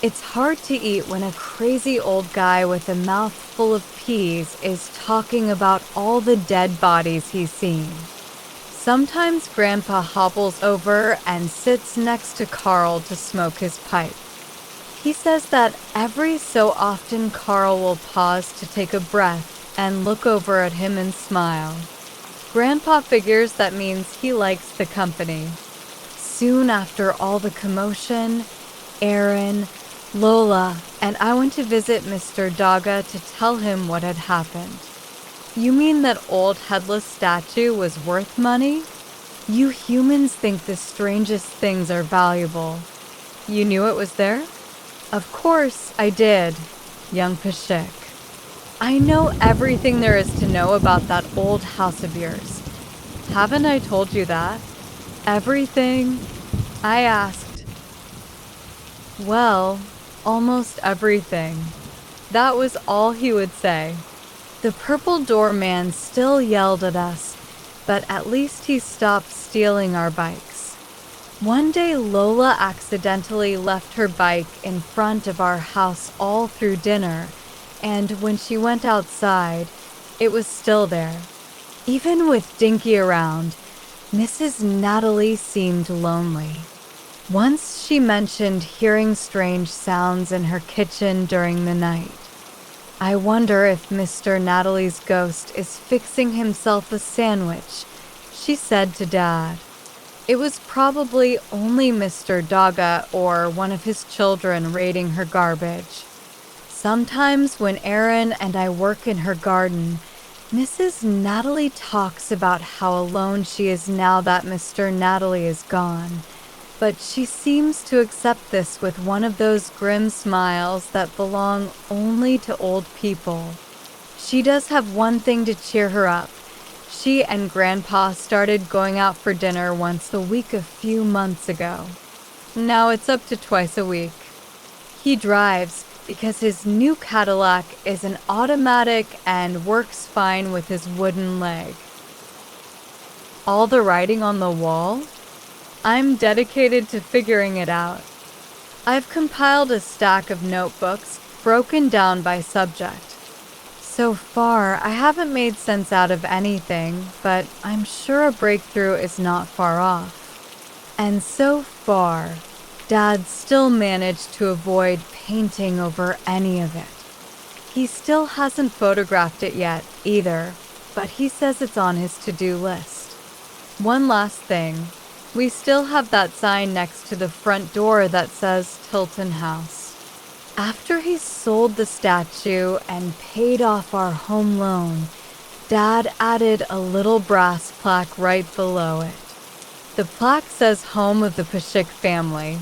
It's hard to eat when a crazy old guy with a mouth full of peas is talking about all the dead bodies he's seen. Sometimes Grandpa hobbles over and sits next to Carl to smoke his pipe. He says that every so often Carl will pause to take a breath and look over at him and smile. Grandpa figures that means he likes the company. Soon after all the commotion, Aaron, Lola, and I went to visit Mr. Daga to tell him what had happened. You mean that old headless statue was worth money? You humans think the strangest things are valuable. You knew it was there? Of course I did, young Peshik. I know everything there is to know about that old house of yours. Haven't I told you that? Everything? I asked. Well, almost everything. That was all he would say. The purple doorman still yelled at us, but at least he stopped stealing our bikes. One day Lola accidentally left her bike in front of our house all through dinner, and when she went outside, it was still there. Even with Dinky around, Mrs. Natalie seemed lonely. Once she mentioned hearing strange sounds in her kitchen during the night. I wonder if Mr. Natalie's ghost is fixing himself a sandwich, she said to Dad. It was probably only Mr. Daga or one of his children raiding her garbage. Sometimes when Aaron and I work in her garden, Mrs. Natalie talks about how alone she is now that Mr. Natalie is gone, but she seems to accept this with one of those grim smiles that belong only to old people. She does have one thing to cheer her up. She and Grandpa started going out for dinner once a week a few months ago. Now it's up to twice a week. He drives because his new Cadillac is an automatic and works fine with his wooden leg. All the writing on the wall? I'm dedicated to figuring it out. I've compiled a stack of notebooks broken down by subject. So far, I haven't made sense out of anything, but I'm sure a breakthrough is not far off. And so far, Dad still managed to avoid painting over any of it. He still hasn't photographed it yet, either, but he says it's on his to-do list. One last thing. We still have that sign next to the front door that says Tilton House. After he sold the statue and paid off our home loan, Dad added a little brass plaque right below it. The plaque says home of the Peshik family.